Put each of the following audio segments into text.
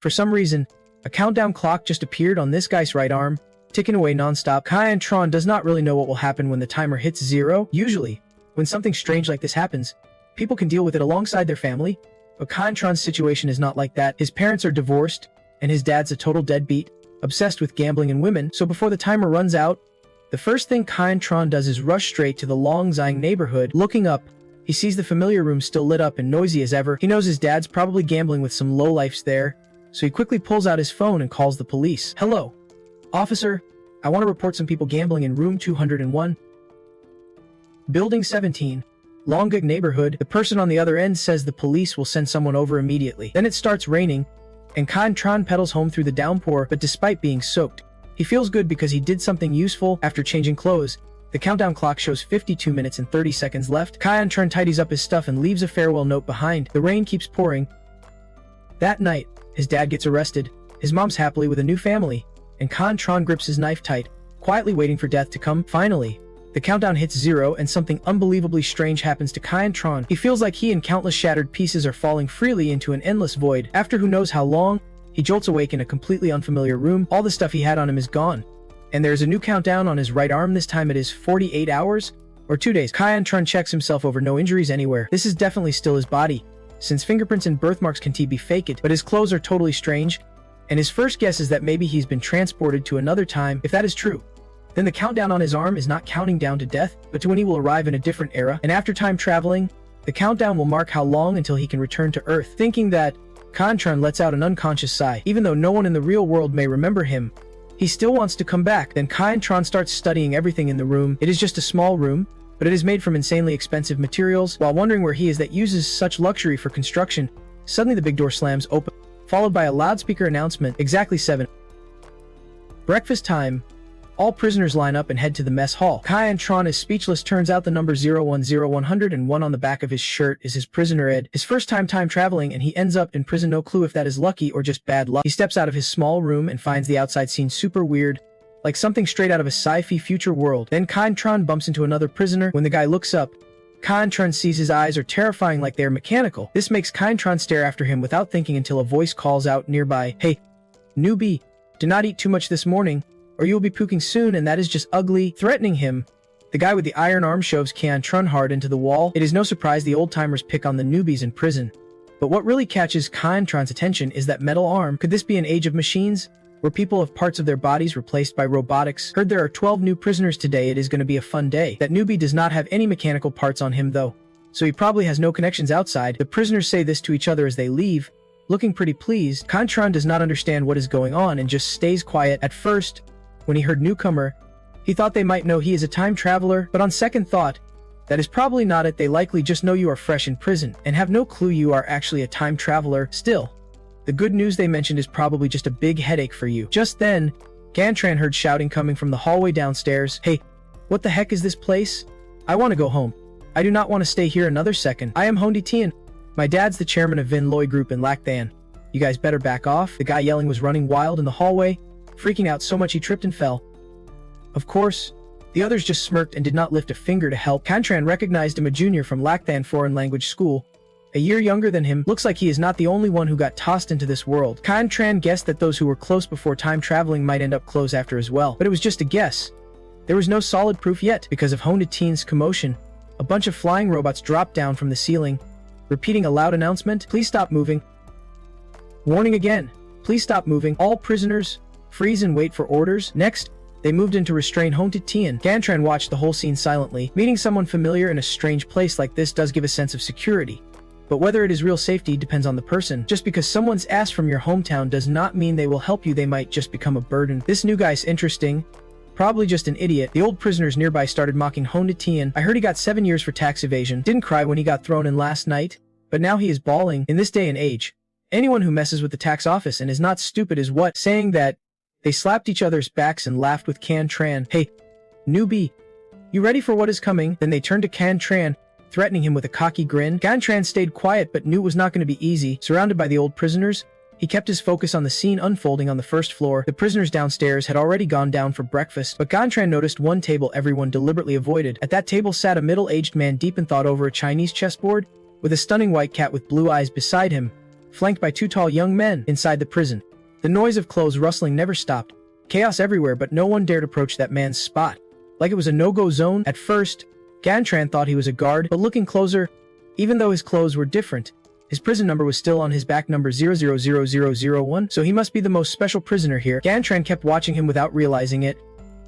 For some reason, a countdown clock just appeared on this guy's right arm, ticking away non-stop. Tron does not really know what will happen when the timer hits 0. Usually, when something strange like this happens, people can deal with it alongside their family, but Tron's situation is not like that. His parents are divorced, and his dad's a total deadbeat, obsessed with gambling and women, so before the timer runs out, the first thing Tron does is rush straight to the Longzang neighborhood. Looking up, he sees the familiar room still lit up and noisy as ever. He knows his dad's probably gambling with some lowlifes there, so he quickly pulls out his phone and calls the police. "Hello, officer, I want to report some people gambling in room 201. Building 17. Longgang neighborhood." The person on the other end says the police will send someone over immediately. Then it starts raining, and Tron pedals home through the downpour, but despite being soaked, he feels good because he did something useful. After changing clothes, the countdown clock shows 52 minutes and 30 seconds left. Tron tidies up his stuff and leaves a farewell note behind. The rain keeps pouring. That night, his dad gets arrested, his mom's happily with a new family, and Tron grips his knife tight, quietly waiting for death to come. Finally, the countdown hits 0 and something unbelievably strange happens to Tron. He feels like he and countless shattered pieces are falling freely into an endless void. After who knows how long, he jolts awake in a completely unfamiliar room. All the stuff he had on him is gone, and there's a new countdown on his right arm. This time it is 48 hours, or 2 days. Tron checks himself over no injuries anywhere. This is definitely still his body, since fingerprints and birthmarks can be faked, but his clothes are totally strange, and his first guess is that maybe he's been transported to another time. If that is true, then the countdown on his arm is not counting down to death, but to when he will arrive in a different era, and after time traveling, the countdown will mark how long until he can return to Earth. Thinking that, Tron lets out an unconscious sigh. Even though no one in the real world may remember him, he still wants to come back. Then Tron starts studying everything in the room. It is just a small room, but it is made from insanely expensive materials. While wondering where he is that uses such luxury for construction, suddenly the big door slams open, followed by a loudspeaker announcement. Exactly 7. Breakfast time. All prisoners line up and head to the mess hall. Tron is speechless. Turns out the number 010101 on the back of his shirt is his prisoner Ed. His first time traveling, and he ends up in prison. No clue if that is lucky or just bad luck. He steps out of his small room and finds the outside scene super weird, like something straight out of a sci-fi future world. Then Tron bumps into another prisoner. When the guy looks up, Tron sees his eyes are terrifying, like they're mechanical. This makes Tron stare after him without thinking until a voice calls out nearby, "Hey, newbie, do not eat too much this morning, or you will be puking soon," and that is just ugly. Threatening him, the guy with the iron arm shoves Tron hard into the wall. It is no surprise the old-timers pick on the newbies in prison. But what really catches Tron's attention is that metal arm. Could this be an age of machines, where people have parts of their bodies replaced by robotics? Heard there are 12 new prisoners today. It is going to be a fun day. That newbie does not have any mechanical parts on him though, so he probably has no connections outside. The prisoners say this to each other as they leave, looking pretty pleased. Tron does not understand what is going on and just stays quiet. At first, when he heard newcomer, he thought they might know he is a time traveler, but on second thought, that is probably not it. They likely just know you are fresh in prison and have no clue you are actually a time traveler. Still, the good news they mentioned is probably just a big headache for you. Just then, Tron heard shouting coming from the hallway downstairs. "Hey, what the heck is this place? I want to go home. I do not want to stay here another second. I am Hondi Tian. My dad's the chairman of Vin Loy Group in Lacthan. You guys better back off." The guy yelling was running wild in the hallway, freaking out so much he tripped and fell. Of course, the others just smirked and did not lift a finger to help. Tron recognized him, a junior from Lacthan Foreign Language School, a year younger than him. Looks like he is not the only one who got tossed into this world. Tron guessed that those who were close before time traveling might end up close after as well, but it was just a guess. There was no solid proof yet. Because of Honda Teen's commotion, a bunch of flying robots dropped down from the ceiling, repeating a loud announcement, "Please stop moving. Warning again, please stop moving. All prisoners, freeze and wait for orders." Next, they moved in to restrain Honda Tien. Tron watched the whole scene silently. Meeting someone familiar in a strange place like this does give a sense of security, but whether it is real safety depends on the person. Just because someone's asked from your hometown does not mean they will help you. They might just become a burden. This new guy's interesting. Probably just an idiot. The old prisoners nearby started mocking Honda Tien. "I heard he got 7 years for tax evasion. Didn't cry when he got thrown in last night, but now he is bawling." In this day and age, anyone who messes with the tax office and is not stupid is what? Saying that, they slapped each other's backs and laughed with Tron. "Hey, newbie, you ready for what is coming?" Then they turned to Tron, threatening him with a cocky grin. Tron stayed quiet but knew it was not going to be easy. Surrounded by the old prisoners, he kept his focus on the scene unfolding on the first floor. The prisoners downstairs had already gone down for breakfast, but Tron noticed one table everyone deliberately avoided. At that table sat a middle-aged man deep in thought over a Chinese chessboard, with a stunning white cat with blue eyes beside him. flanked by two tall young men inside the prison. The noise of clothes rustling never stopped. Chaos everywhere, but no one dared approach that man's spot. Like it was a no-go zone. At first, Gantran thought he was a guard, but looking closer, even though his clothes were different, his prison number was still on his back, number 000001, so he must be the most special prisoner here. Gantran kept watching him without realizing it,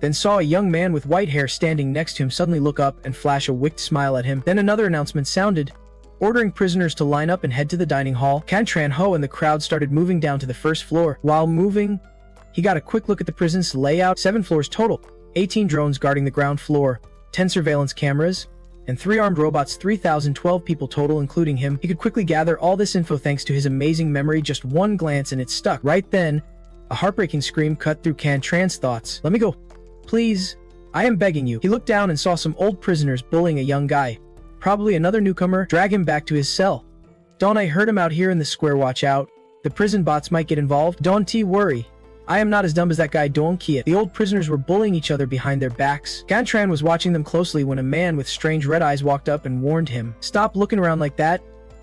then saw a young man with white hair standing next to him suddenly look up and flash a wicked smile at him. Then another announcement sounded, ordering prisoners to line up and head to the dining hall. Gantran Ho and the crowd started moving down to the first floor. While moving, he got a quick look at the prison's layout. 7 floors total, 18 drones guarding the ground floor, 10 surveillance cameras, and 3 armed robots, 3,012 people total including him. He could quickly gather all this info thanks to his amazing memory. Just one glance and it stuck. Right then, a heartbreaking scream cut through Gantran's thoughts. "Let me go. Please. I am begging you." He looked down and saw some old prisoners bullying a young guy, probably another newcomer. Drag him back to his cell. "Don't I heard him out here in the square, watch out. The prison bots might get involved. Don't worry. I am not as dumb as that guy, don't Kiet." The old prisoners were bullying each other behind their backs. Gantran was watching them closely when a man with strange red eyes walked up and warned him, "Stop looking around like that.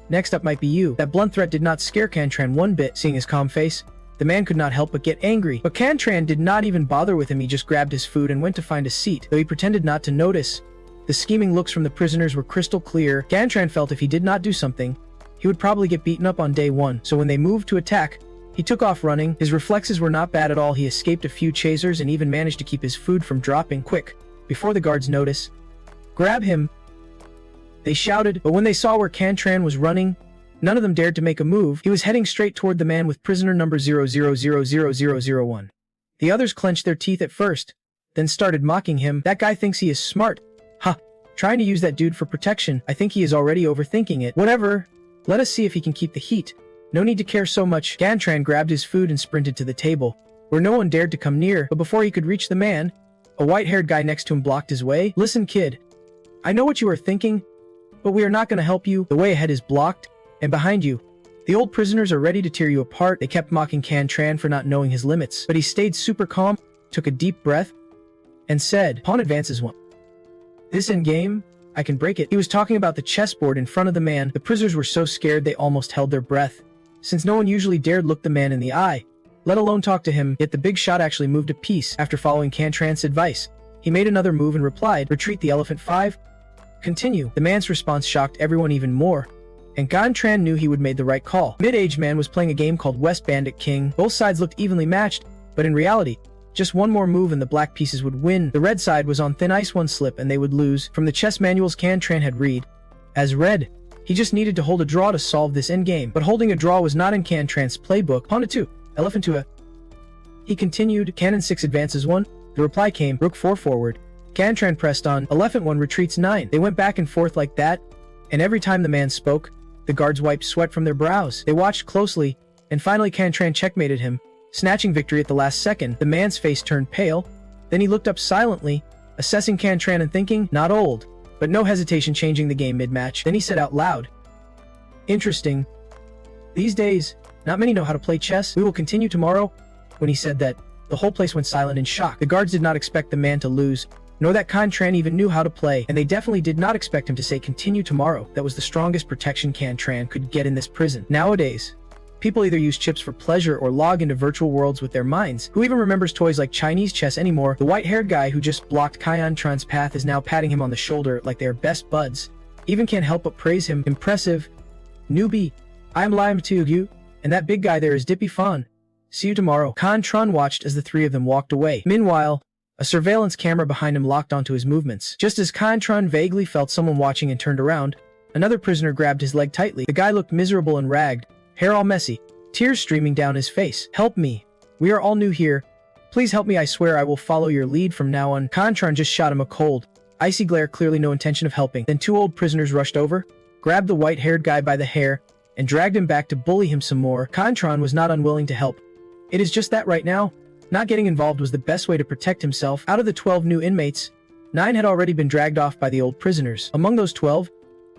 Next up might be you." That blunt threat did not scare Gantran one bit. Seeing his calm face, the man could not help but get angry. But Gantran did not even bother with him. He just grabbed his food and went to find a seat, though he pretended not to notice. The scheming looks from the prisoners were crystal clear. Gantran felt if he did not do something, he would probably get beaten up on day one. So when they moved to attack, he took off running. His reflexes were not bad at all. He escaped a few chasers and even managed to keep his food from dropping. "Quick, before the guards notice. Grab him," they shouted, but when they saw where Gantran was running, none of them dared to make a move. He was heading straight toward the man with prisoner number 00000001. The others clenched their teeth at first, then started mocking him. "That guy thinks he is smart. Ha! Trying to use that dude for protection. I think he is already overthinking it. Whatever. Let us see if he can keep the heat. No need to care so much." Gantran grabbed his food and sprinted to the table, where no one dared to come near, but before he could reach the man, a white-haired guy next to him blocked his way. "Listen, kid. I know what you are thinking, but we are not going to help you. The way ahead is blocked, and behind you, the old prisoners are ready to tear you apart." They kept mocking Gantran for not knowing his limits, but he stayed super calm, took a deep breath, and said, "Pawn advances 1. This endgame, I can break it." He was talking about the chessboard in front of the man. The prisoners were so scared they almost held their breath, since no one usually dared look the man in the eye, let alone talk to him. Yet the big shot actually moved a piece. After following Gantran's advice, he made another move and replied, "Retreat the elephant 5. Continue." The man's response shocked everyone even more, and Gantran knew he would made the right call. Mid-aged man was playing a game called West Bandit King. Both sides looked evenly matched, but in reality, just one more move and the black pieces would win. The red side was on thin ice. One slip and they would lose. From the chess manuals Gantran had read, as red, he just needed to hold a draw to solve this endgame. But holding a draw was not in Gantran's playbook. "Pawn to 2, elephant to a." He continued, "Cannon 6 advances 1. The reply came, "Rook 4 forward." Gantran pressed on, "Elephant 1 retreats 9. They went back and forth like that, and every time the man spoke, the guards wiped sweat from their brows. They watched closely, and finally Gantran checkmated him, snatching victory at the last second. The man's face turned pale, then he looked up silently, assessing Gantran and thinking, not old, but no hesitation changing the game mid-match. Then he said out loud, "Interesting. These days, not many know how to play chess. We will continue tomorrow." When he said that, the whole place went silent in shock. The guards did not expect the man to lose, nor that Gantran even knew how to play, and they definitely did not expect him to say continue tomorrow. That was the strongest protection Gantran could get in this prison. Nowadays, people either use chips for pleasure or log into virtual worlds with their minds. Who even remembers toys like Chinese chess anymore? The white-haired guy who just blocked Gantran's path is now patting him on the shoulder like they are best buds. Even can't help but praise him. "Impressive. Newbie. I am Liam to you, and that big guy there is Dippy Fawn. See you tomorrow." Gantran watched as the three of them walked away. Meanwhile, a surveillance camera behind him locked onto his movements. Just as Gantran vaguely felt someone watching and turned around, another prisoner grabbed his leg tightly. The guy looked miserable and ragged, hair all messy, tears streaming down his face. "Help me. We are all new here. Please help me. I swear I will follow your lead from now on." Gantran just shot him a cold, icy glare, clearly no intention of helping. Then two old prisoners rushed over, grabbed the white-haired guy by the hair, and dragged him back to bully him some more. Gantran was not unwilling to help. It is just that right now, not getting involved was the best way to protect himself. Out of the 12 new inmates, 9 had already been dragged off by the old prisoners. Among those 12,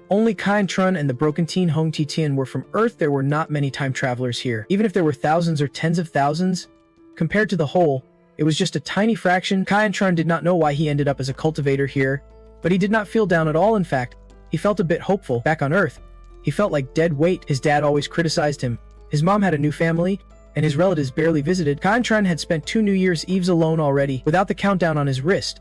only Gantran and the broken teen Hong Titian were from Earth. There were not many time travelers here. Even if there were thousands or tens of thousands, compared to the whole, it was just a tiny fraction. Gantran did not know why he ended up as a cultivator here, but he did not feel down at all. In fact, he felt a bit hopeful. Back on Earth, he felt like dead weight. His dad always criticized him, His mom had a new family, and his relatives barely visited. Confronting had spent 2 New Year's Eves alone already, without the countdown on his wrist.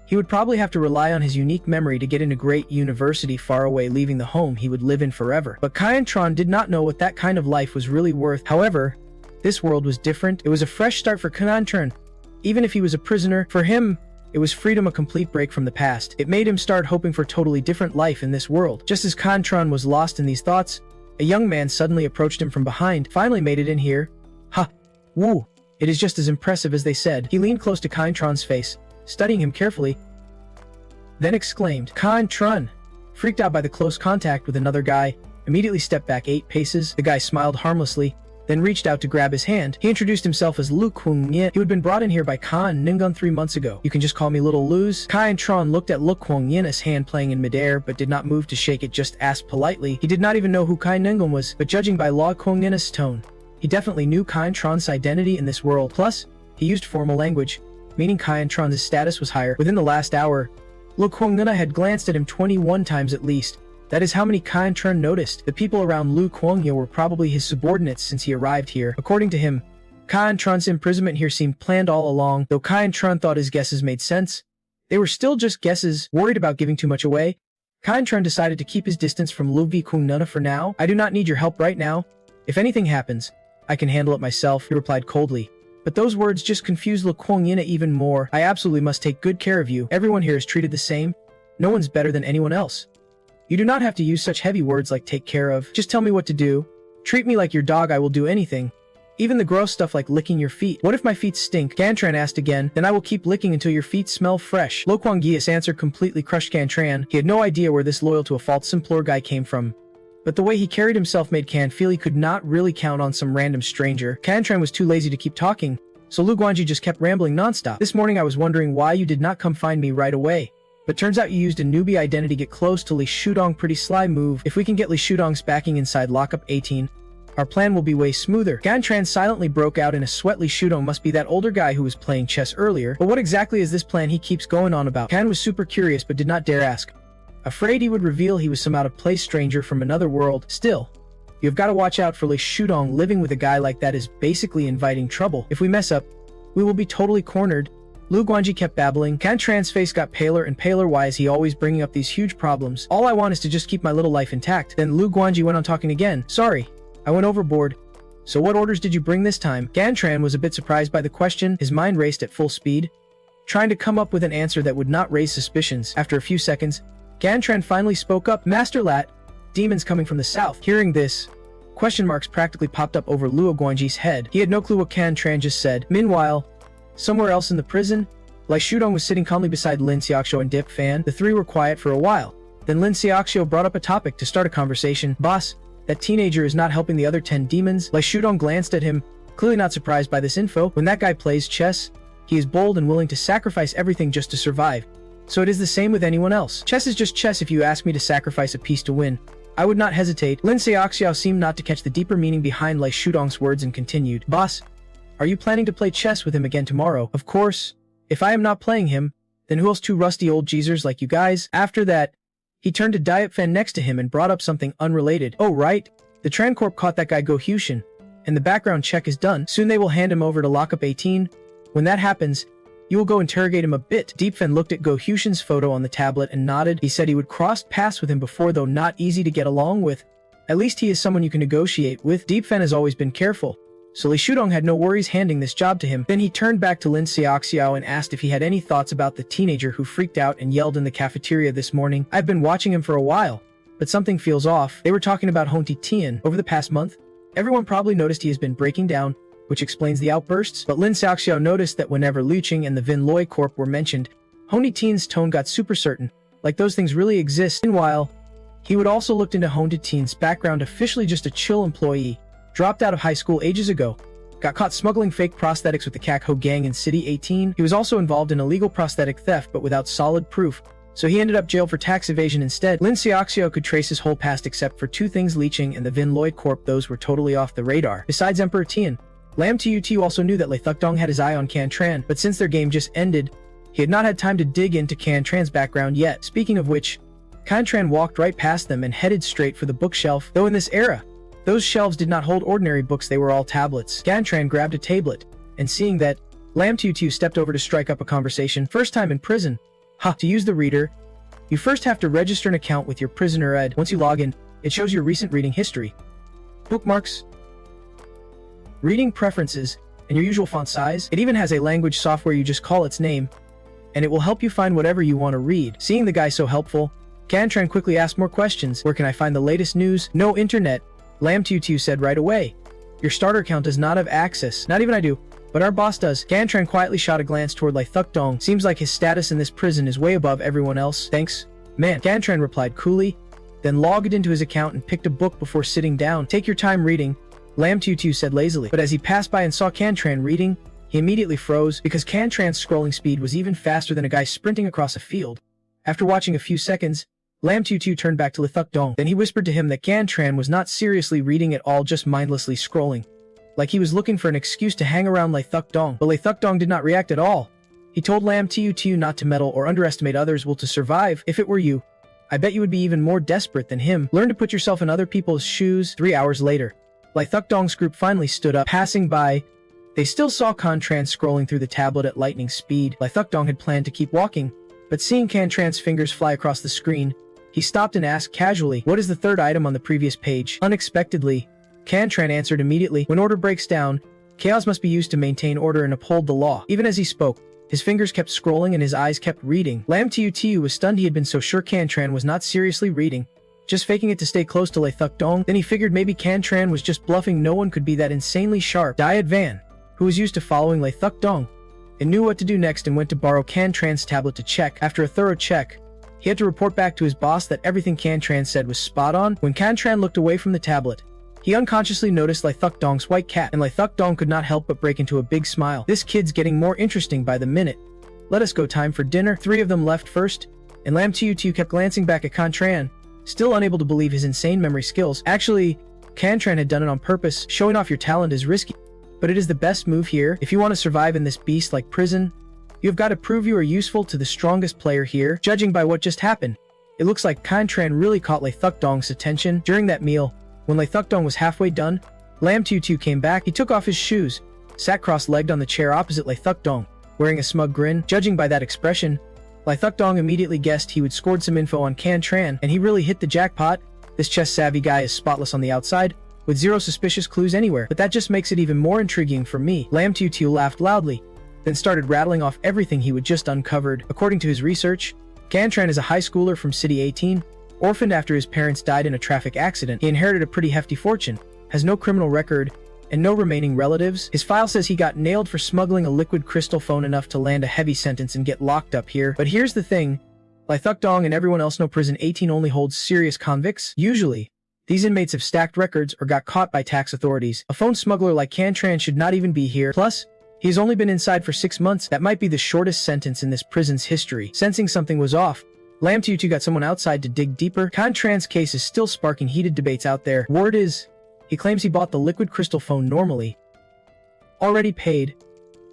He would probably have to rely on his unique memory to get into great university far away, leaving the home he would live in forever. But Confronting did not know what that kind of life was really worth. However, this world was different. It was a fresh start for Confronting. Even if he was a prisoner, for him, it was freedom, a complete break from the past. It made him start hoping for a totally different life in this world. Just as Confronting was lost in these thoughts, a young man suddenly approached him from behind. Finally made it in here. Ha! Woo! It is just as impressive as they said. He leaned close to Confronting's face, studying him carefully, then exclaimed, Confronting, freaked out by the close contact with another guy, immediately stepped back 8 paces. The guy smiled harmlessly, then reached out to grab his hand. He introduced himself as Lu Kuang-yin. He had been brought in here by Confronting 3 months ago. You can just call me Little Luz. Confronting looked at Lu Kuang-yin's hand playing in midair, but did not move to shake it, just asked politely. He did not even know who Confronting was, but judging by Lu Kuang-yin's tone, he definitely knew Confronting's identity in this world. Plus, he used formal language, meaning Confronting's status was higher. Within the last hour, Lu Kuang-yin had glanced at him 21 times at least. That is how many Confronting noticed. The people around Lu Kuang-yin were probably his subordinates since he arrived here. According to him, Confronting's imprisonment here seemed planned all along. Though Confronting thought his guesses made sense, they were still just guesses. Worried about giving too much away, Confronting decided to keep his distance from Lu Kuang-yin for now. I do not need your help right now. If anything happens, I can handle it myself, he replied coldly. But those words just confused Lu Kuang-yin even more. I absolutely must take good care of you. Everyone here is treated the same. No one's better than anyone else. You do not have to use such heavy words like take care of. Just tell me what to do. Treat me like your dog, I will do anything. Even the gross stuff like licking your feet. What if my feet stink? Confronting asked again. Then I will keep licking until your feet smell fresh. Lu Kuang-yin's answer completely crushed Confronting. He had no idea where this loyal to a fault simpler guy came from. But the way he carried himself made Can feel he could not really count on some random stranger. Confronting was too lazy to keep talking, so Lu Guanji just kept rambling nonstop. This morning I was wondering why you did not come find me right away. But turns out you used a newbie identity to get close to Li Shudong. Pretty sly move. If we can get Li Shudong's backing inside lockup 18, our plan will be way smoother. Confronting silently broke out in a sweat. Li Shudong must be that older guy who was playing chess earlier. But what exactly is this plan he keeps going on about? Can was super curious but did not dare ask. Afraid he would reveal he was some out-of-place stranger from another world. Still, you've got to watch out for Li Shudong. Living with a guy like that is basically inviting trouble. If we mess up, we will be totally cornered. Lu Guanji kept babbling. Confronting's face got paler and paler. Why is he always bringing up these huge problems? All I want is to just keep my little life intact. Then Lu Guanji went on talking again. Sorry, I went overboard. So what orders did you bring this time? Confronting was a bit surprised by the question. His mind raced at full speed, trying to come up with an answer that would not raise suspicions. After a few seconds, Confronting finally spoke up. Master Lat, demons coming from the south. Hearing this, question marks practically popped up over Lu Guanji's head. He had no clue what Confronting just said. Meanwhile, somewhere else in the prison, Li Shudong was sitting calmly beside Lin Xiaoxiu and Dip Fan. The three were quiet for a while. Then Lin Xiaoxiu brought up a topic to start a conversation. Boss, that teenager is not helping the other 10 demons. Li Shudong glanced at him, clearly not surprised by this info. When that guy plays chess, he is bold and willing to sacrifice everything just to survive. So it is the same with anyone else. Chess is just chess. If you ask me to sacrifice a piece to win, I would not hesitate. Lin Xiaoxiu seemed not to catch the deeper meaning behind Li Shudong's words and continued. Boss, are you planning to play chess with him again tomorrow? Of course. If I am not playing him, then who else? 2 rusty old geezers like you guys? After that, he turned to Diet Fan next to him and brought up something unrelated. Oh right, the Tran Corp caught that guy Go Hyushin, and the background check is done. Soon they will hand him over to lockup 18. When that happens, you will go interrogate him a bit. Deep Fen looked at Go Hyushin's photo on the tablet and nodded. He said he would cross paths with him before, though not easy to get along with. At least he is someone you can negotiate with. Deep Fen has always been careful, so Li Shudong had no worries handing this job to him. Then he turned back to Lin Xiaoxiu and asked if he had any thoughts about the teenager who freaked out and yelled in the cafeteria this morning. I've been watching him for a while, but something feels off. They were talking about Honti Tian over the past month. Everyone probably noticed he has been breaking down, which explains the outbursts. But Lin Xiaoxiu noticed that whenever Liu Qing and the Vin Loi Corp were mentioned, Honti Tian's tone got super certain, like those things really exist. Meanwhile, he would also looked into Honti Tian's background. Officially just a chill employee, dropped out of high school ages ago, got caught smuggling fake prosthetics with the Kakho gang in City 18. He was also involved in illegal prosthetic theft but without solid proof, so he ended up jailed for tax evasion instead. Lin Xiaoxiu could trace his whole past except for 2 things: Li Qing and the Vin Loi Corp. Those were totally off the radar. Besides Emperor Tian, Lam Tutu also knew that Lei Thukdong had his eye on Confronting, but since their game just ended, he had not had time to dig into Confronting's background yet. Speaking of which, Confronting walked right past them and headed straight for the bookshelf. Though in this era, Those shelves did not hold ordinary books, they were all tablets. Gantran grabbed a tablet, and seeing that, Lam Tutu stepped over to strike up a conversation. First time in prison. To use the reader, you first have to register an account with your prisoner ed. Once you log in, it shows your recent reading history, bookmarks, reading preferences, and your usual font size. It even has a language software you just call its name, and it will help you find whatever you want to read. Seeing the guy so helpful, Gantran quickly asked more questions. Where can I find the latest news? No internet, Lam Tutu said right away. Your starter account does not have access. Not even I do, but our boss does. Gantran quietly shot a glance toward Lai Thuk Dong. Seems like his status in this prison is way above everyone else. Thanks, man, Gantran replied coolly, then logged into his account and picked a book before sitting down. Take your time reading, Lam Tutu said lazily. But as he passed by and saw Gantran reading, he immediately froze because Gantran's scrolling speed was even faster than a guy sprinting across a field. After watching a few seconds, Lam Tutu turned back to Lai Thuk Dong. Then he whispered to him that Gantran was not seriously reading at all, just mindlessly scrolling, like he was looking for an excuse to hang around Lai Thuk Dong. But Lai Thuk Dong did not react at all. He told Lam Tutu not to meddle or underestimate others. Will to survive. If it were you, I bet you would be even more desperate than him. Learn to put yourself in other people's shoes. 3 hours later, Lai Thuk Dong's group finally stood up. Passing by, they still saw Gantran scrolling through the tablet at lightning speed. Lai Thuk Dong had planned to keep walking, but seeing Gantran's fingers fly across the screen, he stopped and asked casually, "What is the third item on the previous page?" Unexpectedly, Gantran answered immediately, "When order breaks down, chaos must be used to maintain order and uphold the law." Even as he spoke, his fingers kept scrolling and his eyes kept reading. Lam Tutu was stunned. He had been so sure Gantran was not seriously reading, just faking it to stay close to Lai Thuk Dong. Then he figured maybe Gantran was just bluffing. No one could be that insanely sharp. Diet Van, who was used to following Lai Thuk Dong, and knew what to do next and went to borrow Gantran's tablet to check. After a thorough check, he had to report back to his boss that everything Gantran said was spot on. When Gantran looked away from the tablet, he unconsciously noticed Lai Thuk Dong's white cat, and Lai Thuk Dong could not help but break into a big smile. This kid's getting more interesting by the minute. Let us go, time for dinner. 3 of them left first, and Lam Tutu kept glancing back at Gantran, still unable to believe his insane memory skills. Actually, Gantran had done it on purpose. Showing off your talent is risky, but it is the best move here. If you want to survive in this beast-like prison, you have got to prove you are useful to the strongest player here. Judging by what just happened, it looks like Gantran really caught Lai Thuk Dong's attention. During that meal, when Lai Thuk Dong was halfway done, Lam Tutu came back. He took off his shoes, sat cross-legged on the chair opposite Lai Thuk Dong, wearing a smug grin. Judging by that expression, Lai Thuk Dong immediately guessed he would scored some info on Gantran, and he really hit the jackpot. This chess-savvy guy is spotless on the outside, with zero suspicious clues anywhere, but that just makes it even more intriguing for me. Lam Tutu laughed loudly, then started rattling off everything he would just uncovered. According to his research, Gantran is a high schooler from City 18, orphaned after his parents died in a traffic accident. He inherited a pretty hefty fortune, has no criminal record, and no remaining relatives. His file says he got nailed for smuggling a liquid crystal phone, enough to land a heavy sentence and get locked up here. But here's the thing, Lai Thuk Dong and everyone else know Prison 18 only holds serious convicts. Usually, these inmates have stacked records or got caught by tax authorities. A phone smuggler like Gantran should not even be here. Plus, he has only been inside for 6 months. That might be the shortest sentence in this prison's history. Sensing something was off, Lam Tutu got someone outside to dig deeper. Gantran's case is still sparking heated debates out there. Word is, he claims he bought the liquid crystal phone normally, already paid,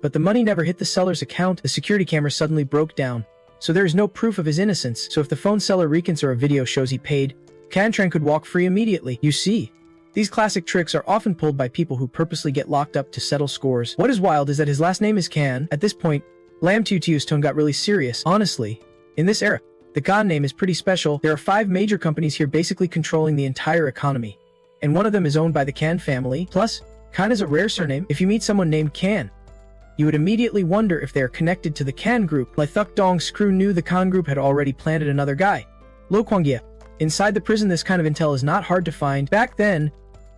but the money never hit the seller's account. The security camera suddenly broke down, so there is no proof of his innocence. So if the phone seller recons or a video shows he paid, Gantran could walk free immediately. You see, these classic tricks are often pulled by people who purposely get locked up to settle scores. What is wild is that his last name is Kan. At this point, Lam Tutu's tone got really serious. Honestly, in this era, the Kan name is pretty special. There are 5 major companies here basically controlling the entire economy, and one of them is owned by the Kan family. Plus, Kan is a rare surname. If you meet someone named Kan, you would immediately wonder if they are connected to the Kan group. Lai Thuk Dong's crew knew the Kan group had already planted another guy, Lo Kwangya. Inside the prison, this kind of intel is not hard to find. Back then,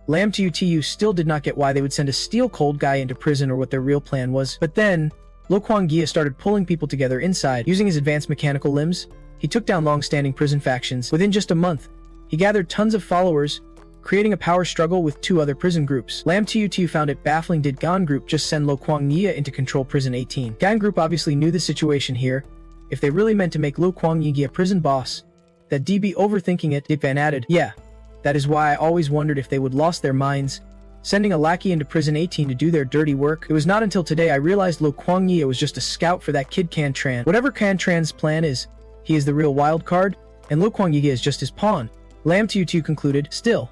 Lam Tutu still did not get why they would send a steel-cold guy into prison or what their real plan was. But then, Lo Kwangya started pulling people together inside. Using his advanced mechanical limbs, he took down long-standing prison factions. Within just a month, he gathered tons of followers, creating a power struggle with 2 other prison groups. Lam Tutu found it baffling. Did Gan Group just send Lo Kwangya into control Prison 18? Gan Group obviously knew the situation here. If they really meant to make Lo Kwangya prison boss, that DB overthinking it, Dick Van added. Yeah, that is why I always wondered if they would lost their minds, sending a lackey into Prison 18 to do their dirty work. It was not until today I realized Lo Kwangya was just a scout for that kid Gantran. Whatever Gantran's plan is, he is the real wild card, and Lo Kwangya is just his pawn. Lam Tutu concluded. Still,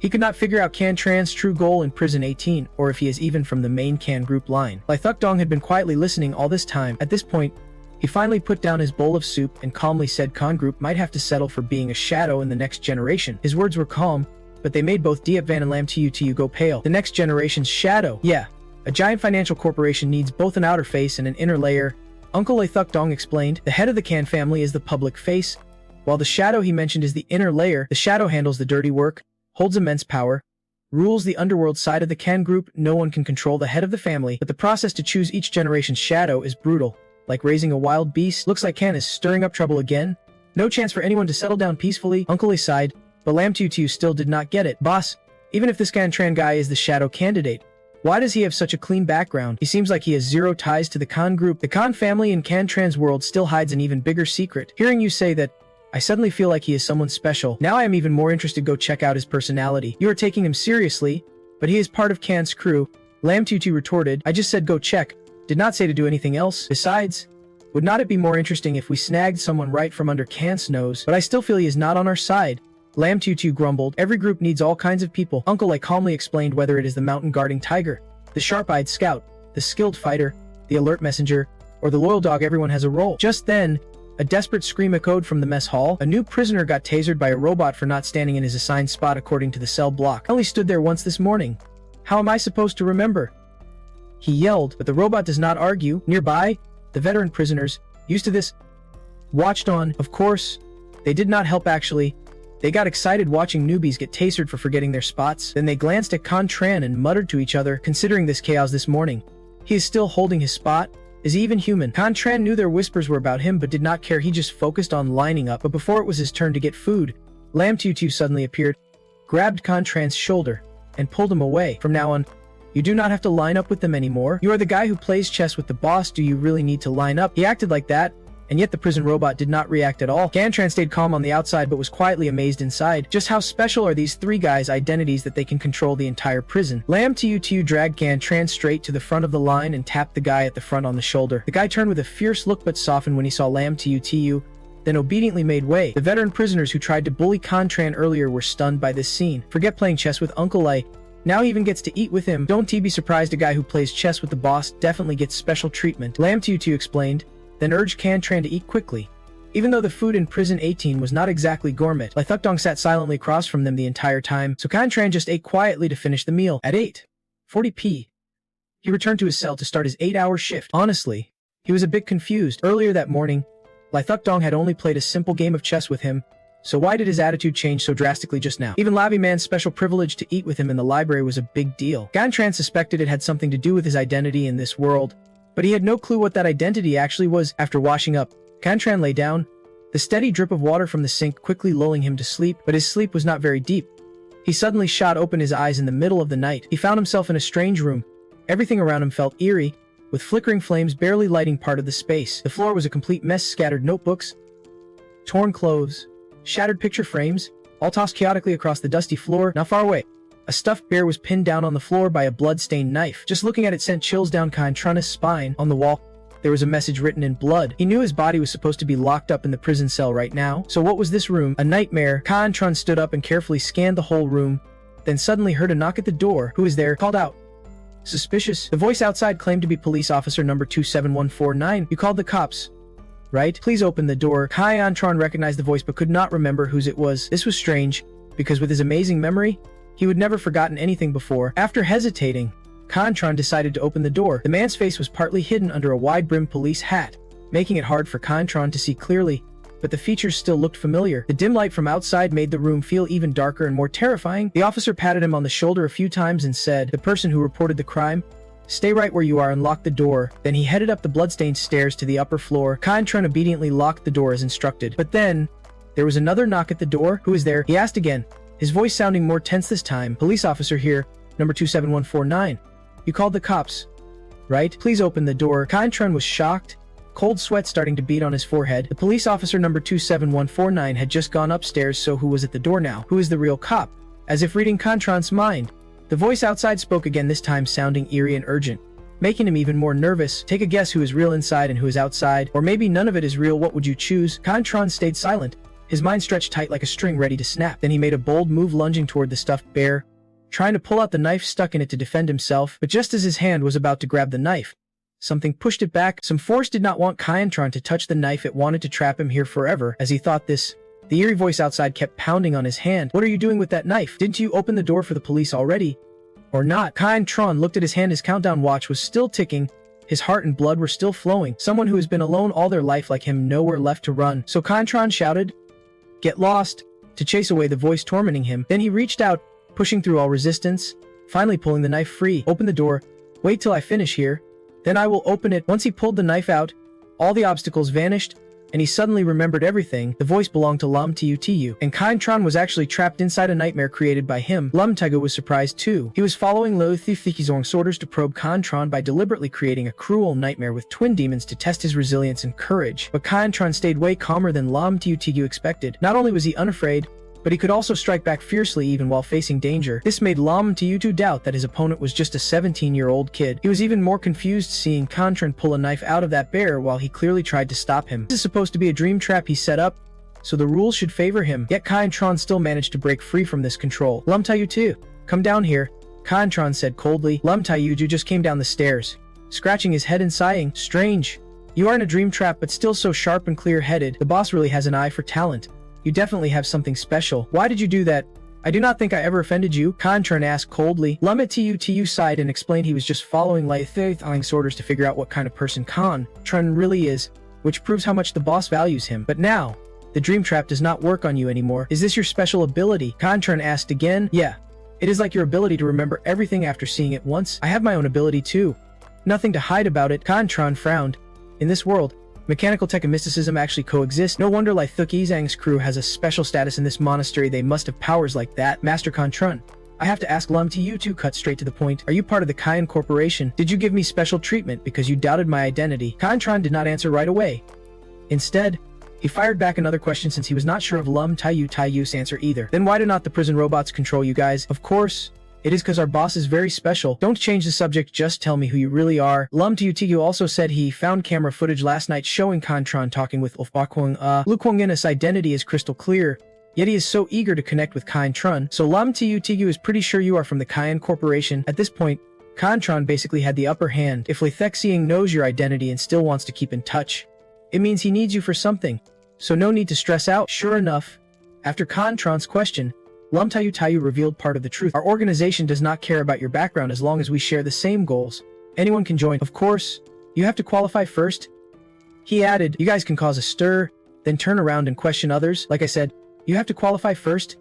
He could not figure out Can Tran's true goal in Prison 18, or if he is even from the main Can group line. Lai Thuk Dong had been quietly listening all this time. At this point, he finally put down his bowl of soup and calmly said Khan Group might have to settle for being a shadow in the next generation. His words were calm, but they made both Diep Van and Lam Tu go pale. The next generation's shadow. Yeah, a giant financial corporation needs both an outer face and an inner layer. Uncle Lai Thuk Dong explained. The head of the Can family is the public face, while the shadow he mentioned is the inner layer. The shadow handles the dirty work, holds immense power, rules the underworld side of the Can Group. No one can control the head of the family, but the process to choose each generation's shadow is brutal. Like raising a wild beast. Looks like Can is stirring up trouble again. No chance for anyone to settle down peacefully. Uncle Lee sighed, but Lam Tu still did not get it. Boss, even if this Can Tran guy is the shadow candidate, why does he have such a clean background? He seems like he has zero ties to the Khan Group. The Khan family in Can Tran's world still hides an even bigger secret. Hearing you say that, I suddenly feel like he is someone special. Now I am even more interested. Go check out his personality. You are taking him seriously, but he is part of Can's crew. Lam Tu retorted. I just said go check. Did not say to do anything else. Besides, would not it be more interesting if we snagged someone right from under Can's nose? But I still feel he is not on our side. Lam Tu grumbled. Every group needs all kinds of people. Uncle Lai calmly explained whether it is the mountain guarding tiger, the sharp-eyed scout, the skilled fighter, the alert messenger, or the loyal dog. Everyone has a role. Just then, a desperate scream echoed from the mess hall. A new prisoner got tasered by a robot for not standing in his assigned spot according to the cell block. I only stood there once this morning. How am I supposed to remember? He yelled, but the robot does not argue. Nearby, the veteran prisoners, used to this, watched on. Of course, they did not help actually. They got excited watching newbies get tasered for forgetting their spots. Then they glanced at Khan Tran and muttered to each other, considering this chaos this morning. He is still holding his spot? Is he even human? Khan Tran knew their whispers were about him but did not care. He just focused on lining up. But before it was his turn to get food, Lam Tu suddenly appeared, grabbed Khan Tran's shoulder, and pulled him away. From now on, you do not have to line up with them anymore. You are the guy who plays chess with the boss. Do you really need to line up? He acted like that, and yet the prison robot did not react at all. Can Tran stayed calm on the outside but was quietly amazed inside. Just how special are these three guys' identities that they can control the entire prison? Lam Tu dragged Can Tran straight to the front of the line and tapped the guy at the front on the shoulder. The guy turned with a fierce look but softened when he saw Lam Tu, then obediently made way. The veteran prisoners who tried to bully Khan Tran earlier were stunned by this scene. Forget playing chess with Uncle Lai. Now he even gets to eat with him. Don't be surprised. A guy who plays chess with the boss definitely gets special treatment. Lam Tu explained, then urged Can Tran to eat quickly. Even though the food in Prison 18 was not exactly gourmet, Lai Thuk Dong sat silently across from them the entire time, so Can Tran just ate quietly to finish the meal. At 8:40 p. he returned to his cell to start his 8-hour shift. Honestly, he was a bit confused. Earlier that morning, Lai Thuk Dong had only played a simple game of chess with him, so why did his attitude change so drastically just now? Even Lavi Man's special privilege to eat with him in the library was a big deal. Can Tran suspected it had something to do with his identity in this world, but he had no clue what that identity actually was. After washing up, Can Tran lay down, the steady drip of water from the sink quickly lulling him to sleep, but his sleep was not very deep. He suddenly shot open his eyes in the middle of the night. He found himself in a strange room. Everything around him felt eerie, with flickering flames barely lighting part of the space. The floor was a complete mess, scattered notebooks, torn clothes, shattered picture frames, all tossed chaotically across the dusty floor. Not far away, a stuffed bear was pinned down on the floor by a blood-stained knife. Just looking at it sent chills down Khan Tran's spine. On the wall, there was a message written in blood. He knew his body was supposed to be locked up in the prison cell right now. So what was this room? A nightmare. Khan Tran stood up and carefully scanned the whole room, then suddenly heard a knock at the door. Who is there? Called out. Suspicious. The voice outside claimed to be police officer number 27149. You called the cops, right? Please open the door. Khan Tran recognized the voice but could not remember whose it was. This was strange, because with his amazing memory, he would never forgotten anything before. After hesitating, Khan Tran decided to open the door. The man's face was partly hidden under a wide-brimmed police hat, making it hard for Khan Tran to see clearly, but the features still looked familiar. The dim light from outside made the room feel even darker and more terrifying. The officer patted him on the shoulder a few times and said, "The person who reported the crime, stay right where you are and lock the door." Then he headed up the bloodstained stairs to the upper floor. Khan Tran obediently locked the door as instructed. But then, there was another knock at the door. Who is there? He asked again, his voice sounding more tense this time. Police officer here, number 27149. You called the cops, right? Please open the door. Khan Tran was shocked, cold sweat starting to beat on his forehead. The police officer number 27149 had just gone upstairs, so who was at the door now? Who is the real cop? As if reading Khan Tran's mind, the voice outside spoke again, this time sounding eerie and urgent, making him even more nervous. Take a guess who is real inside and who is outside, or maybe none of it is real. What would you choose? Khan Tran stayed silent, his mind stretched tight like a string ready to snap. Then he made a bold move, lunging toward the stuffed bear, trying to pull out the knife stuck in it to defend himself, but just as his hand was about to grab the knife, something pushed it back. Some force did not want Kyan-tron to touch the knife. It wanted to trap him here forever. As he thought this, the eerie voice outside kept pounding on his hand. "What are you doing with that knife? Didn't you open the door for the police already? Or not?" Kyan-tron looked at his hand. His countdown watch was still ticking. His heart and blood were still flowing. Someone who has been alone all their life like him, nowhere left to run. So Kyan-tron shouted, "Get lost," to chase away the voice tormenting him. Then he reached out, pushing through all resistance, finally pulling the knife free. "Open the door. Wait till I finish here. Then I will open it." Once he pulled the knife out, all the obstacles vanished, and he suddenly remembered everything. The voice belonged to Lam Tu, and Kyan-tron was actually trapped inside a nightmare created by him. Lam Tu was surprised too. He was following Lo Thifthikizong's orders to probe Kyan-tron by deliberately creating a cruel nightmare with twin demons to test his resilience and courage. But Kyan-tron stayed way calmer than Lam Tu expected. Not only was he unafraid, but he could also strike back fiercely even while facing danger. This made Lam Tu doubt that his opponent was just a 17-year-old kid. He was even more confused seeing Kyan-tron pull a knife out of that bear while he clearly tried to stop him. This is supposed to be a dream trap he set up, so the rules should favor him. Yet Kyan-tron still managed to break free from this control. "Lam Tu, come down here," Kyan-tron said coldly. Lam Tu just came down the stairs, scratching his head and sighing. "Strange. You aren't a dream trap but still so sharp and clear-headed. The boss really has an eye for talent. You definitely have something special. Why did you do that? I do not think I ever offended you," Kyan-tron asked coldly. Lam Tu sighed and explained he was just following Lai Thithang's orders to figure out what kind of person Kyan-tron really is, which proves how much the boss values him. "But now, the dream trap does not work on you anymore. Is this your special ability?" Kyan-tron asked again. "Yeah. It is like your ability to remember everything after seeing it once. I have my own ability too. Nothing to hide about it." Kyan-tron frowned. In this world, mechanical tech and mysticism actually coexist. No wonder Lai Thukizang's crew has a special status in this monastery. They must have powers like that. "Master Kyan-tron, I have to ask Lam Tu to cut straight to the point. Are you part of the Kyan Corporation? Did you give me special treatment because you doubted my identity?" Kyan-tron did not answer right away. Instead, he fired back another question since he was not sure of Lam Tu's answer either. "Then why do not the prison robots control you guys?" "Of course. It is because our boss is very special. Don't change the subject, just tell me who you really are." Lam Tu also said he found camera footage last night showing Kyan-tron talking with Lu Kuangina's identity is crystal clear, yet he is so eager to connect with Kyan-tron. "So Lam Tu is pretty sure you are from the Kyan Corporation." At this point, Kyan-tron basically had the upper hand. If Lai Thixing knows your identity and still wants to keep in touch, it means he needs you for something. So no need to stress out. Sure enough, after Kyan-tron's question, Lam Tu revealed part of the truth. "Our organization does not care about your background as long as we share the same goals. Anyone can join. Of course, you have to qualify first." He added, "You guys can cause a stir, then turn around and question others. Like I said, you have to qualify first."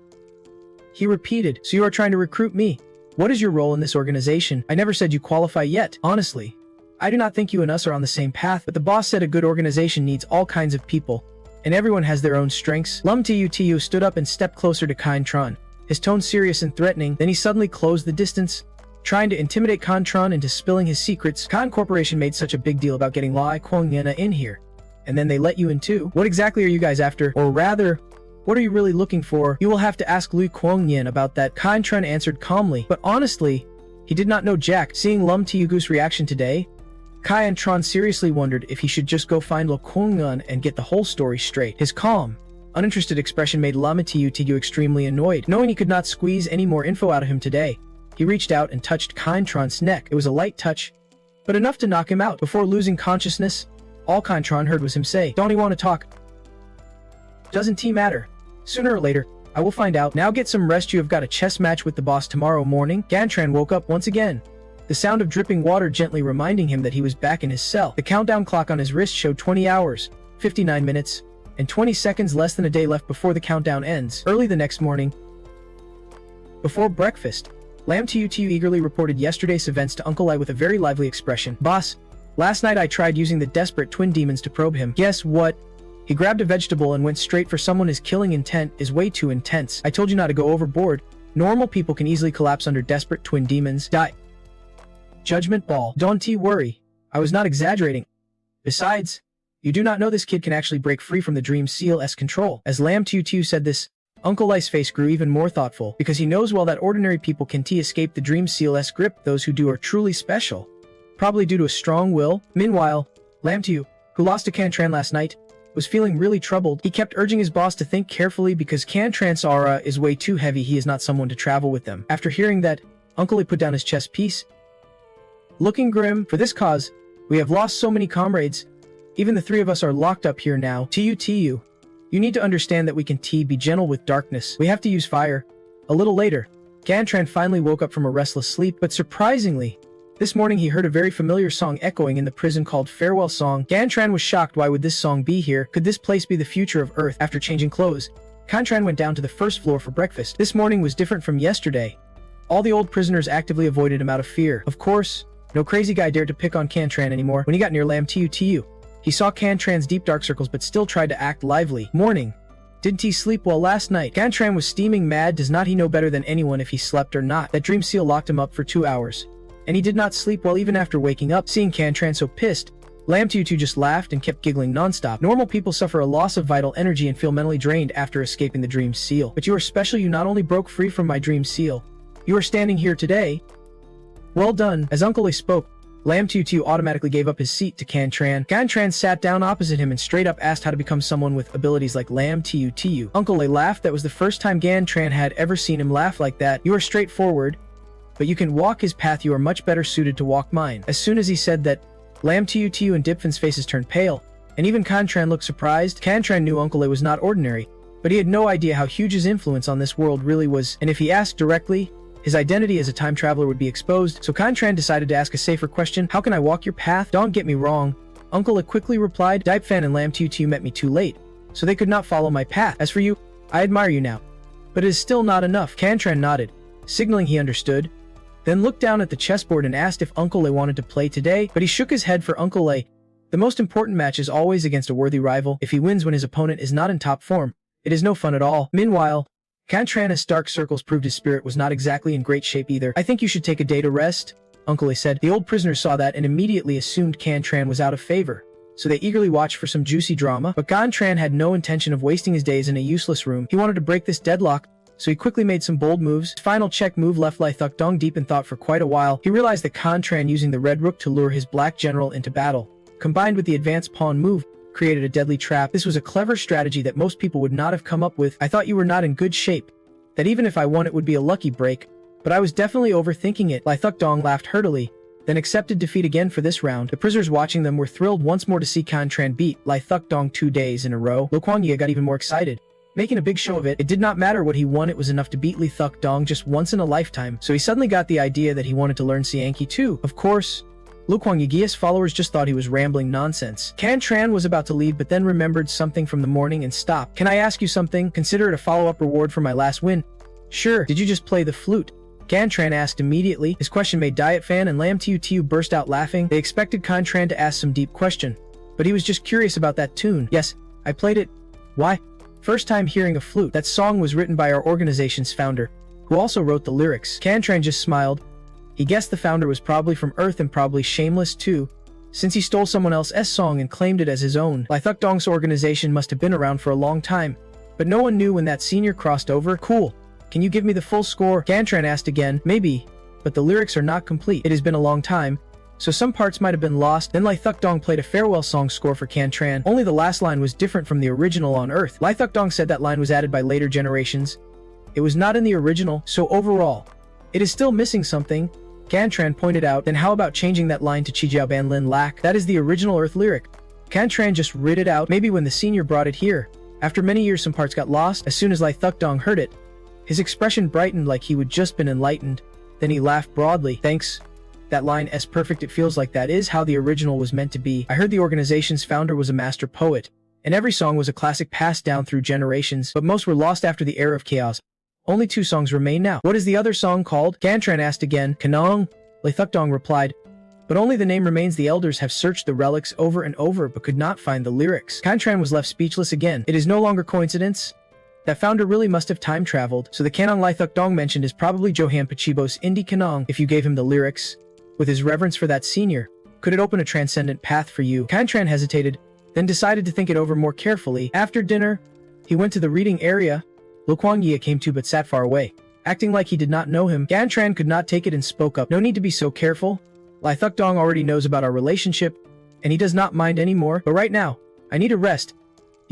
He repeated, "So you are trying to recruit me? What is your role in this organization? I never said you qualify yet. Honestly, I do not think you and us are on the same path, but the boss said a good organization needs all kinds of people, and everyone has their own strengths." Lam Tu stood up and stepped closer to Kyan-tron, his tone serious and threatening. Then he suddenly closed the distance, trying to intimidate Kyan-tron into spilling his secrets. "Kyan Corporation made such a big deal about getting Lai Kuangina in here, and then they let you in too. What exactly are you guys after? Or rather, what are you really looking for?" "You will have to ask Lu Kuangyin about that," Kyan-tron answered calmly. But honestly, he did not know jack. Seeing Lam Tu's reaction today, Kyan-tron seriously wondered if he should just go find Lu Kuangyin and get the whole story straight. His calm, uninterested expression made Lam Tu extremely annoyed. Knowing he could not squeeze any more info out of him today, he reached out and touched Kyan-tron's neck. It was a light touch, but enough to knock him out. Before losing consciousness, all Kyan-tron heard was him say, "Don't you want to talk? Doesn't tea matter? Sooner or later, I will find out. Now get some rest. You have got a chess match with the boss tomorrow morning." Kyan-tron woke up once again, the sound of dripping water gently reminding him that he was back in his cell. The countdown clock on his wrist showed 20 hours, 59 minutes, and 20 seconds, less than a day left before the countdown ends. Early the next morning, before breakfast, Lam Tu eagerly reported yesterday's events to Uncle Lai with a very lively expression. "Boss, last night I tried using the desperate twin demons to probe him. Guess what? He grabbed a vegetable and went straight for someone. His killing intent is way too intense. I told you not to go overboard. Normal people can easily collapse under desperate twin demons. Die. Judgment Ball. Don't worry. I was not exaggerating. Besides, you do not know this kid can actually break free from the Dream Seal's control." As Lam Tu said this, Uncle Lai's face grew even more thoughtful, because he knows well that ordinary people can escape the Dream Seal's grip. Those who do are truly special, probably due to a strong will. Meanwhile, Lam Tu, who lost to Kyan-tron last night, was feeling really troubled. He kept urging his boss to think carefully because Cantran's aura is way too heavy. He is not someone to travel with them. After hearing that, Uncle Lee put down his chess piece. Looking grim, for this cause, we have lost so many comrades. Even the three of us are locked up here now. Tu. You need to understand that we can be gentle with darkness. We have to use fire. A little later, Cantran finally woke up from a restless sleep, but surprisingly, this morning he heard a very familiar song echoing in the prison called Farewell Song. Cantran was shocked. Why would this song be here? Could this place be the future of Earth? After changing clothes, Cantran went down to the first floor for breakfast. This morning was different from yesterday. All the old prisoners actively avoided him out of fear. Of course, no crazy guy dared to pick on Cantran anymore. When he got near Lam Tu, he saw Cantran's deep dark circles but still tried to act lively. Morning. Didn't he sleep well last night? Cantran was steaming mad. Does not he know better than anyone if he slept or not? That dream seal locked him up for 2 hours. And he did not sleep well even after waking up. Seeing Cantran so pissed, Lam Tu just laughed and kept giggling nonstop. Normal people suffer a loss of vital energy and feel mentally drained after escaping the dream seal. But you are special. You not only broke free from my dream seal, you are standing here today. Well done. As Uncle Lee spoke, Lam Tu automatically gave up his seat to Cantran. Cantran sat down opposite him and straight up asked how to become someone with abilities like Lam Tu. Uncle Lee laughed. That was the first time Cantran had ever seen him laugh like that. You are straightforward, but you can walk his path. You are much better suited to walk mine. As soon as he said that, Lam Tu and Dipfin's faces turned pale, and even Cantran looked surprised. Cantran knew Uncle Lee was not ordinary, but he had no idea how huge his influence on this world really was, and if he asked directly, his identity as a time traveler would be exposed. So Cantran decided to ask a safer question. How can I walk your path? Don't get me wrong. Uncle Lee quickly replied, Dipfan and Lam Tu met me too late, so they could not follow my path. As for you, I admire you now, but it is still not enough. Cantran nodded, signaling he understood, then looked down at the chessboard and asked if Uncle Lee wanted to play today, but he shook his head. For Uncle Lee, the most important match is always against a worthy rival. If he wins when his opponent is not in top form, it is no fun at all. Meanwhile, Cantran's dark circles proved his spirit was not exactly in great shape either. I think you should take a day to rest, Uncle Lee said. The old prisoners saw that and immediately assumed Cantran was out of favor, so they eagerly watched for some juicy drama. But Cantran had no intention of wasting his days in a useless room. He wanted to break this deadlock, so he quickly made some bold moves. His final check move left Lai Thuk Dong deep in thought for quite a while. He realized that Cantran using the red rook to lure his black general into battle, combined with the advanced pawn move, created a deadly trap. This was a clever strategy that most people would not have come up with. I thought you were not in good shape, that even if I won it would be a lucky break, but I was definitely overthinking it. Lai Thuk Dong laughed heartily, then accepted defeat again for this round. The prisoners watching them were thrilled once more to see Cantran beat Lai Thuk Dong 2 days in a row. Lo Kuang Ye got even more excited, making a big show of it. It did not matter what he won, it was enough to beat Lai Thuk Dong just once in a lifetime, so he suddenly got the idea that he wanted to learn Sianki too. Of course, Lo Kuang Ye's followers just thought he was rambling nonsense. Cantran was about to leave but then remembered something from the morning and stopped. Can I ask you something? Consider it a follow-up reward for my last win. Sure. Did you just play the flute? Cantran asked immediately. His question made Dietfan and Lam Tu burst out laughing. They expected Cantran to ask some deep question, but he was just curious about that tune. Yes, I played it. Why? First time hearing a flute. That song was written by our organization's founder, who also wrote the lyrics. Cantran just smiled. He guessed the founder was probably from Earth and probably shameless too, since he stole someone else's song and claimed it as his own. Lai Thuk Dong's organization must have been around for a long time, but no one knew when that senior crossed over. Cool. Can you give me the full score? Cantran asked again. Maybe, but the lyrics are not complete. It has been a long time, so some parts might have been lost. Then Lai Thuk Dong played a farewell song score for Cantran. Only the last line was different from the original on Earth. Lai Thuk Dong said that line was added by later generations. It was not in the original, so overall, it is still missing something. Cantran pointed out. Then how about changing that line to Chi Jiao Ban Lin Lak? That is the original Earth lyric. Cantran just read it out. Maybe when the senior brought it here, after many years some parts got lost. As soon as Lai Thuk Dong heard it, his expression brightened like he would just been enlightened. Then he laughed broadly. Thanks. That line is perfect. It feels like that is how the original was meant to be. I heard the organization's founder was a master poet, and every song was a classic passed down through generations, but most were lost after the era of chaos. Only 2 songs remain now. What is the other song called? Cantran asked again. Kanong, Lai Thuk Dong replied. But only the name remains. The elders have searched the relics over and over but could not find the lyrics. Cantran was left speechless again. It is no longer coincidence. That founder really must have time traveled, so the Kanong Lai Thuk Dong mentioned is probably Johan Pachibos Indi Kanong. If you gave him the lyrics, with his reverence for that senior, could it open a transcendent path for you? Cantran hesitated, then decided to think it over more carefully. After dinner, he went to the reading area. Lo Kuang Ye came too but sat far away, acting like he did not know him. Cantran could not take it and spoke up. No need to be so careful. Lai Thuk Dong already knows about our relationship, and he does not mind anymore. But right now, I need a rest.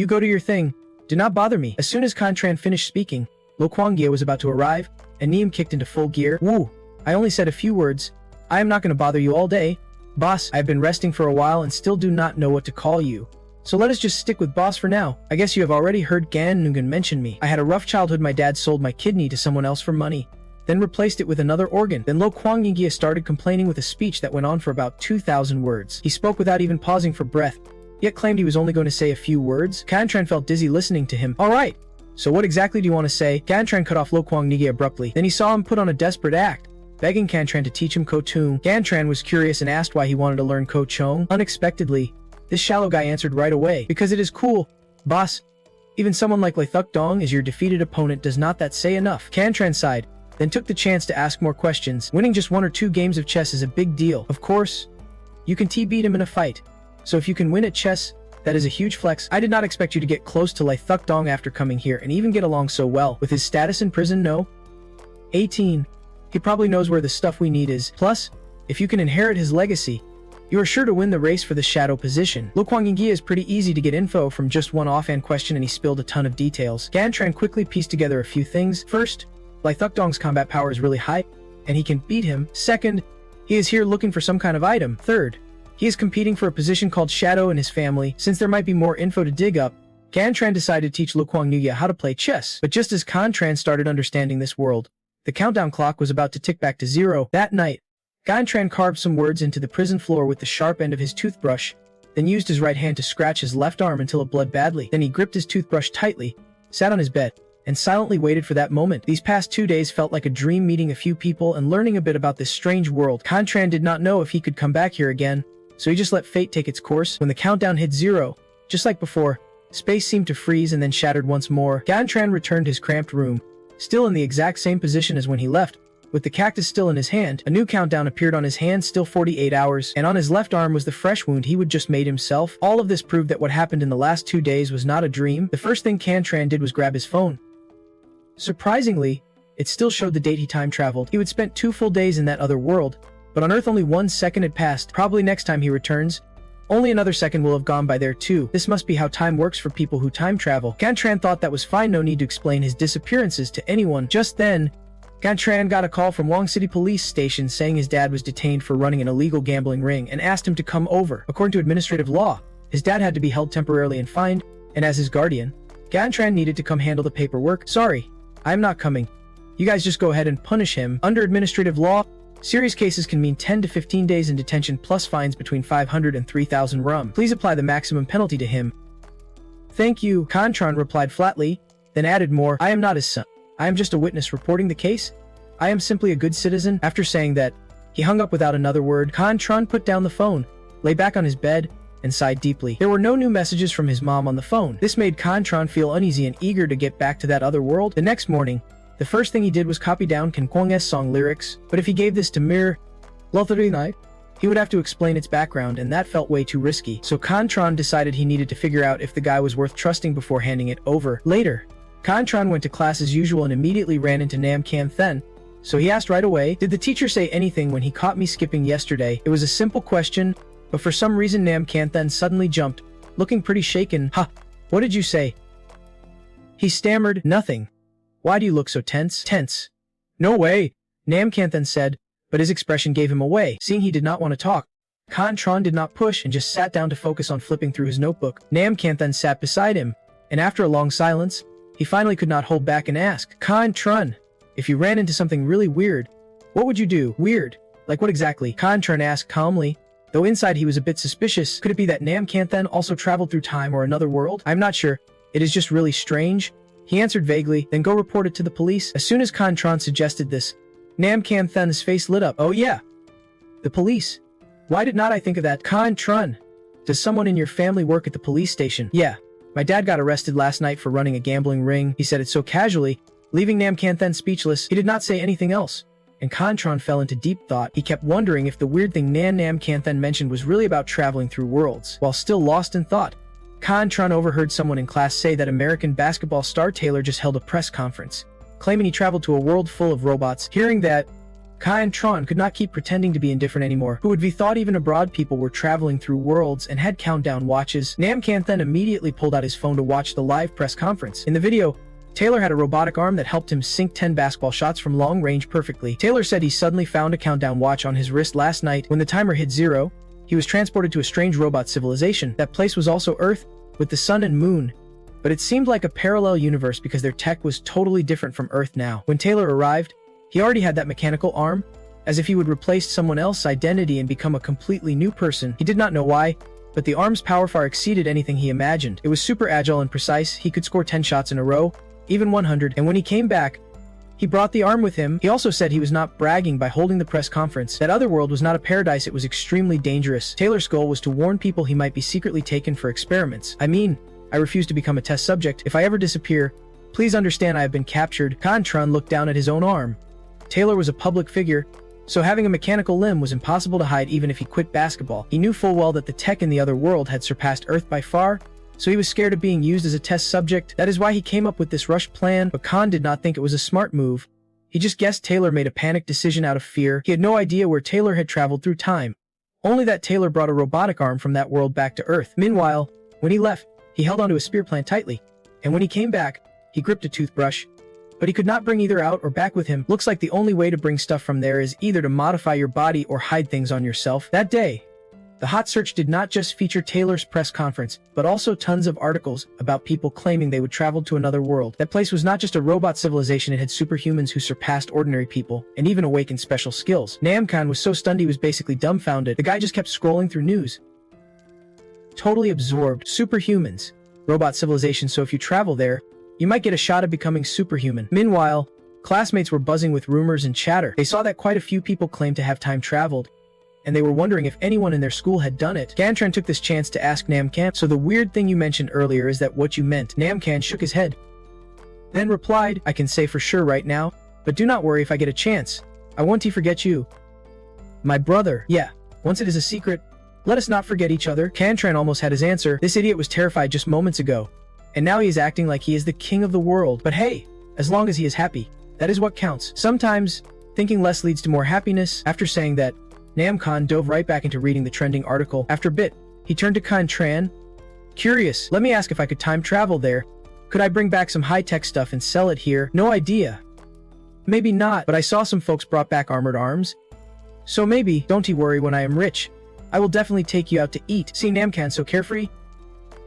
You go to your thing. Do not bother me. As soon as Contran finished speaking, Lo Kuang-ye was about to arrive, and Neum kicked into full gear. Woo! I only said a few words. I am not going to bother you all day. Boss, I have been resting for a while and still do not know what to call you. So let us just stick with boss for now. I guess you have already heard Gan Nungan mention me. I had a rough childhood. My dad sold my kidney to someone else for money, then replaced it with another organ. Then Lo Kuang-ye started complaining with a speech that went on for about 2,000 words. He spoke without even pausing for breath, yet claimed he was only going to say a few words. Cantran felt dizzy listening to him. Alright, so what exactly do you want to say? Cantran cut off Lo Kuang-ye abruptly. Then he saw him put on a desperate act, begging Cantran to teach him Kotung. Cantran was curious and asked why he wanted to learn Ko Chong. Unexpectedly, this shallow guy answered right away. Because it is cool, boss. Even someone like Le Thuc Dong is your defeated opponent. Does not that say enough? Cantran sighed, then took the chance to ask more questions. Winning just 1 or 2 games of chess is a big deal. Of course, you can beat him in a fight. So if you can win at chess, that is a huge flex. I did not expect you to get close to Le Thuc Dong after coming here and even get along so well. With his status in prison, no? 18. He probably knows where the stuff we need is. Plus, if you can inherit his legacy, you are sure to win the race for the shadow position. Lo Kuang-ye is pretty easy to get info from just one offhand question, and he spilled a ton of details. Cantran quickly pieced together a few things. First, Le Thuc Dong's combat power is really high, and he can beat him. Second, he is here looking for some kind of item. Third, he is competing for a position called Shadow in his family. Since there might be more info to dig up, Cantran decided to teach Lo Kuang-ye how to play chess. But just as Cantran started understanding this world, the countdown clock was about to tick back to 0. That night, Cantran carved some words into the prison floor with the sharp end of his toothbrush, then used his right hand to scratch his left arm until it bled badly. Then he gripped his toothbrush tightly, sat on his bed, and silently waited for that moment. These past 2 days felt like a dream, meeting a few people and learning a bit about this strange world. Cantran did not know if he could come back here again, so he just let fate take its course. When the countdown hit 0, just like before, space seemed to freeze and then shattered once more. Cantran returned his cramped room, still in the exact same position as when he left, with the cactus still in his hand. A new countdown appeared on his hand, still 48 hours, and on his left arm was the fresh wound he would just made himself. All of this proved that what happened in the last 2 days was not a dream. The first thing Cantran did was grab his phone. Surprisingly, it still showed the date he time traveled. He would spent 2 full days in that other world, but on Earth only 1 second had passed. Probably next time he returns, only another second will have gone by there too. This must be how time works for people who time travel. Cantran thought that was fine, no need to explain his disappearances to anyone. Just then, Cantran got a call from Wong City Police Station saying his dad was detained for running an illegal gambling ring and asked him to come over. According to administrative law, his dad had to be held temporarily and fined, and as his guardian, Cantran needed to come handle the paperwork. Sorry, I'm not coming. You guys just go ahead and punish him. Under administrative law, serious cases can mean 10 to 15 days in detention plus fines between 500 and 3,000 rum. Please apply the maximum penalty to him. Thank you, Cantran replied flatly, then added more. I am not his son. I am just a witness reporting the case. I am simply a good citizen. After saying that, he hung up without another word. Cantran put down the phone, lay back on his bed, and sighed deeply. There were no new messages from his mom on the phone. This made Cantran feel uneasy and eager to get back to that other world. The next morning, the first thing he did was copy down Kan Kwang's song lyrics, but if he gave this to Mir Lothari, he would have to explain its background, and that felt way too risky. So Cantran decided he needed to figure out if the guy was worth trusting before handing it over. Later, Cantran went to class as usual and immediately ran into Nam Can Then, so he asked right away, "Did the teacher say anything when he caught me skipping yesterday?" It was a simple question, but for some reason Nam Can Then suddenly jumped, looking pretty shaken. "Ha! What did you say?" He stammered, "Nothing." "Why do you look so tense?" "Tense? No way," Nam Can Then said, but his expression gave him away. Seeing he did not want to talk, Cantran did not push and just sat down to focus on flipping through his notebook. Nam Can Then sat beside him, and after a long silence, he finally could not hold back and asked, "Cantran, if you ran into something really weird, what would you do?" "Weird? Like what exactly?" Cantran asked calmly, though inside he was a bit suspicious. Could it be that Nam Can Then also traveled through time or another world? "I'm not sure. It is just really strange," he answered vaguely. "Then go report it to the police." As soon as Cantran suggested this, Nam Can Then's face lit up. "Oh yeah, the police. Why did not I think of that?" "Cantran, does someone in your family work at the police station?" "Yeah. My dad got arrested last night for running a gambling ring." He said it so casually, leaving Nam Can Then speechless. He did not say anything else, and Cantran fell into deep thought. He kept wondering if the weird thing Nam Can Then mentioned was really about traveling through worlds. While still lost in thought, Cantran overheard someone in class say that American basketball star Taylor just held a press conference, claiming he traveled to a world full of robots. Hearing that, Kai and Tron could not keep pretending to be indifferent anymore. Who would be thought even abroad people were traveling through worlds and had countdown watches. Namcan then immediately pulled out his phone to watch the live press conference. In the video, Taylor had a robotic arm that helped him sink 10 basketball shots from long range perfectly. Taylor said he suddenly found a countdown watch on his wrist last night. When the timer hit 0, he was transported to a strange robot civilization. That place was also Earth, with the sun and moon. But it seemed like a parallel universe because their tech was totally different from Earth now. When Taylor arrived, he already had that mechanical arm, as if he would replace someone else's identity and become a completely new person. He did not know why, but the arm's power far exceeded anything he imagined. It was super agile and precise. He could score 10 shots in a row, even 100, and when he came back, he brought the arm with him. He also said he was not bragging by holding the press conference. That other world was not a paradise, it was extremely dangerous. Taylor's goal was to warn people he might be secretly taken for experiments. I refuse to become a test subject. If I ever disappear, please understand I have been captured. Tron looked down at his own arm. Taylor was a public figure, so having a mechanical limb was impossible to hide even if he quit basketball. He knew full well that the tech in the other world had surpassed Earth by far, so he was scared of being used as a test subject. That is why he came up with this rush plan, but Khan did not think it was a smart move. He just guessed Taylor made a panicked decision out of fear. He had no idea where Taylor had traveled through time. Only that Taylor brought a robotic arm from that world back to Earth. Meanwhile, when he left, he held onto a spear plant tightly, and when he came back, he gripped a toothbrush. But he could not bring either out or back with him. Looks like the only way to bring stuff from there is either to modify your body or hide things on yourself. That day, the hot search did not just feature Taylor's press conference, but also tons of articles about people claiming they would travel to another world. That place was not just a robot civilization, it had superhumans who surpassed ordinary people, and even awakened special skills. Namcan was so stunned he was basically dumbfounded. The guy just kept scrolling through news. Totally absorbed. Superhumans. Robot civilization, so if you travel there, you might get a shot at becoming superhuman. Meanwhile, classmates were buzzing with rumors and chatter. They saw that quite a few people claimed to have time traveled, and they were wondering if anyone in their school had done it. Gantran took this chance to ask Namcan, so the weird thing you mentioned earlier, is that what you meant? Namcan shook his head, then replied, I can say for sure right now, but do not worry if I get a chance. I won't forget you. My brother. Yeah, once it is a secret, let us not forget each other. Cantran almost had his answer. This idiot was terrified just moments ago, and now he is acting like he is the king of the world. But hey, as long as he is happy, that is what counts. Sometimes, thinking less leads to more happiness. After saying that, Namcan dove right back into reading the trending article. After a bit, he turned to Cantran. Curious, let me ask if I could time travel there. Could I bring back some high-tech stuff and sell it here? No idea. Maybe not, but I saw some folks brought back armored arms. So maybe, don't worry, when I am rich, I will definitely take you out to eat. Seeing Namcan so carefree,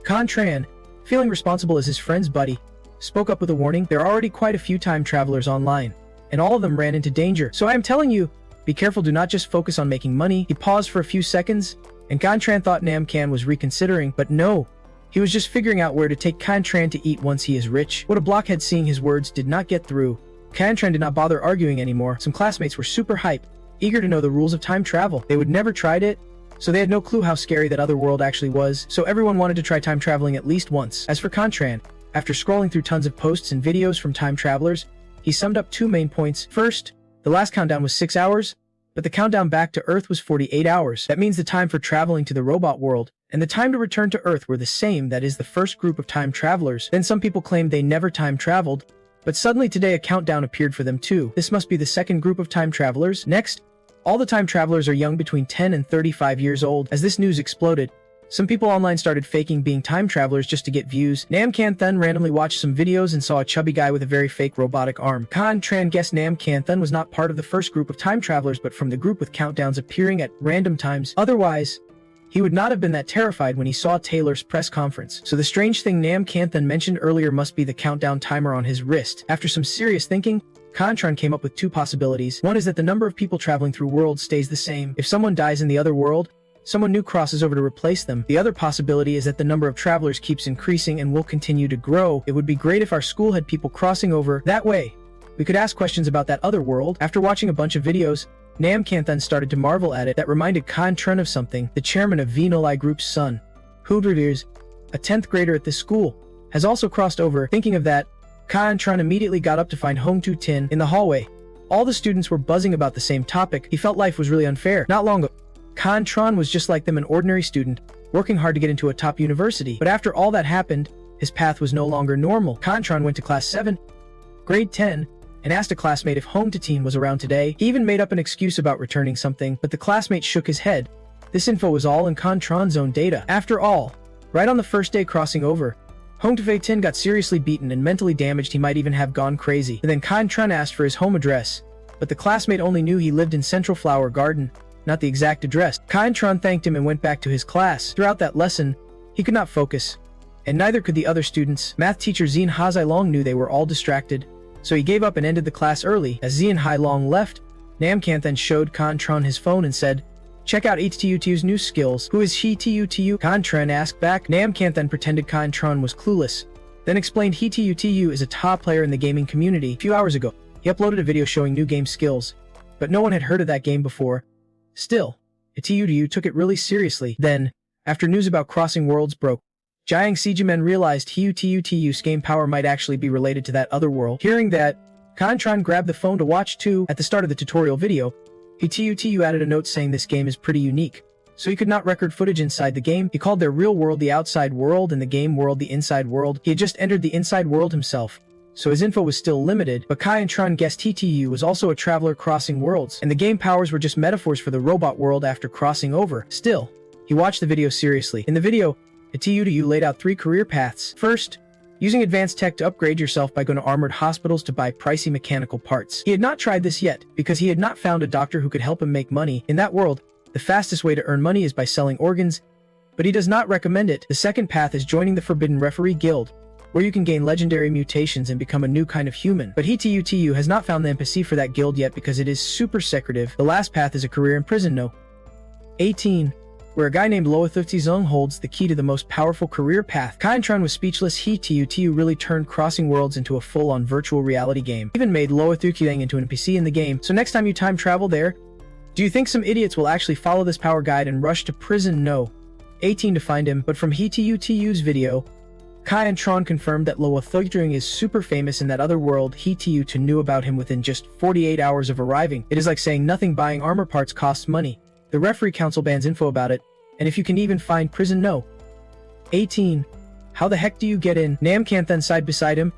Cantran, feeling responsible as his friend's buddy, spoke up with a warning. There are already quite a few time travelers online, and all of them ran into danger. So I am telling you, be careful, do not just focus on making money. He paused for a few seconds, and Cantran thought Namcan was reconsidering, but no. He was just figuring out where to take Cantran to eat once he is rich. What a blockhead. Seeing his words did not get through, Cantran did not bother arguing anymore. Some classmates were super hype, eager to know the rules of time travel. They would never tried it, so they had no clue how scary that other world actually was, so everyone wanted to try time traveling at least once. As for Cantran, after scrolling through tons of posts and videos from time travelers, he summed up 2 main points. First, the last countdown was 6 hours, but the countdown back to Earth was 48 hours. That means the time for traveling to the robot world and the time to return to Earth were the same. That is the first group of time travelers. Then some people claimed they never time traveled, but suddenly today a countdown appeared for them too. This must be the second group of time travelers. Next, all the time travelers are young, between 10 and 35 years old. As this news exploded, some people online started faking being time travelers just to get views. Namcan then randomly watched some videos and saw a chubby guy with a very fake robotic arm. Cantran guessed Namcan then was not part of the first group of time travelers but from the group with countdowns appearing at random times. Otherwise, he would not have been that terrified when he saw Taylor's press conference. So the strange thing Namcan then mentioned earlier must be the countdown timer on his wrist. After some serious thinking, Cantran came up with 2 possibilities. One is that the number of people traveling through worlds stays the same. If someone dies in the other world, someone new crosses over to replace them. The other possibility is that the number of travelers keeps increasing and will continue to grow. It would be great if our school had people crossing over. That way, we could ask questions about that other world. After watching a bunch of videos, Namcan then started to marvel at it. That reminded Cantran of something. The chairman of Vinoli Group's son, who reveres, a 10th grader at this school, has also crossed over. Thinking of that, Cantran immediately got up to find Hong Tu Tin in the hallway. All the students were buzzing about the same topic. He felt life was really unfair. Not long ago, Cantran was just like them, an ordinary student, working hard to get into a top university. But after all that happened, his path was no longer normal. Cantran went to class 7, grade 10, and asked a classmate if Home Teen was around today. He even made up an excuse about returning something, but the classmate shook his head. This info was all in Confronting's own data. After all, right on the first day crossing over, Home Teen got seriously beaten and mentally damaged. He might even have gone crazy. And then Confronting asked for his home address, but the classmate only knew he lived in Central Flower Garden, not the exact address. Confronting thanked him and went back to his class. Throughout that lesson, he could not focus, and neither could the other students. Math teacher Zien Hailong knew they were all distracted, so he gave up and ended the class early. As Zien Hailong left, Namcanthan showed Confronting his phone and said, "Check out HTUTU's new skills." "Who is HTUTU?" Confronting asked back. Namcanthan pretended Confronting was clueless, then explained HTUTU is a top player in the gaming community. A few hours ago, he uploaded a video showing new game skills, but no one had heard of that game before. Still, HTUTU took it really seriously. Then, after news about Crossing Worlds broke, Jiang Sijimen realized HTUTU's game power might actually be related to that other world. Hearing that, Confronting grabbed the phone to watch too. At the start of the tutorial video, HTUTU added a note saying this game is pretty unique, so he could not record footage inside the game. He called their real world the outside world and the game world the inside world. He had just entered the inside world himself, so his info was still limited, but Confronting guessed HTU was also a traveler crossing worlds, and the game powers were just metaphors for the robot world after crossing over. Still, he watched the video seriously. In the video, HTUTU laid out 3 career paths. First, using advanced tech to upgrade yourself by going to armored hospitals to buy pricey mechanical parts. He had not tried this yet, because he had not found a doctor who could help him make money. In that world, the fastest way to earn money is by selling organs, but he does not recommend it. The second path is joining the Forbidden Referee Guild, where you can gain legendary mutations and become a new kind of human. But HTUTU has not found the NPC for that guild yet because it is super secretive. The last path is a career in prison. No. 18. Where a guy named Loa Zung holds the key to the most powerful career path. Confronting was speechless. HTUTU really turned Crossing Worlds into a full-on virtual reality game. Even made Loa Zung into an NPC in the game. So next time you time travel there, do you think some idiots will actually follow this power guide and rush to prison? No. 18 to find him, but from HTUTU's video, Confronting confirmed that Loa Zung is super famous in that other world. HTUTU knew about him within just 48 hours of arriving. It is like saying nothing buying armor parts costs money. The referee council bans info about it, and if you can even find prison. No. 18. How the heck do you get in? Namcanthan sighed beside him.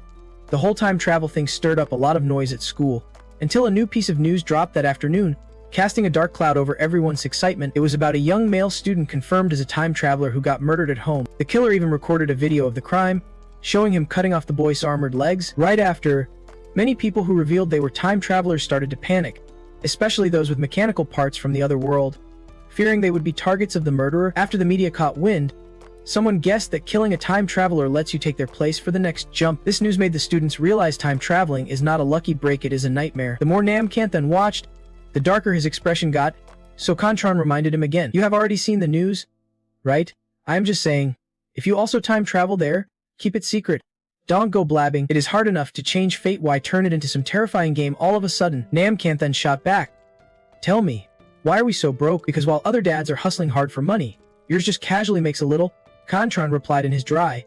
The whole time travel thing stirred up a lot of noise at school, until a new piece of news dropped that afternoon, casting a dark cloud over everyone's excitement. It was about a young male student confirmed as a time traveler who got murdered at home. The killer even recorded a video of the crime, showing him cutting off the boy's armored legs. Right after, many people who revealed they were time travelers started to panic, especially those with mechanical parts from the other world, fearing they would be targets of the murderer. After the media caught wind, someone guessed that killing a time traveler lets you take their place for the next jump. This news made the students realize time traveling is not a lucky break, it is a nightmare. The more Namcanthan watched, the darker his expression got, so Confronting reminded him again. You have already seen the news, right? I am just saying, if you also time travel there, keep it secret. Don't go blabbing. It is hard enough to change fate, why turn it into some terrifying game all of a sudden? Namcanthan shot back. Tell me, why are we so broke? Because while other dads are hustling hard for money, yours just casually makes a little. Confronting replied in his dry,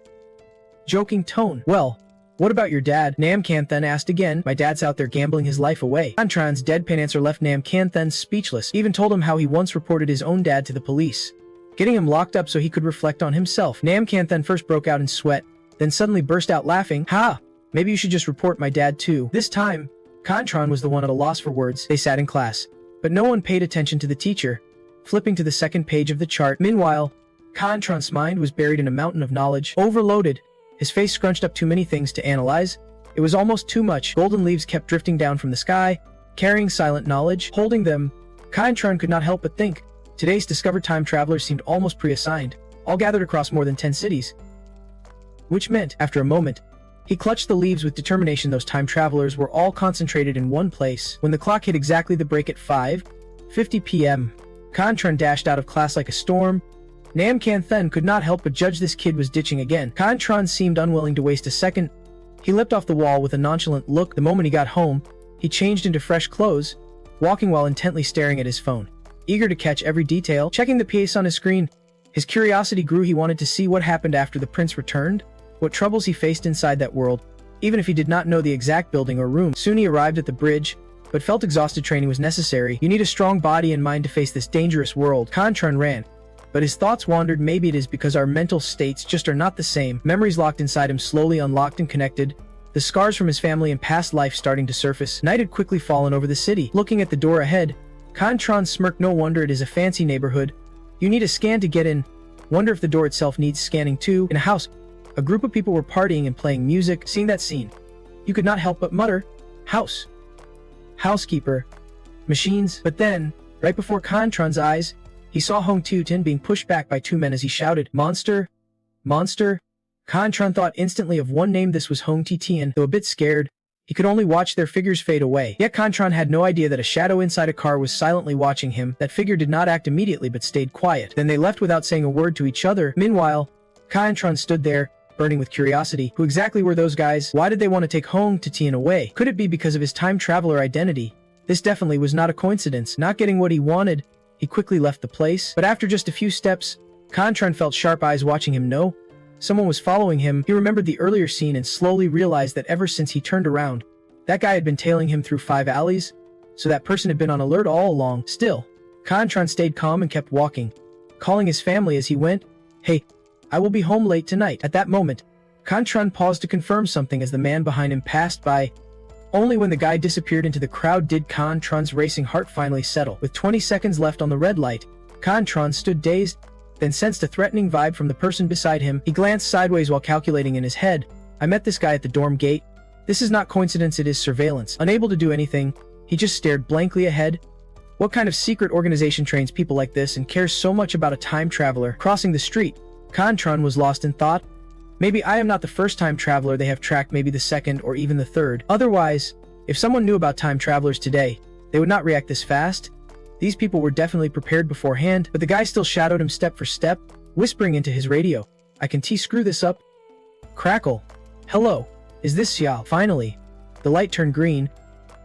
joking tone. Well, what about your dad? Namcanthan asked again. My dad's out there gambling his life away. Confronting's deadpan answer left Namcanthan speechless. He even told him how he once reported his own dad to the police, getting him locked up so he could reflect on himself. Namcanthan first broke out in sweat, then suddenly burst out laughing. Ha! Maybe you should just report my dad too. This time, Confronting was the one at a loss for words. They sat in class, but no one paid attention to the teacher, flipping to the second page of the chart. Meanwhile, Confronting's mind was buried in a mountain of knowledge, overloaded, his face scrunched up, too many things to analyze. It was almost too much. Golden leaves kept drifting down from the sky, carrying silent knowledge. Holding them, Confronting could not help but think. Today's discovered time travelers seemed almost pre-assigned, all gathered across more than 10 cities. Which meant, after a moment, he clutched the leaves with determination. Those time travelers were all concentrated in one place. When the clock hit exactly the break at 5:50 p.m., Confronting dashed out of class like a storm. Namcanthan could not help but judge this kid was ditching again. Confronting seemed unwilling to waste a second. He leapt off the wall with a nonchalant look. The moment he got home, he changed into fresh clothes, walking while intently staring at his phone, eager to catch every detail. Checking the pace on his screen, his curiosity grew. He wanted to see what happened after the prince returned, what troubles he faced inside that world, even if he did not know the exact building or room. Soon he arrived at the bridge, but felt exhausted. Training was necessary. You need a strong body and mind to face this dangerous world. Confronting ran, but his thoughts wandered. Maybe it is because our mental states just are not the same. Memories locked inside him slowly unlocked and connected. The the scars from his family and past life starting to surface. Night had quickly fallen over the city. Looking at the door ahead, Confronting smirked. No wonder it is a fancy neighborhood. You need a scan to get in. Wonder if the door itself needs scanning too. In a house, a group of people were partying and playing music. Seeing that scene, you could not help but mutter, "House. Housekeeper. Machines." But then, right before Confronting's eyes, he saw Hong Tu-tin being pushed back by two men as he shouted, "Monster! Monster!" Confronting thought instantly of one name. This was Hong Tu-tin. Though a bit scared, he could only watch their figures fade away. Yet Confronting had no idea that a shadow inside a car was silently watching him. That figure did not act immediately but stayed quiet. Then they left without saying a word to each other. Meanwhile, Confronting stood there, burning with curiosity. Who exactly were those guys? Why did they want to take Hong Tu-tin away? Could it be because of his time traveler identity? This definitely was not a coincidence. Not getting what he wanted, he quickly left the place. But after just a few steps, Confronting felt sharp eyes watching him. No, someone was following him. He remembered the earlier scene and slowly realized that ever since he turned around, that guy had been tailing him through 5 alleys, so that person had been on alert all along. Still, Confronting stayed calm and kept walking, calling his family as he went. "Hey, I will be home late tonight." At that moment, Confronting paused to confirm something as the man behind him passed by. Only when the guy disappeared into the crowd did Confronting's racing heart finally settle. With 20 seconds left on the red light, Confronting stood dazed, then sensed a threatening vibe from the person beside him. He glanced sideways while calculating in his head. "I met this guy at the dorm gate. This is not coincidence, it is surveillance." Unable to do anything, he just stared blankly ahead. What kind of secret organization trains people like this and cares so much about a time traveler? Crossing the street, Confronting was lost in thought. Maybe I am not the first time traveler they have tracked, maybe the second or even the third. Otherwise, if someone knew about time travelers today, they would not react this fast. These people were definitely prepared beforehand, but the guy still shadowed him step for step, whispering into his radio, "I can screw this up." Crackle. "Hello. Is this Xiao?" Finally, the light turned green.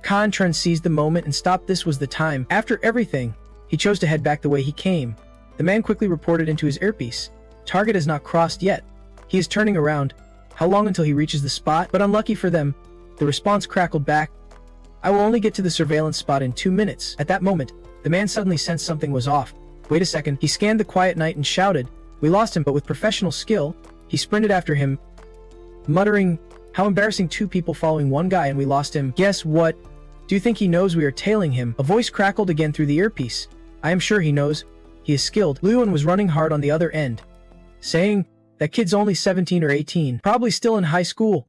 Confronting seized the moment and stopped. This was the time. After everything, he chose to head back the way he came. The man quickly reported into his earpiece, "Target has not crossed yet. He is turning around. How long until he reaches the spot?" But unlucky for them, the response crackled back, "I will only get to the surveillance spot in 2 minutes." At that moment, the man suddenly sensed something was off. Wait a second. He scanned the quiet night and shouted, "We lost him!" But with professional skill, he sprinted after him, muttering, "How embarrassing, 2 people following 1 guy and we lost him. Guess what? Do you think he knows we are tailing him?" A voice crackled again through the earpiece. "I am sure he knows. He is skilled." Luan was running hard on the other end, saying, "That kid's only 17 or 18, probably still in high school.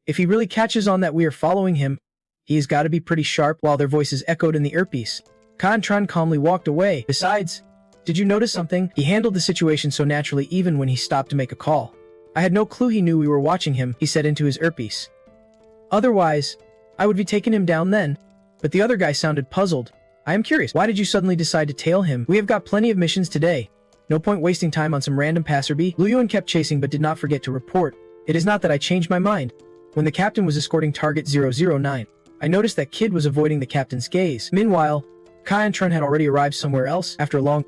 If he really catches on that we are following him, he has got to be pretty sharp." While their voices echoed in the earpiece, Confronting calmly walked away. "Besides, did you notice something?" He handled the situation so naturally even when he stopped to make a call. "I had no clue he knew we were watching him," he said into his earpiece. "Otherwise, I would be taking him down then." But the other guy sounded puzzled. "I am curious, why did you suddenly decide to tail him? We have got plenty of missions today. No point wasting time on some random passerby." Lu Yuan kept chasing but did not forget to report, "It is not that I changed my mind. When the captain was escorting target 009, I noticed that kid was avoiding the captain's gaze." Meanwhile, Confronting had already arrived somewhere else after a long,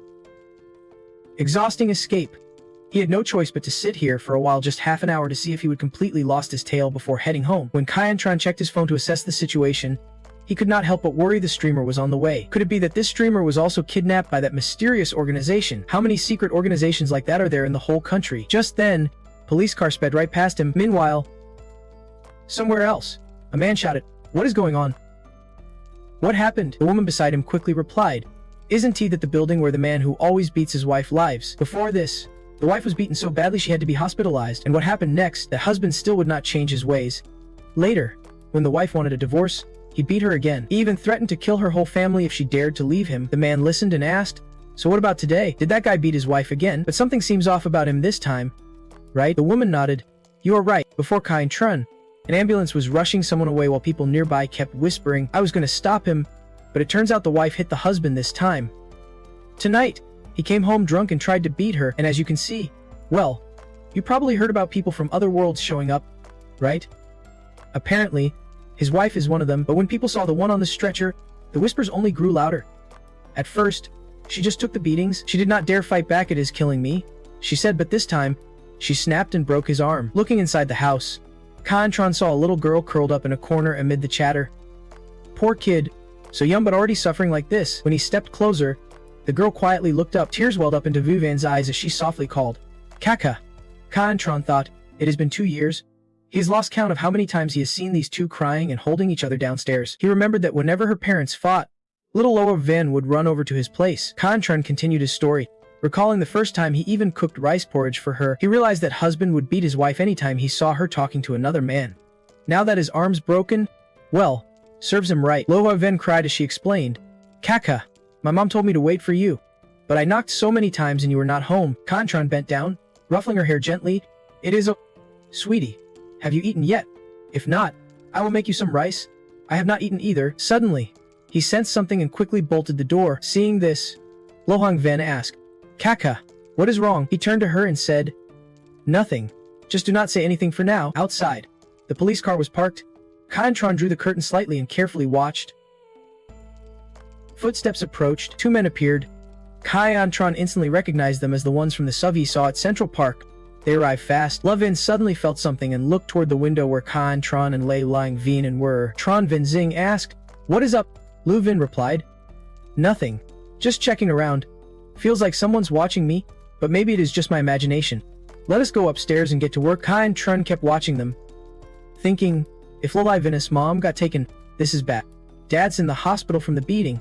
exhausting escape. He had no choice but to sit here for a while, just half an hour, to see if he would completely lost his tail before heading home. When Confronting checked his phone to assess the situation, he could not help but worry the streamer was on the way. Could it be that this streamer was also kidnapped by that mysterious organization? How many secret organizations like that are there in the whole country? Just then, police car sped right past him. Meanwhile, somewhere else, a man shouted, "What is going on? What happened?" The woman beside him quickly replied, "Isn't he that the building where the man who always beats his wife lives? Before this, the wife was beaten so badly she had to be hospitalized. And what happened next? The husband still would not change his ways. Later, when the wife wanted a divorce, he beat her again. He even threatened to kill her whole family if she dared to leave him." The man listened and asked, "So what about today? Did that guy beat his wife again? But something seems off about him this time, right?" The woman nodded. "You are right." Before Confronting, an ambulance was rushing someone away while people nearby kept whispering, "I was going to stop him," but it turns out the wife hit the husband this time. Tonight, he came home drunk and tried to beat her, and as you can see, well, you probably heard about people from other worlds showing up, right? Apparently, his wife is one of them, but when people saw the one on the stretcher, the whispers only grew louder. At first, she just took the beatings. She did not dare fight back. "It is killing me," she said, but this time, she snapped and broke his arm. Looking inside the house, Confronting saw a little girl curled up in a corner amid the chatter. Poor kid, so young but already suffering like this. When he stepped closer, the girl quietly looked up. Tears welled up into Vu Van's eyes as she softly called, "Kaka." Confronting thought, "It has been 2 years. He's lost count of how many times he has seen these two crying and holding each other downstairs. He remembered that whenever her parents fought, little Loa Van would run over to his place. Kantran continued his story. Recalling the first time he even cooked rice porridge for her, he realized that husband would beat his wife anytime he saw her talking to another man. Now that his arm's broken, well, serves him right. Loa Ven cried as she explained, "Kaka, my mom told me to wait for you, but I knocked so many times and you were not home." Kantran bent down, ruffling her hair gently. "It is Sweetie, have you eaten yet? If not, I will make you some rice." "I have not eaten either." Suddenly, he sensed something and quickly bolted the door. Seeing this, Lohang Ven asked, "Kaka, what is wrong?" He turned to her and said, "Nothing. Just do not say anything for now." Outside, the police car was parked. Kantran drew the curtain slightly and carefully watched. Footsteps approached. Two men appeared. Kantran instantly recognized them as the ones from the sub he saw at Central Park. They arrived fast. Lovin suddenly felt something and looked toward the window where Kantran and Lei Lying Vin and were. Tron Vin Zing asked, "What is up?" Lu Vin replied, "Nothing. Just checking around. Feels like someone's watching me, but maybe it is just my imagination. Let us go upstairs and get to work." Kantran kept watching them, thinking, if Lolai Vin's mom got taken, this is bad. Dad's in the hospital from the beating.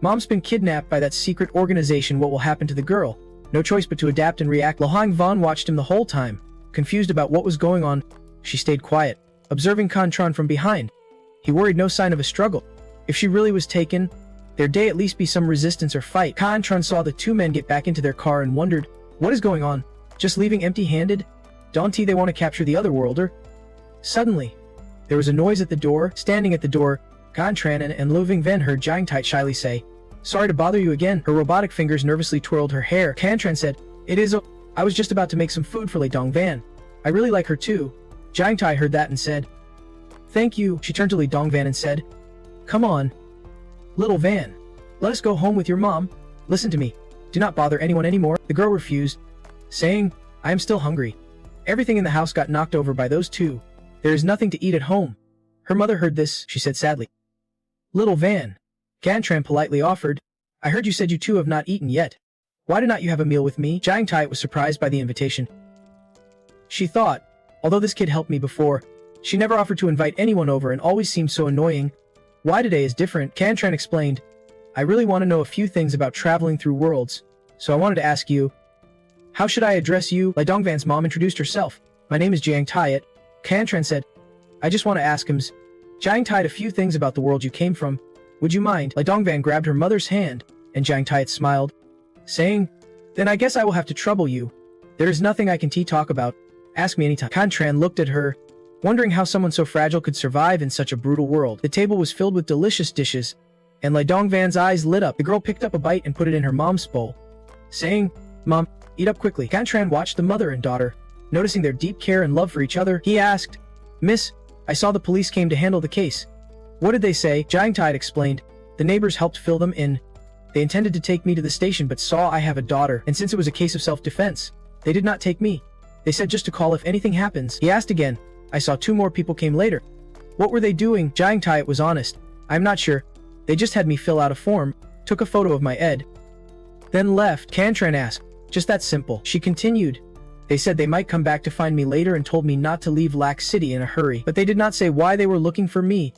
Mom's been kidnapped by that secret organization. What will happen to the girl? No choice but to adapt and react. Lohang Van watched him the whole time, confused about what was going on. She stayed quiet, observing Kantran from behind. He worried no sign of a struggle. If she really was taken, there'd at least be some resistance or fight. Kantran saw the two men get back into their car and wondered, what is going on? Just leaving empty-handed? Don't they want to capture the other worlder? Suddenly, there was a noise at the door. Standing at the door, Kantran and Lu Vingven heard Jiang Tai shyly say, "Sorry to bother you again." Her robotic fingers nervously twirled her hair. Kantran said, "It is I was just about to make some food for Lei Dongvan. I really like her too." Jiang Tai heard that and said, "Thank you." She turned to Li Dongvan and said, "Come on, little Van. Let us go home with your mom. Listen to me. Do not bother anyone anymore." The girl refused, saying, "I am still hungry. Everything in the house got knocked over by those two. There is nothing to eat at home." Her mother heard this. She said sadly, "Little Van," Kantran politely offered, "I heard you said you two have not eaten yet. Why do not you have a meal with me?" Jiang Tai was surprised by the invitation. She thought, although this kid helped me before, she never offered to invite anyone over and always seemed so annoying. Why today is different? Kantran explained, "I really want to know a few things about traveling through worlds, so I wanted to ask you, how should I address you?" Lai Dongvan's mom introduced herself. "My name is Jiang Tai." Kantran said, "I just want to ask him, Jiang Tai, a few things about the world you came from. Would you mind?" Lai Dongvan grabbed her mother's hand, and Jiang Tai smiled, saying, "Then I guess I will have to trouble you. There is nothing I can talk about. Ask me anytime." Kantran looked at her, wondering how someone so fragile could survive in such a brutal world. The table was filled with delicious dishes, and Lai Dongvan's eyes lit up. The girl picked up a bite and put it in her mom's bowl, saying, "Mom, eat up quickly." Kantran watched the mother and daughter, noticing their deep care and love for each other. He asked, "Miss, I saw the police came to handle the case. What did they say?" Jiang Tai explained, "The neighbors helped fill them in. They intended to take me to the station but saw I have a daughter, and since it was a case of self-defense, they did not take me. They said just to call if anything happens." He asked again, "I saw two more people came later. What were they doing?" Jiang Tai was honest, "I'm not sure. They just had me fill out a form, took a photo of my ed, then left." Kantran asked, "Just that simple?" She continued, "They said they might come back to find me later and told me not to leave Lac City in a hurry, but they did not say why they were looking for me.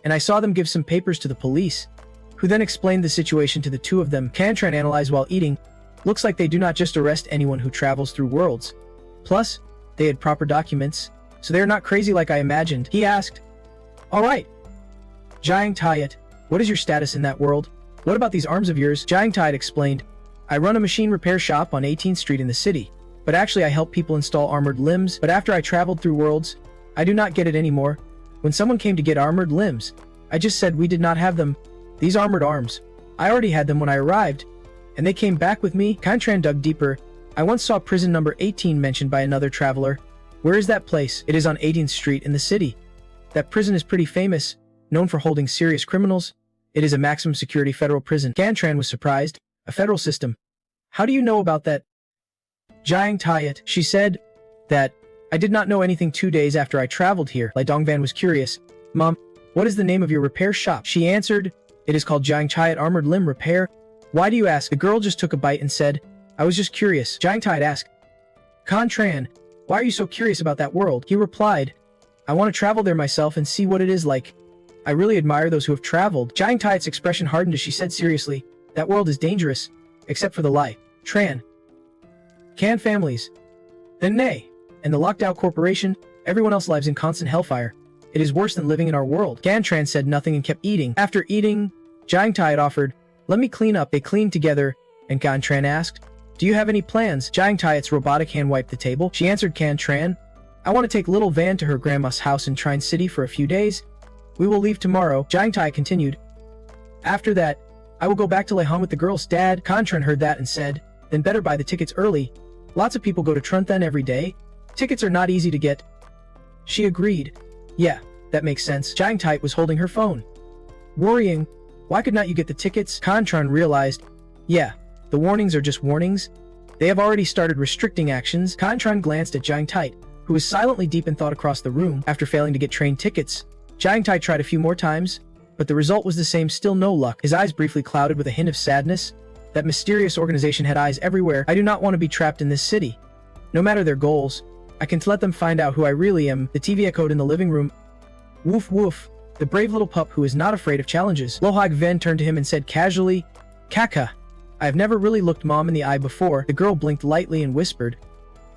And I saw them give some papers to the police, who then explained the situation to the two of them." Kantran analyzed while eating, "Looks like they do not just arrest anyone who travels through worlds. Plus, they had proper documents, so they are not crazy like I imagined." He asked, "Alright, Jiang Tai, what is your status in that world? What about these arms of yours?" Jiang Tai explained, "I run a machine repair shop on 18th Street in the city, but actually I help people install armored limbs, but after I traveled through worlds, I do not get it anymore. When someone came to get armored limbs, I just said we did not have them. These armored arms. I already had them when I arrived, and they came back with me." Kantran dug deeper. "I once saw prison number 18 mentioned by another traveler. Where is that place?" "It is on 18th Street in the city. That prison is pretty famous, known for holding serious criminals. It is a maximum security federal prison." Kantran was surprised. "A federal system? How do you know about that?" Jiang Tai, she said, "That, I did not know anything 2 days after I traveled here." Lai Dongvan was curious. "Mom, what is the name of your repair shop?" She answered, "It is called Jiang Tai Armored Limb Repair." "Why do you ask?" The girl just took a bite and said, "I was just curious." Jiang Tai asked, "Kantran, why are you so curious about that world?" He replied, I want to travel there myself and see what it is like. I really admire those who have traveled. Jiang Tai's expression hardened as she said seriously, that world is dangerous, except for the Lai, Tran, Can families. Then Nay, and the locked out corporation, everyone else lives in constant hellfire. It is worse than living in our world. Gan Tran said nothing and kept eating. After eating, Jiang Tai had offered, let me clean up. They cleaned together, and Gan Tran asked, do you have any plans? Jiang Tai's robotic hand wiped the table. She answered Can Tran, I want to take little Van to her grandma's house in Trine City for a few days. We will leave tomorrow. Jiang Tai continued. After that, I will go back to Lehan with the girl's dad. Can Tran heard that and said, then better buy the tickets early. Lots of people go to Trunthen every day. Tickets are not easy to get. She agreed. Yeah, that makes sense. Jiang Tai was holding her phone. Worrying. Why could not you get the tickets? Can Tran realized. Yeah, the warnings are just warnings. They have already started restricting actions. Can Tran glanced at Jiang Tai, who was silently deep in thought across the room after failing to get train tickets. Jiang Tai tried a few more times, but the result was the same, still no luck. His eyes briefly clouded with a hint of sadness. That mysterious organization had eyes everywhere. I do not want to be trapped in this city. No matter their goals, I can let them find out who I really am. The TV echoed in the living room. Woof woof, the brave little pup who is not afraid of challenges. Lohag Ven turned to him and said casually, Kaka. I have never really looked Mom in the eye before. The girl blinked lightly and whispered,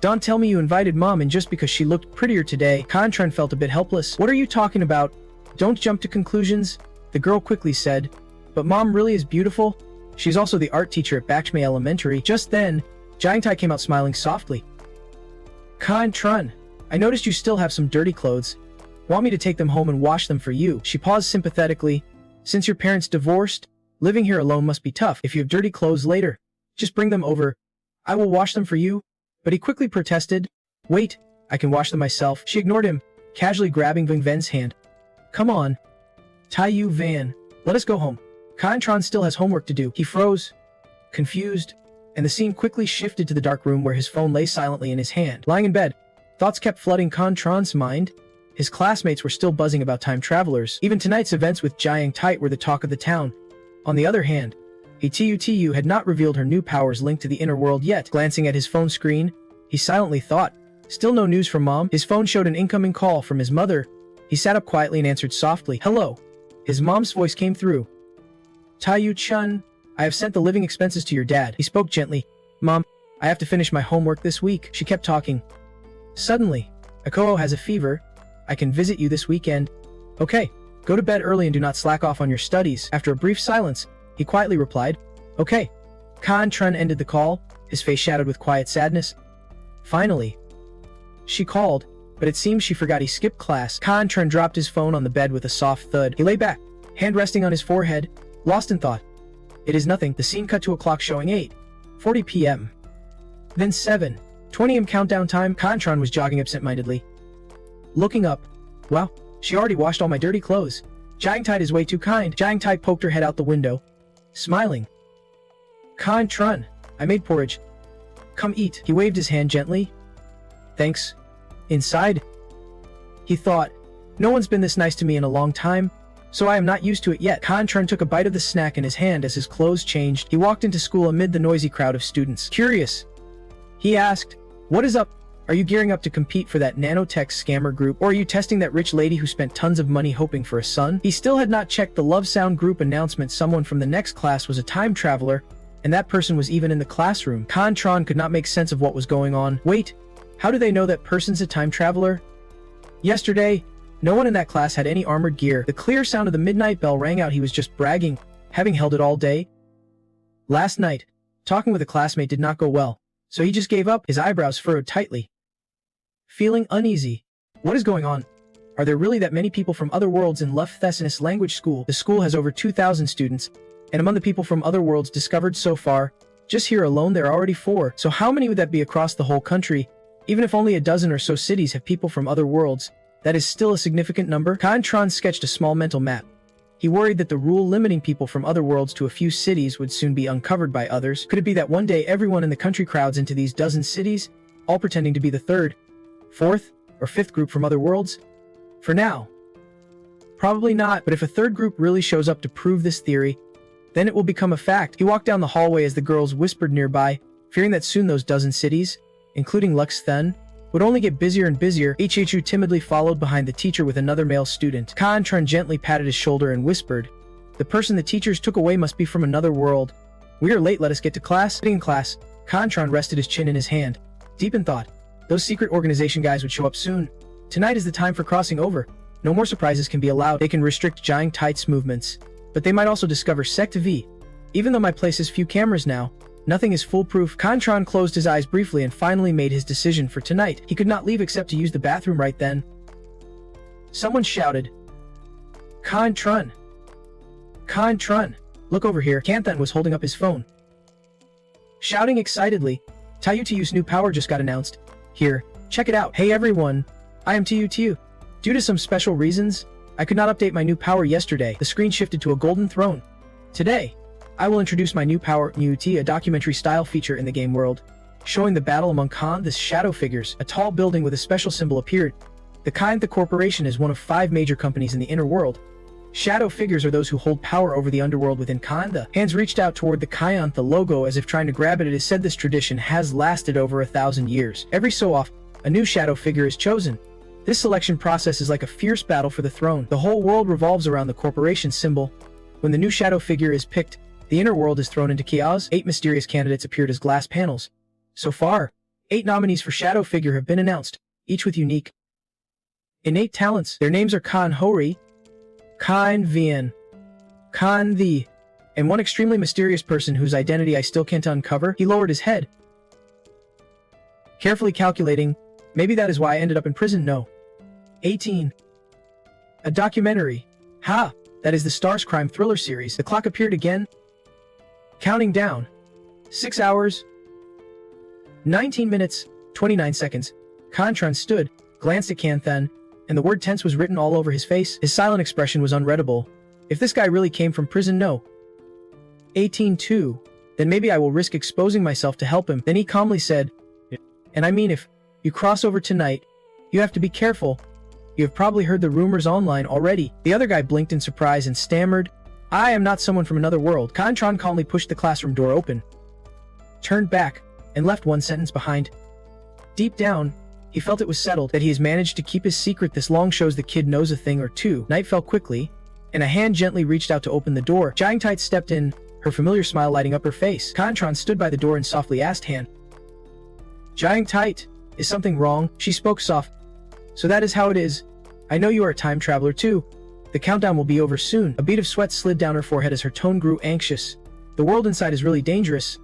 don't tell me you invited Mom in just because she looked prettier today. Can Tran felt a bit helpless. What are you talking about? Don't jump to conclusions, the girl quickly said. But Mom really is beautiful. She's also the art teacher at Bakchmei Elementary. Just then, Jiang Tai came out smiling softly. Can Tran, I noticed you still have some dirty clothes. Want me to take them home and wash them for you? She paused sympathetically. Since your parents divorced, living here alone must be tough. If you have dirty clothes later, just bring them over. I will wash them for you. But he quickly protested. Wait, I can wash them myself. She ignored him, casually grabbing Ving Ven's hand. Come on. Tai Yu Van, let us go home. Can Tran still has homework to do. He froze, confused, and the scene quickly shifted to the dark room where his phone lay silently in his hand. Lying in bed, thoughts kept flooding Can Tran's mind. His classmates were still buzzing about time travelers. Even tonight's events with Jiang Tai were the talk of the town. On the other hand, Tu had not revealed her new powers linked to the inner world yet. Glancing at his phone screen, he silently thought, still no news from Mom. His phone showed an incoming call from his mother. He sat up quietly and answered softly, hello. His mom's voice came through. Taiyu-chun, I have sent the living expenses to your dad. He spoke gently. Mom, I have to finish my homework this week. She kept talking. Suddenly, Akoo has a fever. I can visit you this weekend. Okay, go to bed early and do not slack off on your studies. After a brief silence, he quietly replied, okay. Can Tran ended the call, his face shadowed with quiet sadness. Finally, she called, but it seems she forgot he skipped class. Can Tran dropped his phone on the bed with a soft thud. He lay back, hand resting on his forehead, lost in thought. It is nothing. The scene cut to a clock showing 8:40 p.m. Then 7:20 am countdown time. Can Tran was jogging absent-mindedly. Looking up. Wow, she already washed all my dirty clothes. Jiang Tai is way too kind. Jiang Tai poked her head out the window, smiling. Can Tran, I made porridge. Come eat. He waved his hand gently. Thanks. Inside, he thought, no one's been this nice to me in a long time, so I am not used to it yet. Can Tran took a bite of the snack in his hand as his clothes changed. He walked into school amid the noisy crowd of students. Curious, he asked, what is up? Are you gearing up to compete for that nanotech scammer group, or are you testing that rich lady who spent tons of money hoping for a son? He still had not checked the Love Sound group announcement. Someone from the next class was a time traveler, and that person was even in the classroom. Can Tran could not make sense of what was going on. Wait, how do they know that person's a time traveler? Yesterday, no one in that class had any armored gear. The clear sound of the midnight bell rang out. He was just bragging, having held it all day. Last night, talking with a classmate did not go well, so he just gave up. His eyebrows furrowed tightly. Feeling uneasy. What is going on? Are there really that many people from other worlds in Left Thessinus language school? The school has over 2,000 students, and among the people from other worlds discovered so far, just here alone there are already 4. So how many would that be across the whole country? Even if only a dozen or so cities have people from other worlds, that is still a significant number. Can Tran sketched a small mental map. He worried that the rule limiting people from other worlds to a few cities would soon be uncovered by others. Could it be that one day everyone in the country crowds into these dozen cities, all pretending to be the 3rd, 4th, or 5th group from other worlds? For now, probably not, but if a 3rd group really shows up to prove this theory, then it will become a fact. He walked down the hallway as the girls whispered nearby, fearing that soon those dozen cities, including Lux Thun, would only get busier and busier. Hhu timidly followed behind the teacher with another male student. Confronting gently patted his shoulder and whispered, "The person the teachers took away must be from another world. We are late, let us get to class." Sitting in class, Confronting rested his chin in his hand, deep in thought. Those secret organization guys would show up soon. Tonight is the time for crossing over. No more surprises can be allowed. They can restrict Jiang Tait's movements, but they might also discover Sect V. Even though my place has few cameras now, nothing is foolproof. Confronting closed his eyes briefly and finally made his decision for tonight. He could not leave except to use the bathroom right then. Someone shouted, "Confronting! Confronting! Look over here." Confronting was holding up his phone, shouting excitedly, "Tyu's new power just got announced. Here, check it out." "Hey everyone, I am Tyu. Due to some special reasons, I could not update my new power yesterday." The screen shifted to a golden throne. "Today, I will introduce my new power, a documentary-style feature in the game world, showing the battle among the shadow figures." A tall building with a special symbol appeared. The Corporation is one of 5 major companies in the inner world. Shadow figures are those who hold power over the underworld within Kanda. Hands reached out toward the logo as if trying to grab it. It is said this tradition has lasted over 1,000 years. Every so often, a new shadow figure is chosen. This selection process is like a fierce battle for the throne. The whole world revolves around the corporation symbol. When the new shadow figure is picked, the inner world is thrown into chaos. 8 mysterious candidates appeared as glass panels. So far, 8 nominees for shadow figure have been announced, each with unique, innate talents. Their names are Kan Hori, Kan Vian, Kan The, and one extremely mysterious person whose identity I still can't uncover. He lowered his head, carefully calculating, maybe that is why I ended up in prison. No. 18. A documentary. Ha! That is the Stars crime thriller series. The clock appeared again, counting down. 6 hours, 19 minutes, 29 seconds. Confronting stood, glanced at Confronting, and the word tense was written all over his face. His silent expression was unreadable. If this guy really came from prison, no. 18-2. Then maybe I will risk exposing myself to help him. Then he calmly said, "And I mean, if you cross over tonight, you have to be careful. You have probably heard the rumors online already." The other guy blinked in surprise and stammered, "I am not someone from another world." Confronting calmly pushed the classroom door open, turned back, and left one sentence behind. Deep down, he felt it was settled that he has managed to keep his secret this long. Shows the kid knows a thing or two. Night fell quickly, and a hand gently reached out to open the door. Jiang Tai stepped in, her familiar smile lighting up her face. Confronting stood by the door and softly asked Han, "Jiang Tai, is something wrong?" She spoke soft. "So that is how it is. I know you are a time traveler too. The countdown will be over soon." A bead of sweat slid down her forehead as her tone grew anxious. The world inside is really dangerous.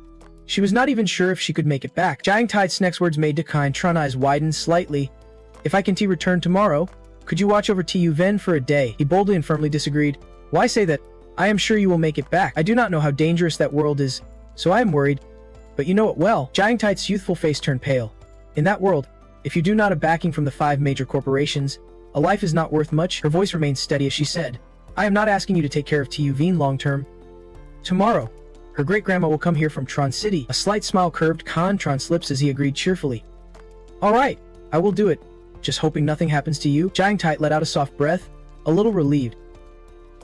She was not even sure if she could make it back. Jiang Tai's next words made Confronting's eyes widen slightly. "If I can return tomorrow, could you watch over Tu Ven for a day?" He boldly and firmly disagreed. "Why say that? I am sure you will make it back. I do not know how dangerous that world is, so I am worried. But you know it well." Jiang Tai's youthful face turned pale. "In that world, if you do not have backing from the 5 major corporations, a life is not worth much." Her voice remained steady as she said, "I am not asking you to take care of Tu Ven long term. Tomorrow, her great-grandma will come here from Tron City." A slight smile curved Confronting's lips as he agreed cheerfully. "All right, I will do it. Just hoping nothing happens to you." Jiang Tai let out a soft breath, a little relieved.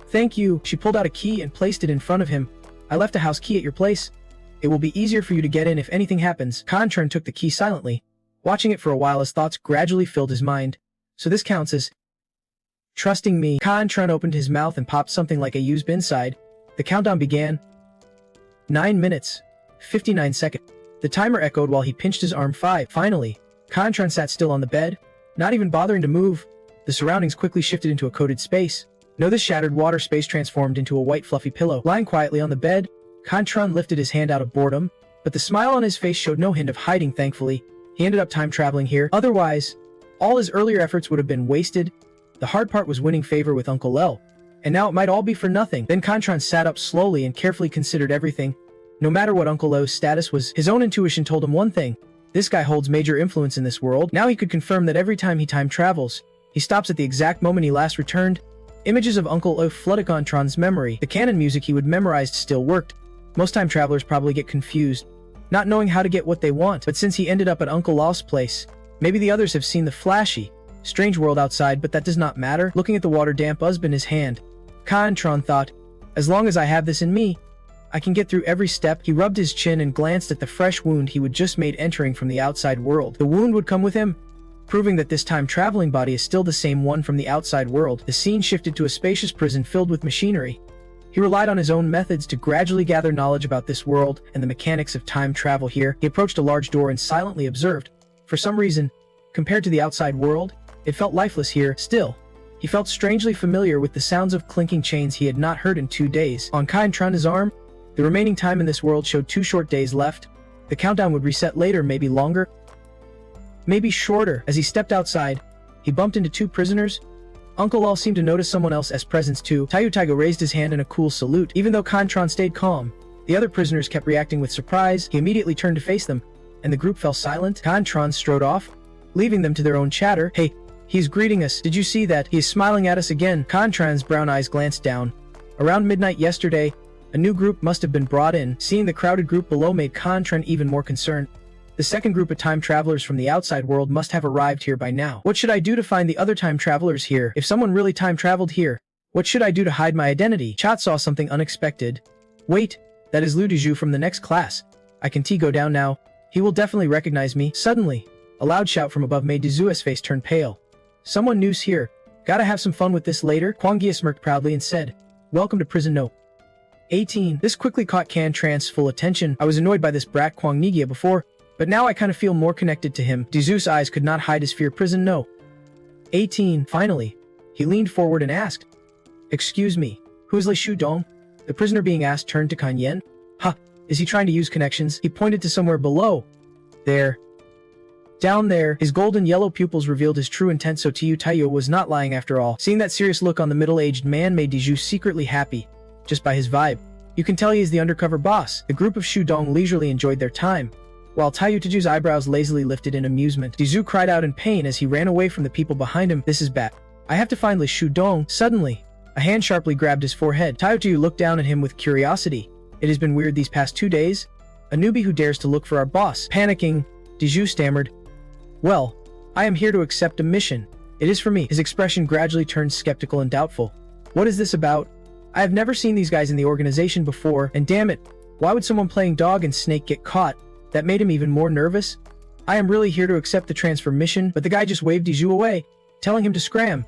"Thank you." She pulled out a key and placed it in front of him. "I left a house key at your place. It will be easier for you to get in if anything happens." Confronting took the key silently, watching it for a while as thoughts gradually filled his mind. "So this counts as trusting me." Confronting opened his mouth and popped something like a used inside. The countdown began. 9 minutes, 59 seconds. The timer echoed while he pinched his arm. 5. Finally, Confronting sat still on the bed, not even bothering to move. The surroundings quickly shifted into a coded space. This shattered water space transformed into a white fluffy pillow. Lying quietly on the bed, Confronting lifted his hand out of boredom, but the smile on his face showed no hint of hiding. Thankfully, he ended up time traveling here. Otherwise, all his earlier efforts would have been wasted. The hard part was winning favor with Uncle L, and now it might all be for nothing. Then Confronting sat up slowly and carefully considered everything. No matter what Uncle O's status was, his own intuition told him one thing: this guy holds major influence in this world. Now he could confirm that every time he time travels, he stops at the exact moment he last returned. Images of Uncle O flooded Confronting's memory. The canon music he would memorized still worked. Most time travelers probably get confused, not knowing how to get what they want. But since he ended up at Uncle O's place, maybe the others have seen the flashy, strange world outside, but that does not matter. Looking at the water-damp usb in his hand, Confronting thought, as long as I have this in me, I can get through every step. He rubbed his chin and glanced at the fresh wound he would just made entering from the outside world. The wound would come with him, proving that this time-traveling body is still the same one from the outside world. The scene shifted to a spacious prison filled with machinery. He relied on his own methods to gradually gather knowledge about this world and the mechanics of time travel here. He approached a large door and silently observed. For some reason, compared to the outside world, it felt lifeless here. Still, he felt strangely familiar with the sounds of clinking chains he had not heard in 2 days. On Kaintrana's arm, the remaining time in this world showed 2 short days left. The countdown would reset later, maybe longer, maybe shorter. As he stepped outside, he bumped into 2 prisoners. Uncle Lal seemed to notice someone else's presence too. Taiyu Taigo raised his hand in a cool salute. Even though Kantron stayed calm, the other prisoners kept reacting with surprise. He immediately turned to face them, and the group fell silent. Kantron strode off, leaving them to their own chatter. Hey, he's greeting us. Did you see that? He is smiling at us again. Kantron's brown eyes glanced down. Around midnight yesterday, a new group must have been brought in. Seeing the crowded group below made Kantron even more concerned. The second group of time travelers from the outside world must have arrived here by now. What should I do to find the other time travelers here? If someone really time traveled here, what should I do to hide my identity? Chat saw something unexpected. Wait, that is Lu Diju from the next class. I can go down now. He will definitely recognize me. Suddenly, a loud shout from above made Dizu's face turn pale. Someone new's here. Gotta have some fun with this later. Kwangia smirked proudly and said, "Welcome to prison no. 18. This quickly caught Kantran's full attention. I was annoyed by this brat Kwangnigia before, but now I kind of feel more connected to him." Dizu's eyes could not hide his fear. Prison no. 18. Finally, he leaned forward and asked, "Excuse me, who is Le Shudong?" The prisoner being asked turned to Kan Yen. "Ha, is he trying to use connections?" He pointed to somewhere below. There. Down there, his golden yellow pupils revealed his true intent, so Taiyu Taiyo was not lying after all. Seeing that serious look on the middle-aged man made Diju secretly happy, just by his vibe. You can tell he is the undercover boss. The group of Shudong leisurely enjoyed their time, while Taiyu Taju's eyebrows lazily lifted in amusement. Dizu cried out in pain as he ran away from the people behind him. "This is bad. I have to find Le Shudong." Suddenly, a hand sharply grabbed his forehead. Taiyu Taju looked down at him with curiosity. "It has been weird these past 2 days. A newbie who dares to look for our boss." Panicking, Diju stammered, "Well, I am here to accept a mission. It is for me." His expression gradually turned skeptical and doubtful. "What is this about? I have never seen these guys in the organization before, and damn it, why would someone playing dog and snake get caught?" That made him even more nervous. "I am really here to accept the transfer mission," but the guy just waved Diju away, telling him to scram.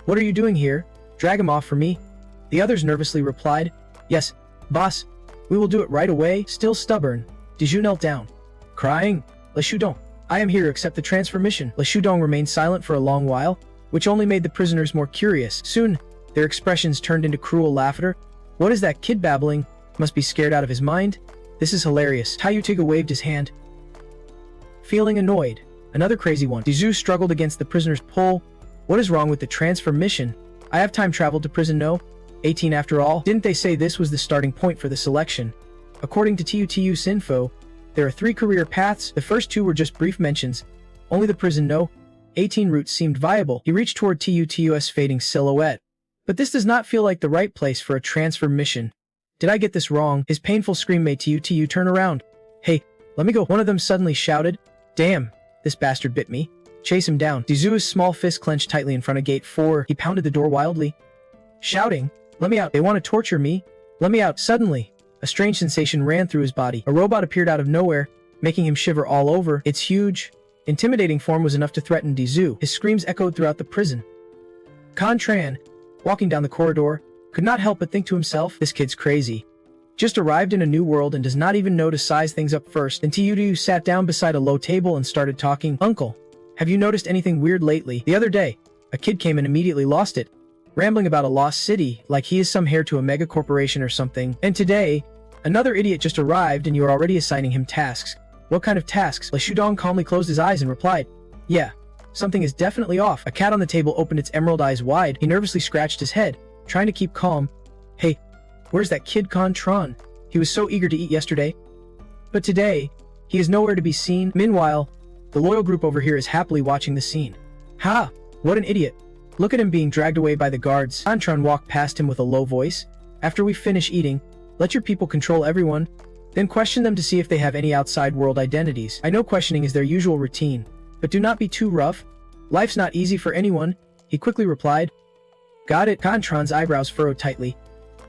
"What are you doing here? Drag him off for me." The others nervously replied, "Yes, boss, we will do it right away." Still stubborn, Diju knelt down, crying, "Le Shudong, I am here to accept the transfer mission." Le Shudong remained silent for a long while, which only made the prisoners more curious. Soon, their expressions turned into cruel laughter. "What is that kid babbling? Must be scared out of his mind. This is hilarious." Taiyu Tiga waved his hand, feeling annoyed. "Another crazy one." Dizu struggled against the prisoner's pull. "What is wrong with the transfer mission? I have time traveled to prison no. 18 after all. Didn't they say this was the starting point for the selection?" According to TUTU's info, there are 3 career paths. The first 2 were just brief mentions. Only the prison no. 18 route seemed viable. He reached toward TUTU's fading silhouette. "But this does not feel like the right place for a transfer mission. Did I get this wrong?" His painful scream made TUTU turn around. "Hey, let me go." One of them suddenly shouted. "Damn, this bastard bit me. Chase him down." Dizu's small fist clenched tightly in front of gate 4. He pounded the door wildly, shouting, "Let me out. They want to torture me. Let me out." Suddenly, a strange sensation ran through his body. A robot appeared out of nowhere, making him shiver all over. Its huge, intimidating form was enough to threaten Dizu. His screams echoed throughout the prison. Contran, walking down the corridor, could not help but think to himself, "This kid's crazy. Just arrived in a new world and does not even know to size things up first." And Tiyudu sat down beside a low table and started talking. "Uncle, have you noticed anything weird lately? The other day, a kid came and immediately lost it, rambling about a lost city, like he is some heir to a mega corporation or something. And today, another idiot just arrived and you are already assigning him tasks." "What kind of tasks?" Le Shudong calmly closed his eyes and replied, "Yeah, something is definitely off." A cat on the table opened its emerald eyes wide. He nervously scratched his head, trying to keep calm. "Hey, where's that kid Contron? He was so eager to eat yesterday. But today, he is nowhere to be seen." Meanwhile, the loyal group over here is happily watching the scene. "Ha! What an idiot. Look at him being dragged away by the guards." Contron walked past him with a low voice. "After we finish eating, let your people control everyone. Then question them to see if they have any outside world identities. I know questioning is their usual routine, but do not be too rough. Life's not easy for anyone," he quickly replied. "Got it." Contron's eyebrows furrowed tightly.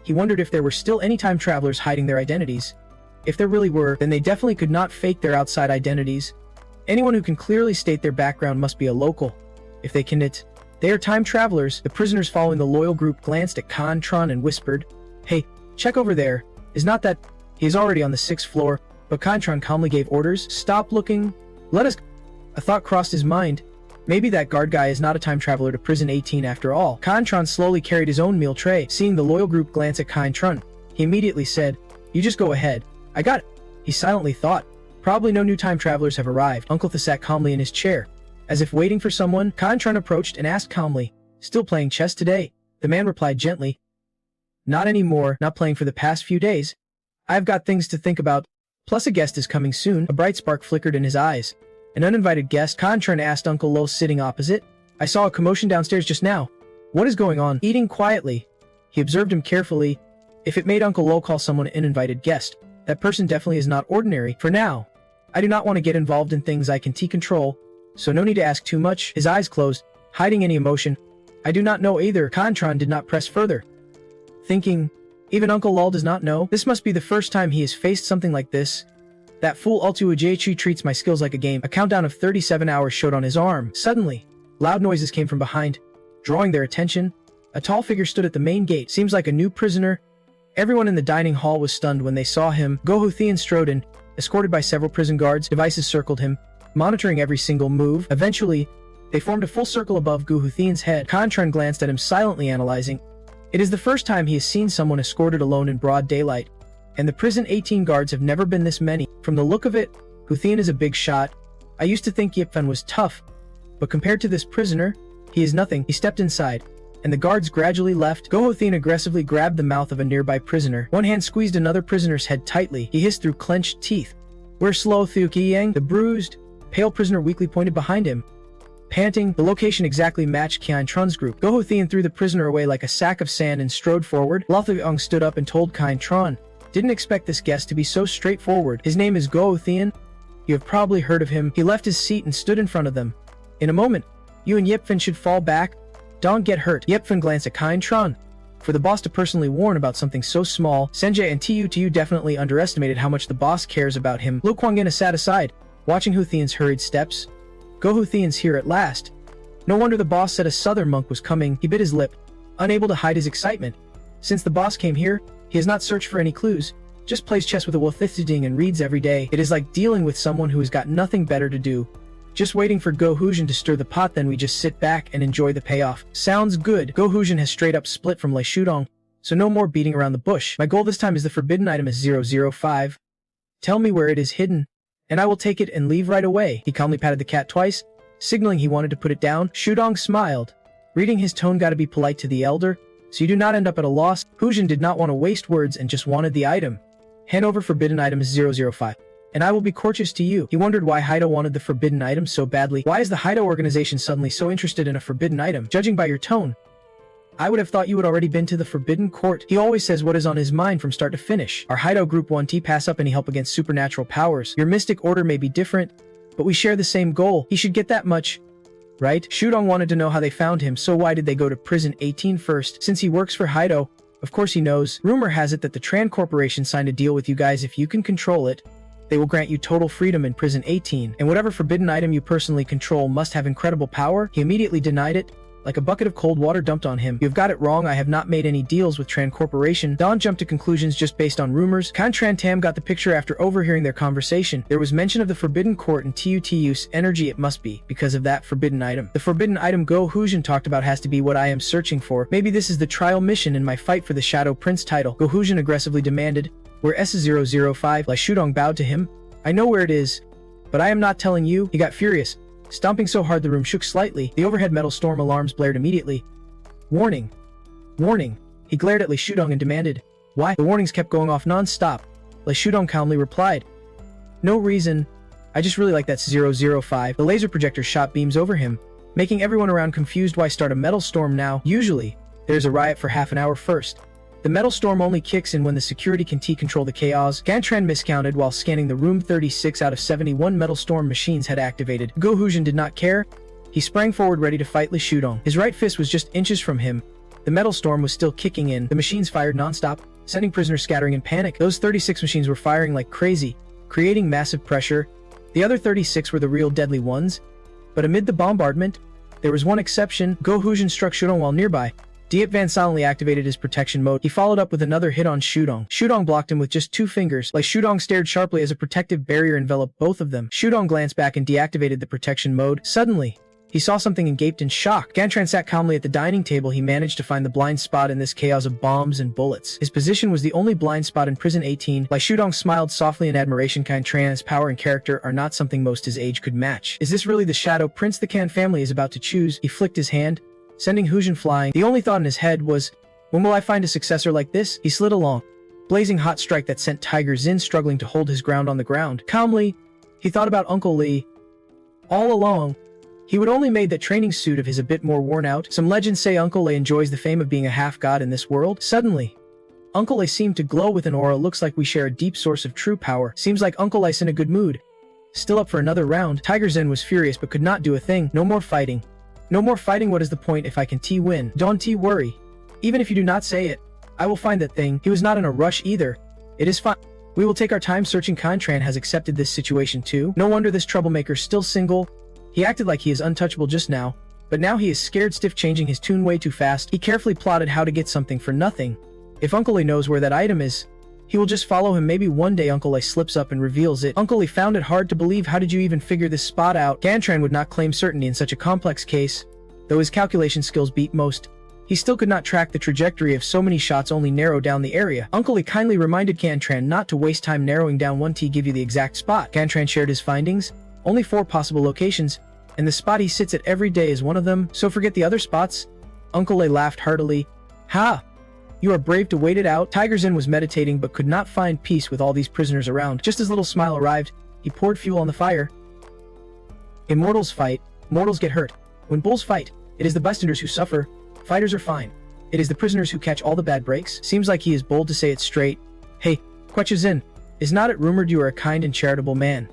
He wondered if there were still any time travelers hiding their identities. If there really were, then they definitely could not fake their outside identities. Anyone who can clearly state their background must be a local. If they can it, they are time travelers. The prisoners following the loyal group glanced at Contron and whispered, "Hey, check over there. Is not that..." He is already on the 6th floor, but Contron calmly gave orders. "Stop looking. Let us..." A thought crossed his mind. Maybe that guard guy is not a time traveler to prison 18 after all. Contron slowly carried his own meal tray. Seeing the loyal group glance at Contron, he immediately said, "You just go ahead. I got it." He silently thought, "Probably no new time travelers have arrived." Uncle Tha sat calmly in his chair. As if waiting for someone, Contron approached and asked calmly, "Still playing chess today?" The man replied gently, "Not anymore, not playing for the past few days. I've got things to think about. Plus a guest is coming soon." A bright spark flickered in his eyes. "An uninvited guest?" Contron asked Uncle Lo sitting opposite. "I saw a commotion downstairs just now. What is going on?" Eating quietly, he observed him carefully. If it made Uncle Lo call someone an uninvited guest, that person definitely is not ordinary. For now, I do not want to get involved in things I can control, so no need to ask too much. His eyes closed, hiding any emotion. "I do not know either." Contron did not press further, thinking, even Uncle Lol does not know. This must be the first time he has faced something like this. That fool Altu Ujiichi treats my skills like a game. A countdown of 37 hours showed on his arm. Suddenly, loud noises came from behind, drawing their attention. A tall figure stood at the main gate. Seems like a new prisoner. Everyone in the dining hall was stunned when they saw him. Gohu Thean strode in, escorted by several prison guards. Devices circled him, monitoring every single move. Eventually, they formed a full circle above Gohu Thean's head. Contron glanced at him silently analyzing. It is the first time he has seen someone escorted alone in broad daylight, and the prison 18 guards have never been this many. From the look of it, Huthian is a big shot. I used to think Yipfen was tough, but compared to this prisoner, he is nothing. He stepped inside, and the guards gradually left. Gohothian aggressively grabbed the mouth of a nearby prisoner. One hand squeezed another prisoner's head tightly. He hissed through clenched teeth, "Where's Slow Thiukiyang?" The bruised, pale prisoner weakly pointed behind him. Panting, the location exactly matched Qian Trun's group. Gohothian threw the prisoner away like a sack of sand and strode forward. Lothuyong stood up and told Qian Trun, "Didn't expect this guest to be so straightforward. His name is Gohothian. You have probably heard of him." He left his seat and stood in front of them. "In a moment, you and Yipfen should fall back. Don't get hurt." Yipfen glanced at Qian Trun. For the boss to personally warn about something so small, Senjay and Tu definitely underestimated how much the boss cares about him. Lu Kuangin sat aside, watching Huthian's hurried steps. Gohuthian's here at last. No wonder the boss said a southern monk was coming. He bit his lip, unable to hide his excitement. Since the boss came here, he has not searched for any clues, just plays chess with a Wolfithiding and reads every day. It is like dealing with someone who has got nothing better to do. Just waiting for Gohujin to stir the pot, then we just sit back and enjoy the payoff. Sounds good. Gohujin has straight up split from Lei Shudong, so no more beating around the bush. My goal this time is the forbidden item is 005. Tell me where it is hidden, and I will take it and leave right away. He calmly patted the cat twice, signaling he wanted to put it down. Shudong smiled. Reading his tone, gotta be polite to the elder, so you do not end up at a loss. Hujin did not want to waste words and just wanted the item. Hand over forbidden item 005, and I will be courteous to you. He wondered why Haido wanted the forbidden item so badly. Why is the Haido organization suddenly so interested in a forbidden item? Judging by your tone, I would have thought you had already been to the Forbidden Court. He always says what is on his mind from start to finish. Our Haido Group 1T pass up any help against supernatural powers. Your mystic order may be different, but we share the same goal. He should get that much, right? Shudong wanted to know how they found him, so why did they go to prison 18 first? Since he works for Haido, of course he knows. Rumor has it that the Tran Corporation signed a deal with you guys. If you can control it, they will grant you total freedom in prison 18, and whatever forbidden item you personally control must have incredible power. He immediately denied it, like a bucket of cold water dumped on him. You've got it wrong. I have not made any deals with Tran Corporation. Don jumped to conclusions just based on rumors. Tran Tam got the picture after overhearing their conversation. There was mention of the Forbidden Court and TUTU's energy. It must be because of that forbidden item. The forbidden item Go Hujin talked about has to be what I am searching for. Maybe this is the trial mission in my fight for the Shadow Prince title. Go Hujin aggressively demanded. Where S005? Lai Shudong bowed to him. I know where it is, but I am not telling you. He got furious, stomping so hard the room shook slightly. The overhead metal storm alarms blared immediately. Warning. Warning. He glared at Lei Shudong and demanded, why? The warnings kept going off non-stop. Lei Shudong calmly replied, no reason. I just really like that 005. The laser projector shot beams over him, making everyone around confused. Why start a metal storm now? Usually, there's a riot for half an hour first. The metal storm only kicks in when the security can control the chaos. Gantran miscounted while scanning the room. 36 out of 71 metal storm machines had activated. Go Hujin did not care. He sprang forward ready to fight Lei Shudong. His right fist was just inches from him. The metal storm was still kicking in. The machines fired non-stop, sending prisoners scattering in panic. Those 36 machines were firing like crazy, creating massive pressure. The other 36 were the real deadly ones. But amid the bombardment, there was one exception. Go Hujin struck Shudong while nearby. Diep Van silently activated his protection mode. He followed up with another hit on Shudong. Shudong blocked him with just 2 fingers. Like Shudong stared sharply as a protective barrier enveloped both of them. Shudong glanced back and deactivated the protection mode. Suddenly, he saw something and gaped in shock. Gantran sat calmly at the dining table. He managed to find the blind spot in this chaos of bombs and bullets. His position was the only blind spot in Prison 18. Lai Shudong smiled softly in admiration. Gantran's power and character are not something most his age could match. Is this really the shadow prince the Kan family is about to choose? He flicked his hand, sending Hujin flying. The only thought in his head was, when will I find a successor like this? He slid along, blazing hot strike that sent Tiger Zin struggling to hold his ground on the ground. Calmly, he thought about Uncle Lee. All along, he would only made that training suit of his a bit more worn out. Some legends say Uncle Lee enjoys the fame of being a half-god in this world. Suddenly, Uncle Lee seemed to glow with an aura. Looks like we share a deep source of true power. Seems like Uncle Lee's in a good mood. Still up for another round. Tiger Zin was furious but could not do a thing. No more fighting. No more fighting. What is the point if I can win? Don't worry. Even if you do not say it, I will find that thing. He was not in a rush either. It is fine. We will take our time searching. Contran has accepted this situation too. No wonder this troublemaker's still single. He acted like he is untouchable just now, but now he is scared stiff, changing his tune way too fast. He carefully plotted how to get something for nothing. If Uncle Lee knows where that item is, he will just follow him. Maybe one day Uncle Lee slips up and reveals it. Uncle Lee found it hard to believe. How did you even figure this spot out? Gantran would not claim certainty in such a complex case. Though his calculation skills beat most, he still could not track the trajectory of so many shots, only narrow down the area. Uncle Lee kindly reminded Gantran not to waste time narrowing down one T, give you the exact spot. Gantran shared his findings. Only 4 possible locations, and the spot he sits at every day is one of them, so forget the other spots. Uncle Lee laughed heartily. Ha! You are brave to wait it out. Tiger Zin was meditating but could not find peace with all these prisoners around. Just as Little Smile arrived, he poured fuel on the fire. Immortals fight, mortals get hurt. When bulls fight, it is the bystanders who suffer. Fighters are fine. It is the prisoners who catch all the bad breaks. Seems like he is bold to say it straight. Hey, Quecha Zin, is not it rumored you are a kind and charitable man?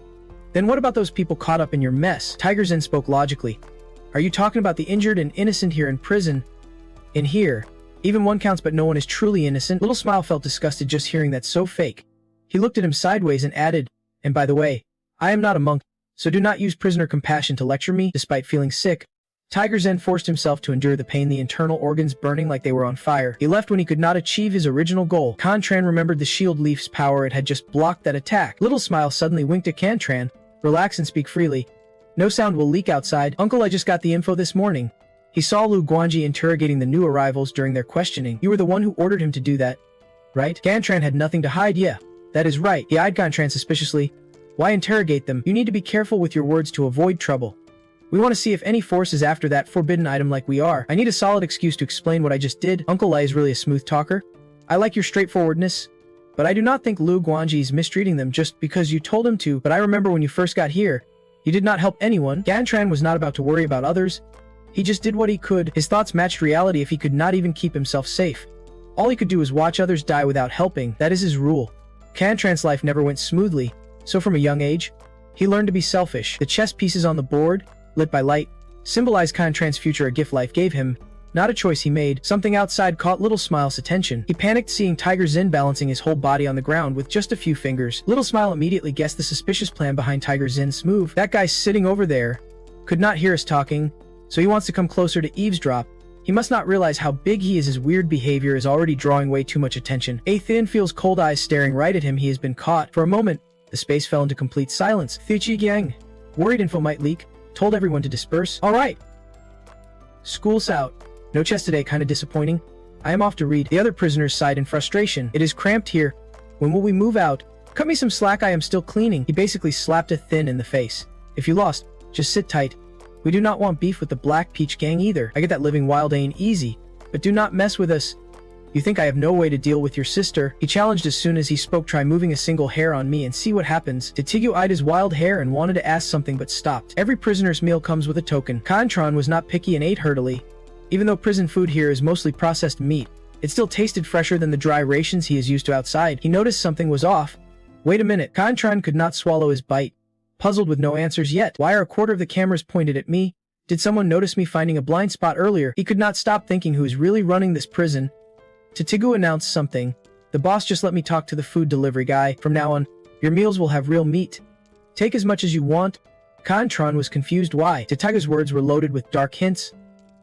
Then what about those people caught up in your mess? Tiger Zin spoke logically. Are you talking about the injured and innocent here in prison? In here, even one counts but no one is truly innocent. Little Smile felt disgusted just hearing that. So fake. He looked at him sideways and added, and by the way, I am not a monk, so do not use prisoner compassion to lecture me. Despite feeling sick, Tiger Zin forced himself to endure the pain, the internal organs burning like they were on fire. He left when he could not achieve his original goal. Contran remembered the shield leaf's power. It had just blocked that attack. Little Smile suddenly winked at Contran. Relax and speak freely. No sound will leak outside. Uncle, I just got the info this morning. He saw Lu Guanji interrogating the new arrivals during their questioning. You were the one who ordered him to do that, right? Gantran had nothing to hide. Yeah, that is right. He eyed Gantran suspiciously. Why interrogate them? You need to be careful with your words to avoid trouble. We want to see if any force is after that forbidden item like we are. I need a solid excuse to explain what I just did. Uncle Lai is really a smooth talker. I like your straightforwardness. But I do not think Lu Guanji is mistreating them just because you told him to. But I remember when you first got here, you did not help anyone. Gantran was not about to worry about others. He just did what he could. His thoughts matched reality. If he could not even keep himself safe, all he could do was watch others die without helping. That is his rule. Gantran's life never went smoothly, so from a young age, he learned to be selfish. The chess pieces on the board, lit by light, symbolized Gantran's future, a gift life gave him. Not a choice he made. Something outside caught Little Smile's attention. He panicked seeing Tiger Zin balancing his whole body on the ground with just a few fingers. Little Smile immediately guessed the suspicious plan behind Tiger Zin's move. That guy sitting over there could not hear us talking, so he wants to come closer to eavesdrop. He must not realize how big he is. His weird behavior is already drawing way too much attention. Thin feels cold eyes staring right at him. He has been caught. For a moment, the space fell into complete silence. Thichi Yang, worried info might leak, told everyone to disperse. All right. School's out. No chess today, kinda disappointing. I am off to read. The other prisoners sighed in frustration. It is cramped here. When will we move out? Cut me some slack, I am still cleaning. He basically slapped a Thin in the face. If you lost, just sit tight. We do not want beef with the Black Peach gang either. I get that living wild ain't easy, but do not mess with us. You think I have no way to deal with your sister? He challenged as soon as he spoke. Try moving a single hair on me and see what happens. Titigu eyed his wild hair and wanted to ask something but stopped. Every prisoner's meal comes with a token. Kantron was not picky and ate heartily. Even though prison food here is mostly processed meat, it still tasted fresher than the dry rations he is used to outside. He noticed something was off. Wait a minute. Kantron could not swallow his bite, puzzled with no answers yet. Why are a quarter of the cameras pointed at me? Did someone notice me finding a blind spot earlier? He could not stop thinking who is really running this prison. Titigu announced something. The boss just let me talk to the food delivery guy. From now on, your meals will have real meat. Take as much as you want. Tron was confused why Tatagu's words were loaded with dark hints.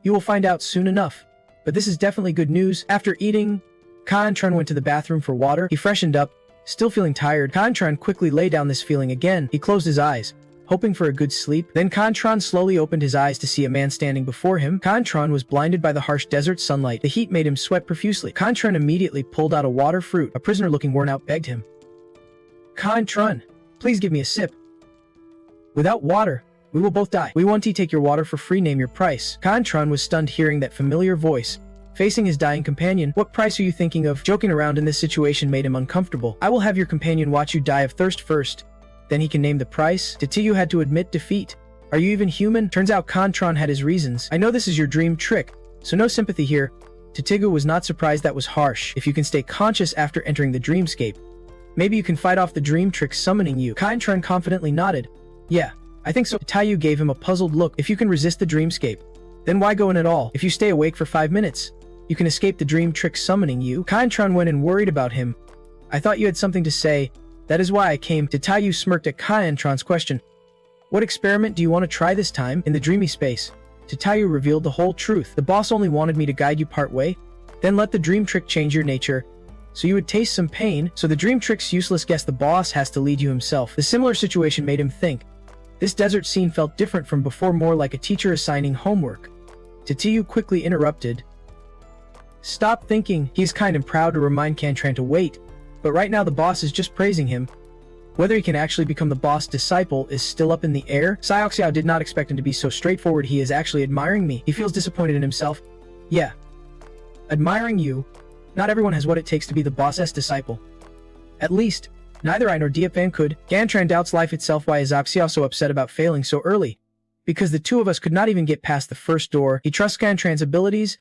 You will find out soon enough. But this is definitely good news. After eating, Tron went to the bathroom for water. He freshened up, still feeling tired. Tron quickly lay down this feeling again. He closed his eyes, hoping for a good sleep. Then Tron slowly opened his eyes to see a man standing before him. Tron was blinded by the harsh desert sunlight. The heat made him sweat profusely. Tron immediately pulled out a water fruit. A prisoner looking worn out begged him. Tron, please give me a sip. Without water, we will both die. We want to take your water for free. Name your price. Tron was stunned hearing that familiar voice. Facing his dying companion, what price are you thinking of? Joking around in this situation made him uncomfortable. I will have your companion watch you die of thirst first. Then he can name the price. Tatayu had to admit defeat. Are you even human? Turns out Tron had his reasons. I know this is your dream trick, so no sympathy here. Tatayu was not surprised. That was harsh. If you can stay conscious after entering the dreamscape, maybe you can fight off the dream trick summoning you. Tron confidently nodded. Yeah, I think so. Tatayu gave him a puzzled look. If you can resist the dreamscape, then why go in at all? If you stay awake for 5 minutes, you can escape the dream trick summoning you. Tron went and worried about him. I thought you had something to say. That is why I came. Tatayu smirked at Tron's question. What experiment do you want to try this time? In the dreamy space, Tatayu revealed the whole truth. The boss only wanted me to guide you part way, then let the dream trick change your nature, so you would taste some pain. So the dream trick's useless. Guess the boss has to lead you himself. The similar situation made him think. This desert scene felt different from before, more like a teacher assigning homework. Tatayu quickly interrupted. Stop thinking. He's kind and proud to remind Tron to wait, but right now the boss is just praising him. Whether he can actually become the boss disciple is still up in the air. Xiao did not expect him to be so straightforward. He is actually admiring me. He feels disappointed in himself. Yeah. Admiring you. Not everyone has what it takes to be the boss's disciple. At least, neither I nor Diepvan could. Tron doubts life itself. Why is Xiao so upset about failing so early? Because the two of us could not even get past the first door. He trusts Tron's abilities,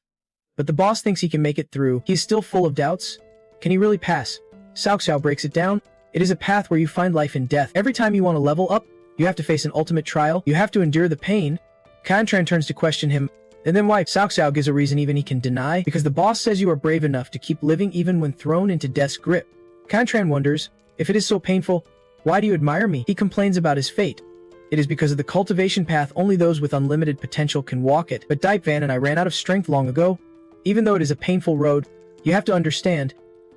but the boss thinks he can make it through. He is still full of doubts. Can he really pass? Xiao breaks it down. It is a path where you find life and death. Every time you want to level up, you have to face an ultimate trial. You have to endure the pain. Tron turns to question him, and then why? Xiao gives a reason even he can deny. Because the boss says you are brave enough to keep living even when thrown into death's grip. Tron wonders, if it is so painful, why do you admire me? He complains about his fate. It is because of the cultivation path. Only those with unlimited potential can walk it. But Diepvan and I ran out of strength long ago. Even though it is a painful road, you have to understand,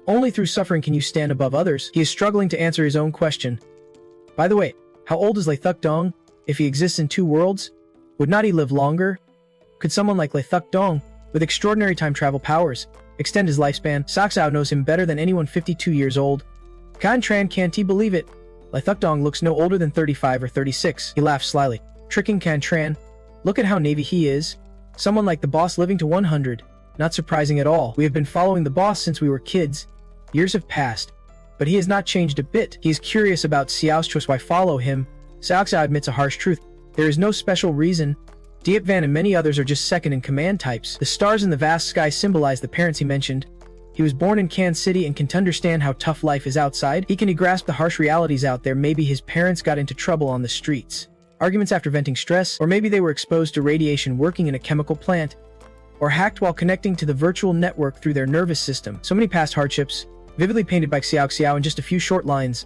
only through suffering can you stand above others. He is struggling to answer his own question. By the way, how old is Lethuk Dong? If he exists in 2 worlds, would not he live longer? Could someone like Lethuk Dong, with extraordinary time travel powers, extend his lifespan? Xiao knows him better than anyone. 52 years old. Tron can't he believe it? Lethuk Dong looks no older than 35 or 36. He laughs slyly, tricking Tron. Look at how navy he is. Someone like the boss living to 100. Not surprising at all. We have been following the boss since we were kids. Years have passed, but he has not changed a bit. He is curious about Xiao's choice. Why follow him? Xiao admits a harsh truth. There is no special reason. Diepvan and many others are just second-in-command types. The stars in the vast sky symbolize the parents he mentioned. He was born in Can City and can understand how tough life is outside. He can grasp the harsh realities out there. Maybe his parents got into trouble on the streets, arguments after venting stress, or maybe they were exposed to radiation working in a chemical plant, or hacked while connecting to the virtual network through their nervous system. So many past hardships, vividly painted by Xiao in just a few short lines.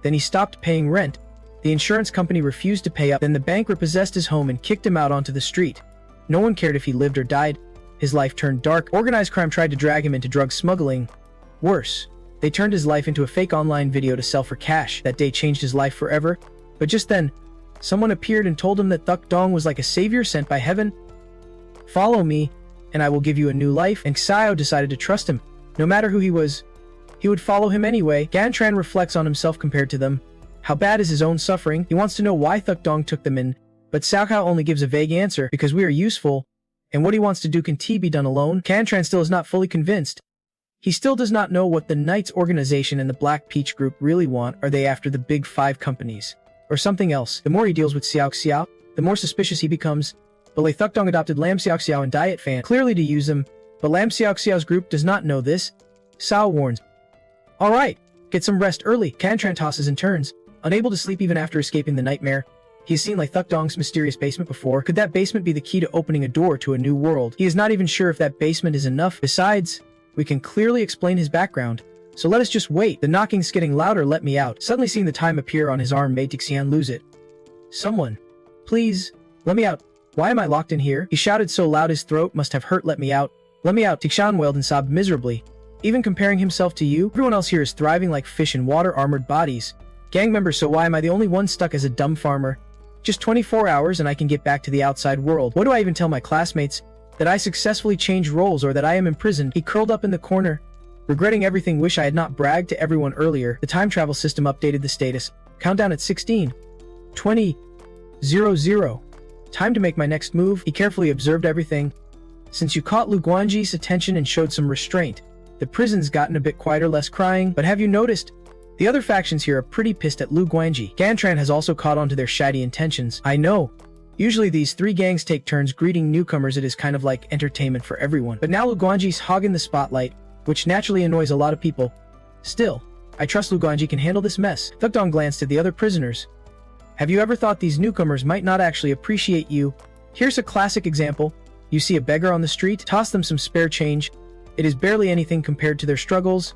Then he stopped paying rent. The insurance company refused to pay up. Then the bank repossessed his home and kicked him out onto the street. No one cared if he lived or died. His life turned dark. Organized crime tried to drag him into drug smuggling. Worse, they turned his life into a fake online video to sell for cash. That day changed his life forever. But just then, someone appeared and told him that Thuk Dong was like a savior sent by heaven. Follow me, and I will give you a new life. And Xiao decided to trust him. No matter who he was, he would follow him anyway. Tron reflects on himself compared to them. How bad is his own suffering? He wants to know why Thuk Dong took them in, but Xiao only gives a vague answer, because we are useful, and what he wants to do can be done alone. Tron still is not fully convinced. He still does not know what the Knights organization and the Black Peach group really want. Are they after the big 5 companies? Or something else? The more he deals with Xiao, the more suspicious he becomes. But Lei Thuk Dong adopted Lam Xiao and Diet Fan, clearly to use them, but Lam Xiao's group does not know this. Xiao warns. Alright, get some rest early. Tron tosses and turns, unable to sleep even after escaping the nightmare. He has seen Lei Thuk Dong's mysterious basement before. Could that basement be the key to opening a door to a new world? He is not even sure if that basement is enough. Besides, we can clearly explain his background. So let us just wait. The knocking's getting louder, let me out. Suddenly seeing the time appear on his arm made Tixian lose it. Someone. Please. Let me out. Why am I locked in here? He shouted so loud his throat must have hurt. Let me out. Let me out. Tixian wailed and sobbed miserably. Even comparing himself to you, everyone else here is thriving like fish in water, armored bodies. Gang members, so why am I the only one stuck as a dumb farmer? Just 24 hours and I can get back to the outside world. What do I even tell my classmates? That I successfully changed roles or that I am imprisoned? He curled up in the corner, regretting everything. Wish I had not bragged to everyone earlier. The time travel system updated the status. Countdown at 16. 20. 00. Time to make my next move. He carefully observed everything. Since you caught Lu Guanji's attention and showed some restraint, the prison's gotten a bit quieter, less crying. But have you noticed? The other factions here are pretty pissed at Lu Guanji. Gantran has also caught on to their shady intentions. I know. Usually these three gangs take turns greeting newcomers. It is kind of like entertainment for everyone. But now Lu Guanji's hogging the spotlight, which naturally annoys a lot of people. Still, I trust Lu Guanji can handle this mess. Thugdong glanced at the other prisoners. Have you ever thought these newcomers might not actually appreciate you? Here's a classic example. You see a beggar on the street, toss them some spare change. It is barely anything compared to their struggles,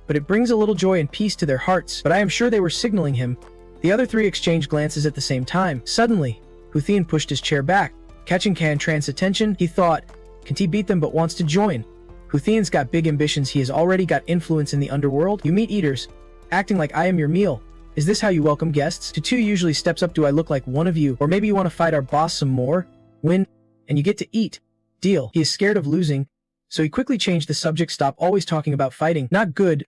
but it brings a little joy and peace to their hearts. But I am sure they were signaling him. The other three exchanged glances at the same time. Suddenly, Huthian pushed his chair back. Catching Can Tran's attention, he thought, can't he beat them but wants to join? Huthian's got big ambitions. He has already got influence in the underworld. You meat eaters, acting like I am your meal. Is this how you welcome guests? Tutu usually steps up. Do I look like one of you? Or maybe you want to fight our boss some more? Win, and you get to eat. Deal. He is scared of losing, so he quickly changed the subject. Stop always talking about fighting. Not good.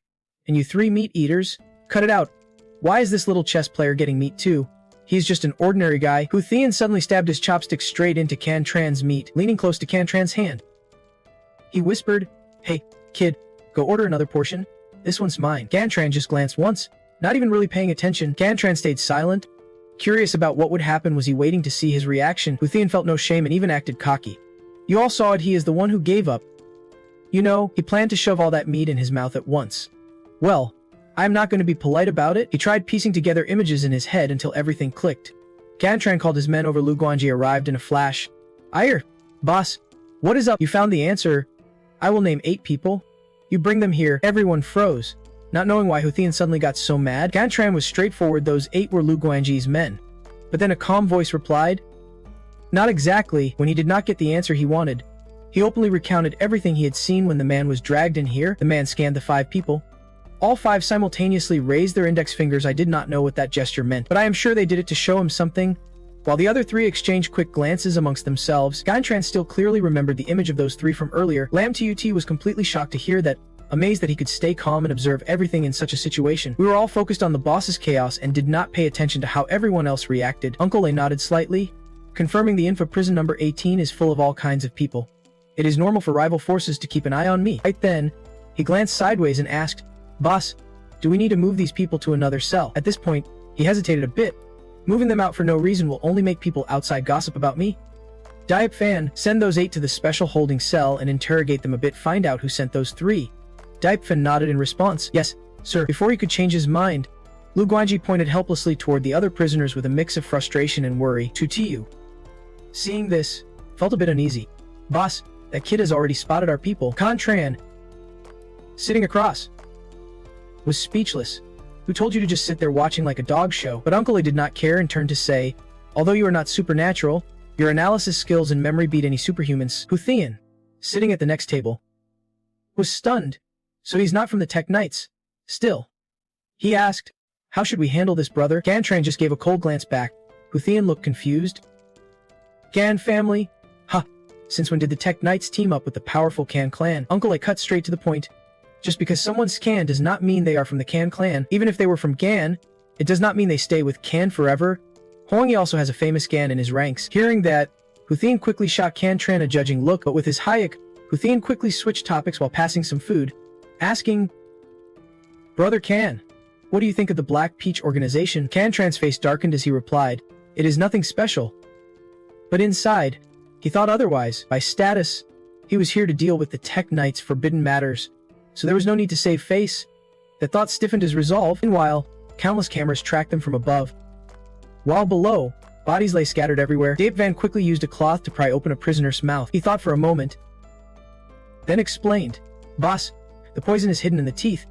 And you three meat eaters? Cut it out. Why is this little chess player getting meat too? He's just an ordinary guy. Huthian suddenly stabbed his chopstick straight into Can Tran's meat, leaning close to Can Tran's hand. He whispered, hey, kid, go order another portion. This one's mine. Can Tran just glanced once, not even really paying attention. Can Tran stayed silent, curious about what would happen. Was he waiting to see his reaction? Huthian felt no shame and even acted cocky. You all saw it. He is the one who gave up. You know, he planned to shove all that meat in his mouth at once. Well, I'm not going to be polite about it. He tried piecing together images in his head until everything clicked. Can Tran called his men over. Lu Guanji arrived in a flash. Ire, boss, what is up? You found the answer. I will name 8 people. You bring them here. Everyone froze, not knowing why Huthian suddenly got so mad. Can Tran was straightforward. Those 8 were Lu Guanji's men. But then a calm voice replied, not exactly. When he did not get the answer he wanted, he openly recounted everything he had seen when the man was dragged in here. The man scanned the 5 people. All 5 simultaneously raised their index fingers. I did not know what that gesture meant, but I am sure they did it to show him something. While the other 3 exchanged quick glances amongst themselves, Gantran still clearly remembered the image of those 3 from earlier. Lam Tut was completely shocked to hear that, amazed that he could stay calm and observe everything in such a situation. We were all focused on the boss's chaos and did not pay attention to how everyone else reacted. Uncle A nodded slightly, confirming the info. Prison number 18 is full of all kinds of people. It is normal for rival forces to keep an eye on me. Right then, he glanced sideways and asked, boss, do we need to move these people to another cell? At this point, he hesitated a bit. Moving them out for no reason will only make people outside gossip about me. Diep Fan, send those 8 to the special holding cell and interrogate them a bit. Find out who sent those 3. Diep Fan nodded in response. Yes, sir. Before he could change his mind, Lu Guanji pointed helplessly toward the other prisoners with a mix of frustration and worry. Tutu, seeing this, felt a bit uneasy. Boss, that kid has already spotted our people. Can Tran, sitting across, was speechless. Who told you to just sit there watching like a dog show? But Uncle A did not care and turned to say, although you are not supernatural, your analysis skills and memory beat any superhumans. Huthian, sitting at the next table, was stunned. So he's not from the Tech Knights. Still, he asked, how should we handle this, brother? Can Tran just gave a cold glance back. Huthian looked confused. Can family? Huh. Since when did the Tech Knights team up with the powerful Can clan? Uncle A cut straight to the point. Just because someone's Can does not mean they are from the Can clan. Even if they were from Gan, it does not mean they stay with Can forever. Huangyi also has a famous Gan in his ranks. Hearing that, Huthian quickly shot Can Tran a judging look, but with his Hayek, Huthian quickly switched topics while passing some food, asking, Brother Can, what do you think of the Black Peach organization? Can Tran's face darkened as he replied, it is nothing special. But inside, he thought otherwise. By status, he was here to deal with the Tech Knights' forbidden matters, so there was no need to save face. That thought stiffened his resolve. Meanwhile, countless cameras tracked them from above. While below, bodies lay scattered everywhere. Diep Van quickly used a cloth to pry open a prisoner's mouth. He thought for a moment, then explained, Boss, the poison is hidden in the teeth.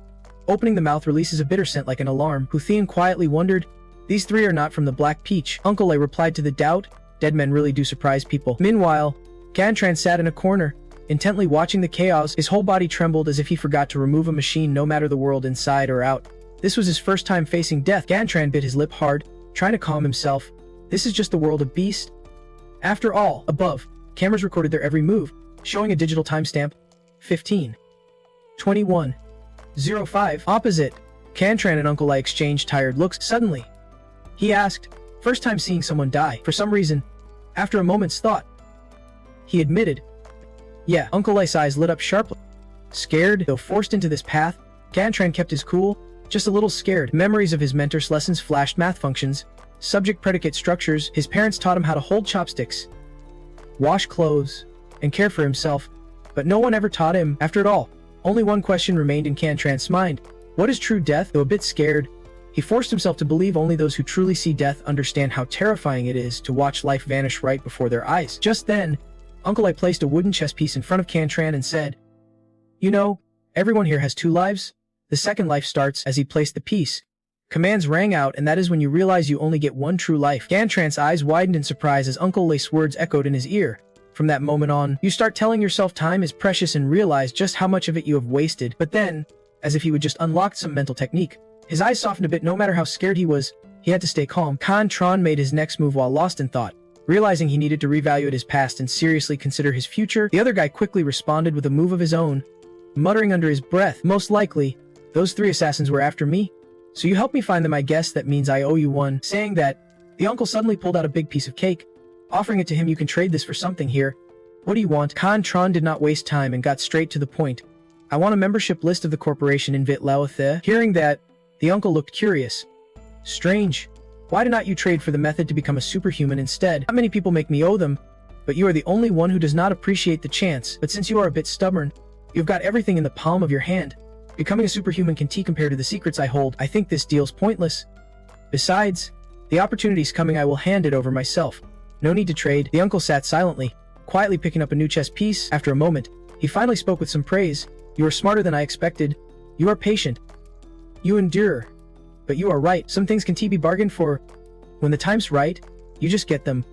Opening the mouth releases a bitter scent like an alarm. Huthian quietly wondered, "These three are not from the Black Peach." Uncle Lay replied to the doubt, "Dead men really do surprise people." Meanwhile, Cantran sat in a corner, intently watching the chaos. His whole body trembled as if he forgot to remove a machine no matter the world inside or out. This was his first time facing death. Cantran bit his lip hard, trying to calm himself. This is just the world of Beast. After all, above, cameras recorded their every move, showing a digital timestamp. 15:21:05. Opposite, Cantran and Uncle Lai exchanged tired looks. Suddenly, he asked, "First time seeing someone die." For some reason, after a moment's thought, he admitted, "Yeah." Uncle Lai's eyes lit up sharply. Scared, though forced into this path, Cantran kept his cool, just a little scared. Memories of his mentor's lessons flashed: math functions, subject-predicate structures. His parents taught him how to hold chopsticks, wash clothes, and care for himself. But no one ever taught him. After it all, only one question remained in Cantran's mind. What is true death? Though a bit scared, he forced himself to believe only those who truly see death understand how terrifying it is to watch life vanish right before their eyes. Just then, Uncle Lai placed a wooden chess piece in front of Cantran and said, "You know, everyone here has two lives. The second life starts." As he placed the piece, commands rang out, and that is when you realize you only get one true life. Cantran's eyes widened in surprise as Uncle Lai's words echoed in his ear. From that moment on, you start telling yourself time is precious and realize just how much of it you have wasted. But then, as if he would just unlocked some mental technique, his eyes softened a bit. No matter how scared he was, he had to stay calm. Cantran made his next move while lost in thought, realizing he needed to reevaluate his past and seriously consider his future. The other guy quickly responded with a move of his own, muttering under his breath, "Most likely, those three assassins were after me. So you helped me find them. I guess that means I owe you one." Saying that, the uncle suddenly pulled out a big piece of cake, offering it to him. "You can trade this for something here. What do you want?" Cantran did not waste time and got straight to the point. "I want a membership list of the corporation in Vitlauthe." Hearing that, the uncle looked curious. "Strange. Why did not you trade for the method to become a superhuman instead? Not many people make me owe them, but you are the only one who does not appreciate the chance. But since you are a bit stubborn, you've got everything in the palm of your hand. Becoming a superhuman can compared to the secrets I hold. I think this deal's pointless. Besides, the opportunity's coming. I will hand it over myself. No need to trade." The uncle sat silently, quietly picking up a new chess piece. After a moment, he finally spoke with some praise. "You are smarter than I expected. You are patient. You endure. But you are right. Some things can be bargained for. When the time's right, you just get them.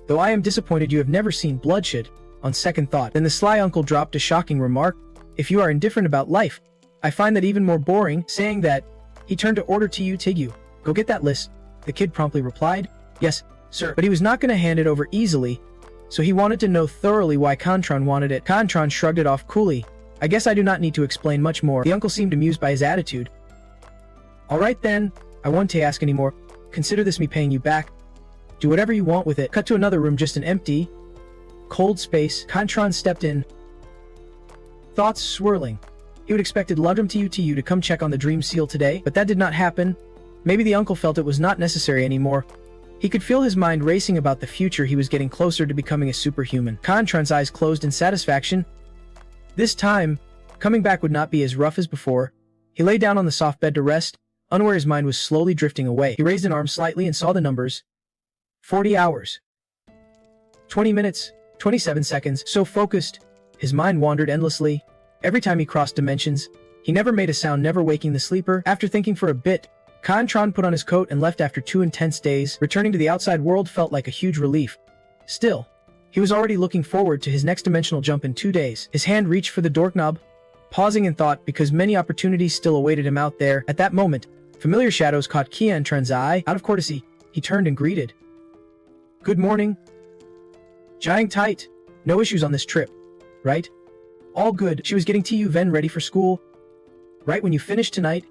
Though I am disappointed you have never seen bloodshed, on second thought." Then the sly uncle dropped a shocking remark. "If you are indifferent about life, I find that even more boring." Saying that, he turned to order to you, "Tigu, go get that list." The kid promptly replied, "Yes, sir." But he was not going to hand it over easily, so he wanted to know thoroughly why Cantran wanted it. Cantran shrugged it off coolly. "I guess I do not need to explain much more." The uncle seemed amused by his attitude. "All right then, I won't ask anymore. Consider this me paying you back. Do whatever you want with it." Cut to another room, just an empty, cold space. Cantran stepped in, thoughts swirling. He would expected Ludrum to come check on the dream seal today, but that did not happen. Maybe the uncle felt it was not necessary anymore. He could feel his mind racing about the future. He was getting closer to becoming a superhuman. Cantran's eyes closed in satisfaction. This time, coming back would not be as rough as before. He lay down on the soft bed to rest, unaware his mind was slowly drifting away. He raised an arm slightly and saw the numbers. 40 hours. 20 minutes. 27 seconds. So focused, his mind wandered endlessly. Every time he crossed dimensions, he never made a sound, never waking the sleeper. After thinking for a bit, Cantran put on his coat and left after 2 intense days. Returning to the outside world felt like a huge relief. Still, he was already looking forward to his next dimensional jump in 2 days. His hand reached for the doorknob, pausing in thought because many opportunities still awaited him out there. At that moment, familiar shadows caught Cantran's eye. Out of courtesy, he turned and greeted. "Good morning. Jiang tight. No issues on this trip, right?" "All good." She was getting Tu Ven ready for school. "Right when you finish tonight,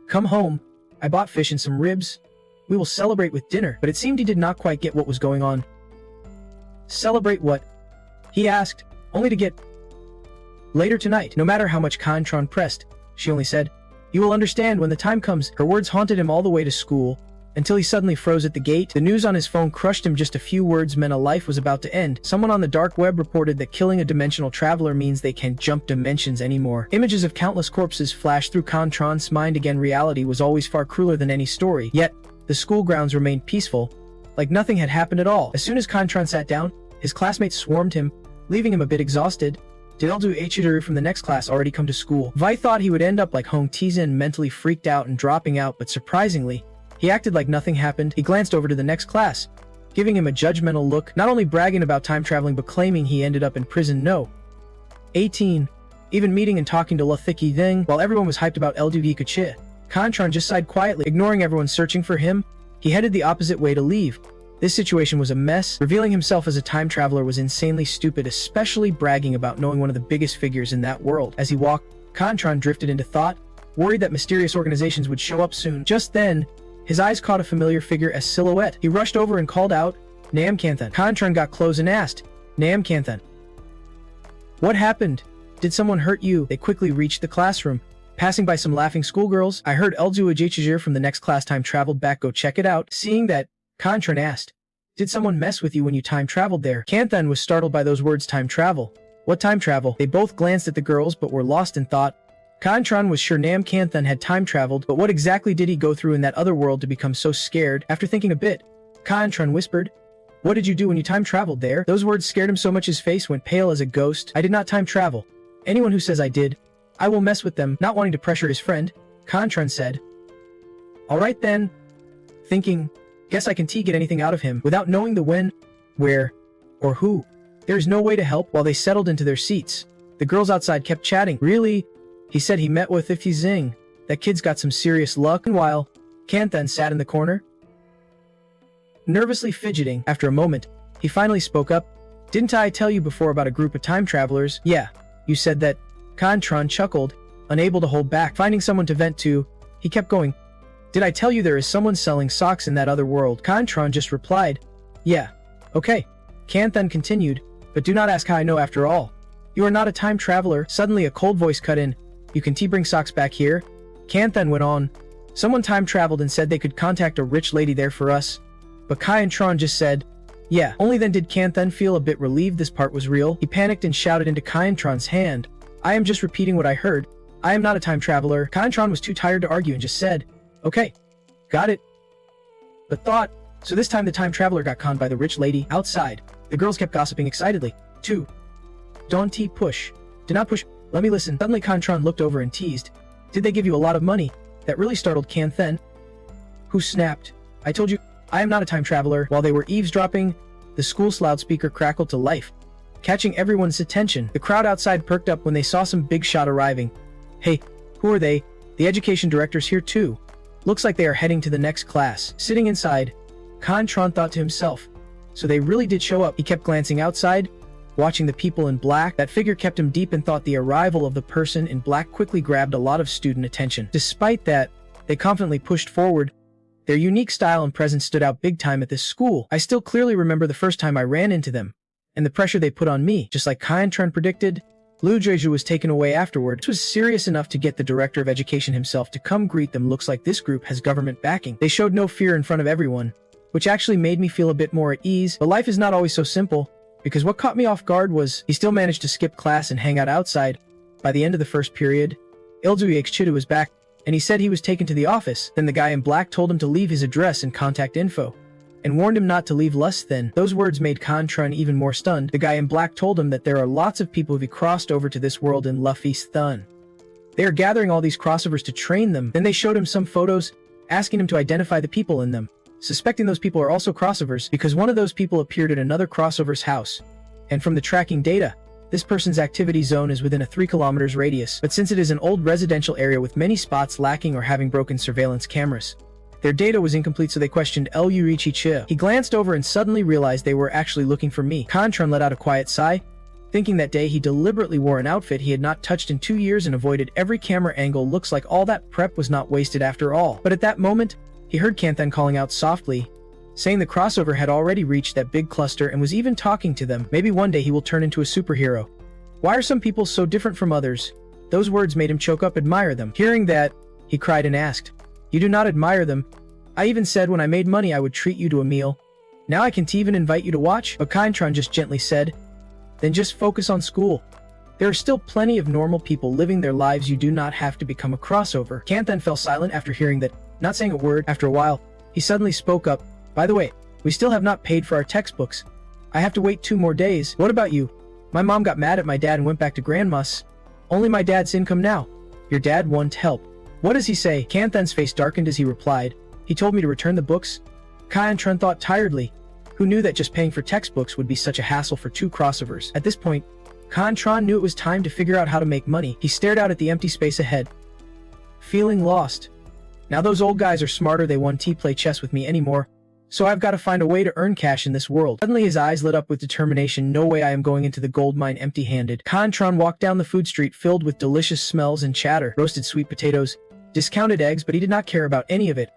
come home. I bought fish and some ribs. We will celebrate with dinner." But it seemed he did not quite get what was going on. "Celebrate what?" he asked, only to get later tonight. No matter how much Cantran pressed, she only said, "You will understand when the time comes." Her words haunted him all the way to school, until he suddenly froze at the gate. The news on his phone crushed him. Just a few words meant a life was about to end. Someone on the dark web reported that killing a dimensional traveler means they can't jump dimensions anymore. Images of countless corpses flashed through Cantran's mind. Again, reality was always far crueler than any story. Yet, the school grounds remained peaceful, like nothing had happened at all. As soon as Cantran sat down, his classmates swarmed him, leaving him a bit exhausted. Did Eldu Ichidaru from the next class already come to school? Vi thought he would end up like Hong Tizen, mentally freaked out and dropping out, but surprisingly, he acted like nothing happened. He glanced over to the next class, giving him a judgmental look, not only bragging about time traveling but claiming he ended up in prison. No. 18. Even meeting and talking to Luthiki Thing, while everyone was hyped about Eldu Ikachi, Contron just sighed quietly, ignoring everyone searching for him. He headed the opposite way to leave. This situation was a mess. Revealing himself as a time traveler was insanely stupid, especially bragging about knowing one of the biggest figures in that world. As he walked, Contron drifted into thought, worried that mysterious organizations would show up soon. Just then, his eyes caught a familiar figure as silhouette. He rushed over and called out, Namkanthan. Contron got close and asked, Namkanthan, what happened? Did someone hurt you? They quickly reached the classroom. Passing by some laughing schoolgirls, I heard Eldu Ajachajir from the next class time traveled back. Go check it out. Seeing that, Contron asked, did someone mess with you when you time traveled there? Kanthan was startled by those words, time travel. What time travel? They both glanced at the girls but were lost in thought. Contron was sure Nam Kanthan had time traveled, but what exactly did he go through in that other world to become so scared? After thinking a bit, Contron whispered, what did you do when you time traveled there? Those words scared him so much his face went pale as a ghost. I did not time travel. Anyone who says I did, I will mess with them. Not wanting to pressure his friend, Contron said, alright then. Thinking, guess I can get anything out of him without knowing the when, where, or who. There is no way to help. While they settled into their seats, the girls outside kept chatting. Really? He said he met with Ify Zing. That kid's got some serious luck. And while Kanthan sat in the corner, nervously fidgeting, after a moment, he finally spoke up. Didn't I tell you before about a group of time travelers? Yeah, you said that. Contron chuckled, unable to hold back. Finding someone to vent to, he kept going. Did I tell you there is someone selling socks in that other world? Contron just replied, yeah. Okay. Kanthan continued, but do not ask how I know after all. You are not a time traveler. Suddenly a cold voice cut in. You can bring socks back here? Kanthan went on. Someone time traveled and said they could contact a rich lady there for us. But Kai and Tron just said, yeah. Only then did Kanthan feel a bit relieved this part was real. He panicked and shouted into Kai and Tron's hand. I am just repeating what I heard. I am not a time traveler. Contron was too tired to argue and just said, okay. Got it. But thought, so this time the time traveler got conned by the rich lady. Outside, the girls kept gossiping excitedly. 2. Don't push. Do not push. Let me listen. Suddenly Contron looked over and teased. Did they give you a lot of money? That really startled Kanthan, who snapped. I told you, I am not a time traveler. While they were eavesdropping, the school's loudspeaker crackled to life, catching everyone's attention. The crowd outside perked up when they saw some big shot arriving. Hey, who are they? The education director's here too. Looks like they are heading to the next class. Sitting inside, Contron thought to himself, so they really did show up. He kept glancing outside, watching the people in black. That figure kept him deep in thought. The arrival of the person in black quickly grabbed a lot of student attention. Despite that, they confidently pushed forward. Their unique style and presence stood out big time at this school. I still clearly remember the first time I ran into them, and the pressure they put on me. Just like Contron predicted, Lu Jeju was taken away afterward. This was serious enough to get the director of education himself to come greet them. Looks like this group has government backing. They showed no fear in front of everyone, which actually made me feel a bit more at ease. But life is not always so simple, because what caught me off guard was he still managed to skip class and hang out outside. By the end of the first period, Ildu Chidu was back, and he said he was taken to the office. Then the guy in black told him to leave his address and contact info, and warned him not to leave less than. Those words made Contron even more stunned. The guy in black told him that there are lots of people who've crossed over to this world in Luffy's Thun. They are gathering all these crossovers to train them. Then they showed him some photos, asking him to identify the people in them, suspecting those people are also crossovers because one of those people appeared at another crossover's house. And from the tracking data, this person's activity zone is within a 3 kilometers radius, but since it is an old residential area with many spots lacking or having broken surveillance cameras, their data was incomplete, so they questioned Lu Richichi. He glanced over and suddenly realized they were actually looking for me. Contron let out a quiet sigh, thinking that day he deliberately wore an outfit he had not touched in 2 years and avoided every camera angle. Looks like all that prep was not wasted after all. But at that moment, he heard Kanthan calling out softly, saying the crossover had already reached that big cluster and was even talking to them. Maybe one day he will turn into a superhero. Why are some people so different from others? Those words made him choke up. Admire them. Hearing that, he cried and asked, you do not admire them? I even said when I made money I would treat you to a meal. Now I can even invite you to watch? But Contron just gently said, then just focus on school. There are still plenty of normal people living their lives. You do not have to become a crossover. Kanthan fell silent after hearing that, not saying a word. After a while, he suddenly spoke up. By the way, we still have not paid for our textbooks. I have to wait 2 more days. What about you? My mom got mad at my dad and went back to grandma's. Only my dad's income now. Your dad won't help. What does he say? Kanthan's face darkened as he replied. He told me to return the books. Kyan-tran thought tiredly. Who knew that just paying for textbooks would be such a hassle for 2 crossovers? At this point, Kyan-tran knew it was time to figure out how to make money. He stared out at the empty space ahead, feeling lost. Now those old guys are smarter, they won't play chess with me anymore. So I've got to find a way to earn cash in this world. Suddenly his eyes lit up with determination. No way I am going into the gold mine empty-handed. Kyan-tran walked down the food street filled with delicious smells and chatter. Roasted sweet potatoes, discounted eggs, but he did not care about any of it.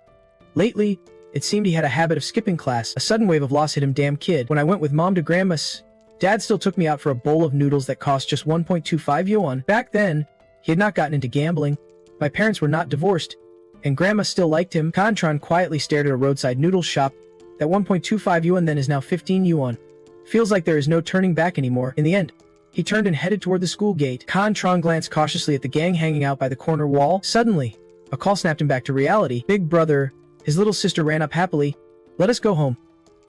Lately, it seemed he had a habit of skipping class. A sudden wave of loss hit him. Damn kid. When I went with mom to grandma's, dad still took me out for a bowl of noodles that cost just 1.25 yuan. Back then, he had not gotten into gambling. My parents were not divorced, and grandma still liked him. Kyan-tran quietly stared at a roadside noodle shop. That 1.25 yuan then is now 15 yuan. Feels like there is no turning back anymore. In the end, he turned and headed toward the school gate. Kyan-tran glanced cautiously at the gang hanging out by the corner wall. Suddenly, a call snapped him back to reality. Big brother, his little sister ran up happily. Let us go home.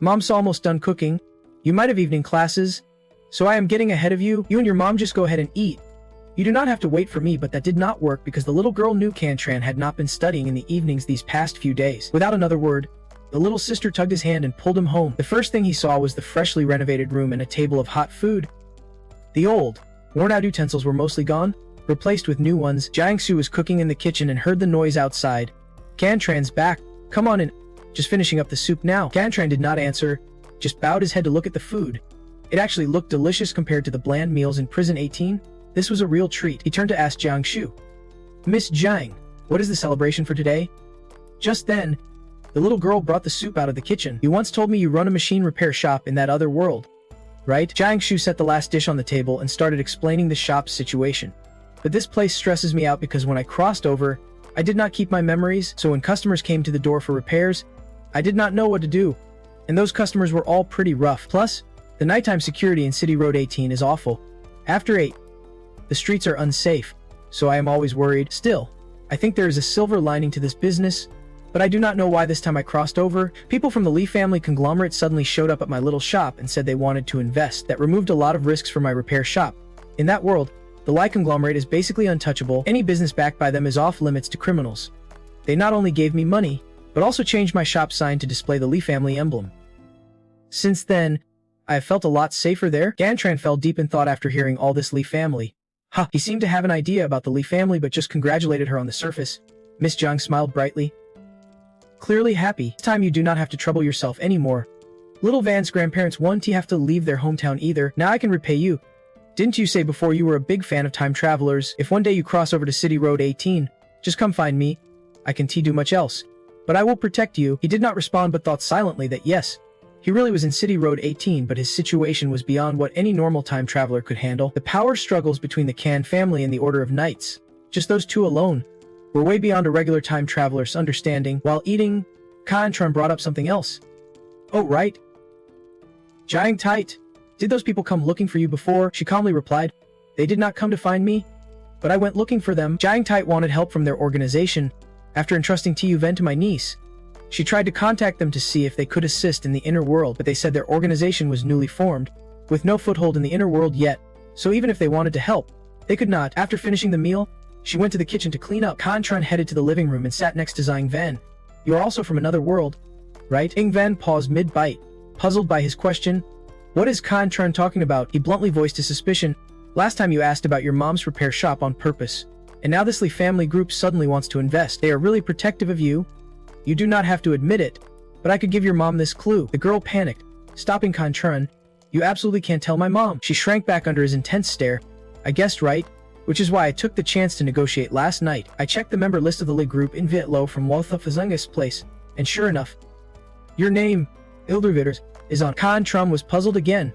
Mom's almost done cooking. You might have evening classes, so I am getting ahead of you. You and your mom just go ahead and eat. You do not have to wait for me, but that did not work because the little girl knew Kyan-tran had not been studying in the evenings these past few days. Without another word, the little sister tugged his hand and pulled him home. The first thing he saw was the freshly renovated room and a table of hot food. The old, worn-out utensils were mostly gone, replaced with new ones. Jiangsu was cooking in the kitchen and heard the noise outside. Kyan-tran's back. Come on in. Just finishing up the soup now. Kyan-tran did not answer, just bowed his head to look at the food. It actually looked delicious compared to the bland meals in prison 18. This was a real treat. He turned to ask Jiangsu. Miss Jiang, what is the celebration for today? Just then, the little girl brought the soup out of the kitchen. You once told me you run a machine repair shop in that other world, right? Jiangsu set the last dish on the table and started explaining the shop's situation. But this place stresses me out because when I crossed over, I did not keep my memories, so when customers came to the door for repairs, I did not know what to do. And those customers were all pretty rough. Plus, the nighttime security in City Road 18 is awful. After 8, the streets are unsafe, so I am always worried. Still, I think there is a silver lining to this business, but I do not know why this time I crossed over. People from the Lee family conglomerate suddenly showed up at my little shop and said they wanted to invest. That removed a lot of risks for my repair shop. In that world, the Lee conglomerate is basically untouchable. Any business backed by them is off limits to criminals. They not only gave me money, but also changed my shop sign to display the Lee family emblem. Since then, I have felt a lot safer there. Kyan-tran fell deep in thought after hearing all this Lee family. He seemed to have an idea about the Lee family but just congratulated her on the surface. Miss Jiang smiled brightly. Clearly happy. This time you do not have to trouble yourself anymore. Little Van's grandparents won't have to leave their hometown either. Now I can repay you. Didn't you say before you were a big fan of time travelers? If one day you cross over to City Road 18, just come find me. I can do much else. But I will protect you. He did not respond but thought silently that yes, he really was in City Road 18, but his situation was beyond what any normal time traveler could handle. The power struggles between the Kan family and the Order of Knights, just those two alone, were way beyond a regular time traveler's understanding. While eating, Kyan-tran brought up something else. Oh right. Jiang tight. Did those people come looking for you before? She calmly replied. They did not come to find me, but I went looking for them. Jiang tight wanted help from their organization. After entrusting Tu Ven to my niece, she tried to contact them to see if they could assist in the inner world, but they said their organization was newly formed, with no foothold in the inner world yet, so even if they wanted to help, they could not. After finishing the meal, she went to the kitchen to clean up. Kyan-tran headed to the living room and sat next to Zhang Ven. You are also from another world, right? Ying Ven paused mid-bite, puzzled by his question. What is Kyan-tran talking about? He bluntly voiced his suspicion. Last time you asked about your mom's repair shop on purpose, and now this Lee family group suddenly wants to invest. They are really protective of you. You do not have to admit it, but I could give your mom this clue. The girl panicked, stopping Kyan-tran. You absolutely can't tell my mom. She shrank back under his intense stare. I guessed right, which is why I took the chance to negotiate last night. I checked the member list of the Lee group in Vietlo from Walthufazungus place, and sure enough, your name, Ildervitters, is on. Kyan-tran was puzzled again.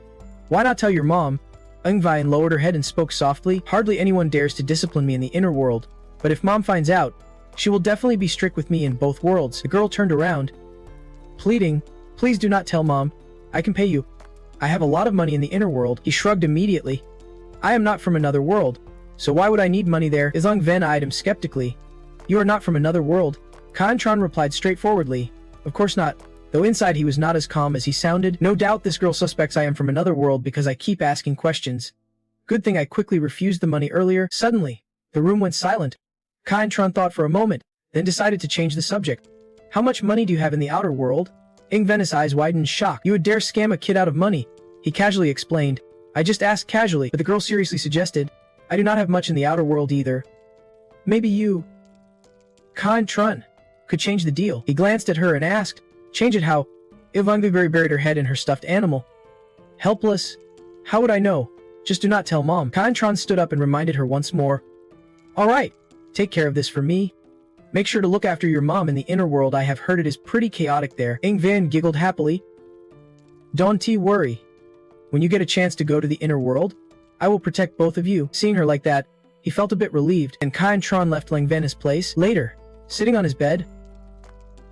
Why not tell your mom? Ung Vien lowered her head and spoke softly. Hardly anyone dares to discipline me in the inner world, but if mom finds out, she will definitely be strict with me in both worlds. The girl turned around, pleading, please do not tell mom. I can pay you. I have a lot of money in the inner world. He shrugged immediately. I am not from another world, so why would I need money there? Izong Ven eyed him skeptically. You are not from another world? Kyan-tran replied straightforwardly. Of course not, though inside he was not as calm as he sounded. No doubt this girl suspects I am from another world because I keep asking questions. Good thing I quickly refused the money earlier. Suddenly, the room went silent. Kai and Tron thought for a moment, then decided to change the subject. How much money do you have in the outer world? Ingven's eyes widened in shock. You would dare scam a kid out of money? He casually explained. I just asked casually, but the girl seriously suggested. I do not have much in the outer world either. Maybe you... Kai and Tron could change the deal. He glanced at her and asked, change it how? Ivangberry buried her head in her stuffed animal. Helpless? How would I know? Just do not tell Mom. Kai and Tron stood up and reminded her once more. Alright, take care of this for me. Make sure to look after your mom in the inner world. I have heard it is pretty chaotic there. Ingven giggled happily. Don't worry. When you get a chance to go to the inner world, I will protect both of you. Seeing her like that, he felt a bit relieved, and Kai and Tron left Langven's place. Later, sitting on his bed,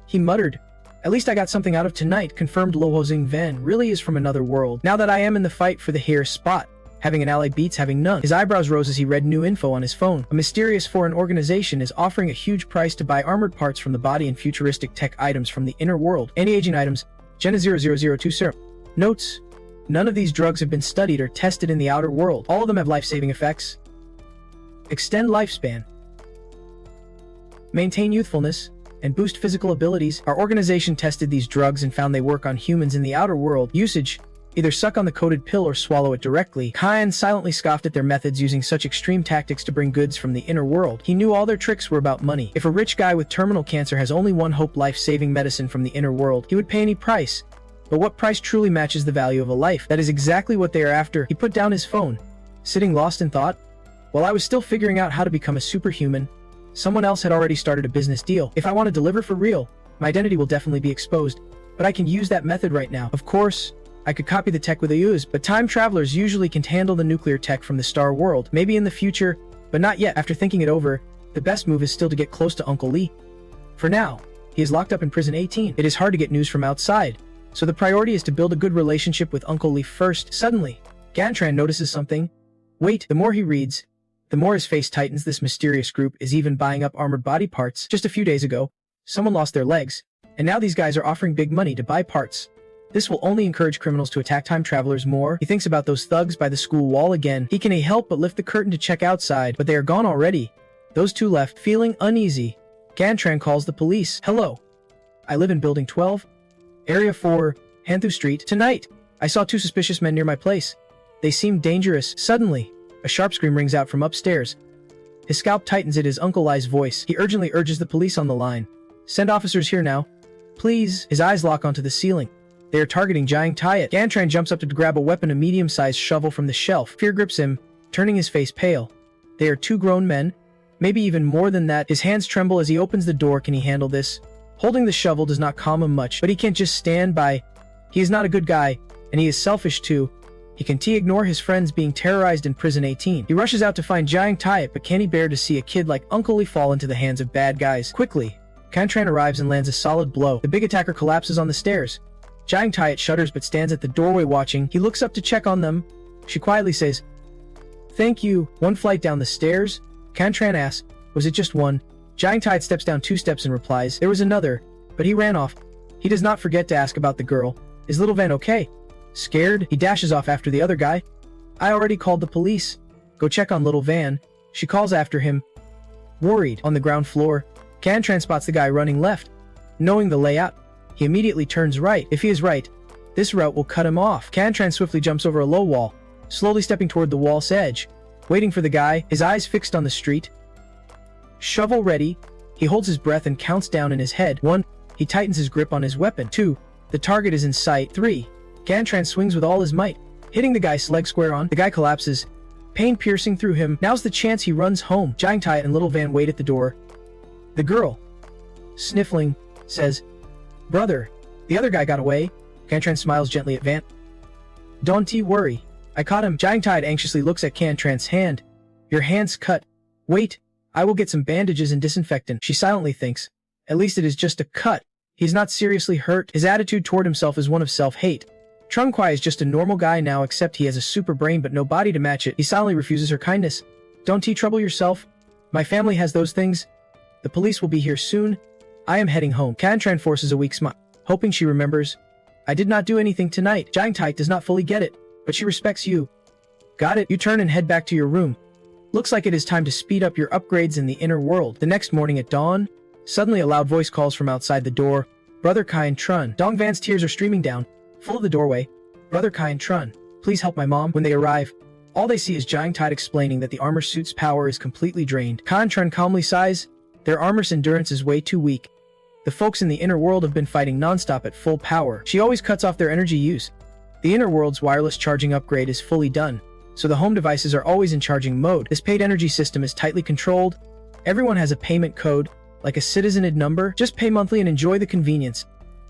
he muttered, at least I got something out of tonight. Confirmed Loho Zingven really is from another world. Now that I am in the fight for the hare spot, having an ally beats having none. His eyebrows rose as he read new info on his phone. A mysterious foreign organization is offering a huge price to buy armored parts from the body and futuristic tech items from the inner world. Anti-aging items, Jenna 0002 serum. Notes: none of these drugs have been studied or tested in the outer world. All of them have life-saving effects. Extend lifespan. Maintain youthfulness. And boost physical abilities. Our organization tested these drugs and found they work on humans in the outer world. Usage: either suck on the coated pill or swallow it directly. Kyan silently scoffed at their methods, using such extreme tactics to bring goods from the inner world. He knew all their tricks were about money. If a rich guy with terminal cancer has only one hope, life-saving medicine from the inner world, he would pay any price. But what price truly matches the value of a life? That is exactly what they are after. He put down his phone, sitting lost in thought. While I was still figuring out how to become a superhuman, someone else had already started a business deal. If I want to deliver for real, my identity will definitely be exposed. But I can use that method right now. Of course, I could copy the tech with a use, but time travelers usually can't handle the nuclear tech from the star world. Maybe in the future, but not yet. After thinking it over, the best move is still to get close to Uncle Lee. For now, he is locked up in prison 18. It is hard to get news from outside, so the priority is to build a good relationship with Uncle Lee first. Suddenly, Gantran notices something. Wait, the more he reads, the more his face tightens. This mysterious group is even buying up armored body parts. Just a few days ago, someone lost their legs, and now these guys are offering big money to buy parts. This will only encourage criminals to attack time travelers more. He thinks about those thugs by the school wall again. He can't help but lift the curtain to check outside, but they are gone already. Those two left. Feeling uneasy, Gantran calls the police. Hello. I live in Building 12, Area 4, Hanthu Street. Tonight, I saw two suspicious men near my place. They seemed dangerous. Suddenly, a sharp scream rings out from upstairs. His scalp tightens at his Uncle I's voice. He urgently urges the police on the line. Send officers here now. Please. His eyes lock onto the ceiling. They are targeting Jiang Tayat. Gantran jumps up to grab a weapon, a medium-sized shovel from the shelf. Fear grips him, turning his face pale. They are two grown men, maybe even more than that. His hands tremble as he opens the door. Can he handle this? Holding the shovel does not calm him much, but he can't just stand by. He is not a good guy, and he is selfish too. He can't ignore his friends being terrorized in prison 18. He rushes out to find Jiang Tayat, but can he bear to see a kid like Uncle Lee fall into the hands of bad guys? Quickly, Gantran arrives and lands a solid blow. The big attacker collapses on the stairs. Jiang Tayat shudders but stands at the doorway watching. He looks up to check on them. She quietly says, "Thank you." One flight down the stairs, Gantran asks, "Was it just one?" Jiang Tayat steps down 2 steps and replies, "There was another, but he ran off." He does not forget to ask about the girl. Is little Van okay? Scared, he dashes off after the other guy. "I already called the police. Go check on little Van." She calls after him. Worried, on the ground floor, Gantran spots the guy running left. Knowing the layout, he immediately turns right. If he is right, this route will cut him off. Gantran swiftly jumps over a low wall, slowly stepping toward the wall's edge, waiting for the guy, his eyes fixed on the street. Shovel ready, he holds his breath and counts down in his head. 1. He tightens his grip on his weapon. 2. The target is in sight. 3. Gantran swings with all his might, hitting the guy's leg square on. The guy collapses, pain piercing through him. Now's the chance he runs home. Jiang Tayat and little Van wait at the door. The girl, sniffling, says, "Brother, the other guy got away." Gantran smiles gently at Van. "Don't worry, I caught him." Jiang Tayat anxiously looks at Gantran's hand. "Your hand's cut." "Wait, I will get some bandages and disinfectant." She silently thinks, at least it is just a cut. He's not seriously hurt. His attitude toward himself is one of self-hate. Trung Kwai is just a normal guy now, except he has a super brain but no body to match it. He silently refuses her kindness. "Don't trouble yourself. My family has those things. The police will be here soon. I am heading home." Gantran forces a weak smile, hoping she remembers. "I did not do anything tonight." Jiang Tayat does not fully get it, but she respects you. Got it, you turn and head back to your room. Looks like it is time to speed up your upgrades in the inner world. The next morning at dawn, suddenly a loud voice calls from outside the door. Brother Kai and Trun. Dongvan's tears are streaming down, full of the doorway. Brother Kai and Trun, please help my mom. When they arrive, all they see is Jiang Tide explaining that the armor suit's power is completely drained. Kai and Trun calmly sighs. Their armor's endurance is way too weak. The folks in the inner world have been fighting non-stop at full power. She always cuts off their energy use. The inner world's wireless charging upgrade is fully done, so the home devices are always in charging mode. This paid energy system is tightly controlled. Everyone has a payment code, like a citizened number. Just pay monthly and enjoy the convenience.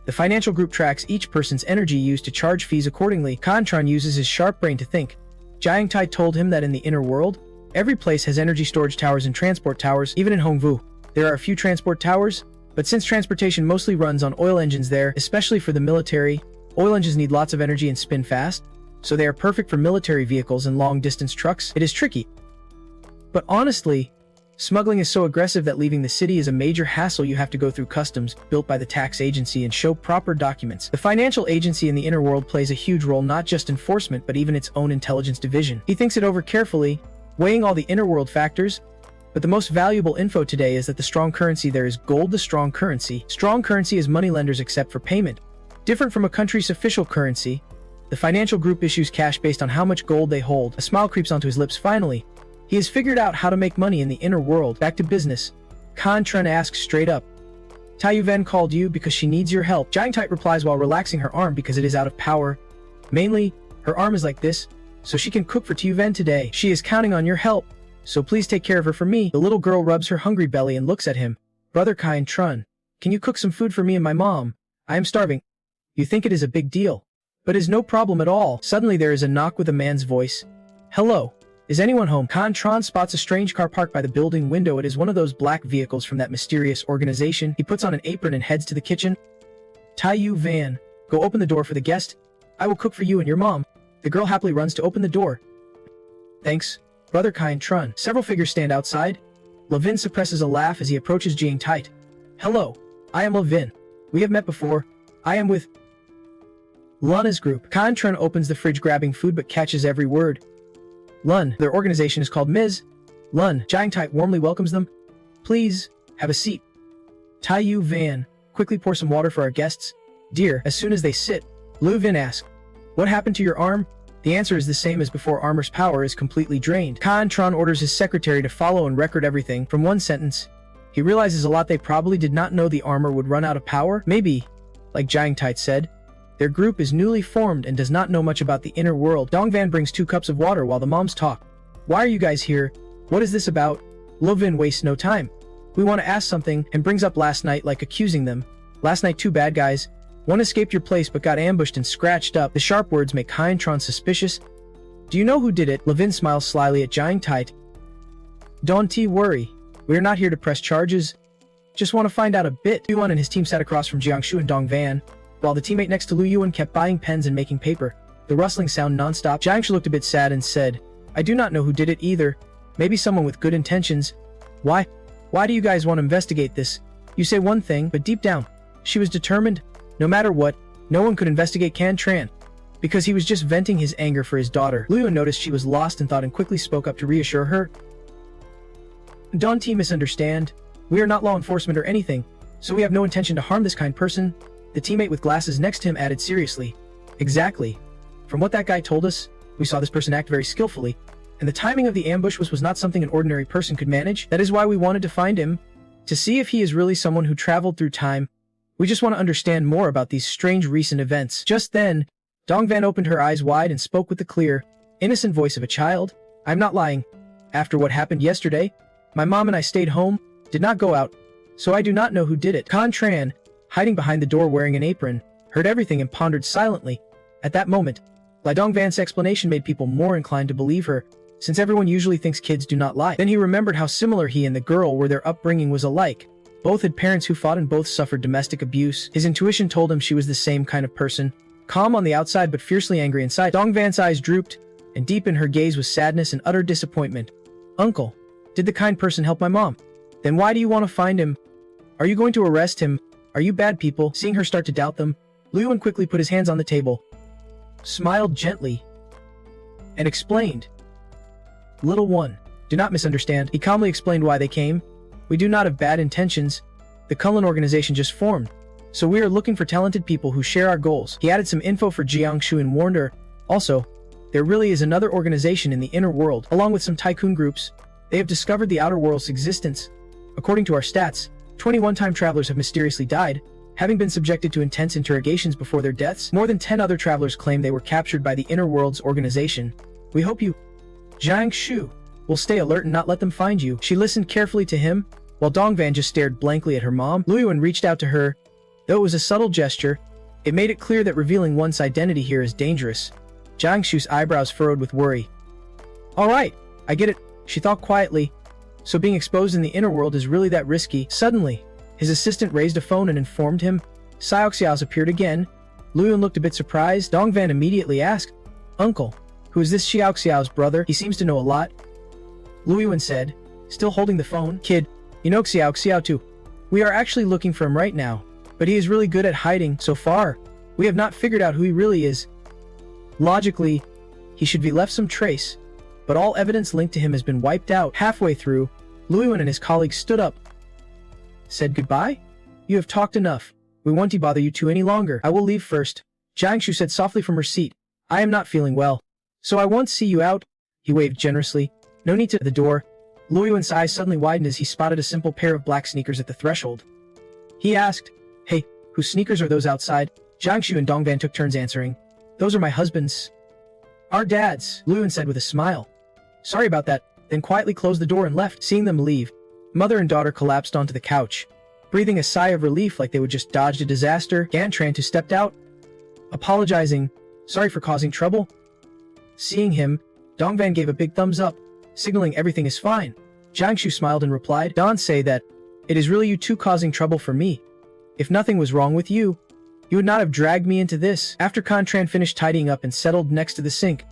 The financial group tracks each person's energy used to charge fees accordingly. Kantron uses his sharp brain to think. Jiang Tai told him that in the inner world, every place has energy storage towers and transport towers. Even in Hongwu, there are a few transport towers, but since transportation mostly runs on oil engines there, especially for the military, oil engines need lots of energy and spin fast, so they are perfect for military vehicles and long-distance trucks. It is tricky. But honestly, smuggling is so aggressive that leaving the city is a major hassle. You have to go through customs, built by the tax agency, and show proper documents. The financial agency in the inner world plays a huge role, not just enforcement, but even its own intelligence division. He thinks it over carefully, weighing all the inner world factors, but the most valuable info today is that the strong currency there is gold. The strong currency. Strong currency is moneylenders accept for payment. Different from a country's official currency, the financial group issues cash based on how much gold they hold. A smile creeps onto his lips finally. He has figured out how to make money in the inner world. Back to business. Kan Trun asks straight up. Tai Yuven called you because she needs your help. Jiang Tai replies while relaxing her arm because it is out of power. Mainly, her arm is like this, so she can cook for Tai Yuven today. She is counting on your help, so please take care of her for me. The little girl rubs her hungry belly and looks at him. Brother Kai and Trun, can you cook some food for me and my mom? I am starving. You think it is a big deal, but is no problem at all. Suddenly there is a knock with a man's voice. Hello. Is anyone home? Kan Tron spots a strange car parked by the building window. It is one of those black vehicles from that mysterious organization. He puts on an apron and heads to the kitchen. Tai Yu Van, go open the door for the guest. I will cook for you and your mom. The girl happily runs to open the door. Thanks, Brother Kai and Trun. Several figures stand outside. Levin suppresses a laugh as he approaches Jiang Tai. Hello, I am Levin. We have met before. I am with Luna's group. Kan Trun opens the fridge grabbing food but catches every word. Lun, their organization is called Ms. Lun. Jiang Tai warmly welcomes them. Please, have a seat. Tai Yu Van, quickly pour some water for our guests. Dear, as soon as they sit, Lu Vin asks, what happened to your arm? The answer is the same as before. Armor's power is completely drained. Kan Tron orders his secretary to follow and record everything from one sentence. He realizes a lot. They probably did not know the armor would run out of power. Maybe, like Jiang Tai said, their group is newly formed and does not know much about the inner world. Dongvan brings 2 cups of water while the moms talk. Why are you guys here? What is this about? Lovin wastes no time. We want to ask something, and brings up last night, like accusing them. Last night 2 bad guys. One escaped your place but got ambushed and scratched up. The sharp words make Hintron suspicious. Do you know who did it? Levin smiles slyly at Jiang Tai. Don't worry. We are not here to press charges. Just want to find out a bit. Yuan and his team sat across from Jiangshu and Dongvan, while the teammate next to Lu Yuan kept buying pens and making paper. The rustling sound non-stop. Jiangshu looked a bit sad and said, I do not know who did it either. Maybe someone with good intentions. Why? Why do you guys want to investigate this? You say one thing, but deep down, she was determined. No matter what, no one could investigate Kan Tran, because he was just venting his anger for his daughter. Lu Yuan noticed she was lost and thought and quickly spoke up to reassure her. Don't misunderstand. We are not law enforcement or anything, so we have no intention to harm this kind person. The teammate with glasses next to him added seriously. Exactly. From what that guy told us, we saw this person act very skillfully, and the timing of the ambush was not something an ordinary person could manage. That is why we wanted to find him, to see if he is really someone who traveled through time. We just want to understand more about these strange recent events. Just then, Dongvan opened her eyes wide and spoke with the clear, innocent voice of a child. I'm not lying. After what happened yesterday, my mom and I stayed home, did not go out, so I do not know who did it. Kan Tran, hiding behind the door wearing an apron, heard everything and pondered silently. At that moment, Lai Dongvan's explanation made people more inclined to believe her, since everyone usually thinks kids do not lie. Then he remembered how similar he and the girl were. Their upbringing was alike. Both had parents who fought and both suffered domestic abuse. His intuition told him she was the same kind of person, calm on the outside but fiercely angry inside. Dongvan's eyes drooped, and deep in her gaze was sadness and utter disappointment. Uncle, did the kind person help my mom? Then why do you want to find him? Are you going to arrest him? Are you bad people? Seeing her start to doubt them, Lu Yuan quickly put his hands on the table, smiled gently, and explained, Little one, do not misunderstand. He calmly explained why they came. We do not have bad intentions. The Kunlun organization just formed, so we are looking for talented people who share our goals. He added some info for Jiangshu and warned her. Also, there really is another organization in the inner world, along with some tycoon groups. They have discovered the outer world's existence. According to our stats, 21 time travelers have mysteriously died, having been subjected to intense interrogations before their deaths. More than 10 other travelers claim they were captured by the inner world's organization. We hope you, Jiangshu, will stay alert and not let them find you. She listened carefully to him, while Dongvan just stared blankly at her mom. Luyuan reached out to her. Though it was a subtle gesture, it made it clear that revealing one's identity here is dangerous. Jiangshu's eyebrows furrowed with worry. Alright, I get it, she thought quietly. So being exposed in the inner world is really that risky. Suddenly, his assistant raised a phone and informed him. Xiaoxiao's appeared again. Luyuan looked a bit surprised. Dongvan immediately asked, Uncle, who is this Xiaoxiao's brother? He seems to know a lot. Luyuan said, still holding the phone. Kid, you know Xiaoxiao too. We are actually looking for him right now, but he is really good at hiding. So far, we have not figured out who he really is. Logically, he should be left some trace, but all evidence linked to him has been wiped out. Halfway through, Luyuan and his colleagues stood up. Said goodbye? You have talked enough. We won't bother you two any longer. I will leave first. Jiangshu said softly from her seat. I am not feeling well, so I won't see you out. He waved generously. No need to. The door. Luyuan's eyes suddenly widened as he spotted a simple pair of black sneakers at the threshold. He asked, Hey, whose sneakers are those outside? Jiangshu and Dongvan took turns answering. Those are my husband's. Our dad's, Luyuan said with a smile. Sorry about that, then quietly closed the door and left. Seeing them leave, mother and daughter collapsed onto the couch, breathing a sigh of relief like they would just dodged a disaster. Gantran too stepped out, apologizing, sorry for causing trouble. Seeing him, Dongvan gave a big thumbs up, signaling everything is fine. Jiangshu smiled and replied, Don't say that. It is really you two causing trouble for me. If nothing was wrong with you, you would not have dragged me into this. After Contran finished tidying up and settled next to the sink,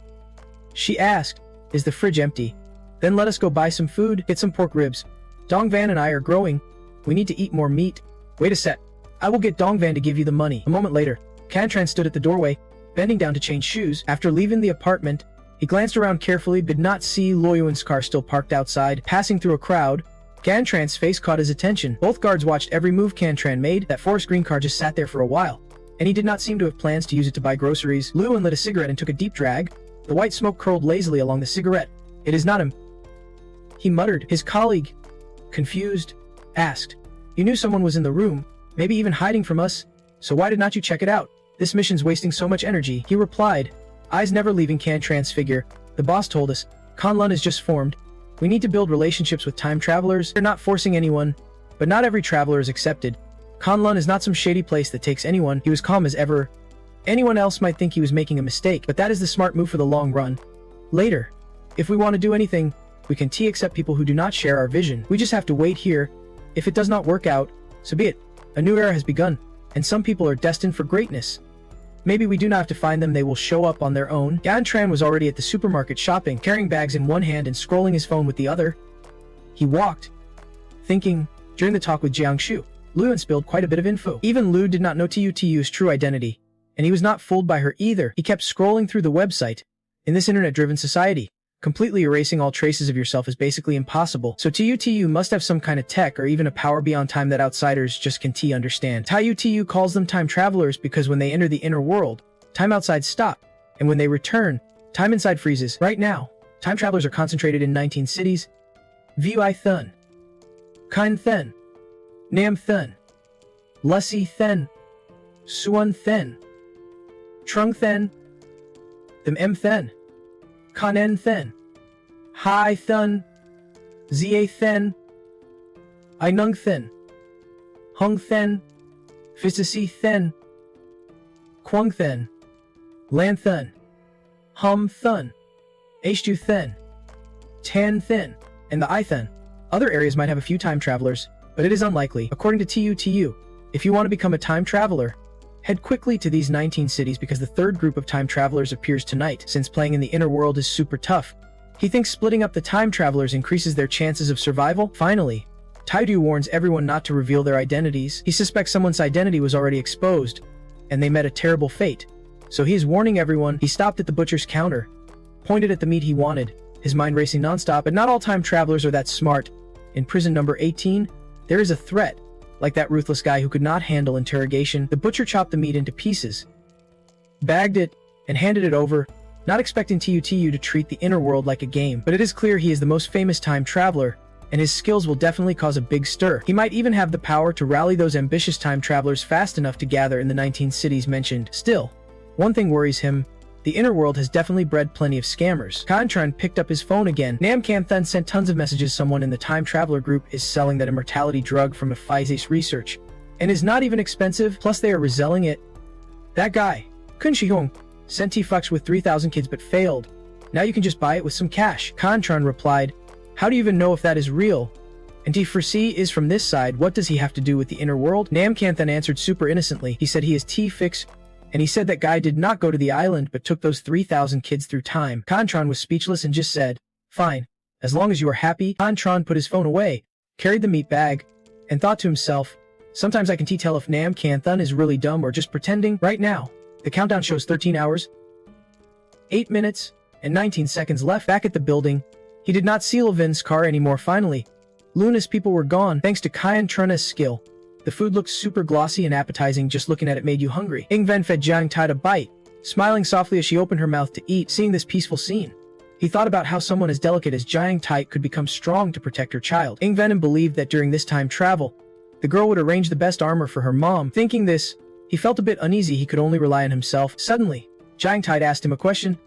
she asked, Is the fridge empty? Then let us go buy some food, get some pork ribs. Dongvan and I are growing. We need to eat more meat. Wait a sec. I will get Dongvan to give you the money. A moment later, Contran stood at the doorway, bending down to change shoes. After leaving the apartment, he glanced around carefully but did not see Luyuan's car still parked outside. Passing through a crowd, Cantran's face caught his attention. Both guards watched every move Cantran made. That forest green car just sat there for a while, and he did not seem to have plans to use it to buy groceries. Luyuan lit a cigarette and took a deep drag. The white smoke curled lazily along the cigarette. It is not him, he muttered. His colleague, confused, asked, You knew someone was in the room, maybe even hiding from us, so why did not you check it out? This mission's wasting so much energy. He replied, eyes never leaving Cantran's figure. The boss told us, Kunlun is just formed. We need to build relationships with time travelers. They're not forcing anyone, but not every traveler is accepted. Kunlun is not some shady place that takes anyone. He was calm as ever. Anyone else might think he was making a mistake, but that is the smart move for the long run. Later, if we want to do anything, we can accept people who do not share our vision. We just have to wait here. If it does not work out, so be it. A new era has begun, and some people are destined for greatness. Maybe we do not have to find them, they will show up on their own. Gantran was already at the supermarket shopping, carrying bags in one hand and scrolling his phone with the other. He walked, thinking. During the talk with Jiangshu, Luyuan spilled quite a bit of info. Even Lu did not know Tu's true identity, and he was not fooled by her either. He kept scrolling through the website. In this internet-driven society, completely erasing all traces of yourself is basically impossible. So Tu must have some kind of tech or even a power beyond time that outsiders just can't understand. Tu calls them time travelers because when they enter the inner world, time outside stops, and when they return, time inside freezes. Right now, time travelers are concentrated in 19 cities. Vui Thun, Kain Then, Nam Then, Lussi Then, Suan Then, Trung Then, Them M Then, Kanen Then, Hai Thun, Zia Then, Ainung Then, Hung Then, Fisisi Then, Quang Then, Lan Thun, Hum Thun, H2 Then, Tan Then, and the I Then. Other areas might have a few time travelers, but it is unlikely. According to Tu, if you want to become a time traveler, head quickly to these 19 cities because the third group of time travelers appears tonight. Since playing in the inner world is super tough, he thinks splitting up the time travelers increases their chances of survival. Finally, Taidu warns everyone not to reveal their identities. He suspects someone's identity was already exposed, and they met a terrible fate. So he is warning everyone. He stopped at the butcher's counter, pointed at the meat he wanted. his mind racing nonstop. But not all time travelers are that smart. In prison number 18, there is a threat. Like that ruthless guy who could not handle interrogation, the butcher chopped the meat into pieces, bagged it, and handed it over, not expecting TUTU to treat the inner world like a game. But it is clear he is the most famous time traveler, and his skills will definitely cause a big stir. He might even have the power to rally those ambitious time travelers fast enough to gather in the 19 cities mentioned. Still, one thing worries him. The inner world has definitely bred plenty of scammers. Kantran picked up his phone again. Namcanthan sent tons of messages. Someone in the time traveler group is selling that immortality drug from a Pfizer's research, and is not even expensive, plus they are reselling it. That guy, Kun Shihong, sent T-Fucks with 3,000 kids but failed. Now you can just buy it with some cash. Kantran replied, how do you even know if that is real? And T4C is from this side. What does he have to do with the inner world? Namcanthan answered super innocently. He said he is T-Fix, and he said that guy did not go to the island but took those 3,000 kids through time. Kantran was speechless and just said, fine, as long as you are happy. Kantran put his phone away, carried the meat bag, and thought to himself, sometimes I can tell if Namcanthan is really dumb or just pretending. Right now, the countdown shows 13 hours, 8 minutes, and 19 seconds left. Back at the building, he did not see Levin's car anymore. Finally, Luna's people were gone thanks to Kyan Truna's skill. The food looked super glossy and appetizing. Just looking at it made you hungry. Ingven fed Jiang Tai a bite, smiling softly as she opened her mouth to eat. Seeing this peaceful scene, he thought about how someone as delicate as Jiang Tai could become strong to protect her child. Ingven believed that during this time travel, the girl would arrange the best armor for her mom. Thinking this, he felt a bit uneasy. He could only rely on himself. Suddenly, Jiang Tai asked him a question.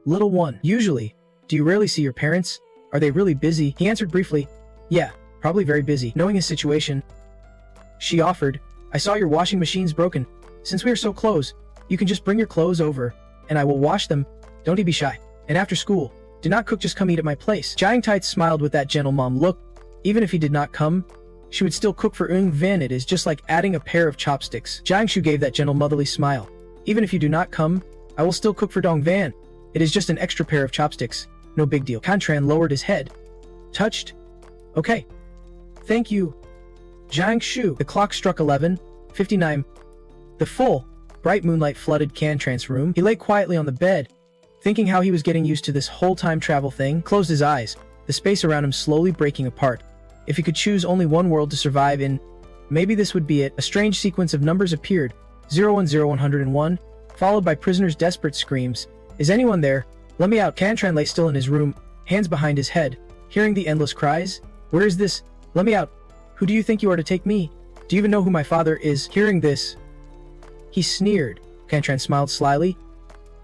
Little one, usually, do you rarely see your parents? Are they really busy? He answered briefly, yeah, probably very busy. Knowing his situation, she offered, I saw your washing machine's broken. Since we are so close, you can just bring your clothes over, and I will wash them. Don't be shy. And after school, do not cook, just come eat at my place. Jiang Tai smiled with that gentle mom look. Even if he did not come, she would still cook for Ung Vin. It is just like adding a pair of chopsticks. Jiang Shu gave that gentle motherly smile. Even if you do not come, I will still cook for Dong Van. It is just an extra pair of chopsticks. No big deal. Kantran lowered his head. Touched. Okay. Thank you. Jiang Shu. The clock struck 11:59. The full, bright moonlight flooded Kantran's room. He lay quietly on the bed, thinking how he was getting used to this whole time travel thing. Closed his eyes, the space around him slowly breaking apart. If he could choose only one world to survive in, maybe this would be it. A strange sequence of numbers appeared, 010101, followed by prisoners' desperate screams. Is anyone there? Let me out. Kantran lay still in his room, hands behind his head, hearing the endless cries. Where is this? Let me out. Who do you think you are to take me? Do you even know who my father is? Hearing this, he sneered. Kantran smiled slyly.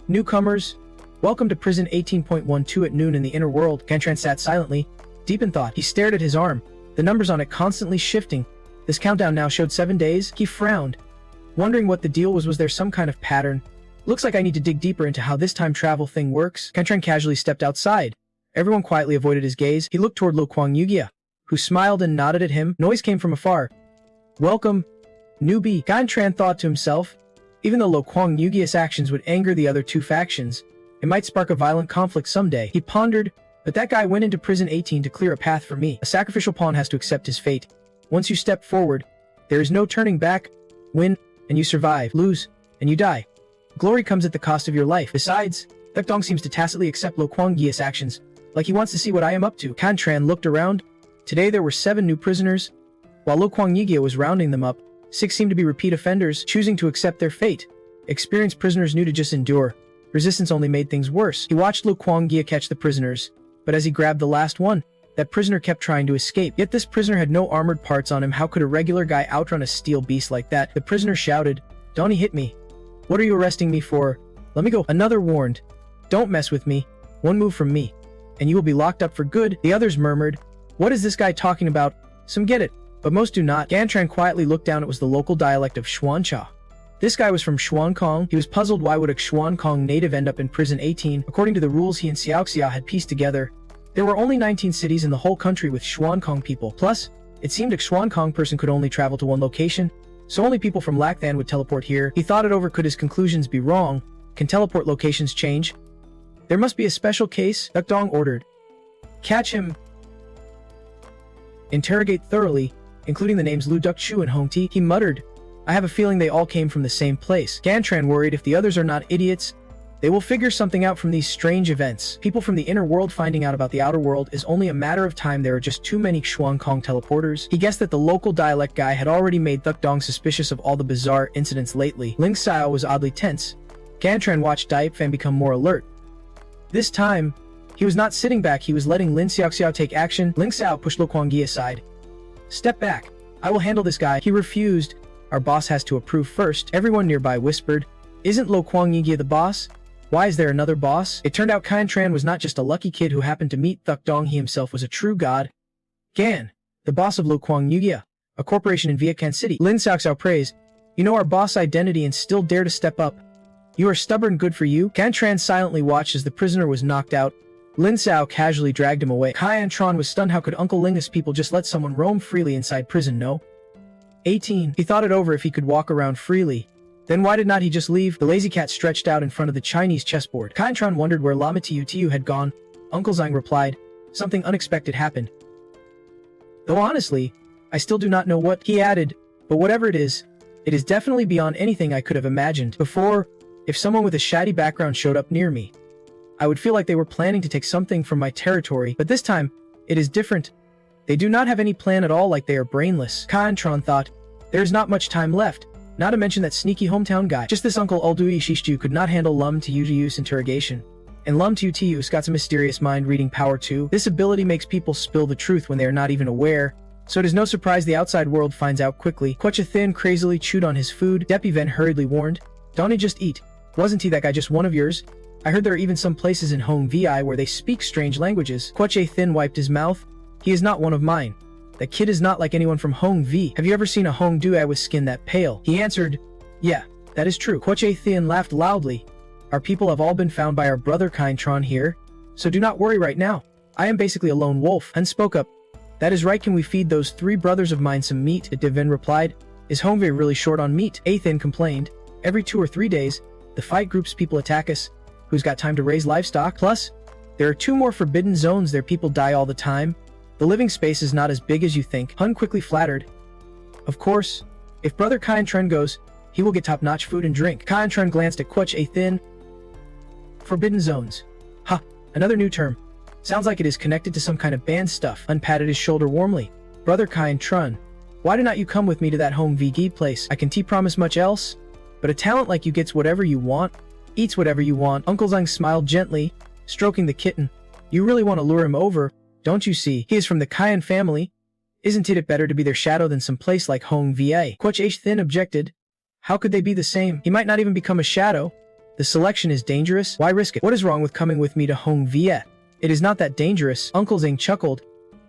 Newcomers, welcome to prison 18.12 at noon in the inner world. Kantran sat silently, deep in thought. He stared at his arm, the numbers on it constantly shifting. This countdown now showed 7 days. He frowned, wondering what the deal was. Was there some kind of pattern? Looks like I need to dig deeper into how this time travel thing works. Kantran casually stepped outside. Everyone quietly avoided his gaze. He looked toward Lo Kuang Yugia, who smiled and nodded at him. Noise came from afar. Welcome, newbie. Kantran thought to himself. Even though Lo Kuang Yugia's actions would anger the other two factions, it might spark a violent conflict someday. He pondered, but that guy went into prison 18 to clear a path for me. A sacrificial pawn has to accept his fate. Once you step forward, there is no turning back. Win, and you survive. Lose, and you die. Glory comes at the cost of your life. Besides, Dong seems to tacitly accept Lo Kuang Yugia's actions, like he wants to see what I am up to. Kantran looked around. Today there were 7 new prisoners. While Lo Kuang Yugia was rounding them up, 6 seemed to be repeat offenders, choosing to accept their fate. Experienced prisoners knew to just endure. Resistance only made things worse. He watched Lo Kuang Yugia catch the prisoners, but as he grabbed the last one, that prisoner kept trying to escape. Yet this prisoner had no armored parts on him. How could a regular guy outrun a steel beast like that? The prisoner shouted, Donnie hit me. What are you arresting me for? Let me go. Another warned, don't mess with me. One move from me, and you will be locked up for good. The others murmured, what is this guy talking about? Some get it, but most do not. Kantran quietly looked down. It was the local dialect of Xuancha. This guy was from Xuankong. He was puzzled why would a Xuankong native end up in prison 18. According to the rules he and Xiaoxia had pieced together, there were only 19 cities in the whole country with Xuankong people. Plus, it seemed a Xuankong person could only travel to one location, so only people from Lacthan would teleport here. He thought it over. Could his conclusions be wrong? Can teleport locations change? There must be a special case, Dong ordered. Catch him. Interrogate thoroughly, including the names Lu Dukchu and Hong Ti. He muttered, I have a feeling they all came from the same place. Kantran worried if the others are not idiots, They will figure something out from these strange events. People from the inner world finding out about the outer world is only a matter of time. There are just too many Xuan Kong teleporters. He guessed that the local dialect guy had already made Thuk Dong suspicious of all the bizarre incidents lately. Ling Xiao was oddly tense. Gantran watched Diapfan become more alert. This time, he was not sitting back, he was letting Lin Xiaoxiao take action. Ling Xiao pushed Lo Kuangyi aside. Step back. I will handle this guy. He refused. Our boss has to approve first. Everyone nearby whispered, isn't Lo Kuangyi the boss? Why is there another boss? It turned out Kyan Tran was not just a lucky kid who happened to meet Thuk Dong, he himself was a true god. Gan, the boss of Lo Kuangyi, a corporation in Vietcan City. Lin Xiaoxiao praised, you know our boss identity and still dare to step up. You are stubborn, good for you. Kyan Tran silently watched as the prisoner was knocked out. Lin Xiao casually dragged him away. Kyan Tran was stunned. How could Uncle Lingus people just let someone roam freely inside prison? No. 18. He thought it over if he could walk around freely. Then why did not he just leave? The lazy cat stretched out in front of the Chinese chessboard. Kyan Tran wondered where Lama Tiu had gone. Uncle Zhang replied, something unexpected happened. Though honestly, I still do not know what, he added, but whatever it is definitely beyond anything I could have imagined. Before, if someone with a shady background showed up near me, I would feel like they were planning to take something from my territory, but this time, it is different. They do not have any plan at all, like they are brainless. Kyan Tran thought, there is not much time left. Not to mention that sneaky hometown guy. Just this Uncle Uldui Shishju could not handle Lum Tiu's interrogation. And Lum Tiu's got some mysterious mind-reading power too. This ability makes people spill the truth when they are not even aware, so it is no surprise the outside world finds out quickly. Quecha Thin crazily chewed on his food. Depiven hurriedly warned, don't he just eat? Wasn't he that guy just one of yours? I heard there are even some places in Hong Vi where they speak strange languages. Quecha Thin wiped his mouth. He is not one of mine. That kid is not like anyone from Hong Vi. Have you ever seen a Hong Dui with skin that pale? He answered, yeah, that is true. Quecha Thin laughed loudly. Our people have all been found by our brother Kyan Tran here, so do not worry right now. I am basically a lone wolf. Han spoke up. That is right, can we feed those 3 brothers of mine some meat? Devin replied. Is Hong Vi really short on meat? Athin complained. Every 2 or 3 days, the fight group's people attack us. Who's got time to raise livestock? Plus, there are 2 more forbidden zones there, people die all the time. The living space is not as big as you think. Hun quickly flattered. Of course, if Brother Kyan Tren goes, he will get top-notch food and drink. Kyan Tren glanced at Quech Thin. Forbidden zones. Ha, another new term. Sounds like it is connected to some kind of band stuff. Hun patted his shoulder warmly. Brother Kyan Tren, why do not you come with me to that home VG place? I can promise much else, but a talent like you gets whatever you want, eats whatever you want. Uncle Zhang smiled gently, stroking the kitten. You really want to lure him over, don't you see? He is from the Kyan family. Isn't it better to be their shadow than some place like Hong Va? Quech H Thin objected. How could they be the same? He might not even become a shadow. The selection is dangerous. Why risk it? What is wrong with coming with me to Hong Va? It is not that dangerous. Uncle Zing chuckled.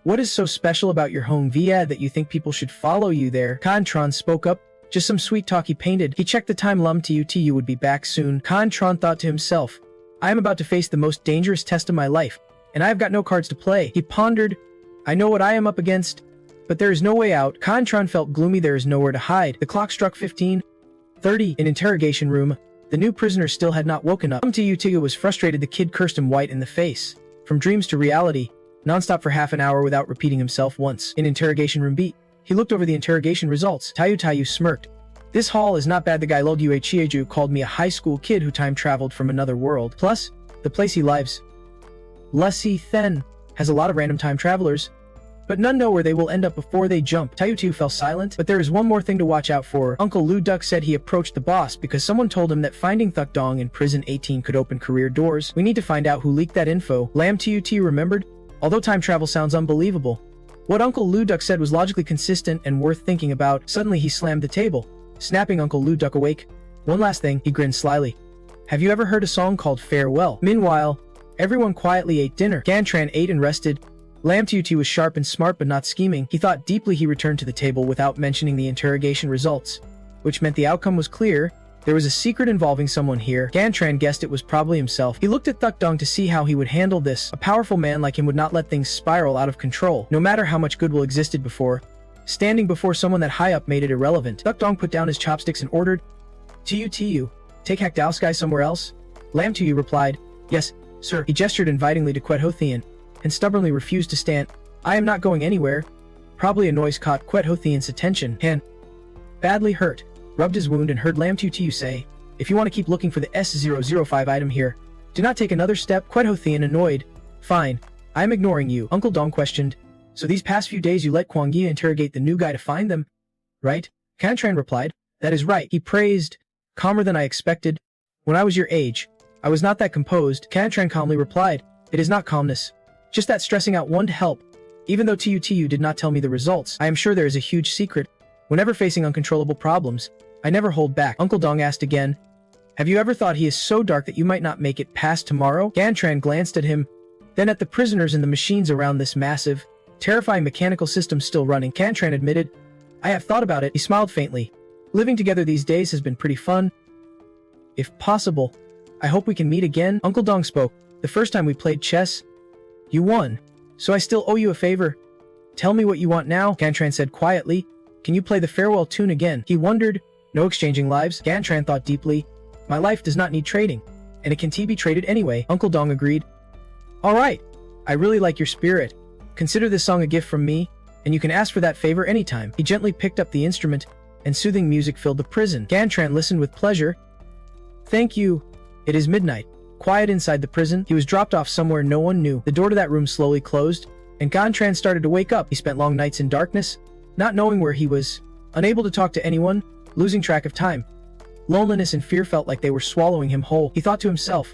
What is so special about your Hong Va that you think people should follow you there? Khan Tron spoke up. Just some sweet talk he painted. He checked the time. Lum Tu would be back soon. Khan Tron thought to himself, I am about to face the most dangerous test of my life, and I have got no cards to play. He pondered, I know what I am up against, but there is no way out. Khan Tron felt gloomy. There is nowhere to hide. The clock struck 15:30 in interrogation room. The new prisoner still had not woken up. Lum Tu was frustrated. The kid cursed him white in the face. From dreams to reality, nonstop for half an hour without repeating himself once. In interrogation room B, he looked over the interrogation results. Tayu smirked. This haul is not bad. The guy Lodue Chieju called me a high school kid who time traveled from another world. Plus, the place he lives, Lucy Then, has a lot of random time travelers, but none know where they will end up before they jump. Tayu fell silent, but there is one more thing to watch out for. Uncle Lu Duck said he approached the boss because someone told him that finding Thuk Dong in prison 18 could open career doors. We need to find out who leaked that info. Lam Tut remembered, although time travel sounds unbelievable, what Uncle Lu Duck said was logically consistent and worth thinking about. Suddenly he slammed the table, snapping Uncle Lu Duck awake. One last thing, he grinned slyly. Have you ever heard a song called Farewell? Meanwhile, everyone quietly ate dinner. Gantran ate and rested. Lam Tut was sharp and smart but not scheming. He thought deeply. He returned to the table without mentioning the interrogation results, which meant the outcome was clear. There was a secret involving someone here. Gantran guessed it was probably himself. He looked at Thuk Dong to see how he would handle this. A powerful man like him would not let things spiral out of control, no matter how much goodwill existed before. Standing before someone that high up made it irrelevant. Thuk Dong put down his chopsticks and ordered, Tu, take Hak Dao Sky somewhere else? Lam Tu replied, yes, sir. He gestured invitingly to Quet Ho Thien, and stubbornly refused to stand. I am not going anywhere. Probably a noise caught Quet Ho Thien's attention. Han, badly hurt, rubbed his wound and heard Lam Tu say, If you want to keep looking for the S005 item here, do not take another step. Quite Hothian annoyed. Fine. I am ignoring you, Uncle Dong questioned. So these past few days you let Kwang Yi interrogate the new guy to find them, right? Cantran replied. That is right, he praised. Calmer than I expected. When I was your age, I was not that composed, Cantran calmly replied. It is not calmness. Just that stressing out one to help. Even though TU did not tell me the results, I am sure there is a huge secret. Whenever facing uncontrollable problems, I never hold back. Uncle Dong asked again. Have you ever thought he is so dark that you might not make it past tomorrow? Cantran glanced at him, then at the prisoners and the machines around this massive, terrifying mechanical system still running. Cantran admitted, I have thought about it. He smiled faintly. Living together these days has been pretty fun. If possible, I hope we can meet again. Uncle Dong spoke. The first time we played chess, you won. So I still owe you a favor. Tell me what you want now, Cantran said quietly. Can you play the farewell tune again? He wondered. No exchanging lives, Cantran thought deeply. My life does not need trading, and it can be traded anyway, Uncle Dong agreed. Alright, I really like your spirit. Consider this song a gift from me, and you can ask for that favor anytime. He gently picked up the instrument, and soothing music filled the prison. Cantran listened with pleasure. Thank you. It is midnight. Quiet inside the prison, he was dropped off somewhere no one knew. The door to that room slowly closed, and Cantran started to wake up. He spent long nights in darkness, not knowing where he was, unable to talk to anyone, losing track of time. Loneliness and fear felt like they were swallowing him whole. He thought to himself,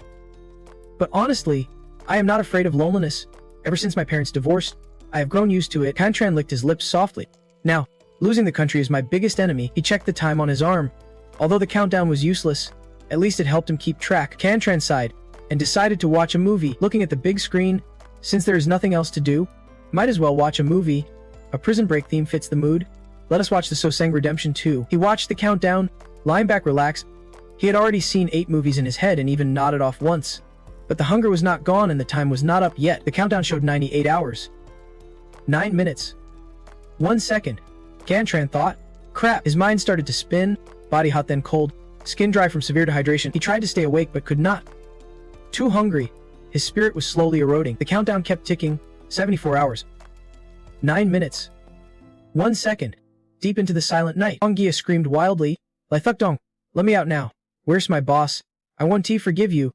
but honestly, I am not afraid of loneliness. Ever since my parents divorced, I have grown used to it. Cantran licked his lips softly. Now, losing the country is my biggest enemy. He checked the time on his arm. Although the countdown was useless, at least it helped him keep track. Cantran sighed and decided to watch a movie. Looking at the big screen, since there is nothing else to do, might as well watch a movie. A Prison Break theme fits the mood. Let us watch the Sosang Redemption 2. He watched the countdown, lying back relaxed. He had already seen 8 movies in his head and even nodded off once. But the hunger was not gone and the time was not up yet. The countdown showed 98 hours. 9 minutes. 1 second. Cantran thought. Crap, his mind started to spin, body hot then cold, skin dry from severe dehydration. He tried to stay awake but could not. Too hungry. His spirit was slowly eroding. The countdown kept ticking. 74 hours. 9 minutes. 1 second. Deep into the silent night, Kwang Yi screamed wildly. Lai Thuk Dong, let me out now. Where's my boss? I want to forgive you.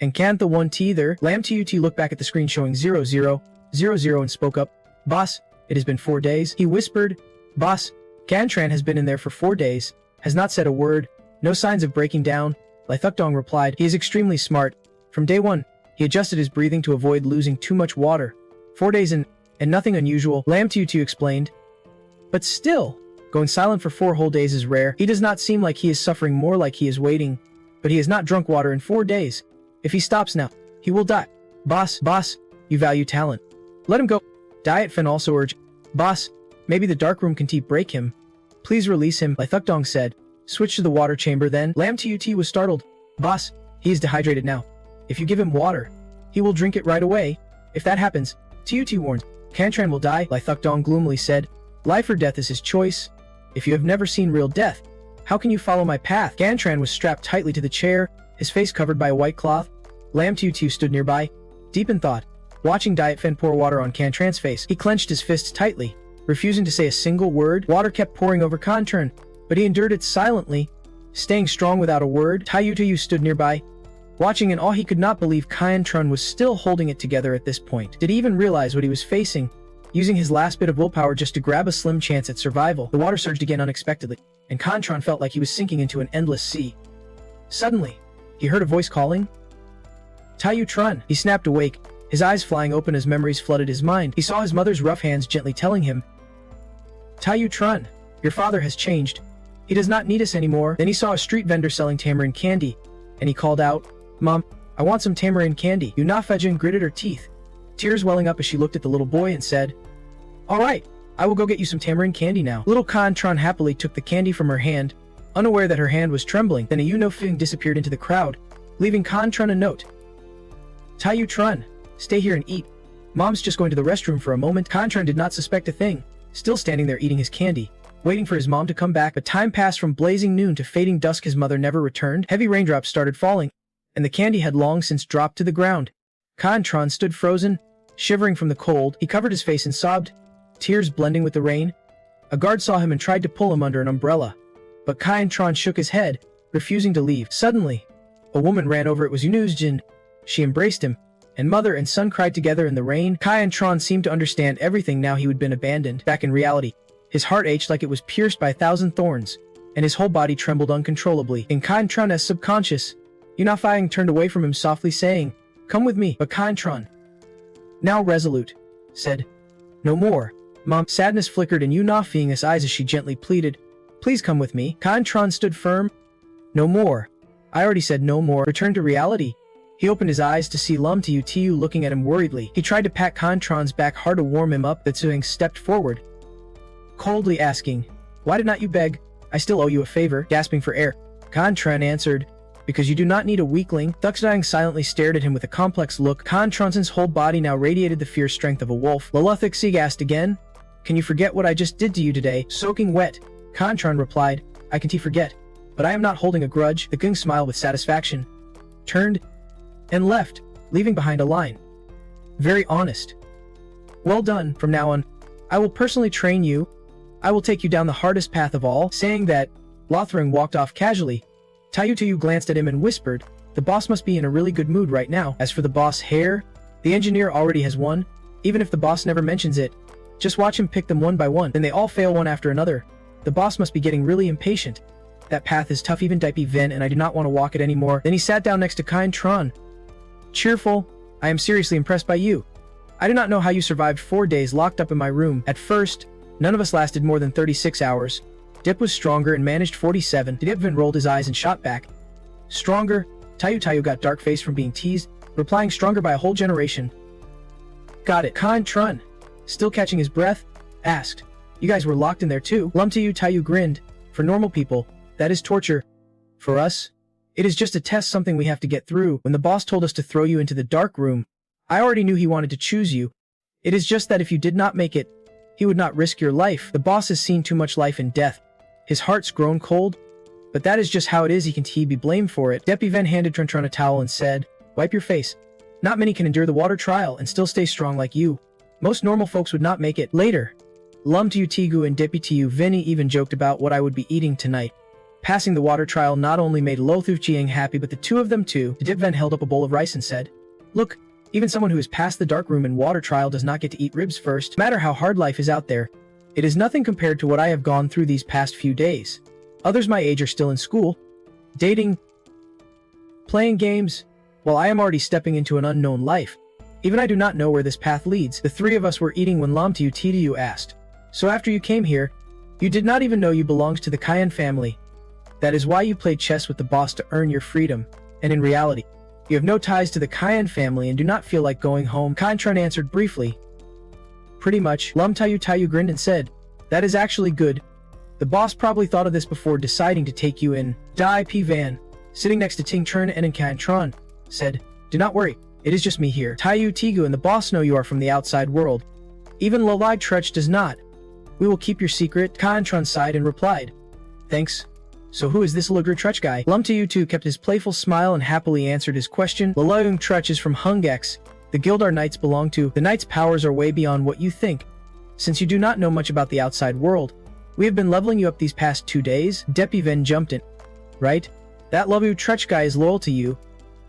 And can't the one T there? Lam Tut looked back at the screen showing 0000 and spoke up. Boss, it has been 4 days. He whispered. Boss, Cantran has been in there for 4 days. Has not said a word. No signs of breaking down. Lai Thuk Dong replied. He is extremely smart. From day one, he adjusted his breathing to avoid losing too much water. 4 days and nothing unusual, Lam Tut explained. But still, going silent for 4 whole days is rare. He does not seem like he is suffering, more like he is waiting. But he has not drunk water in 4 days. If he stops now, he will die. Boss, you value talent. Let him go. Diet Fen also urged. Boss, maybe the dark room can break him. Please release him, Lai Thuk Dong said. Switch to the water chamber then. Lam Tut was startled. Boss, he is dehydrated now. If you give him water, he will drink it right away. If that happens, Tut warned, Cantran will die, Lai Thuk Dong gloomily said. Life or death is his choice. If you have never seen real death, how can you follow my path? Cantran was strapped tightly to the chair, his face covered by a white cloth. Lam Tut stood nearby, deep in thought, watching Diet Fen pour water on Cantran's face. He clenched his fists tightly, refusing to say a single word. Water kept pouring over Cantran, but he endured it silently, staying strong without a word. Taiyu stood nearby, watching in awe. He could not believe Cantran was still holding it together at this point. Did he even realize what he was facing? Using his last bit of willpower just to grab a slim chance at survival, the water surged again unexpectedly, and Cantran felt like he was sinking into an endless sea. Suddenly, he heard a voice calling. Taiyu. He snapped awake, his eyes flying open as memories flooded his mind. He saw his mother's rough hands gently telling him, Taiyu, your father has changed. He does not need us anymore. Then he saw a street vendor selling tamarind candy, and he called out, Mom, I want some tamarind candy. Yunafejin gritted her teeth, tears welling up as she looked at the little boy and said, All right, I will go get you some tamarind candy now. Little Cantran happily took the candy from her hand, unaware that her hand was trembling. Then a Yunofeng disappeared into the crowd, leaving Cantran a note. Taiyu, stay here and eat. Mom's just going to the restroom for a moment. Cantran did not suspect a thing, still standing there eating his candy, waiting for his mom to come back. But time passed. From blazing noon to fading dusk, his mother never returned. Heavy raindrops started falling, and the candy had long since dropped to the ground. Cantran stood frozen, shivering from the cold. He covered his face and sobbed, tears blending with the rain. A guard saw him and tried to pull him under an umbrella, but Cantran shook his head, refusing to leave. Suddenly, a woman ran over. It was Yunuzjin. She embraced him, and mother and son cried together in the rain. Kai and Tron seemed to understand everything now. He had been abandoned. Back in reality, his heart ached like it was pierced by 1,000 thorns, and his whole body trembled uncontrollably. In Kai and Tron's subconscious, Yunafying turned away from him softly saying, "Come with me." But Kai and Tron, now resolute, said, "No more, Mom." Sadness flickered in Yunafying's eyes as she gently pleaded, "Please come with me." Kai and Tron stood firm. "No more. I already said no more." Return to reality. He opened his eyes to see Lum Tu looking at him worriedly. He tried to pat Kai and Tron's back hard to warm him up, but Suing stepped forward, coldly asking, "Why did not you beg? I still owe you a favor." Gasping for air, Kai and Tron answered, "Because you do not need a weakling." Thuxdying silently stared at him with a complex look. Kai and Tron's whole body now radiated the fierce strength of a wolf. Luluthixig asked again, "Can you forget what I just did to you today?" Soaking wet, Kai and Tron replied, "I can forget, but I am not holding a grudge." The Gung smiled with satisfaction, turned, and left, leaving behind a line. "Very honest. Well done. From now on, I will personally train you. I will take you down the hardest path of all." Saying that, Lothring walked off casually. Tayutoyu glanced at him and whispered, "The boss must be in a really good mood right now." As for the boss hair, the engineer already has one, even if the boss never mentions it. Just watch him pick them one by one, then they all fail one after another. The boss must be getting really impatient. That path is tough even Daipi Ven, and I do not want to walk it anymore. Then he sat down next to Kai and Tron. "Cheerful, I am seriously impressed by you. I do not know how you survived 4 days locked up in my room. At first, none of us lasted more than 36 hours. Dip was stronger and managed 47. Dipvin rolled his eyes and shot back. Stronger? Tayu got dark face from being teased, replying stronger by a whole generation. Got it. Kai and Tron, still catching his breath, asked, "You guys were locked in there too?" Tayu grinned. "For normal people, that is torture. For us, it is just a test, something we have to get through. When the boss told us to throw you into the dark room, I already knew he wanted to choose you. It is just that if you did not make it, he would not risk your life. The boss has seen too much life and death. His heart's grown cold. But that is just how it is. He be blamed for it." Depiven handed Tron a towel and said, "Wipe your face. Not many can endure the water trial and still stay strong like you. Most normal folks would not make it." Later, Tigu and Depitu Vinny even joked about what I would be eating tonight. Passing the water trial not only made Lothu Chiang happy, but the two of them too. Dipven held up a bowl of rice and said, "Look, even someone who has passed the dark room and water trial does not get to eat ribs first. No matter how hard life is out there, it is nothing compared to what I have gone through these past few days. Others my age are still in school, dating, playing games, while I am already stepping into an unknown life. Even I do not know where this path leads." The three of us were eating when Lamtiu Tidiu asked, "So after you came here, you did not even know you belonged to the Kayan family. That is why you played chess with the boss to earn your freedom, and in reality, you have no ties to the Kayan family and do not feel like going home." Kaintron answered briefly, "Pretty much." Tayu grinned and said, "That is actually good. The boss probably thought of this before deciding to take you in." Dai P. Van, sitting next to Ting Chern and Kaintron, said, "Do not worry, it is just me here. Tayu Tigu and the boss know you are from the outside world. Even Lolai Trech does not. We will keep your secret." Kaintron sighed and replied, "Thanks. So who is this Lugru Trech guy?" Lumtayu kept his playful smile and happily answered his question. Lalayung Trech is from Hungex. The guild our knights belong to. The knights' powers are way beyond what you think. Since you do not know much about the outside world, we have been leveling you up these past 2 days. Depiven jumped in. "Right? That Lobu Trech guy is loyal to you.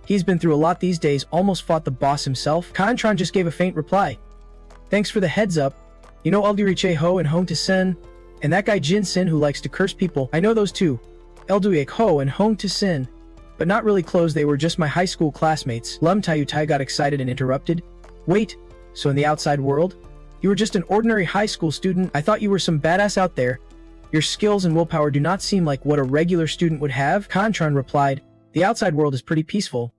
He's been through a lot these days, almost fought the boss himself." Kaintron just gave a faint reply. "Thanks for the heads up. You know Elduriche Ho and Hong Sen, and that guy Jin Sin who likes to curse people. I know those two. Elduiek Ho and Hong Sin, but not really close. They were just my high school classmates." Lum Tayutai got excited and interrupted. "Wait, so in the outside world, you were just an ordinary high school student? I thought you were some badass out there. Your skills and willpower do not seem like what a regular student would have." Kaintron replied, "The outside world is pretty peaceful.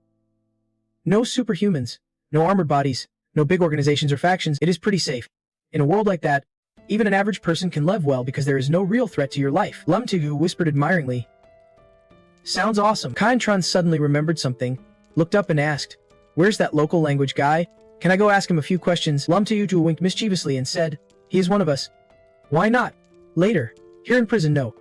No superhumans, no armored bodies, no big organizations or factions. It is pretty safe. In a world like that, even an average person can live well because there is no real threat to your life." Lumtigu whispered admiringly, "Sounds awesome." Kaintron suddenly remembered something, looked up and asked, "Where's that local language guy? Can I go ask him a few questions?" Lumtigu winked mischievously and said, "He is one of us." "Why not? Later. Here in prison, no."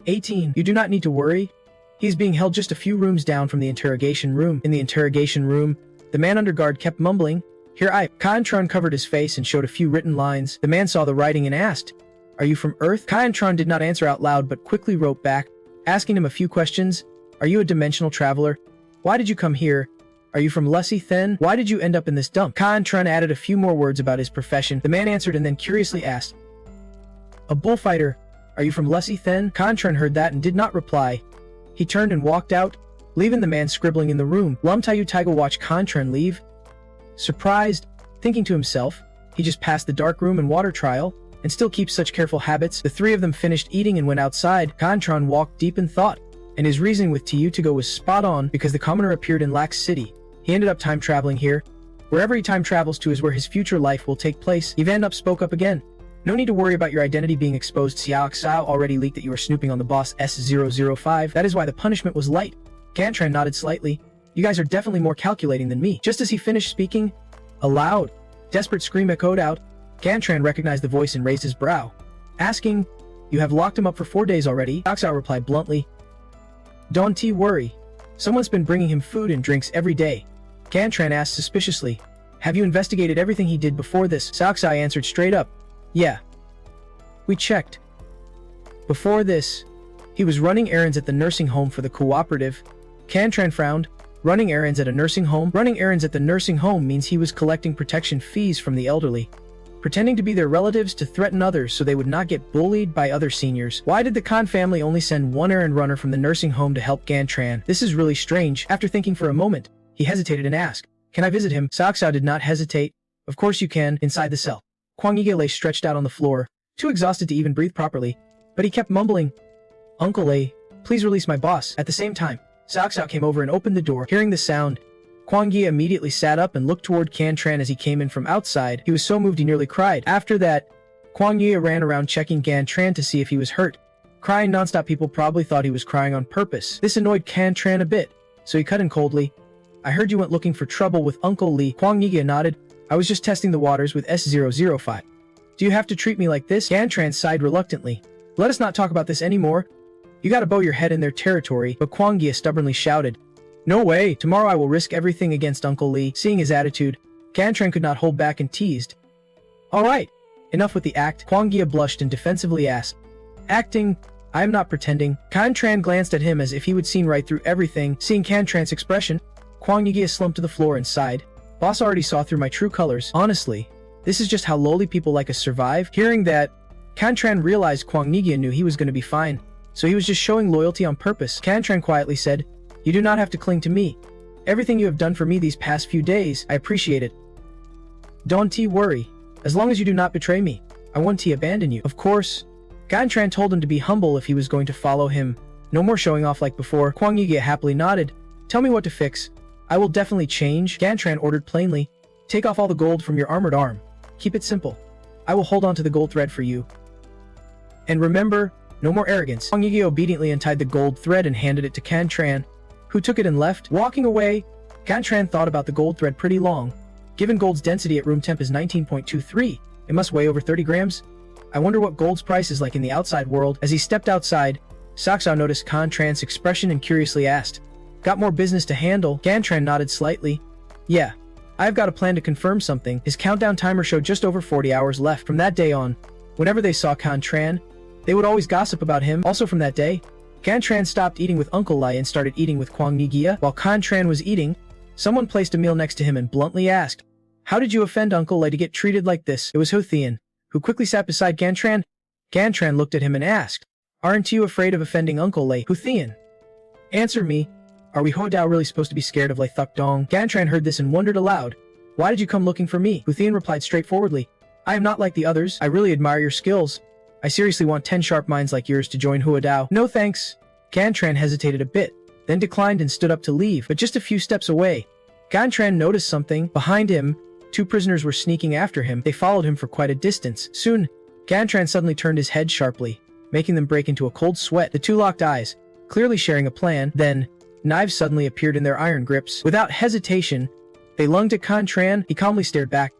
18. You do not need to worry. He is being held just a few rooms down from the interrogation room. In the interrogation room, the man under guard kept mumbling, "Here I..." Kaintron covered his face and showed a few written lines. The man saw the writing and asked, "Are you from Earth?" Kaintron did not answer out loud but quickly wrote back, asking him a few questions. Are you a dimensional traveler? Why did you come here? Are you from Lucy Then? Why did you end up in this dump? Khan-Tran added a few more words about his profession. The man answered and then curiously asked, a bullfighter. Are you from Lucy Then? Khan-Tran heard that and did not reply. He turned and walked out, leaving the man scribbling in the room. Lum Tayu Taiga watched Khan-Tran leave. Surprised, thinking to himself, he just passed the dark room and water trial, and still keeps such careful habits. The three of them finished eating and went outside. Khan-Tran walked deep in thought, and his reasoning with Tayu Taiga was spot on because the commoner appeared in Lax City. He ended up time traveling here. Wherever he time travels to is where his future life will take place. Ivan Up spoke up again. No need to worry about your identity being exposed. Xiao Xiao already leaked that you were snooping on the boss S005. That is why the punishment was light. Khan-Tran nodded slightly. You guys are definitely more calculating than me. Just as he finished speaking, a loud, desperate scream echoed out. Khan-Tran recognized the voice and raised his brow, asking, you have locked him up for 4 days already? Xiao Xiao replied bluntly. Don't worry. Someone's been bringing him food and drinks every day. Khan-Tran asked suspiciously, have you investigated everything he did before this? Xiao Xiao answered straight up, yeah. We checked. Before this, he was running errands at the nursing home for the cooperative. Khan-Tran frowned. Running errands at a nursing home? Running errands at the nursing home means he was collecting protection fees from the elderly, pretending to be their relatives to threaten others so they would not get bullied by other seniors. Why did the Khan family only send one errand runner from the nursing home to help Khan-Tran? This is really strange. After thinking for a moment, he hesitated and asked, can I visit him? Xiao Xiao did not hesitate. Of course you can, inside the cell. Kwang Yige lay stretched out on the floor, too exhausted to even breathe properly, but he kept mumbling, Uncle A, please release my boss. At the same time, Xiao Xiao came over and opened the door. Hearing the sound, Kwang Yi immediately sat up and looked toward Khan-Tran as he came in from outside. He was so moved he nearly cried. After that, Kwang Yi ran around checking Khan-Tran to see if he was hurt. Crying nonstop, people probably thought he was crying on purpose. This annoyed Khan-Tran a bit, so he cut in coldly. I heard you went looking for trouble with Uncle Lee. Kwang Yi nodded. I was just testing the waters with S005. Do you have to treat me like this? Khan-Tran sighed reluctantly. Let us not talk about this anymore. You gotta bow your head in their territory, but Kwang Yi stubbornly shouted. No way, tomorrow I will risk everything against Uncle Lee. Seeing his attitude, Khan-Tran could not hold back and teased. Alright, enough with the act. Kwang Yi blushed and defensively asked. Acting? I am not pretending. Khan-Tran glanced at him as if he would seen right through everything. Seeing Khan-Tran's expression, Kwang Yi slumped to the floor and sighed. Boss already saw through my true colors. Honestly, this is just how lowly people like us survive. Hearing that, Khan-Tran realized Kwang Yi knew he was going to be fine, so he was just showing loyalty on purpose. Khan-Tran quietly said, you do not have to cling to me. Everything you have done for me these past few days, I appreciate it. Don't worry. As long as you do not betray me, I won't abandon you. Of course. Khan-Tran told him to be humble if he was going to follow him. No more showing off like before. Kwang Yi happily nodded. Tell me what to fix. I will definitely change. Khan-Tran ordered plainly. Take off all the gold from your armored arm. Keep it simple. I will hold on to the gold thread for you. And remember, no more arrogance. Kwang Yi obediently untied the gold thread and handed it to Khan-Tran, who took it and left. Walking away, Khan-Tran thought about the gold thread pretty long. Given gold's density at room temp is 19.23, it must weigh over 30 grams. I wonder what gold's price is like in the outside world. As he stepped outside, Xiao Xiao noticed Khan-Tran's expression and curiously asked, got more business to handle? Khan-Tran nodded slightly. Yeah, I've got a plan to confirm something. His countdown timer showed just over 40 hours left. From that day on, whenever they saw Khan-Tran, they would always gossip about him. Also from that day, Khan-Tran stopped eating with Uncle Lai and started eating with Kwang Yi. While Khan-Tran was eating, someone placed a meal next to him and bluntly asked, how did you offend Uncle Lai to get treated like this? It was Ho Thian, who quickly sat beside Khan-Tran. Khan-Tran looked at him and asked, aren't you afraid of offending Uncle Lai? Ho Thian, answer me. Are we Ho Dao really supposed to be scared of Lai Thuk Dong? Khan-Tran heard this and wondered aloud. Why did you come looking for me? Ho Thian replied straightforwardly. I am not like the others. I really admire your skills. I seriously want 10 sharp minds like yours to join Hua Dao. No thanks. Khan-Tran hesitated a bit, then declined and stood up to leave. But just a few steps away, Khan-Tran noticed something. Behind him, 2 prisoners were sneaking after him. They followed him for quite a distance. Soon, Khan-Tran suddenly turned his head sharply, making them break into a cold sweat. The 2 locked eyes, clearly sharing a plan. Then, knives suddenly appeared in their iron grips. Without hesitation, they lunged at Khan-Tran. He calmly stared back,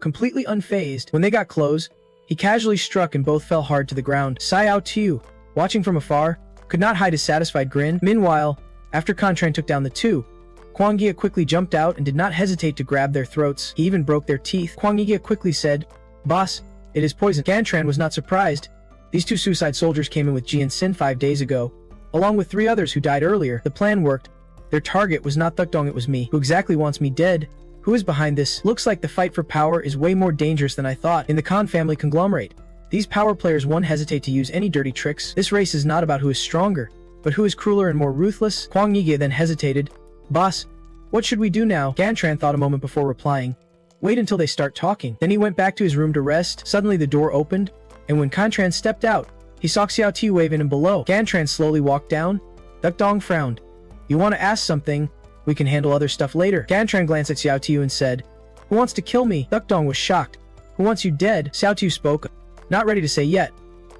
completely unfazed. When they got close, he casually struck and both fell hard to the ground. Xiao Tu, watching from afar, could not hide his satisfied grin. Meanwhile, after Khan-Tran took down the 2, Kwang Yi quickly jumped out and did not hesitate to grab their throats. He even broke their teeth. Kwang Yi quickly said, Boss, it is poison. Khan-Tran was not surprised. These 2 suicide soldiers came in with Ji and Sin 5 days ago, along with 3 others who died earlier. The plan worked. Their target was not Thukdong, it was me. Who exactly wants me dead? Who is behind this? Looks like the fight for power is way more dangerous than I thought. In the Khan family conglomerate, these power players won't hesitate to use any dirty tricks. This race is not about who is stronger, but who is crueler and more ruthless. Kwang Yige then hesitated. Boss, what should we do now? Gantran thought a moment before replying. Wait until they start talking. Then he went back to his room to rest. Suddenly the door opened, and when Kantran stepped out, he saw Xiao Ti wave in and below. Gantran slowly walked down. Thukdong frowned. You want to ask something? We can handle other stuff later. Gantran glanced at Xiao Tiu and said, Who wants to kill me? Thukdong was shocked. Who wants you dead? Xiao Tiu spoke. Not ready to say yet.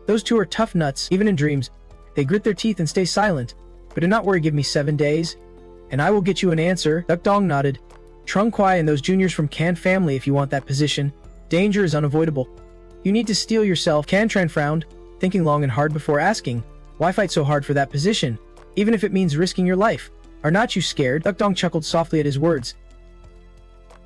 Those 2 are tough nuts, even in dreams. They grit their teeth and stay silent. But do not worry, give me 7 days, and I will get you an answer. Thukdong nodded. Trung Kwai and those juniors from Kan family if you want that position. Danger is unavoidable. You need to steel yourself. Kantran frowned, thinking long and hard before asking, Why fight so hard for that position, even if it means risking your life? Are not you scared? Thukdong chuckled softly at his words,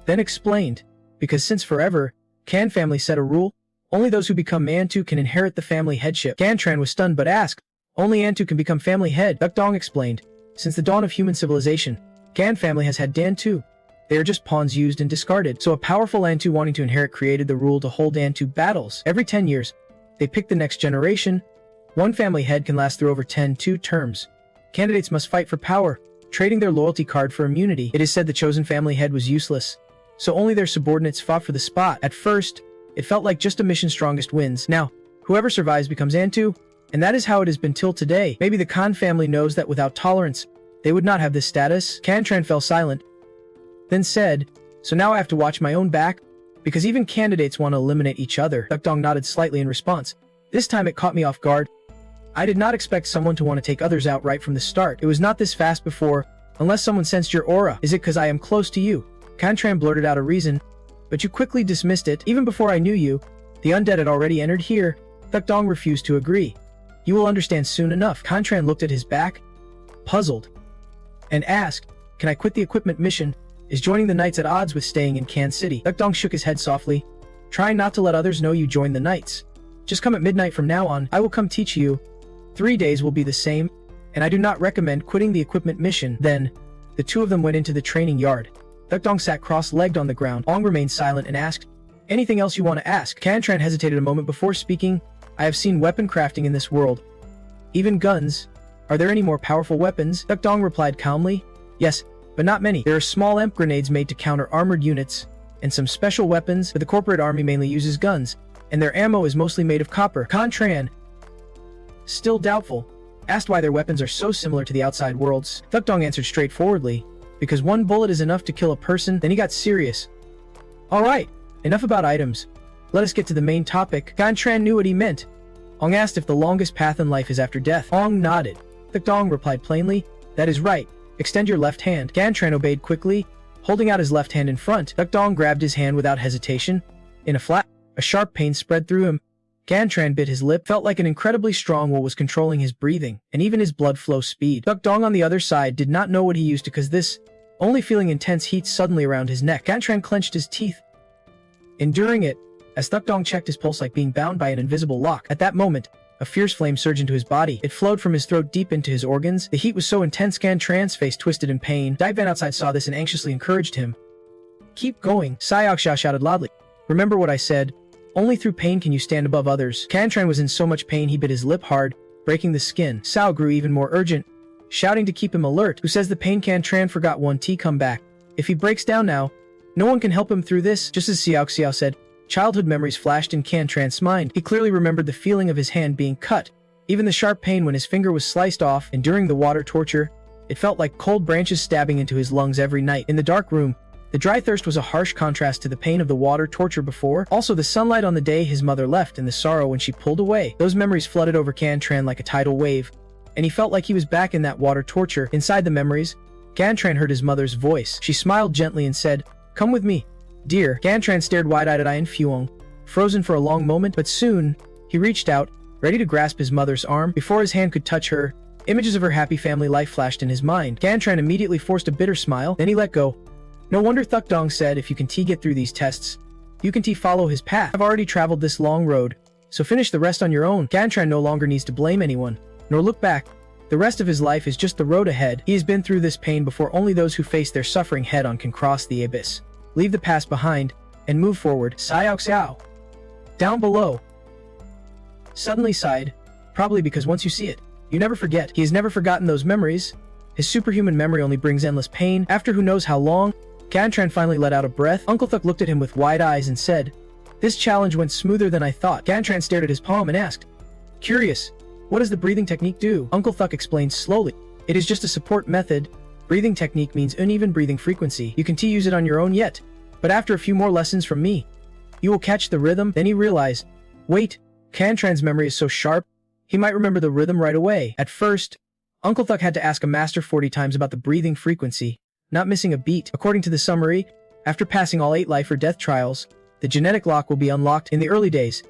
then explained, Because since forever, Kan family set a rule, only those who become Mantu can inherit the family headship. Gantran was stunned but asked, Only Antu can become family head? Thukdong explained, Since the dawn of human civilization, Gan family has had Dantu. They are just pawns used and discarded, so a powerful Antu wanting to inherit created the rule to hold Antu battles. Every 10 years, they pick the next generation. One family head can last through over 10 terms. Candidates must fight for power, trading their loyalty card for immunity. It is said the chosen family head was useless, so only their subordinates fought for the spot. At first, it felt like just a mission strongest wins. Now, whoever survives becomes Antu, and that is how it has been till today. Maybe the Khan family knows that without tolerance, they would not have this status. Kantran fell silent, then said, So now I have to watch my own back? Because even candidates want to eliminate each other. Thukdong nodded slightly in response. This time it caught me off guard. I did not expect someone to want to take others out right from the start. It was not this fast before, unless someone sensed your aura. Is it because I am close to you? Kantran blurted out a reason, but you quickly dismissed it. Even before I knew you, the undead had already entered here. Thukdong refused to agree. You will understand soon enough. Kantran looked at his back, puzzled, and asked, Can I quit the equipment mission? Is joining the Knights at odds with staying in Kan City? Thukdong shook his head softly, trying not to let others know you joined the Knights. Just come at midnight from now on. I will come teach you. 3 days will be the same, and I do not recommend quitting the equipment mission. Then, the 2 of them went into the training yard. Thukdong sat cross-legged on the ground. Ong remained silent and asked, Anything else you want to ask? Kantran hesitated a moment before speaking. I have seen weapon crafting in this world. Even guns. Are there any more powerful weapons? Thukdong replied calmly. Yes, but not many. There are small EMP grenades made to counter armored units, and some special weapons, but the corporate army mainly uses guns, and their ammo is mostly made of copper. Kantran, still doubtful, asked why their weapons are so similar to the outside world's. Thukdong answered straightforwardly, Because 1 bullet is enough to kill a person. Then he got serious. Alright, enough about items. Let us get to the main topic. Kantran knew what he meant. Ong asked if the longest path in life is after death. Ong nodded. Thukdong replied plainly, That is right. Extend your left hand. Kantran obeyed quickly, holding out his left hand in front. Thukdong grabbed his hand without hesitation. In a flash, a sharp pain spread through him. Kantran bit his lip, felt like an incredibly strong will was controlling his breathing, and even his blood flow speed. Thukdong on the other side did not know what he used because this, only feeling intense heat suddenly around his neck. Kantran clenched his teeth, enduring it, as Thukdong checked his pulse like being bound by an invisible lock. At that moment, a fierce flame surged into his body. It flowed from his throat deep into his organs. The heat was so intense Kantran's face twisted in pain. Daivan outside saw this and anxiously encouraged him. Keep going, Xiaoxia shouted loudly. Remember what I said. Only through pain can you stand above others. Kantran was in so much pain he bit his lip hard, breaking the skin. Sao grew even more urgent, shouting to keep him alert. Who says the pain? Kantran forgot 1T come back. If he breaks down now, no one can help him through this. Just as Xiao said, childhood memories flashed in Kantran's mind. He clearly remembered the feeling of his hand being cut, even the sharp pain when his finger was sliced off, and during the water torture, it felt like cold branches stabbing into his lungs every night. In the dark room, the dry thirst was a harsh contrast to the pain of the water torture before. Also the sunlight on the day his mother left and the sorrow when she pulled away. Those memories flooded over Kantran like a tidal wave, and he felt like he was back in that water torture. Inside the memories, Kantran heard his mother's voice. She smiled gently and said, Come with me, dear. Kantran stared wide-eyed at Ayan Fuong, frozen for a long moment, but soon, he reached out, ready to grasp his mother's arm. Before his hand could touch her, images of her happy family life flashed in his mind. Kantran immediately forced a bitter smile, then he let go. No wonder Thukdong said if you can get through these tests, you can follow his path. I've already traveled this long road, so finish the rest on your own. Gantran no longer needs to blame anyone, nor look back. The rest of his life is just the road ahead. He has been through this pain before. Only those who face their suffering head-on can cross the abyss. Leave the past behind, and move forward. Xiao Xiao. Down below. Suddenly sighed, probably because once you see it, you never forget. He has never forgotten those memories. His superhuman memory only brings endless pain. After who knows how long, Gantran finally let out a breath. Uncle Thuck looked at him with wide eyes and said, "This challenge went smoother than I thought." Gantran stared at his palm and asked, "Curious, what does the breathing technique do?" Uncle Thuck explained slowly, "It is just a support method. Breathing technique means uneven breathing frequency. You can use it on your own yet, but after a few more lessons from me, you will catch the rhythm." Then he realized, wait, Gantran's memory is so sharp, he might remember the rhythm right away. At first, Uncle Thuck had to ask a master 40 times about the breathing frequency, not missing a beat. According to the summary, after passing all 8 life or death trials, the genetic lock will be unlocked. In the early days,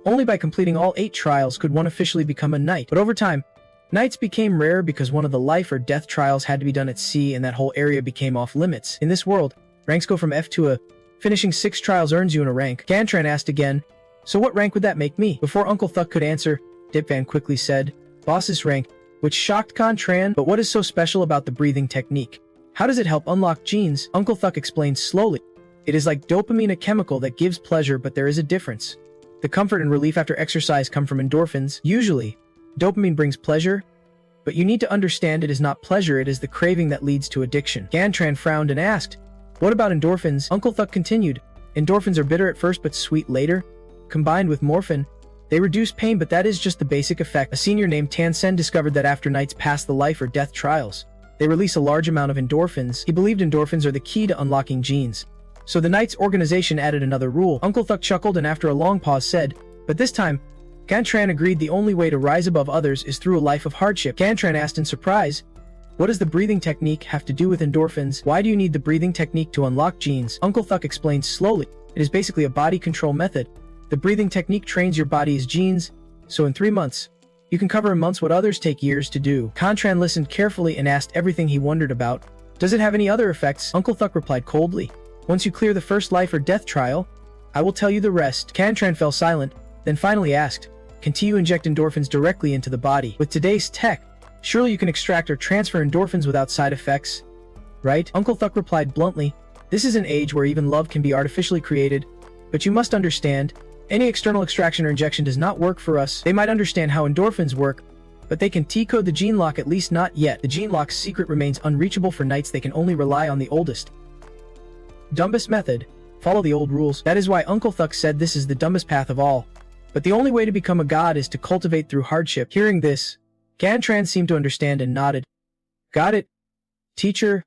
only by completing all 8 trials could one officially become a knight. But over time, knights became rare because one of the life or death trials had to be done at sea and that whole area became off limits. In this world, ranks go from F to A. Finishing 6 trials earns you in a rank. Gantran asked again, "So what rank would that make me?" Before Uncle Thuck could answer, Dipvan quickly said, "Boss's rank," which shocked Gantran. But what is so special about the breathing technique? How does it help unlock genes? Uncle Thuck explained slowly. It is like dopamine, a chemical that gives pleasure, but there is a difference. The comfort and relief after exercise come from endorphins. Usually, dopamine brings pleasure, but you need to understand it is not pleasure, it is the craving that leads to addiction. Gantran frowned and asked, "What about endorphins?" Uncle Thuck continued, "Endorphins are bitter at first but sweet later. Combined with morphine, they reduce pain, but that is just the basic effect." A senior named Tan Sen discovered that after knights pass the life or death trials, they release a large amount of endorphins. He believed endorphins are the key to unlocking genes. So the Knights organization added another rule. Uncle Thuck chuckled and after a long pause said, "But this time, Gantran agreed the only way to rise above others is through a life of hardship." Gantran asked in surprise, "What does the breathing technique have to do with endorphins? Why do you need the breathing technique to unlock genes?" Uncle Thuck explained slowly, "It is basically a body control method. The breathing technique trains your body's genes, so in 3 months, you can cover in months what others take years to do." Gantran listened carefully and asked everything he wondered about. "Does it have any other effects?" Uncle Thuck replied coldly, "Once you clear the first life or death trial, I will tell you the rest." Gantran fell silent, then finally asked, "Can you inject endorphins directly into the body? With today's tech, surely you can extract or transfer endorphins without side effects, right?" Uncle Thuck replied bluntly, "This is an age where even love can be artificially created, but you must understand, any external extraction or injection does not work for us. They might understand how endorphins work, but they can T-code the gene lock, at least not yet. The gene lock's secret remains unreachable for knights. They can only rely on the oldest, dumbest method. Follow the old rules." That is why Uncle Thuck said this is the dumbest path of all. But the only way to become a god is to cultivate through hardship. Hearing this, Gantran seemed to understand and nodded. "Got it, teacher.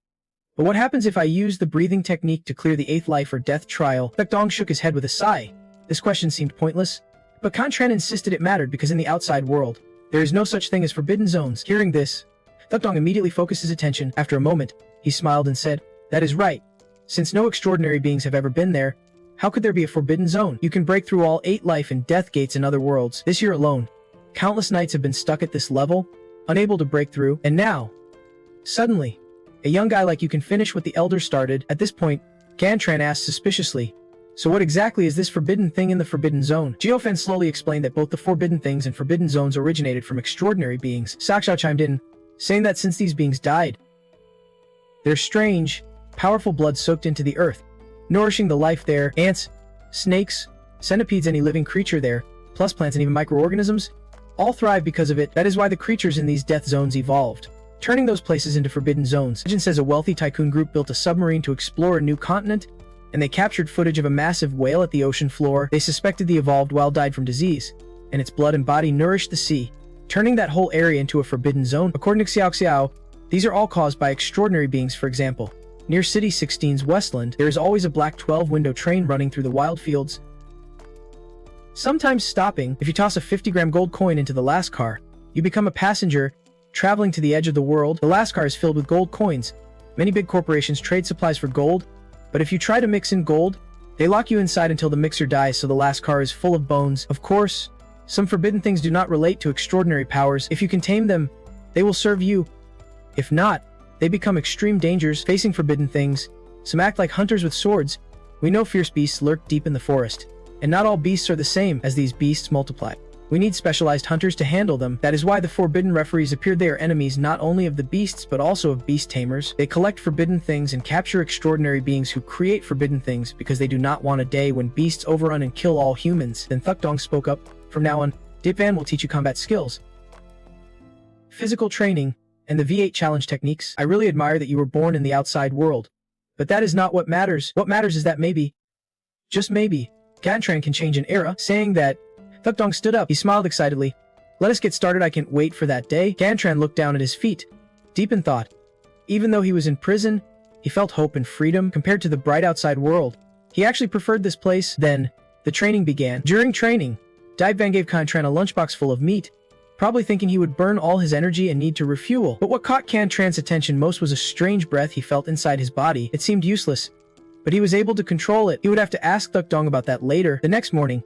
But what happens if I use the breathing technique to clear the 8th life or death trial?" Thuckdong shook his head with a sigh. This question seemed pointless, but Gantran insisted it mattered because in the outside world, there is no such thing as forbidden zones. Hearing this, Thuckdong immediately focused his attention. After a moment, he smiled and said, "That is right. Since no extraordinary beings have ever been there, how could there be a forbidden zone? You can break through all 8 life and death gates in other worlds. This year alone, countless knights have been stuck at this level, unable to break through, and now, suddenly, a young guy like you can finish what the elder started." At this point, Gantran asked suspiciously, "So what exactly is this forbidden thing in the forbidden zone?" Jiofan slowly explained that both the forbidden things and forbidden zones originated from extraordinary beings. Sakshao chimed in, saying that since these beings died, their strange, powerful blood soaked into the earth, nourishing the life there. Ants, snakes, centipedes, any living creature there, plus plants and even microorganisms, all thrive because of it. That is why the creatures in these death zones evolved, turning those places into forbidden zones. Legend says a wealthy tycoon group built a submarine to explore a new continent, and they captured footage of a massive whale at the ocean floor. They suspected the evolved whale died from disease, and its blood and body nourished the sea, turning that whole area into a forbidden zone. According to Xiao Xiao, these are all caused by extraordinary beings. For example, near City 16's Westland, there is always a black 12-window train running through the wild fields, sometimes stopping. If you toss a 50-gram gold coin into the last car, you become a passenger traveling to the edge of the world. The last car is filled with gold coins. Many big corporations trade supplies for gold, but if you try to mix in gold, they lock you inside until the mixer dies, so the last car is full of bones. Of course, some forbidden things do not relate to extraordinary powers. If you can tame them, they will serve you. If not, they become extreme dangers. Facing forbidden things, some act like hunters with swords. We know fierce beasts lurk deep in the forest. And not all beasts are the same, as these beasts multiply. We need specialized hunters to handle them. That is why the forbidden referees appeared. They are enemies not only of the beasts but also of beast tamers. They collect forbidden things and capture extraordinary beings who create forbidden things because they do not want a day when beasts overrun and kill all humans. Then Thukdong spoke up. From now on, Dipvan will teach you combat skills, physical training, and the V8 challenge techniques. I really admire that you were born in the outside world. But that is not what matters. What matters is that maybe, just maybe, Gantran can change an era. Saying that, Thukdong stood up. He smiled excitedly. Let us get started. I can't wait for that day. Gantran looked down at his feet, deep in thought. Even though he was in prison, he felt hope and freedom compared to the bright outside world. He actually preferred this place. Then, the training began. During training, Dipvan gave Gantran a lunchbox full of meat, probably thinking he would burn all his energy and need to refuel. But what caught Gantran's attention most was a strange breath he felt inside his body. It seemed useless, but he was able to control it. He would have to ask Thukdong about that later. The next morning,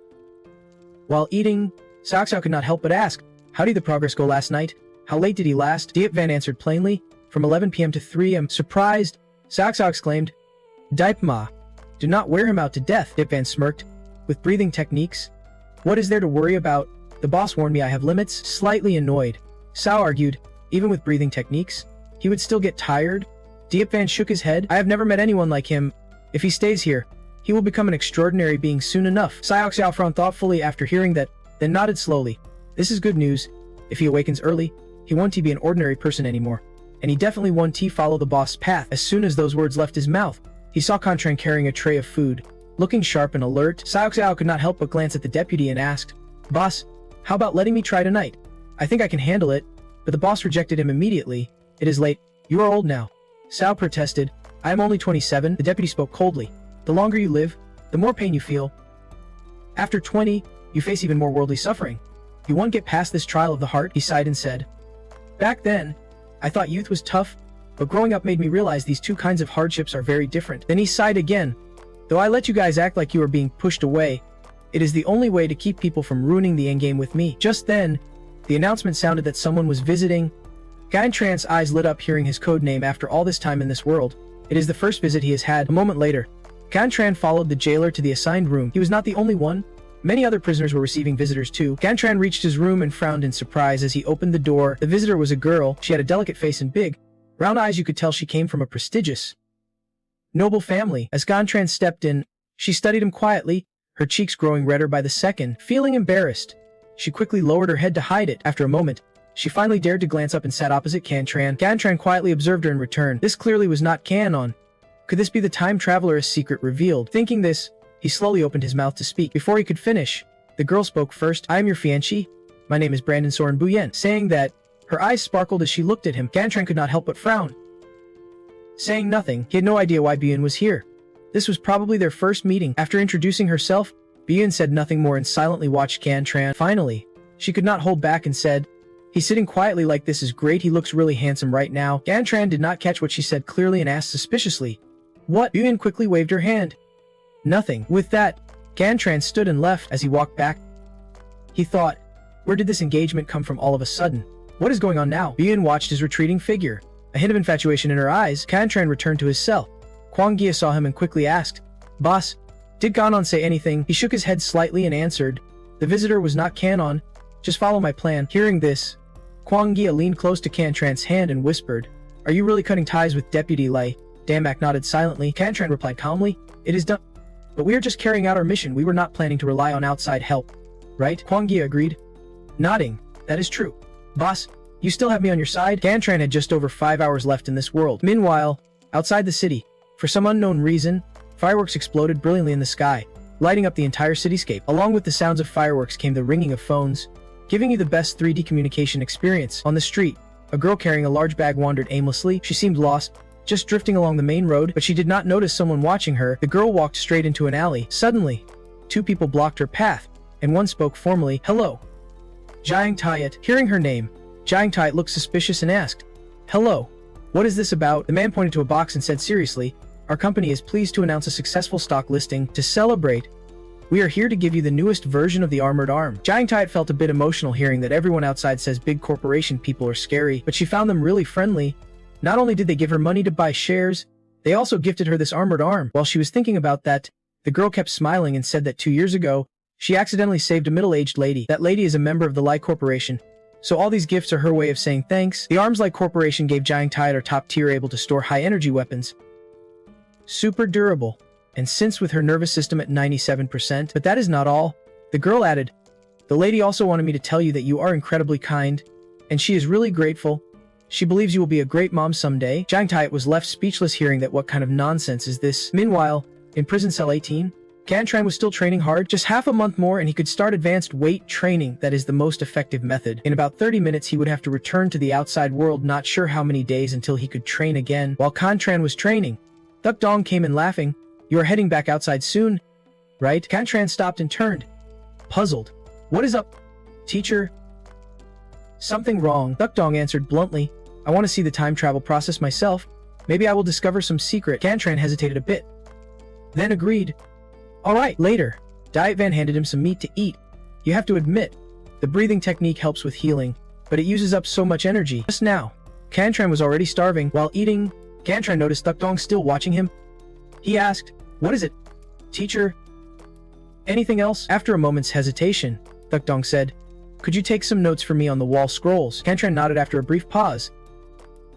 while eating, Xiaoxiao could not help but ask, how did the progress go last night? How late did he last? Dipvan answered plainly, from 11 p.m. to 3 am. Surprised, Xiaoxiao exclaimed, Dipma, do not wear him out to death. Dipvan smirked, with breathing techniques. What is there to worry about? The boss warned me I have limits. Slightly annoyed, Sao argued, even with breathing techniques, he would still get tired. Dipvan shook his head. I have never met anyone like him. If he stays here, he will become an extraordinary being soon enough. Xiaoxiao frowned thoughtfully after hearing that, then nodded slowly. This is good news. If he awakens early, he won't be an ordinary person anymore. And he definitely won't follow the boss's path. As soon as those words left his mouth, he saw Gantran carrying a tray of food. Looking sharp and alert, Xiaoxiao could not help but glance at the deputy and asked, Boss, how about letting me try tonight? I think I can handle it. But the boss rejected him immediately. It is late. You are old now. Sao protested. I am only 27. The deputy spoke coldly. The longer you live, the more pain you feel. After 20, you face even more worldly suffering. You won't get past this trial of the heart, he sighed and said. Back then, I thought youth was tough, but growing up made me realize these two kinds of hardships are very different. Then he sighed again. Though I let you guys act like you are being pushed away, it is the only way to keep people from ruining the endgame with me. Just then, the announcement sounded that someone was visiting. Gantran's eyes lit up hearing his code name after all this time in this world. It is the first visit he has had. A moment later, Gantran followed the jailer to the assigned room. He was not the only one. Many other prisoners were receiving visitors too. Gantran reached his room and frowned in surprise as he opened the door. The visitor was a girl. She had a delicate face and big, round eyes. You could tell she came from a prestigious, noble family. As Gantran stepped in, she studied him quietly, her cheeks growing redder by the second. Feeling embarrassed, she quickly lowered her head to hide it. After a moment, she finally dared to glance up and sat opposite Gantran. Gantran quietly observed her in return. This clearly was not canon. Could this be the time traveler's secret revealed? Thinking this, he slowly opened his mouth to speak. Before he could finish, the girl spoke first. I am your fiancé. My name is Brandon Soren Buyen. Saying that, her eyes sparkled as she looked at him. Gantran could not help but frown. Saying nothing, he had no idea why Buyen was here. This was probably their first meeting. After introducing herself, Buyen said nothing more and silently watched Gantran. Finally, she could not hold back and said, he's sitting quietly like this is great. He looks really handsome right now. Gantran did not catch what she said clearly and asked suspiciously, what? Buyen quickly waved her hand. Nothing. With that, Gantran stood and left. As he walked back, he thought, where did this engagement come from all of a sudden? What is going on now? Buyen watched his retreating figure. A hint of infatuation in her eyes, Gantran returned to his cell. Kwang Gia saw him and quickly asked, Boss, did Ganon say anything? He shook his head slightly and answered, the visitor was not Canon. Just follow my plan. Hearing this, Kwang Gia leaned close to Gantran's hand and whispered, are you really cutting ties with Deputy Lei? Damak nodded silently. Gantran replied calmly, it is done. But we are just carrying out our mission. We were not planning to rely on outside help. Right? Kwang Gia agreed, nodding. That is true. Boss, you still have me on your side? Gantran had just over 5 hours left in this world. Meanwhile, outside the city, for some unknown reason, fireworks exploded brilliantly in the sky, lighting up the entire cityscape. Along with the sounds of fireworks came the ringing of phones, giving you the best 3D communication experience. On the street, a girl carrying a large bag wandered aimlessly. She seemed lost, just drifting along the main road, but she did not notice someone watching her. The girl walked straight into an alley. Suddenly, two people blocked her path, and one spoke formally, hello. Jiang Tayat. Hearing her name, Jiang Tayat looked suspicious and asked, hello. What is this about? The man pointed to a box and said seriously, our company is pleased to announce a successful stock listing. To celebrate, we are here to give you the newest version of the armored arm. Jiang Tayat felt a bit emotional hearing that everyone outside says big corporation people are scary, but she found them really friendly. Not only did they give her money to buy shares, they also gifted her this armored arm. While she was thinking about that, The girl kept smiling and said that 2 years ago, she accidentally saved a middle-aged lady. That lady is a member of the Lai Corporation, so all these gifts are her way of saying thanks. The Arms Lai Corporation gave Jiang Tai are top tier, able to store high-energy weapons. Super durable. And since with her nervous system at 97%, but that is not all. The girl added, the lady also wanted me to tell you that you are incredibly kind, and she is really grateful. She believes you will be a great mom someday. Jiang Tai was left speechless hearing that. What kind of nonsense is this? Meanwhile, in prison cell 18, Cantran was still training hard. Just half a month more and he could start advanced weight training. That is the most effective method. In about 30 minutes he would have to return to the outside world, not sure how many days until he could train again. While Cantran was training, Duck Dong came in laughing. You are heading back outside soon, right? Cantran stopped and turned, puzzled. What is up, teacher? Something wrong, Duck Dong answered bluntly. I want to see the time travel process myself. Maybe I will discover some secret. Cantran hesitated a bit, then agreed. All right, later. Diet Van handed him some meat to eat. You have to admit, the breathing technique helps with healing, but it uses up so much energy. Just now, Cantran was already starving. While eating, Cantran noticed Duck Dong still watching him. He asked, what is it, teacher? Anything else? After a moment's hesitation, Duck Dong said, could you take some notes for me on the wall scrolls? Cantran nodded after a brief pause.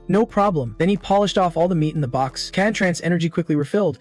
No problem. Then he polished off all the meat in the box. Cantran's energy quickly refilled,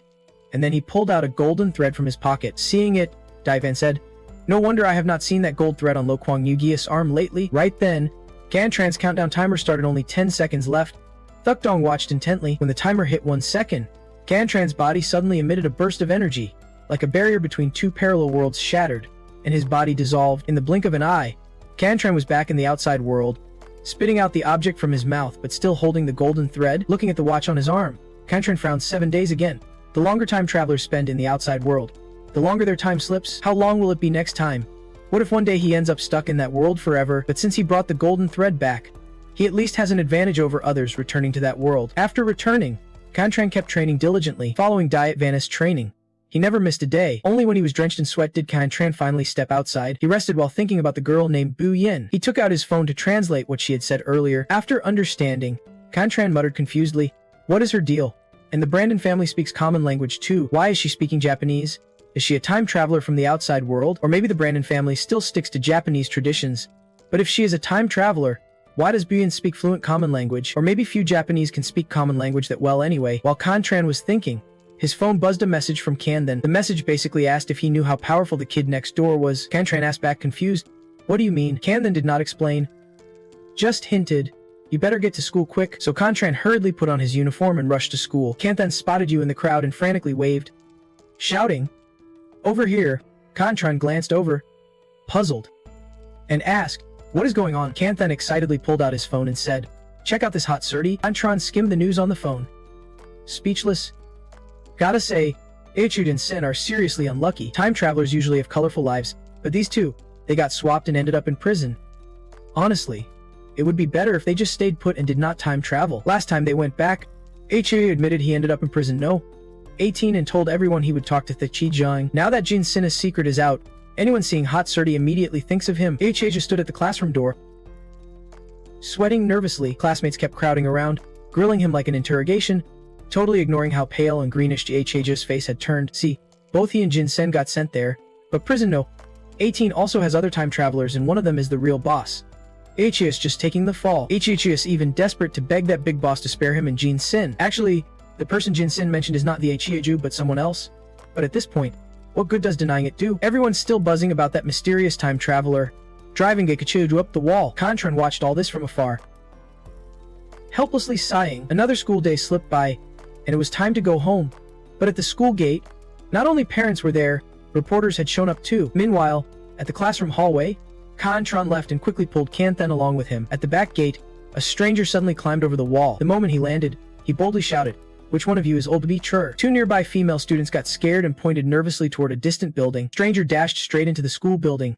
and then he pulled out a golden thread from his pocket. Seeing it, Daivan said, no wonder I have not seen that gold thread on Lo Kuang Yugi's arm lately. Right then, Cantran's countdown timer started. Only 10 seconds left. Duck Dong watched intently. When the timer hit 1 second, Cantran's body suddenly emitted a burst of energy, like a barrier between two parallel worlds shattered, and his body dissolved. In the blink of an eye, Cantran was back in the outside world, spitting out the object from his mouth but still holding the golden thread. Looking at the watch on his arm, Cantran frowned. 7 days again. The longer time travelers spend in the outside world, the longer their time slips. How long will it be next time? What if one day he ends up stuck in that world forever? But since he brought the golden thread back, he at least has an advantage over others returning to that world. After returning, Cantran kept training diligently, following Diet Van's training. He never missed a day. Only when he was drenched in sweat did Cantran finally step outside. He rested while thinking about the girl named Bu Yin. He took out his phone to translate what she had said earlier. After understanding, Cantran muttered confusedly, what is her deal? And the Brandon family speaks common language too. Why is she speaking Japanese? Is she a time traveler from the outside world? Or maybe the Brandon family still sticks to Japanese traditions. But if she is a time traveler, why does Bu Yin speak fluent common language? Or maybe few Japanese can speak common language that well anyway. While Cantran was thinking, his phone buzzed a message from Kandan. The message basically asked if he knew how powerful the kid next door was. Cantran asked back confused, what do you mean? Kandan did not explain. Just hinted, you better get to school quick. So Cantran hurriedly put on his uniform and rushed to school. Kandan spotted you in the crowd and frantically waved, shouting, over here. Cantran glanced over, puzzled, and asked, what is going on? Kandan excitedly pulled out his phone and said, check out this hot surdy. Cantran skimmed the news on the phone, speechless. Gotta say, Ichud and Sin are seriously unlucky. Time travelers usually have colorful lives, but these two, they got swapped and ended up in prison. Honestly, it would be better if they just stayed put and did not time travel. Last time they went back, Ichud admitted he ended up in prison. No, 18 and told everyone he would talk to the Zhang. Now that Jin Sin's secret is out, anyone seeing Hot Surdy immediately thinks of him. Ichud stood at the classroom door, sweating nervously. Classmates kept crowding around, grilling him like an interrogation, totally ignoring how pale and greenish H's face had turned. See, both he and Jin Sen got sent there, but prison no. 18 also has other time travelers and one of them is the real boss. H's just taking the fall. H's even desperate to beg that big boss to spare him and Jin Sen. Actually, the person Jin Sen mentioned is not the Hiju but someone else. But at this point, what good does denying it do? Everyone's still buzzing about that mysterious time traveler driving Gekichuju up the wall. Cantran watched all this from afar, helplessly sighing. Another school day slipped by, and it was time to go home. But at the school gate, not only parents were there, reporters had shown up too. Meanwhile, at the classroom hallway, Cantran left and quickly pulled Canthan along with him. At the back gate, a stranger suddenly climbed over the wall. The moment he landed, he boldly shouted, which one of you is old to be sure? Two nearby female students got scared and pointed nervously toward a distant building. Stranger dashed straight into the school building,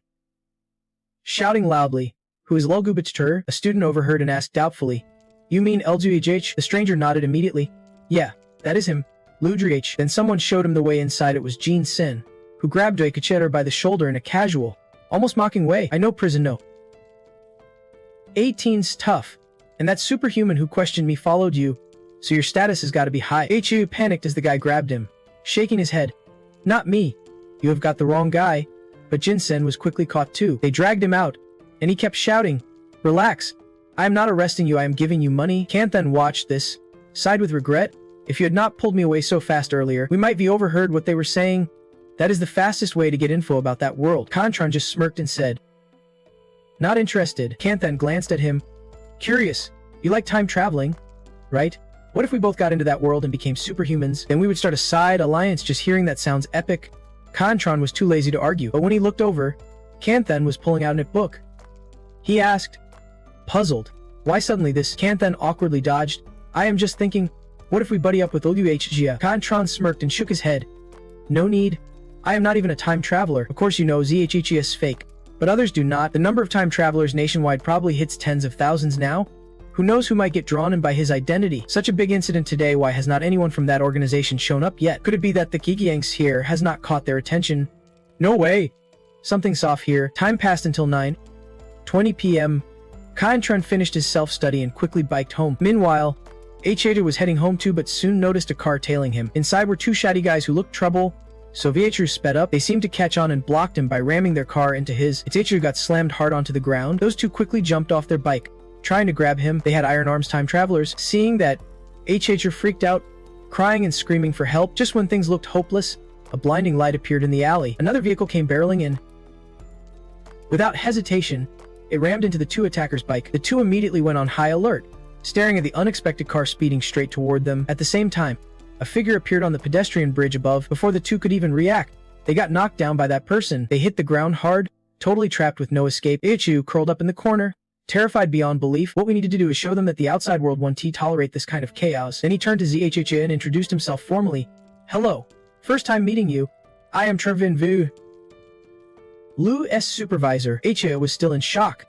shouting loudly, who is Lulgubichtur? A student overheard and asked doubtfully, you mean Lgh? The stranger nodded immediately. Yeah, that is him, Ludrih. Then someone showed him the way inside. It was Jin Sin, who grabbed Doikachetter by the shoulder in a casual, almost mocking way. I know prison no. 18's tough, and that superhuman who questioned me followed you, so your status has got to be high. Hu panicked as the guy grabbed him, shaking his head. Not me. You have got the wrong guy. But Jin-sen was quickly caught too. They dragged him out, and he kept shouting, "Relax. I am not arresting you, I am giving you money." Kanthan watched this, sighed with regret. If you had not pulled me away so fast earlier, we might be overheard what they were saying. That is the fastest way to get info about that world. Kantran just smirked and said, "Not interested." Kanthan glanced at him. "Curious, you like time traveling, right? What if we both got into that world and became superhumans? Then we would start a side alliance." Just hearing that sounds epic. Kantran was too lazy to argue, but when he looked over, Kanthan was pulling out a book. He asked, puzzled, "Why suddenly this?" Kanthan awkwardly dodged. "I am just thinking, what if we buddy up with Oluhjia?" Kantran smirked and shook his head. "No need. I am not even a time traveler. Of course you know Zhhia is fake, but others do not. The number of time travelers nationwide probably hits tens of thousands now. Who knows who might get drawn in by his identity? Such a big incident today, why has not anyone from that organization shown up yet? Could it be that the Gigiangs here has not caught their attention? No way. Something's off here." Time passed until 9:20 p.m. Kantran finished his self-study and quickly biked home. Meanwhile, Hada was heading home too, but soon noticed a car tailing him. Inside were two shady guys who looked trouble. So Vhru sped up. They seemed to catch on and blocked him by ramming their car into his. Hru got slammed hard onto the ground. Those two quickly jumped off their bike, trying to grab him. They had iron arms. Time travelers. Seeing that, Hru freaked out, crying and screaming for help. Just when things looked hopeless, a blinding light appeared in the alley. Another vehicle came barreling in. Without hesitation, it rammed into the two attackers' bike. The two immediately went on high alert, staring at the unexpected car speeding straight toward them. At the same time, a figure appeared on the pedestrian bridge above. Before the two could even react, they got knocked down by that person. They hit the ground hard, totally trapped with no escape. Ichu curled up in the corner, terrified beyond belief. What we needed to do is show them that the outside world won't tolerate this kind of chaos. Then he turned to Zhhia and introduced himself formally. "Hello. First time meeting you. I am Trevin Vu, Lu's supervisor." Hia was still in shock,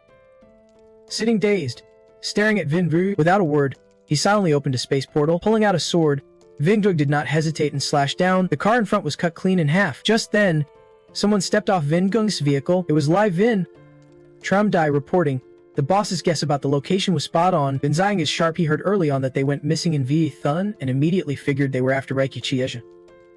sitting dazed, staring at Vin Vu. Without a word, he silently opened a space portal. Pulling out a sword, Vingdug did not hesitate and slashed down. The car in front was cut clean in half. Just then, someone stepped off Vingung's vehicle. It was Lai Vin. Tramdai reporting. The boss's guess about the location was spot on. Binzang is sharp. He heard early on that they went missing in Vi Thun and immediately figured they were after Raikichi.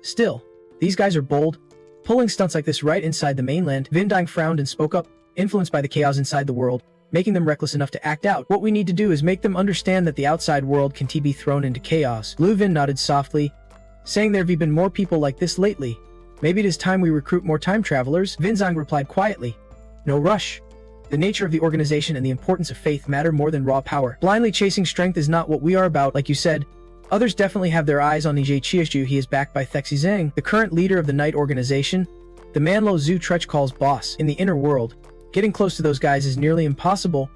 Still, these guys are bold, pulling stunts like this right inside the mainland. Vindang frowned and spoke up, influenced by the chaos inside the world, making them reckless enough to act out. What we need to do is make them understand that the outside world can be thrown into chaos. Lu Vin nodded softly, saying there have been more people like this lately. Maybe it is time we recruit more time travelers. Vinzang replied quietly. No rush. The nature of the organization and the importance of faith matter more than raw power. Blindly chasing strength is not what we are about. Like you said, others definitely have their eyes on Nije Chieshu. He is backed by Thexi Zhang, the current leader of the Night Organization, the man Lo Zhu Trech calls boss. In the inner world, getting close to those guys is nearly impossible.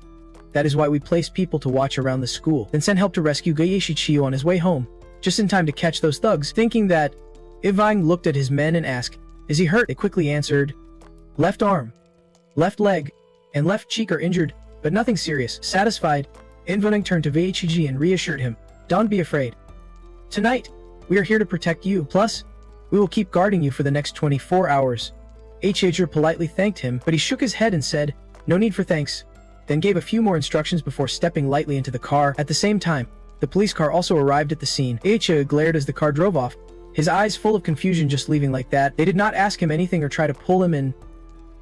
That is why we placed people to watch around the school, then sent help to rescue Gayeshi Chiyo on his way home, just in time to catch those thugs. Thinking that, Ivang looked at his men and asked, "Is he hurt?" They quickly answered, "Left arm, left leg, and left cheek are injured, but nothing serious." Satisfied, Invoning turned to Veichiji and reassured him, "Don't be afraid. Tonight, we are here to protect you. Plus, we will keep guarding you for the next 24 hours. Hajr politely thanked him, but he shook his head and said, "No need for thanks," then gave a few more instructions before stepping lightly into the car. At the same time, the police car also arrived at the scene. Hajr glared as the car drove off, his eyes full of confusion. Just leaving like that? They did not ask him anything or try to pull him in.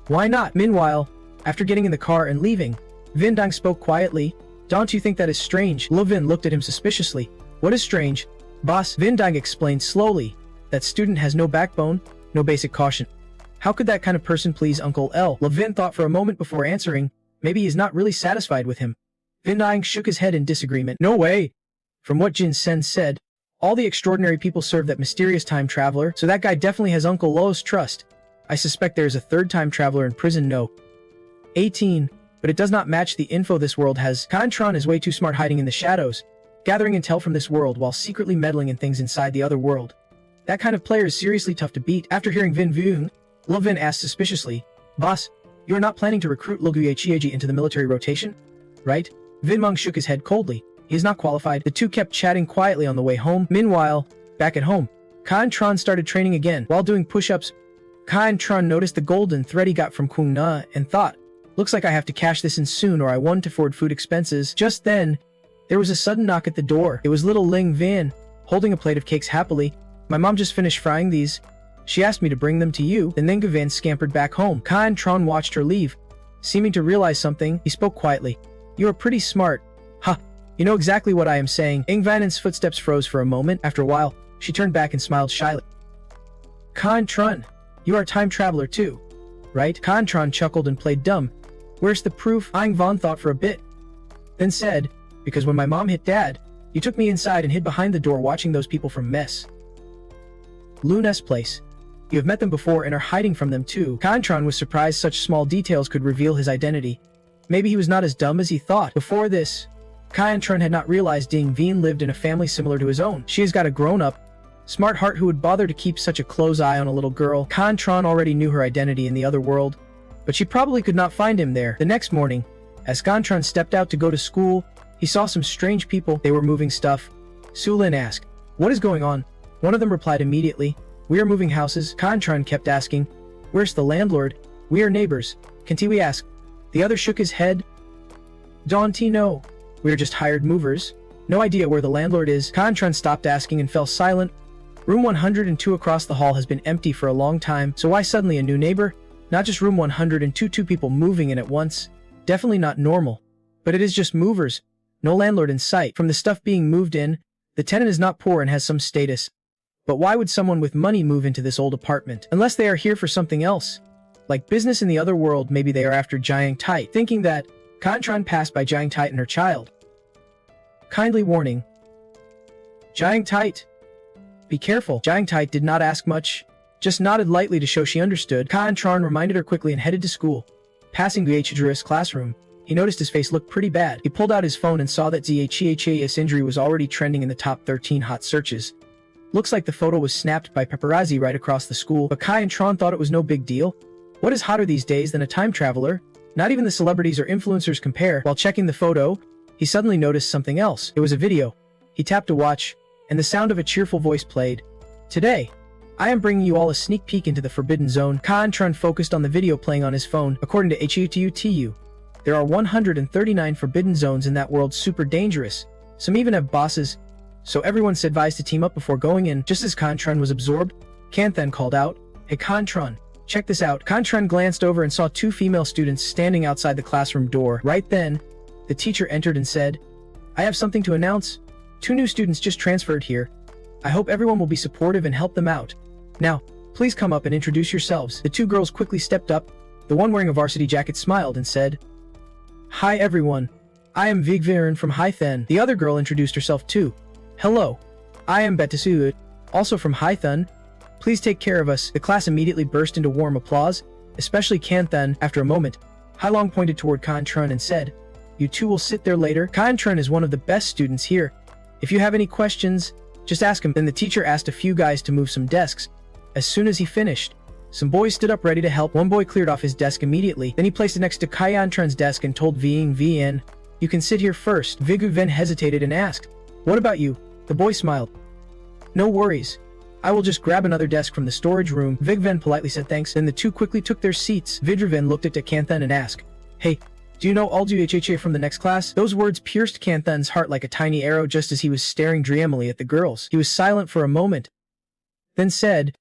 Why not? Meanwhile, after getting in the car and leaving, Vindang spoke quietly. "Don't you think that is strange?" Lovin looked at him suspiciously. "What is strange, boss?" Vindang explained slowly. "That student has no backbone, no basic caution. How could that kind of person please Uncle L?" Levin thought for a moment before answering. Maybe he's not really satisfied with him. Vindang shook his head in disagreement. "No way. From what Jin Sen said, all the extraordinary people serve that mysterious time traveler, so that guy definitely has Uncle Lo's trust. I suspect there is a third time traveler in prison. No. 18. But it does not match the info this world has. Kantron is way too smart hiding in the shadows, gathering intel from this world while secretly meddling in things inside the other world. That kind of player is seriously tough to beat." After hearing Vin Vuong, Lovin asked suspiciously, "Boss, you are not planning to recruit Loguye Chieji into the military rotation, right?" Vin Meng shook his head coldly. "He is not qualified." The two kept chatting quietly on the way home. Meanwhile, back at home, Kantron started training again. While doing push-ups, Kantron noticed the golden thread he got from Kung Na and thought, "Looks like I have to cash this in soon or I want to afford food expenses." Just then, there was a sudden knock at the door. It was little Ling Vin, holding a plate of cakes happily. "My mom just finished frying these. She asked me to bring them to you, and then Gavan scampered back home. Kai and Tron watched her leave. Seeming to realize something, he spoke quietly. You are pretty smart. Ha! You know exactly what I am saying. Ingvanen's footsteps froze for a moment. After a while, she turned back and smiled shyly. Kai and Tron, you are a time traveler too, right? Kai and Tron chuckled and played dumb. Where's the proof? Ingvan thought for a bit, then said, because when my mom hit Dad, you took me inside and hid behind the door watching those people from mess. Luna's place. You have met them before and are hiding from them too. Kantron was surprised such small details could reveal his identity. Maybe he was not as dumb as he thought. Before this, Kantron had not realized Ding Vien lived in a family similar to his own. She has got a grown-up, smart heart who would bother to keep such a close eye on a little girl. Kantron already knew her identity in the other world, but she probably could not find him there. The next morning, as Kantron stepped out to go to school, he saw some strange people. They were moving stuff. Sulin asked, "What is going on?" One of them replied immediately, "We are moving houses." Kantron kept asking, "Where's the landlord?" "We are neighbors." Kantiwi asked. The other shook his head. "Don't you know? We are just hired movers. No idea where the landlord is." Kantron stopped asking and fell silent. Room 102 across the hall has been empty for a long time, so why suddenly a new neighbor? Not just room 102, two people moving in at once. Definitely not normal. But it is just movers. No landlord in sight. From the stuff being moved in, the tenant is not poor and has some status. But why would someone with money move into this old apartment? Unless they are here for something else. Like business in the other world, maybe they are after Jiang Tai. Thinking that, Kantron passed by Jiang Tai and her child. Kindly warning. Jiang Tai. Be careful. Jiang Tai did not ask much, just nodded lightly to show she understood. Kantron reminded her quickly and headed to school. Passing Guichidru's classroom, he noticed his face looked pretty bad. He pulled out his phone and saw that Zhach's injury was already trending in the top 13 hot searches. Looks like the photo was snapped by paparazzi right across the school, but Kai and Tron thought it was no big deal. What is hotter these days than a time traveler? Not even the celebrities or influencers compare. While checking the photo, he suddenly noticed something else. It was a video. He tapped to watch, and the sound of a cheerful voice played. Today, I am bringing you all a sneak peek into the Forbidden Zone. Kai and Tron focused on the video playing on his phone. According to HUTU, there are 139 Forbidden Zones in that world, super dangerous. Some even have bosses. So everyone's advised to team up before going in. Just as Kantron was absorbed, Kanthan called out, "Hey Kantron, check this out." Kantron glanced over and saw two female students standing outside the classroom door. Right then, the teacher entered and said, "I have something to announce. Two new students just transferred here. I hope everyone will be supportive and help them out. Now, please come up and introduce yourselves." The two girls quickly stepped up. The one wearing a varsity jacket smiled and said, "Hi everyone. I am Vigviren from Hythen." The other girl introduced herself too. "Hello. I am Betasuud, also from Hythen. Please take care of us." The class immediately burst into warm applause, especially Kanthan. After a moment, Hailong pointed toward Kantron and said, "You two will sit there later. Kantron is one of the best students here. If you have any questions, just ask him." Then the teacher asked a few guys to move some desks. As soon as he finished, some boys stood up ready to help. One boy cleared off his desk immediately. Then he placed it next to Kantron's desk and told Vien, "You can sit here first." Vigu Ven hesitated and asked, "What about you?" The boy smiled. "No worries. I will just grab another desk from the storage room." Vigven politely said thanks. Then the two quickly took their seats. Vidruven looked at Kanthan and asked, "Hey, do you know Aldu from the next class?" Those words pierced Kanthan's heart like a tiny arrow just as he was staring dreamily at the girls. He was silent for a moment, then said,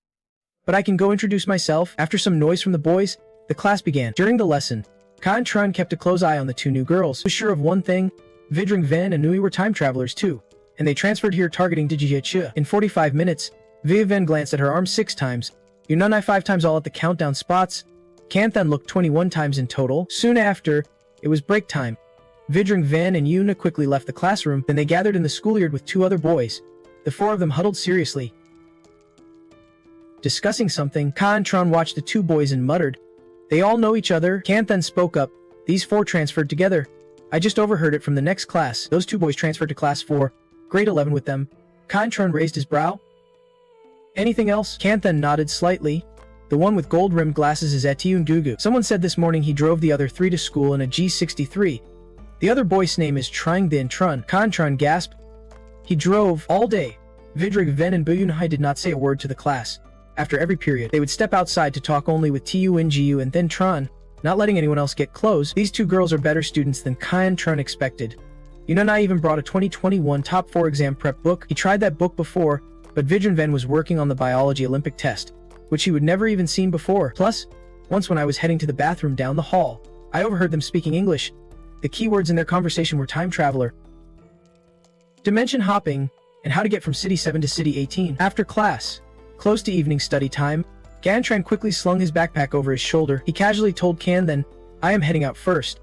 "But I can go introduce myself." After some noise from the boys, the class began. During the lesson, Kantron kept a close eye on the two new girls. He was sure of one thing, Vidring Ven and Nui were time travelers too, and they transferred here targeting Dijiyechu. In 45 minutes, Viven glanced at her arm 6 times, Yunanai 5 times, all at the countdown spots. Kanthan looked 21 times in total. Soon after, it was break time. Vidring Van and Yuna quickly left the classroom, then they gathered in the schoolyard with 2 other boys. The 4 of them huddled seriously, discussing something. Kantron watched the 2 boys and muttered, "They all know each other." Kanthan spoke up, "These 4 transferred together. I just overheard it from the next class." Those 2 boys transferred to class 4, grade 11 with them. Kantron raised his brow. "Anything else?" Kanthan nodded slightly. "The one with gold-rimmed glasses is Etiun Gugu. Someone said this morning he drove the other 3 to school in a G63. The other boy's name is Trang Din Trun." Kantron gasped. "He drove all day." Vidrig Ven and Buyunhai did not say a word to the class. After every period, they would step outside to talk only with Tu and Jiu and then Tron, not letting anyone else get close. These 2 girls are better students than Kyan Tron expected. Yunanai even brought a 2021 top 4 exam prep book. He tried that book before, but Vidrin Ven was working on the biology Olympic test. which he would never even seen before. Plus, once when I was heading to the bathroom down the hall, I overheard them speaking English. The keywords in their conversation were time traveler, dimension hopping, and how to get from City 7 to City 18. After class, close to evening study time, Gantran quickly slung his backpack over his shoulder. He casually told Kan then, "I am heading out first.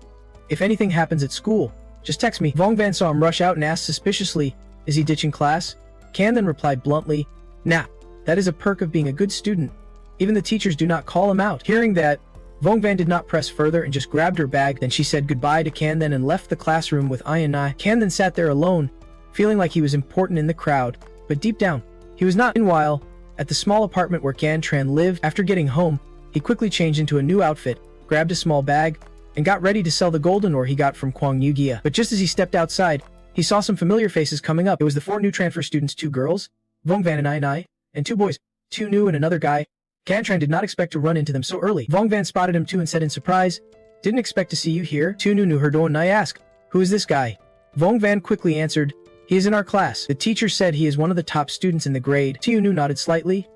If anything happens at school, just text me." Vongvan saw him rush out and asked suspiciously, "Is he ditching class?" Kan then replied bluntly, "Nah, that is a perk of being a good student. Even the teachers do not call him out." Hearing that, Vongvan did not press further and just grabbed her bag. Then she said goodbye to Kan then and left the classroom with Ian. Kan then sat there alone, feeling like he was important in the crowd, but deep down, he was not. Meanwhile, at the small apartment where Gantran lived, after getting home, he quickly changed into a new outfit, grabbed a small bag, and got ready to sell the golden ore he got from Kwang Yugia. But just as he stepped outside, he saw some familiar faces coming up. It was the 4 new transfer students, 2 girls, Vongvan and Ian, and 2 boys, 2 new and another guy. Gantran did not expect to run into them so early. Vongvan spotted him too and said in surprise, "Didn't expect to see you here." 2 new knew her and I asked, "Who is this guy?" Vongvan quickly answered, "He is in our class. The teacher said he is one of the top students in the grade." Tiunu nodded slightly,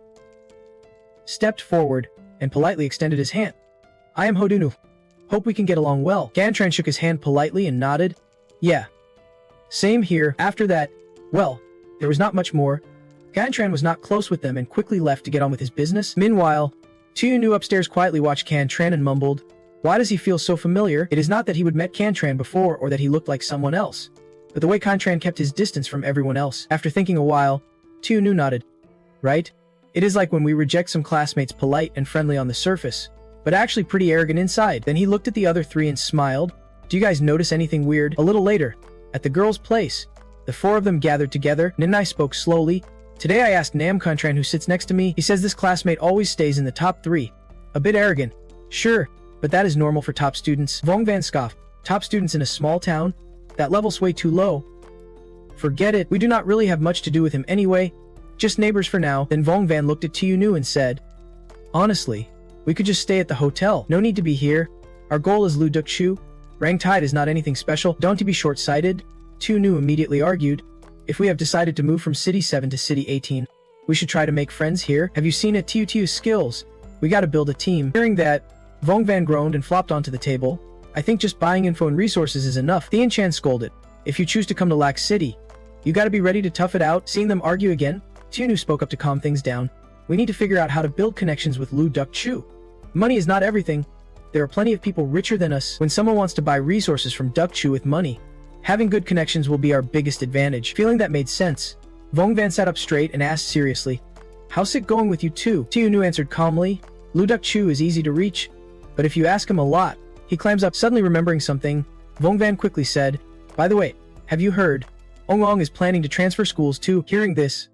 stepped forward, and politely extended his hand. "I am Hodunu. Hope we can get along well." Gantran shook his hand politely and nodded. "Yeah. Same here." After that, well, there was not much more. Gantran was not close with them and quickly left to get on with his business. Meanwhile, Tiunu upstairs quietly watched Gantran and mumbled, "Why does he feel so familiar?" It is not that he would met Gantran before or that he looked like someone else, but the way Gantran kept his distance from everyone else. After thinking a while, Tiunu nodded. "Right? It is like when we reject some classmates polite and friendly on the surface, but actually pretty arrogant inside." Then he looked at the other 3 and smiled. "Do you guys notice anything weird?" A little later, at the girls' place, the 4 of them gathered together. Ninai spoke slowly. "Today I asked Nam Kantran who sits next to me. He says this classmate always stays in the top 3. A bit arrogant. Sure, but that is normal for top students." Vongvan scoffed. "Top students in a small town? That level's way too low. Forget it, we do not really have much to do with him anyway. Just neighbors for now." Then Vongvan looked at Tiunu and said, "Honestly, we could just stay at the hotel. No need to be here. Our goal is Lu Dukshu. Rang Tide is not anything special. Don't be short-sighted." Tiunu immediately argued, "If we have decided to move from City 7 to City 18, we should try to make friends here. Have you seen at Tiu's skills? We gotta build a team." Hearing that, Vongvan groaned and flopped onto the table. "I think just buying info and resources is enough." Tian Chan scolded, "If you choose to come to Lac City, you gotta be ready to tough it out." Seeing them argue again, Tiunu spoke up to calm things down. "We need to figure out how to build connections with Lu Dukshu. Money is not everything. There are plenty of people richer than us. When someone wants to buy resources from Dukshu with money, having good connections will be our biggest advantage." Feeling that made sense, Vongvan sat up straight and asked seriously, "How's it going with you two?" Tiunu answered calmly, "Lu Dukshu is easy to reach, but if you ask him a lot, he climbs up." Suddenly remembering something, Vongvan quickly said, "By the way, have you heard? Ong Ong is planning to transfer schools too." Hearing this,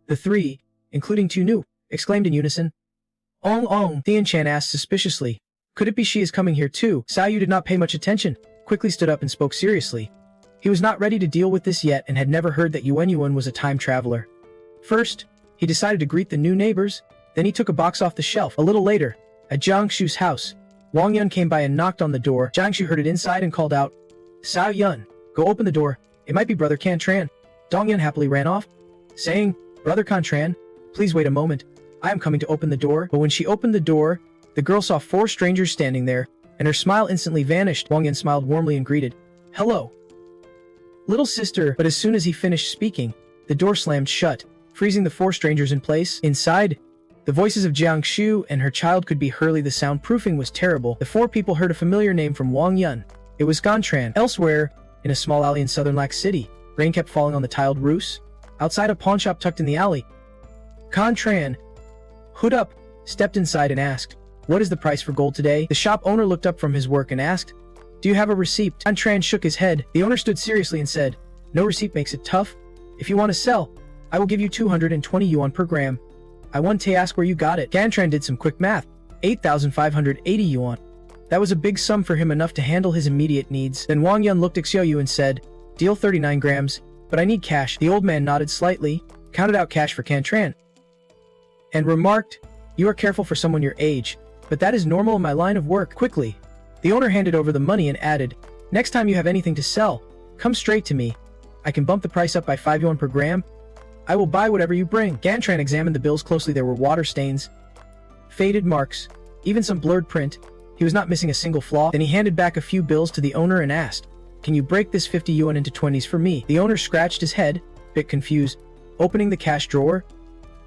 the 3, including Tiunu, exclaimed in unison. "Ong Ong?" Tian Chan asked suspiciously. "Could it be she is coming here too?" Sayu did not pay much attention, quickly stood up and spoke seriously. He was not ready to deal with this yet and had never heard that Yuan Yuan was a time traveler. First, he decided to greet the new neighbors, then he took a box off the shelf. A little later, at Jiang Shu's house, Wang Yun came by and knocked on the door. Jiang Shu heard it inside and called out, "Sao Yun, go open the door. It might be Brother Kantran." Dong Yun happily ran off, saying, "Brother Kantran, please wait a moment. I am coming to open the door." But when she opened the door, the girl saw 4 strangers standing there, and her smile instantly vanished. Wang Yun smiled warmly and greeted, "Hello, little sister." But as soon as he finished speaking, the door slammed shut, freezing the 4 strangers in place. Inside, the voices of Jiang Shu and her child could be heard. The soundproofing was terrible. The 4 people heard a familiar name from Wang Yun. It was Gantran. Elsewhere, in a small alley in southern Lac City, rain kept falling on the tiled roofs. Outside a pawnshop tucked in the alley, Gantran, hood up, stepped inside and asked, "What is the price for gold today?" The shop owner looked up from his work and asked, "Do you have a receipt?" Gantran shook his head. The owner stood seriously and said, "No receipt makes it tough. If you want to sell, I will give you 220 yuan per gram." "I want to ask where you got it." Gantran did some quick math. 8,580 yuan. That was a big sum for him, enough to handle his immediate needs. Then Wang Yun looked at Xiaoyu and said, "Deal 39 grams, but I need cash." The old man nodded slightly, counted out cash for Gantran, and remarked, "You are careful for someone your age, but that is normal in my line of work." Quickly, the owner handed over the money and added, "Next time you have anything to sell, come straight to me. I can bump the price up by 5 yuan per gram. I will buy whatever you bring." Gantran examined the bills closely. There were water stains, faded marks, even some blurred print. He was not missing a single flaw. Then he handed back a few bills to the owner and asked, "Can you break this 50 yuan into 20s for me?" The owner scratched his head, bit confused. Opening the cash drawer,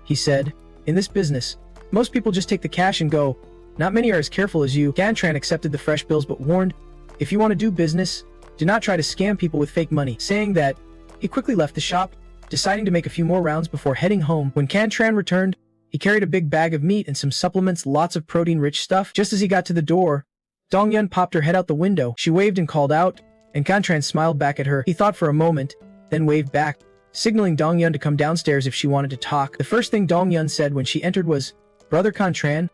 he said, "In this business, most people just take the cash and go. Not many are as careful as you." Gantran accepted the fresh bills but warned, "If you want to do business, do not try to scam people with fake money." Saying that, he quickly left the shop, deciding to make a few more rounds before heading home. When Gantran returned, he carried a big bag of meat and some supplements, lots of protein-rich stuff. Just as he got to the door, Dongyun popped her head out the window. She waved and called out, and Gantran smiled back at her. He thought for a moment, then waved back, signaling Dongyun to come downstairs if she wanted to talk. The first thing Dongyun said when she entered was, "Brother Gantran,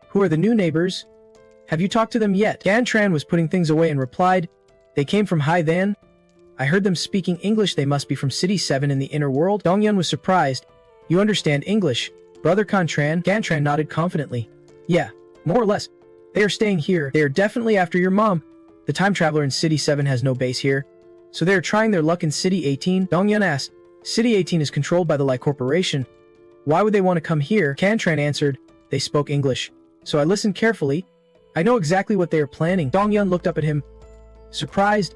who are the new neighbors? Have you talked to them yet?" Gantran was putting things away and replied, "They came from Haidan. I heard them speaking English. They must be from City 7 in the inner world." Dongyun was surprised. "You understand English, Brother Gantran?" Gantran nodded confidently. "Yeah, more or less. They are staying here. They are definitely after your mom. The time traveler in City 7 has no base here, so they are trying their luck in City 18. Dongyun asked, "City 18 is controlled by the Lai Corporation. Why would they want to come here?" Gantran answered, "They spoke English, so I listened carefully. I know exactly what they are planning." Dongyun looked up at him, surprised,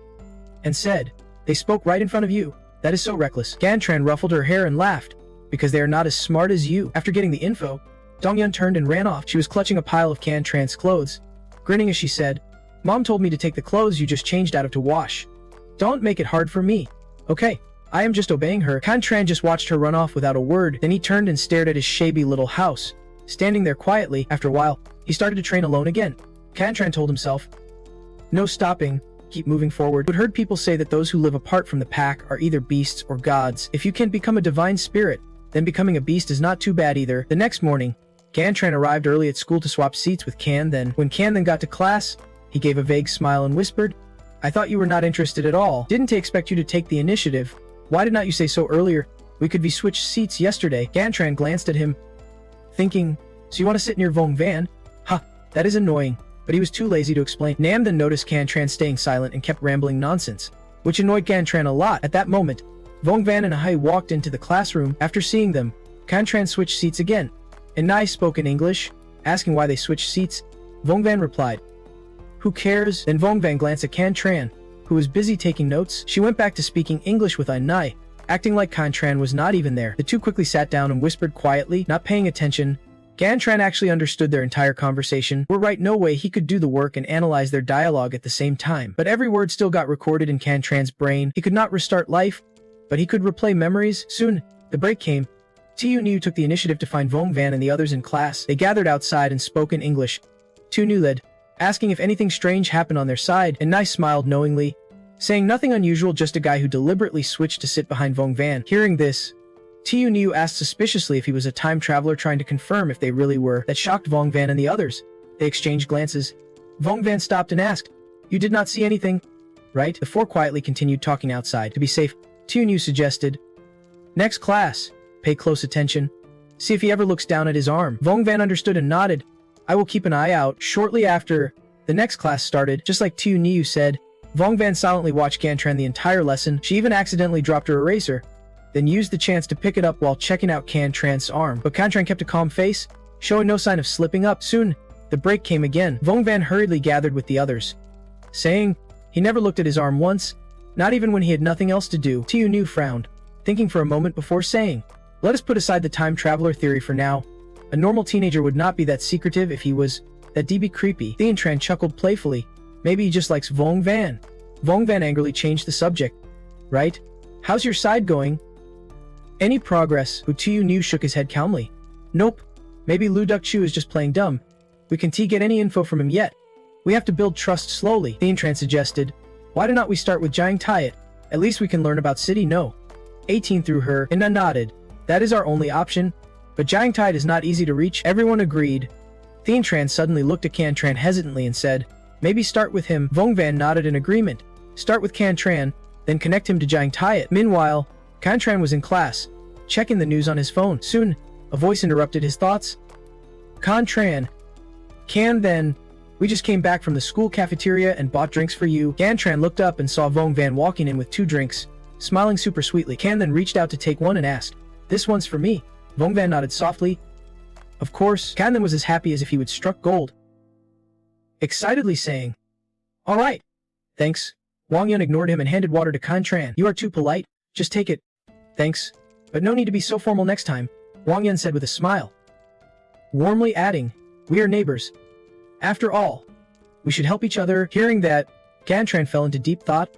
and said, "They spoke right in front of you. That is so reckless." Gantran ruffled her hair and laughed, "Because they are not as smart as you." After getting the info, Dongyun turned and ran off. She was clutching a pile of Gantran's clothes, grinning as she said, "Mom told me to take the clothes you just changed out of to wash. Don't make it hard for me. Okay, I am just obeying her." Gantran just watched her run off without a word. Then he turned and stared at his shabby little house, standing there quietly. After a while, he started to train alone again. Gantran told himself, "No stopping, keep moving forward." I'd heard people say that those who live apart from the pack are either beasts or gods. If you can become a divine spirit, then becoming a beast is not too bad either. The next morning, Gantran arrived early at school to swap seats with Kan. When Kan got to class, he gave a vague smile and whispered, "I thought you were not interested at all. Didn't expect you to take the initiative. Why did not you say so earlier? We could be switched seats yesterday." Gantran glanced at him, thinking, "So you want to sit near Vong Van? Ha, that is annoying." But he was too lazy to explain. Nam then noticed Gantran staying silent and kept rambling nonsense, which annoyed Gantran a lot. At that moment, Vong Van and Hai walked into the classroom. After seeing them, Gantran switched seats again, and Nai spoke in English, asking why they switched seats. Vong Van replied, "Who cares?" Then Vong Van glanced at Gantran, who was busy taking notes. She went back to speaking English with Nai, acting like Gantran was not even there. The two quickly sat down and whispered quietly, not paying attention. Gantran actually understood their entire conversation. We're right, no way he could do the work and analyze their dialogue at the same time. But every word still got recorded in Gantran's brain. He could not restart life, but he could replay memories. Soon, the break came. Tu Niu took the initiative to find Vong Van and the others in class. They gathered outside and spoke in English. Tu Niu led, asking if anything strange happened on their side, and Nai smiled knowingly, saying nothing unusual, just a guy who deliberately switched to sit behind Vong Van. Hearing this, Tu Niu asked suspiciously if he was a time traveler, trying to confirm if they really were. That shocked Vong Van and the others. They exchanged glances. Vong Van stopped and asked, "You did not see anything, right?" The four quietly continued talking outside. To be safe, Tu Niu suggested, "Next class, pay close attention. See if he ever looks down at his arm." Vong Van understood and nodded. "I will keep an eye out." Shortly after, the next class started. Just like Tu Niu said, Vong Van silently watched Gantran the entire lesson. She even accidentally dropped her eraser, then used the chance to pick it up while checking out Gantran's arm. But Gantran kept a calm face, showing no sign of slipping up. Soon, the break came again. Vong Van hurriedly gathered with the others, saying he never looked at his arm once, not even when he had nothing else to do. Tu Niu frowned, thinking for a moment before saying, "Let us put aside the time traveler theory for now. A normal teenager would not be that secretive. If he was, that'd be creepy." Gantran chuckled playfully. "Maybe he just likes Vong Van." Vong Van angrily changed the subject. "Right? How's your side going? Any progress?" Tu Niu shook his head calmly. "Nope. Maybe Lu Dukchu is just playing dumb. We can't get any info from him yet. We have to build trust slowly." Gantran suggested, "Why do not we start with Jiang Taiet? At least we can learn about City No 18 through her." And nodded. "That is our only option. But Jiang Taiet is not easy to reach." Everyone agreed. Gantran suddenly looked at Gantran hesitantly and said, "Maybe start with him." Vong Van nodded in agreement. Start with Gantran, then connect him to Jiang Taiet. Meanwhile, Gantran was in class, checking the news on his phone. Soon, a voice interrupted his thoughts. "Gantran. Then, we just came back from the school cafeteria and bought drinks for you." Gantran looked up and saw Vong Van walking in with 2 drinks, smiling super sweetly. Then reached out to take one and asked, "This one's for me." Vong Van nodded softly. Of course, Kandan was as happy as if he would struck gold, excitedly saying, "Alright, thanks." Wang Yun ignored him and handed water to Kan Tran. "You are too polite, just take it." "Thanks, but no need to be so formal next time," Wang Yun said with a smile, warmly adding, "We are neighbors. After all, we should help each other." Hearing that, Kan Tran fell into deep thought.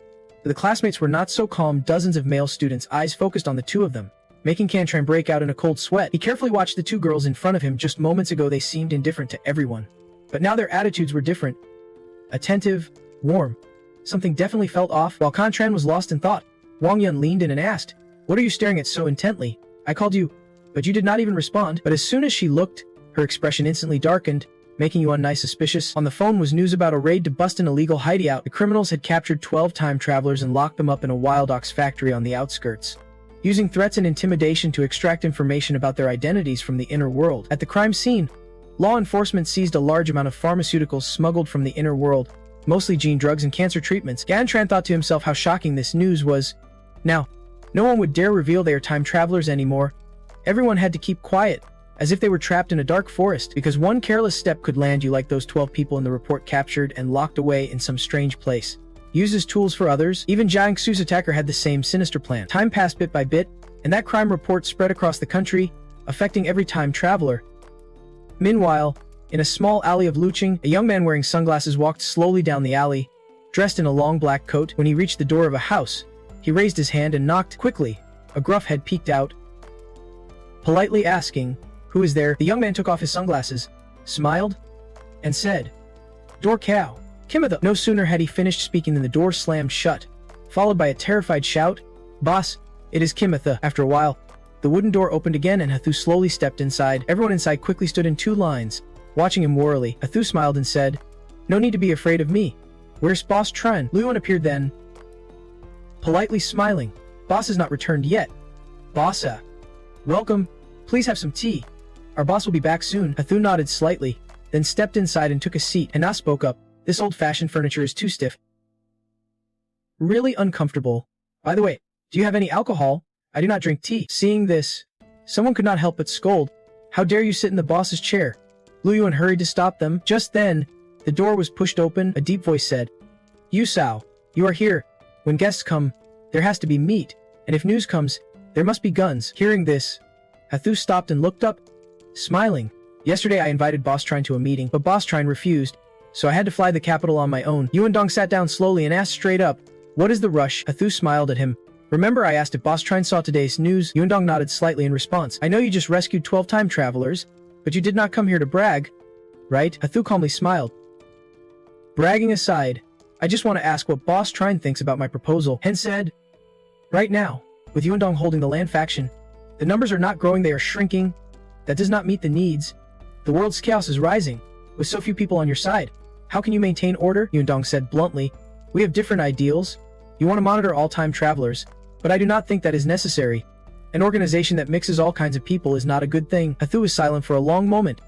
The classmates were not so calm. Dozens of male students' eyes focused on the two of them, making Kan Tran break out in a cold sweat. He carefully watched the two girls in front of him. Just moments ago they seemed indifferent to everyone, but now their attitudes were different. Attentive, warm. Something definitely felt off. While Kan Tran was lost in thought, Wang Yun leaned in and asked, "What are you staring at so intently? I called you, but you did not even respond." But as soon as she looked, her expression instantly darkened, making Yuan Nai suspicious. On the phone was news about a raid to bust an illegal hideout. The criminals had captured 12 time travelers and locked them up in a wild ox factory on the outskirts, using threats and intimidation to extract information about their identities from the inner world. At the crime scene, law enforcement seized a large amount of pharmaceuticals smuggled from the inner world, mostly gene drugs and cancer treatments. Kan Tran thought to himself how shocking this news was. Now, no one would dare reveal they are time travelers anymore. Everyone had to keep quiet, as if they were trapped in a dark forest, because one careless step could land you like those 12 people in the report, captured and locked away in some strange place. Used as tools for others, even Jiang Xu's attacker had the same sinister plan. Time passed bit by bit, and that crime report spread across the country, affecting every time traveler. Meanwhile, in a small alley of Luqing, a young man wearing sunglasses walked slowly down the alley, dressed in a long black coat. When he reached the door of a house, he raised his hand and knocked. Quickly, a gruff head peeked out, politely asking, "Who is there?" The young man took off his sunglasses, smiled, and said, "Door cow, Kimitha." No sooner had he finished speaking than the door slammed shut, followed by a terrified shout, "Boss, it is Kimitha." After a while, the wooden door opened again and Hathu slowly stepped inside. Everyone inside quickly stood in two lines, watching him warily. Hathu smiled and said, "No need to be afraid of me. Where's Boss Tran?" Luyuan appeared then, politely smiling. "Boss has not returned yet." "Bossa. Welcome. Please have some tea. Our boss will be back soon." Hathu nodded slightly, then stepped inside and took a seat. Hana spoke up, "This old-fashioned furniture is too stiff. Really uncomfortable. By the way, do you have any alcohol? I do not drink tea." Seeing this, someone could not help but scold, "How dare you sit in the boss's chair?" Luyuan hurried to stop them. Just then, the door was pushed open. A deep voice said, "Yusao, you are here. When guests come, there has to be meat, and if news comes, there must be guns." Hearing this, Hathu stopped and looked up, smiling. "Yesterday I invited Boss Trine to a meeting, but Boss Trine refused, so I had to fly the capital on my own." Yuandong sat down slowly and asked straight up, "What is the rush?" Hathu smiled at him. "Remember I asked if Boss Trine saw today's news?" Yuandong nodded slightly in response. "I know you just rescued 12 time travelers, but you did not come here to brag, right?" Hathu calmly smiled. "Bragging aside, I just want to ask what Boss Trine thinks about my proposal." Hen said, "Right now, with Yuandong holding the land faction, the numbers are not growing, they are shrinking. That does not meet the needs. The world's chaos is rising. With so few people on your side, how can you maintain order?" Yuandong said bluntly. "We have different ideals. You want to monitor all time travelers, but I do not think that is necessary. An organization that mixes all kinds of people is not a good thing." Hathu was silent for a long moment,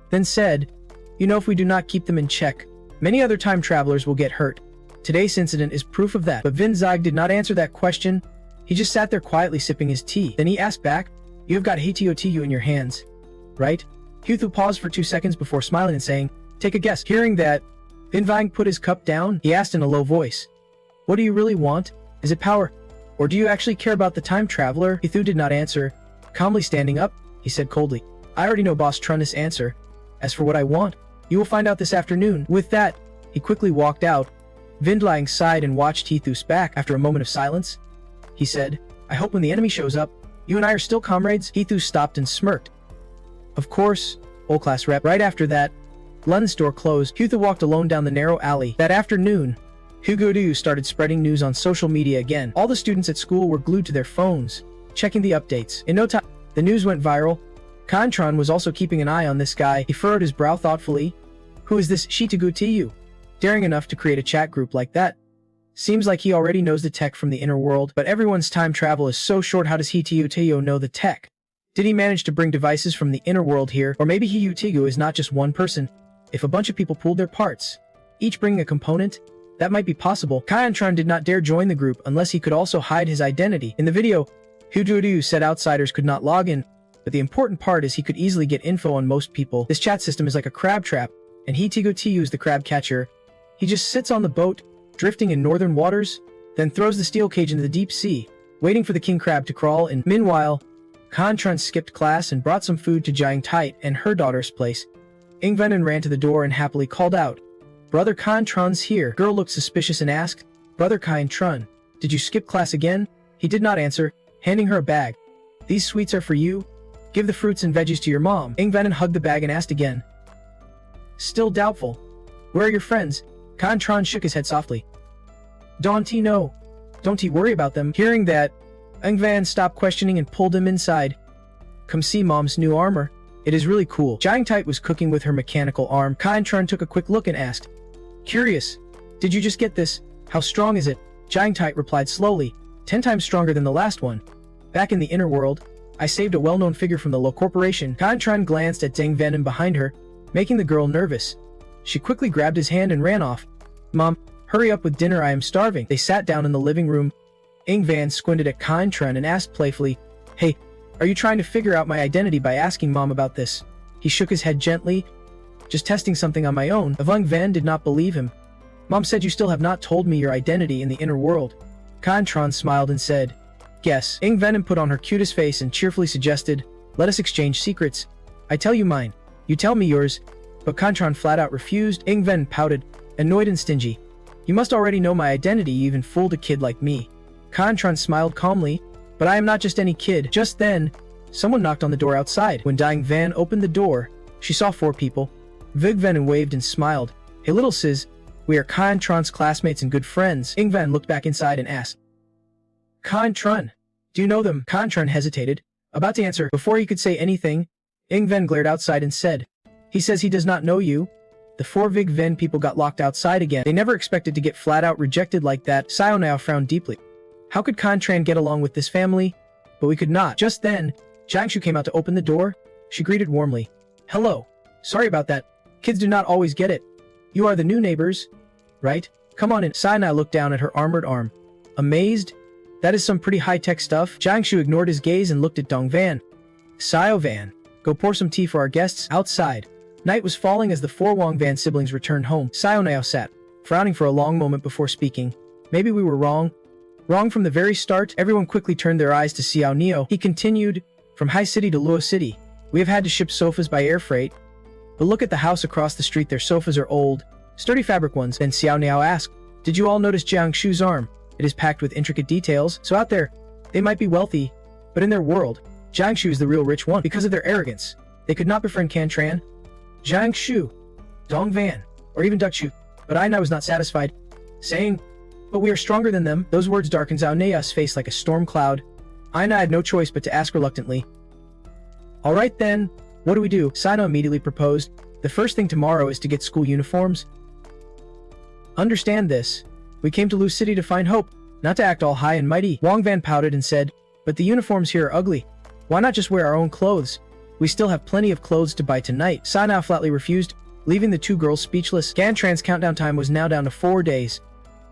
then said, "You know, if we do not keep them in check, many other time travelers will get hurt. Today's incident is proof of that." But Vin Zag did not answer that question. He just sat there quietly sipping his tea. Then he asked back, "You have got Hitotu in your hands, right?" Huthu paused for 2 seconds before smiling and saying, "Take a guess." Hearing that, Vin Vang put his cup down. He asked in a low voice, "What do you really want? Is it power? Or do you actually care about the time traveler?" Huthu did not answer. Calmly standing up, he said coldly, "I already know Boss Trunnis' answer. As for what I want, you will find out this afternoon." With that, he quickly walked out. Vindlang sighed and watched Hithu's back. After a moment of silence, he said, "I hope when the enemy shows up, you and I are still comrades." Hithu stopped and smirked. "Of course, old class rep." Right after that, London's door closed. Huthu walked alone down the narrow alley. That afternoon, Hugo started spreading news on social media again. All the students at school were glued to their phones, checking the updates. In no time, the news went viral. Kantron was also keeping an eye on this guy. He furrowed his brow thoughtfully. "Who is this Shitagu Tiyu? Daring enough to create a chat group like that? Seems like he already knows the tech from the inner world, but everyone's time travel is so short, how does Tiyu know the tech? Did he manage to bring devices from the inner world here? Or maybe Tigu is not just one person. If a bunch of people pooled their parts, each bringing a component, that might be possible." Kantron did not dare join the group unless he could also hide his identity. In the video, Hudu said outsiders could not log in, but the important part is he could easily get info on most people. This chat system is like a crab trap, and Tigu is the crab catcher. He just sits on the boat, drifting in northern waters, then throws the steel cage into the deep sea, waiting for the king crab to crawl in. Meanwhile, Contron skipped class and brought some food to Jiang Tite and her daughter's place. Ingvenin ran to the door and happily called out, "Brother Contron's here." Girl looked suspicious and asked, "Brother Contron, did you skip class again?" He did not answer, handing her a bag. "These sweets are for you. Give the fruits and veggies to your mom." Ingvenin hugged the bag and asked again. Still doubtful. "Where are your friends?" Contron shook his head softly. "Don't you know? Don't you worry about them." Hearing that, Ingvan stopped questioning and pulled him inside. "Come see mom's new armor. It is really cool." Jiang Tite was cooking with her mechanical arm. Contron took a quick look and asked, "Curious, did you just get this? How strong is it?" Jiang Tite replied slowly, 10 times stronger than the last one. "Back in the inner world, I saved a well-known figure from the low corporation." Contron glanced at Deng Venom behind her, making the girl nervous. She quickly grabbed his hand and ran off. "Mom, hurry up with dinner, I am starving." They sat down in the living room. Ingvan squinted at Contron and asked playfully, "Hey, are you trying to figure out my identity by asking Mom about this?" He shook his head gently. "Just testing something on my own." Ingvan did not believe him. "Mom said you still have not told me your identity in the inner world." Contron smiled and said, "Guess." Ingvenom put on her cutest face and cheerfully suggested, "Let us exchange secrets. I tell you mine, you tell me yours." But Contron flat out refused. Ingven pouted, annoyed and stingy. "You must already know my identity, you even fooled a kid like me." Contron smiled calmly, "But I am not just any kid." Just then, someone knocked on the door outside. When Dang Van opened the door, she saw 4 people. Vigven waved and smiled. "Hey little sis, we are Contron's classmates and good friends." Ingvan looked back inside and asked, "Contron, do you know them?" Contron hesitated, about to answer. Before he could say anything, Ingven glared outside and said, "He says he does not know you." The 4 Vigven people got locked outside again. They never expected to get flat out rejected like that. Sionao frowned deeply. How could Contran get along with this family? But we could not. Just then, Jiangshu came out to open the door. She greeted warmly. "Hello. Sorry about that. Kids do not always get it. You are the new neighbors, right? Come on in." Sionao looked down at her armored arm. Amazed? That is some pretty high-tech stuff. Jiangshu ignored his gaze and looked at Dongvan. "Sio Van, go pour some tea for our guests outside." Night was falling as the 4 Wangvan siblings returned home. Sionao sat, frowning for a long moment before speaking. "Maybe we were wrong. Wrong from the very start." Everyone quickly turned their eyes to Xiao Neo. He continued, "From High City to Luo City, we have had to ship sofas by air freight. But look at the house across the street, their sofas are old, sturdy fabric ones." Then Xiao Niao asked, "Did you all notice Jiang Shu's arm? It is packed with intricate details. So out there, they might be wealthy, but in their world, Jiang Shu is the real rich one. Because of their arrogance, they could not befriend Cantran, Jiang Shu, Dong Van, or even Duck Shu. But I was not satisfied, saying, 'But we are stronger than them.'" Those words darkened Zhao Nea's face like a storm cloud. Aina had no choice but to ask reluctantly, "All right then, what do we do?" Sino immediately proposed, "The first thing tomorrow is to get school uniforms. Understand this. We came to Lu City to find hope, not to act all high and mighty." Wang Van pouted and said, "But the uniforms here are ugly. Why not just wear our own clothes? We still have plenty of clothes to buy tonight." Sino flatly refused, leaving the 2 girls speechless. Gantran's countdown time was now down to 4 days.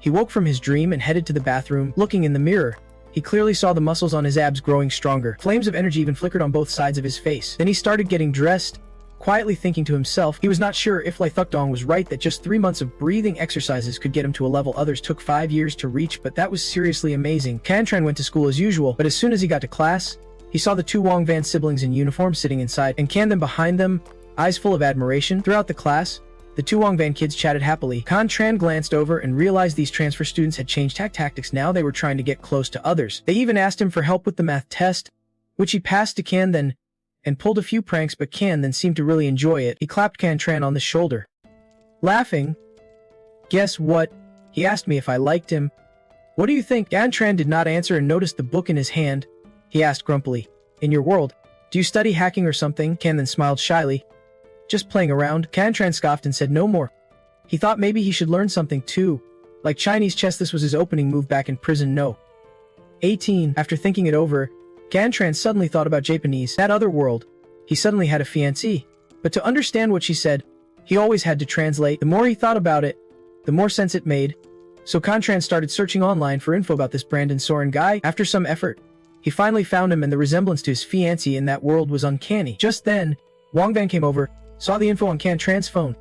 He woke from his dream and headed to the bathroom. Looking in the mirror, he clearly saw the muscles on his abs growing stronger. Flames of energy even flickered on both sides of his face. Then he started getting dressed, quietly thinking to himself. He was not sure if Lai Thukdong was right that just 3 months of breathing exercises could get him to a level others took 5 years to reach, but that was seriously amazing. Cantran went to school as usual, but as soon as he got to class, he saw the 2 Wang Van siblings in uniform sitting inside, and Can them behind them, eyes full of admiration. Throughout the class, the 2 Wang Van kids chatted happily. Contran glanced over and realized these transfer students had changed tactics. Now they were trying to get close to others. They even asked him for help with the math test, which he passed to Can then, and pulled a few pranks, but Can then seemed to really enjoy it. He clapped Cantran on the shoulder, laughing. "Guess what? He asked me if I liked him. What do you think?" Cantran did not answer and noticed the book in his hand. He asked grumpily, "In your world, do you study hacking or something?" Can then smiled shyly. "Just playing around." Cantran scoffed and said no more. He thought maybe he should learn something too. Like Chinese chess, this was his opening move back in prison. No. 18. After thinking it over, Cantran suddenly thought about Japanese, that other world. He suddenly had a fiancée. But to understand what she said, he always had to translate. The more he thought about it, the more sense it made. So Cantran started searching online for info about this Brandon Soren guy. After some effort, he He finally found him, and the resemblance to his fiancée in that world was uncanny. Just then, Wang Van came over, saw the info on Can Tran's phone,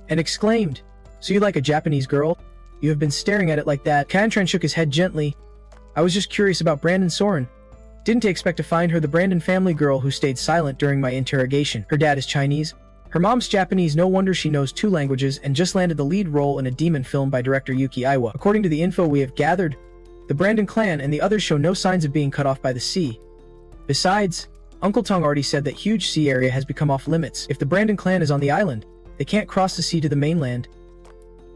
and exclaimed, "So you like a Japanese girl? You have been staring at it like that." Can Tran shook his head gently. "I was just curious about Brandon Soren. Didn't expect to find her the Brandon family girl who stayed silent during my interrogation. Her dad is Chinese. Her mom's Japanese, no wonder she knows 2 languages and just landed the lead role in a demon film by director Yuki Iwa. According to the info we have gathered, the Brandon clan and the others show no signs of being cut off by the sea. Besides, Uncle Tong already said that huge sea area has become off limits. If the Brandon clan is on the island, they can't cross the sea to the mainland.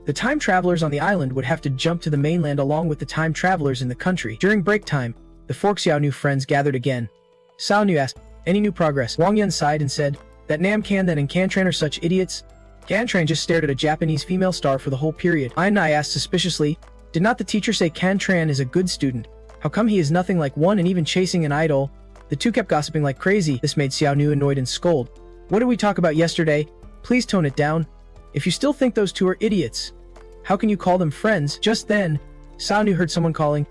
The time travelers on the island would have to jump to the mainland along with the time travelers in the country. During break time, the four Xiao Nu friends gathered again. Xiao Nu asked, "Any new progress?" Wang Yun sighed and said, "That Nam Kandan and Can Tran are such idiots." Can Tran just stared at a Japanese female star for the whole period. I asked suspiciously, "Did not the teacher say Can Tran is a good student? How come he is nothing like one and even chasing an idol?" The two kept gossiping like crazy. This made Xiao Nu annoyed and scold. "What did we talk about yesterday? Please tone it down. If you still think those two are idiots, how can you call them friends?" Just then, Xiao Nu heard someone calling,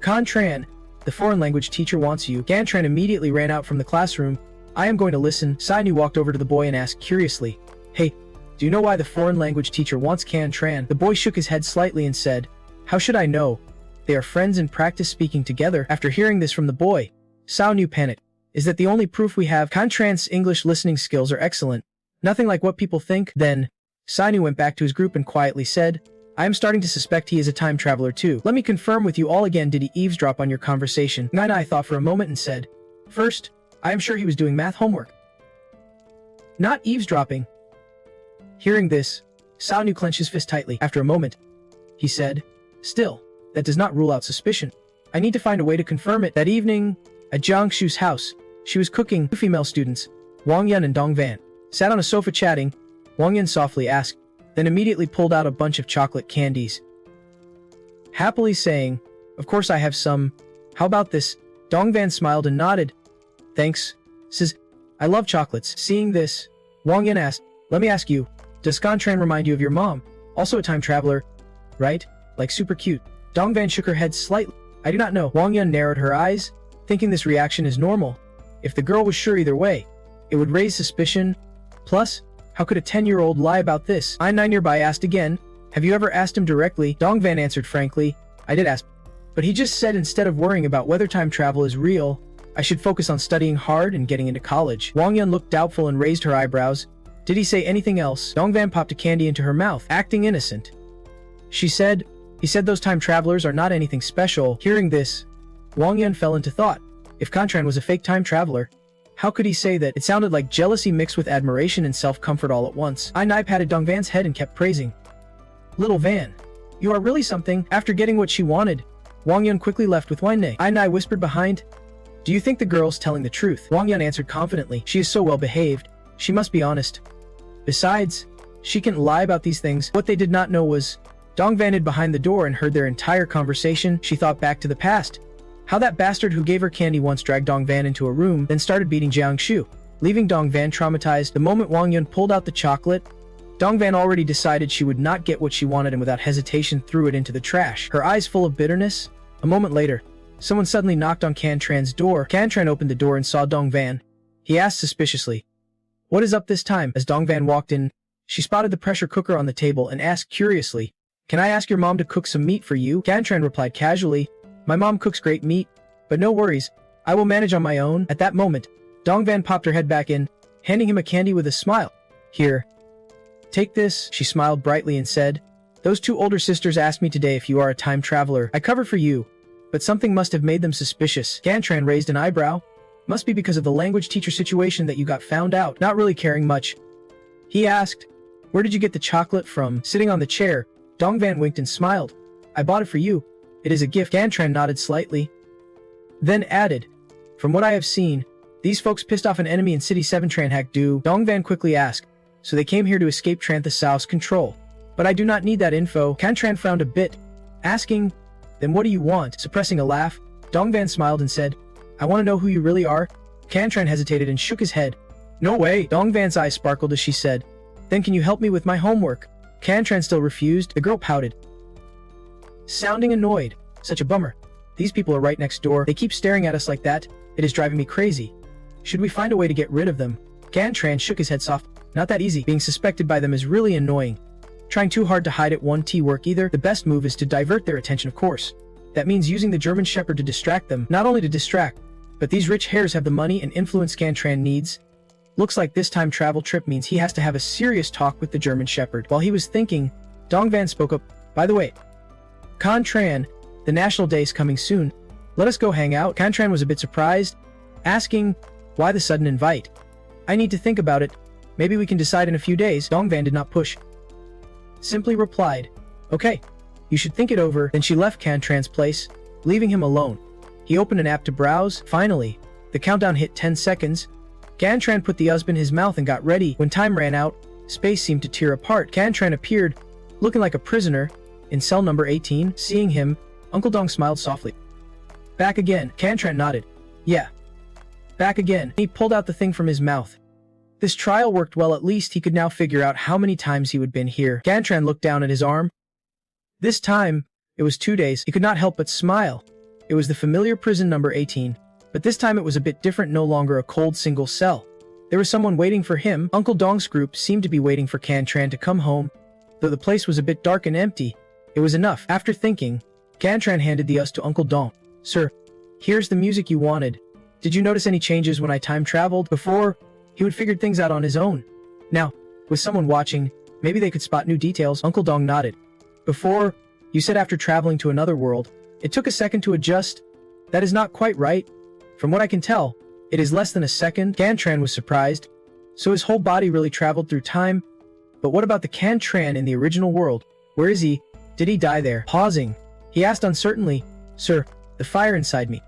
"Can Tran, the foreign language teacher wants you." Can Tran immediately ran out from the classroom. "I am going to listen." Xiao Nu walked over to the boy and asked curiously, "Hey, do you know why the foreign language teacher wants Can Tran?" The boy shook his head slightly and said, "How should I know? They are friends and practice speaking together." After hearing this from the boy, Xiao Nu panicked. "Is that the only proof we have? Can Tran's English listening skills are excellent. Nothing like what people think." Then, Xiao Nu went back to his group and quietly said, "I am starting to suspect he is a time traveler too. Let me confirm with you all again, did he eavesdrop on your conversation?" Nai thought for a moment and said, "First, I am sure he was doing math homework, not eavesdropping." Hearing this, Xiao Nu clenched his fist tightly. After a moment, he said, "Still, that does not rule out suspicion. I need to find a way to confirm it." That evening, at Jiang Shu's house, she was cooking. 2 female students, Wang Yun and Dong Van, sat on a sofa chatting. Wang Yun softly asked, then immediately pulled out a bunch of chocolate candies, happily saying, "Of course I have some. How about this?" Dong Van smiled and nodded. "Thanks, sis. I love chocolates." Seeing this, Wang Yun asked, "Let me ask you, does Can Tran remind you of your mom? Also a time traveler, right? Like super cute?" Dong Van shook her head slightly. "I do not know." Wang Yun narrowed her eyes, thinking this reaction is normal. If the girl was sure either way, it would raise suspicion. Plus, how could a 10-year-old lie about this? I nearby asked again, "Have you ever asked him directly?" Dong Van answered frankly, "I did ask, but he just said instead of worrying about whether time travel is real, I should focus on studying hard and getting into college." Wang Yun looked doubtful and raised her eyebrows. "Did he say anything else?" Dong Van popped a candy into her mouth, acting innocent. She said, "He said those time travelers are not anything special." Hearing this, Wang Yun fell into thought. If Can Tran was a fake time traveler, how could he say that? It sounded like jealousy mixed with admiration and self-comfort all at once. I patted Dong Van's head and kept praising, "Little Van, you are really something." After getting what she wanted, Wang Yun quickly left with Wine. I whispered behind, "Do you think the girl's telling the truth?" Wang Yun answered confidently, "She is so well behaved. She must be honest. Besides, she can't lie about these things." What they did not know was, Dong Van hid behind the door and heard their entire conversation. She thought back to the past. How that bastard who gave her candy once dragged Dong Van into a room, then started beating Jiang Shu, leaving Dong Van traumatized. The moment Wang Yun pulled out the chocolate, Dong Van already decided she would not get what she wanted and without hesitation threw it into the trash, her eyes full of bitterness. A moment later, someone suddenly knocked on Can Tran's door. Can Tran opened the door and saw Dong Van. He asked suspiciously, "What is up this time?" As Dong Van walked in, she spotted the pressure cooker on the table and asked curiously, "Can I ask your mom to cook some meat for you?" Can Tran replied casually, "My mom cooks great meat, but no worries, I will manage on my own." At that moment, Dong Van popped her head back in, handing him a candy with a smile. "Here. Take this." She smiled brightly and said, "Those 2 older sisters asked me today if you are a time traveler. I covered for you, but something must have made them suspicious." Can Tran raised an eyebrow. "Must be because of the language teacher situation that you got found out." Not really caring much, he asked, "Where did you get the chocolate from?" Sitting on the chair, Dong Van winked and smiled. "I bought it for you. It is a gift." Can Tran nodded slightly, then added, "From what I have seen, these folks pissed off an enemy in City 7 Tran hack do." Dong Van quickly asked, "So they came here to escape Trantha Sao's control? But I do not need that info." Can Tran frowned a bit, asking, "Then what do you want?" Suppressing a laugh, Dong Van smiled and said, "I want to know who you really are." Can Tran hesitated and shook his head. "No way." Dong Van's eyes sparkled as she said, "Then can you help me with my homework?" Can Tran still refused. The girl pouted, sounding annoyed. "Such a bummer. These people are right next door. They keep staring at us like that. It is driving me crazy. Should we find a way to get rid of them? Cantran shook his head soft. Not that easy. Being suspected by them is really annoying. Trying too hard to hide it won't work either. The best move is to divert their attention, of course. That means using the German Shepherd to distract them. Not only to distract, but these rich hares have the money and influence Cantran needs. Looks like this time travel trip means he has to have a serious talk with the German Shepherd. While he was thinking, Dongvan spoke up. By the way, Cantran, the National Day is coming soon. Let us go hang out. Cantran was a bit surprised, asking, why the sudden invite? I need to think about it. Maybe we can decide in a few days. Dongvan did not push. Simply replied, okay, you should think it over. Then she left Cantran's place, leaving him alone. He opened an app to browse. Finally, the countdown hit 10 seconds. Cantran put the USB in his mouth and got ready. When time ran out, space seemed to tear apart. Cantran appeared, looking like a prisoner, in cell number 18. Seeing him, Uncle Dong smiled softly. Back again. Cantran nodded. Yeah. Back again. He pulled out the thing from his mouth. This trial worked well. At least he could now figure out how many times he would been here. Cantran looked down at his arm. This time, it was 2 days. He could not help but smile. It was the familiar prison number 18. But this time it was a bit different, no longer a cold single cell. There was someone waiting for him. Uncle Dong's group seemed to be waiting for Cantran to come home. Though the place was a bit dark and empty, it was enough. After thinking, Cantran handed the US to Uncle Dong. Sir, here's the music you wanted. Did you notice any changes when I time traveled? Before, he would figure things out on his own. Now, with someone watching, maybe they could spot new details. Uncle Dong nodded. Before, you said after traveling to another world, it took a second to adjust. That is not quite right. From what I can tell, it is less than a second. Cantran was surprised. So his whole body really traveled through time. But what about the Cantran in the original world? Where is he? Did he die there? Pausing, he asked uncertainly, Sir, the fire inside me.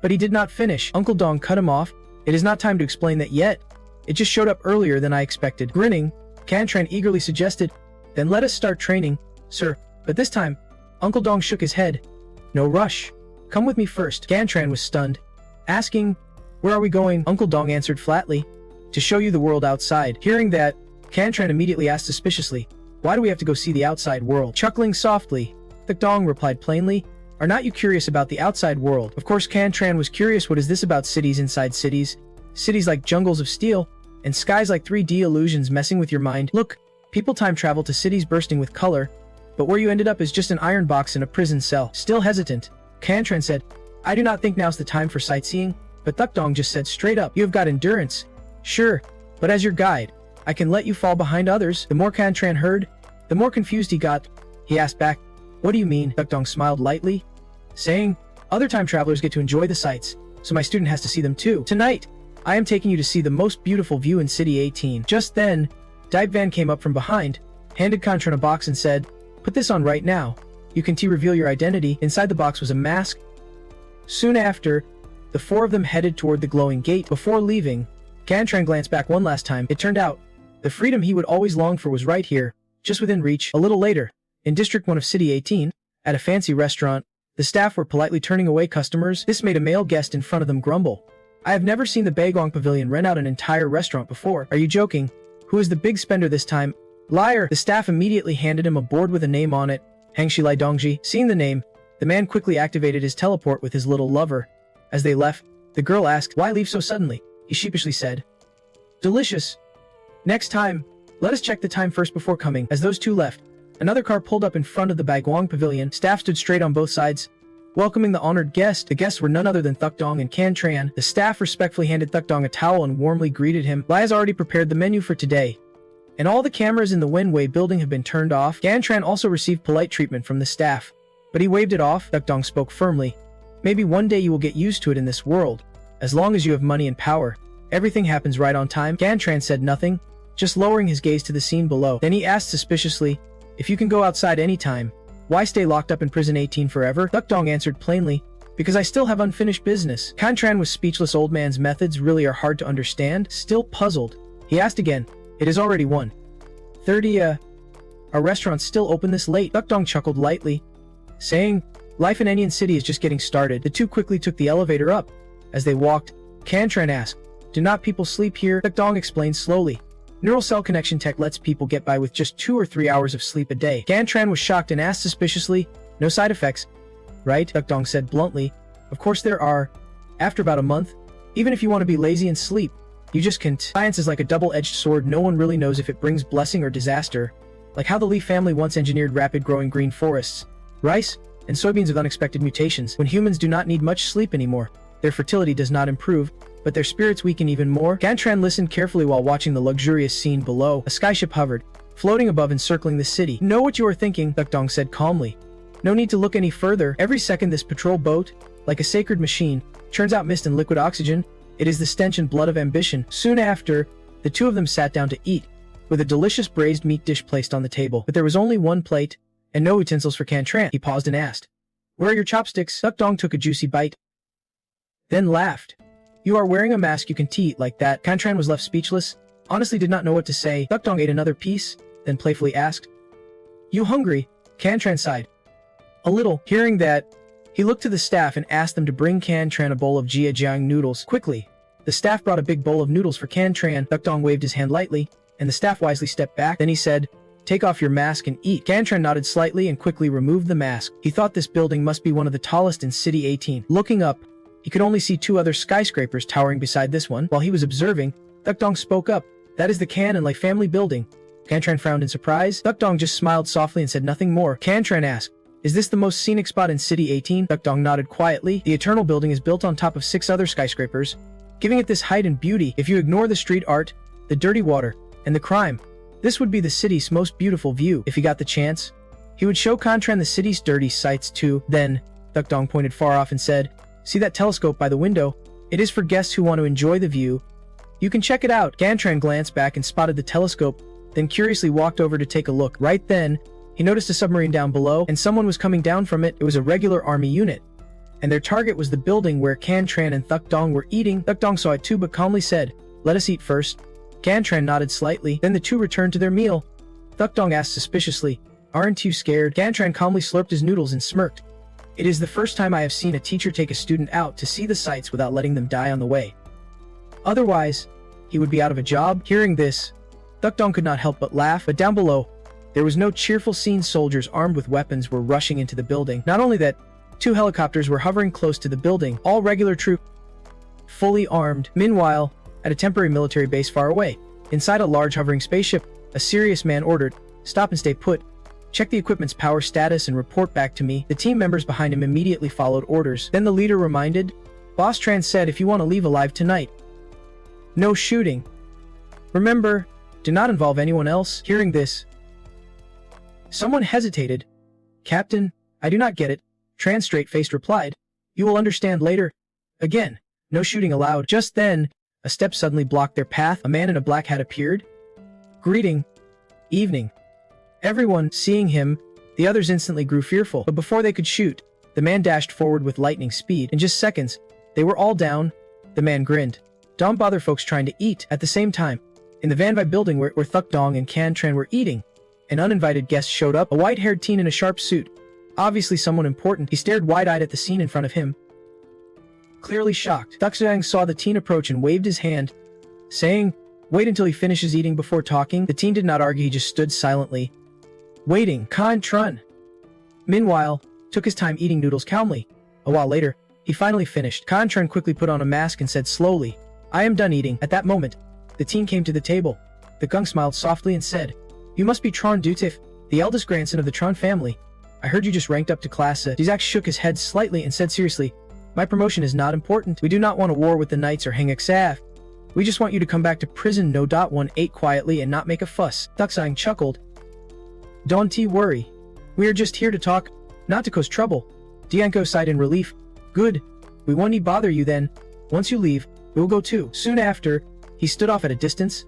But he did not finish. Uncle Dong cut him off. It is not time to explain that yet. It just showed up earlier than I expected. Grinning, Cantran eagerly suggested, then let us start training, sir. But this time, Uncle Dong shook his head. No rush. Come with me first. Cantran was stunned, asking, where are we going? Uncle Dong answered flatly, to show you the world outside. Hearing that, Cantran immediately asked suspiciously, why do we have to go see the outside world? Chuckling softly, the Dong replied plainly, are not you curious about the outside world? Of course Cantran was curious. What is this about cities inside cities? Cities like jungles of steel, and skies like 3D illusions messing with your mind. Look, people time travel to cities bursting with color, but where you ended up is just an iron box in a prison cell. Still hesitant, Cantran said, I do not think now's the time for sightseeing, but Thukdong just said straight up, you have got endurance. Sure, but as your guide, I can let you fall behind others. The more Cantran heard, the more confused he got. He asked back, what do you mean? Thukdong smiled lightly, saying, other time travelers get to enjoy the sights, so my student has to see them too. Tonight, I am taking you to see the most beautiful view in City 18. Just then, Diverting came up from behind, handed Cantran a box and said, put this on right now. You can reveal your identity. Inside the box was a mask. Soon after, the four of them headed toward the glowing gate. Before leaving, Cantran glanced back one last time. It turned out, the freedom he would always long for was right here, just within reach. A little later, in District 1 of City 18, at a fancy restaurant, the staff were politely turning away customers. This made a male guest in front of them grumble. I have never seen the Baegong Pavilion rent out an entire restaurant before. Are you joking? Who is the big spender this time? Liar! The staff immediately handed him a board with a name on it. Hangshilai Dongji. Seeing the name, the man quickly activated his teleport with his little lover. As they left, the girl asked, why leave so suddenly? He sheepishly said, delicious. Next time, let us check the time first before coming. As those two left, another car pulled up in front of the Baegong Pavilion. Staff stood straight on both sides, welcoming the honored guest. The guests were none other than Thukdong and Cantran. The staff respectfully handed Thukdong a towel and warmly greeted him. Lai has already prepared the menu for today, and all the cameras in the Wenwei building have been turned off. Cantran also received polite treatment from the staff, but he waved it off. Thukdong spoke firmly. Maybe one day you will get used to it in this world. As long as you have money and power, everything happens right on time. Cantran said nothing, just lowering his gaze to the scene below. Then he asked suspiciously, if you can go outside anytime, why stay locked up in prison 18 forever? Thukdong answered plainly, because I still have unfinished business. Cantran was speechless. Old man's methods really are hard to understand. Still puzzled, he asked again, it is already 1:30. Are restaurants still open this late? Thukdong chuckled lightly, saying, life in Enian City is just getting started. The two quickly took the elevator up. As they walked, Cantran asked, do not people sleep here? Thukdong explained slowly, neural cell connection tech lets people get by with just 2 or 3 hours of sleep a day. Cantran was shocked and asked suspiciously, no side effects, right? Thukdong said bluntly, Of course there are. After about a month, even if you want to be lazy and sleep, you just can't. Science is like a double-edged sword. No one really knows if it brings blessing or disaster. Like how the Lee family once engineered rapid-growing green forests, rice, and soybeans with unexpected mutations. When humans do not need much sleep anymore, their fertility does not improve, but their spirits weaken even more. Gantran listened carefully while watching the luxurious scene below. A skyship hovered, floating above and circling the city. Know what you are thinking, Dukdong said calmly. No need to look any further. Every second this patrol boat, like a sacred machine, churns out mist and liquid oxygen. It is the stench and blood of ambition. Soon after, the two of them sat down to eat, with a delicious braised meat dish placed on the table. But there was only one plate, and no utensils for Cantran. He paused and asked, "Where are your chopsticks?" Dukdong took a juicy bite, then laughed. "You are wearing a mask, you can eat like that." Cantran was left speechless, honestly did not know what to say. Dukdong ate another piece, then playfully asked, "You hungry?" Cantran sighed. "A little." Hearing that, he looked to the staff and asked them to bring Cantran a bowl of jiajiang noodles. Quickly, the staff brought a big bowl of noodles for Cantran. Dukdong waved his hand lightly, and the staff wisely stepped back. Then he said, "Take off your mask and eat." Cantran nodded slightly and quickly removed the mask. He thought this building must be one of the tallest in City 18. Looking up, he could only see two other skyscrapers towering beside this one. While he was observing, Dukdong spoke up. "That is the Can and Lei family building." Cantran frowned in surprise. Dukdong just smiled softly and said nothing more. Cantran asked, "Is this the most scenic spot in City 18? Dukdong nodded quietly. The Eternal Building is built on top of 6 other skyscrapers, giving it this height and beauty. If you ignore the street art, the dirty water, and the crime, this would be the city's most beautiful view. If he got the chance, he would show Cantran the city's dirty sights too." Then, Dukdong pointed far off and said, "See that telescope by the window? It is for guests who want to enjoy the view. You can check it out." Cantran glanced back and spotted the telescope, then curiously walked over to take a look. Right then, he noticed a submarine down below, and someone was coming down from it. It was a regular army unit, and their target was the building where Cantran and Dukdong were eating. Dukdong saw it too but calmly said, "Let us eat first." Cantran nodded slightly, then the two returned to their meal. Dukdong asked suspiciously, "Aren't you scared?" Cantran calmly slurped his noodles and smirked. "It is the first time I have seen a teacher take a student out to see the sights without letting them die on the way. Otherwise, he would be out of a job." Hearing this, Dukdong could not help but laugh, but down below, there was no cheerful scene. Soldiers armed with weapons were rushing into the building. Not only that, 2 helicopters were hovering close to the building, all regular troops, fully armed. Meanwhile, at a temporary military base far away, inside a large hovering spaceship, a serious man ordered, "Stop and stay put. Check the equipment's power status and report back to me." The team members behind him immediately followed orders. Then the leader reminded, "Boss Tran said if you want to leave alive tonight, no shooting. Remember, do not involve anyone else." Hearing this, someone hesitated. "Captain, I do not get it." Tran straight-faced replied, "You will understand later." Again, no shooting allowed. Just then, a step suddenly blocked their path. A man in a black hat appeared. "Greeting. Evening." Everyone, seeing him, the others instantly grew fearful. But before they could shoot, the man dashed forward with lightning speed. In just seconds, they were all down. The man grinned. "Don't bother folks trying to eat." At the same time, in the Vanvi building where Dukdong and Cantran were eating, an uninvited guest showed up, a white-haired teen in a sharp suit. Obviously someone important. He stared wide-eyed at the scene in front of him, clearly shocked. Dukdong saw the teen approach and waved his hand, saying, "Wait until he finishes eating before talking." The teen did not argue, he just stood silently, waiting. Cantran, meanwhile, took his time eating noodles calmly. A while later, he finally finished. Cantran quickly put on a mask and said slowly, "I am done eating." At that moment, the teen came to the table. The Gung smiled softly and said, "You must be Tron Dutif, the eldest grandson of the Tron family. I heard you just ranked up to class A." Dizak shook his head slightly and said seriously, "My promotion is not important. We do not want a war with the knights or Hangexaf. We just want you to come back to prison no. 18 quietly and not make a fuss." Duksang chuckled. "Don't worry. We are just here to talk, not to cause trouble." Dianko sighed in relief. "Good. We won't need bother you then. Once you leave, we will go too." Soon after, he stood off at a distance,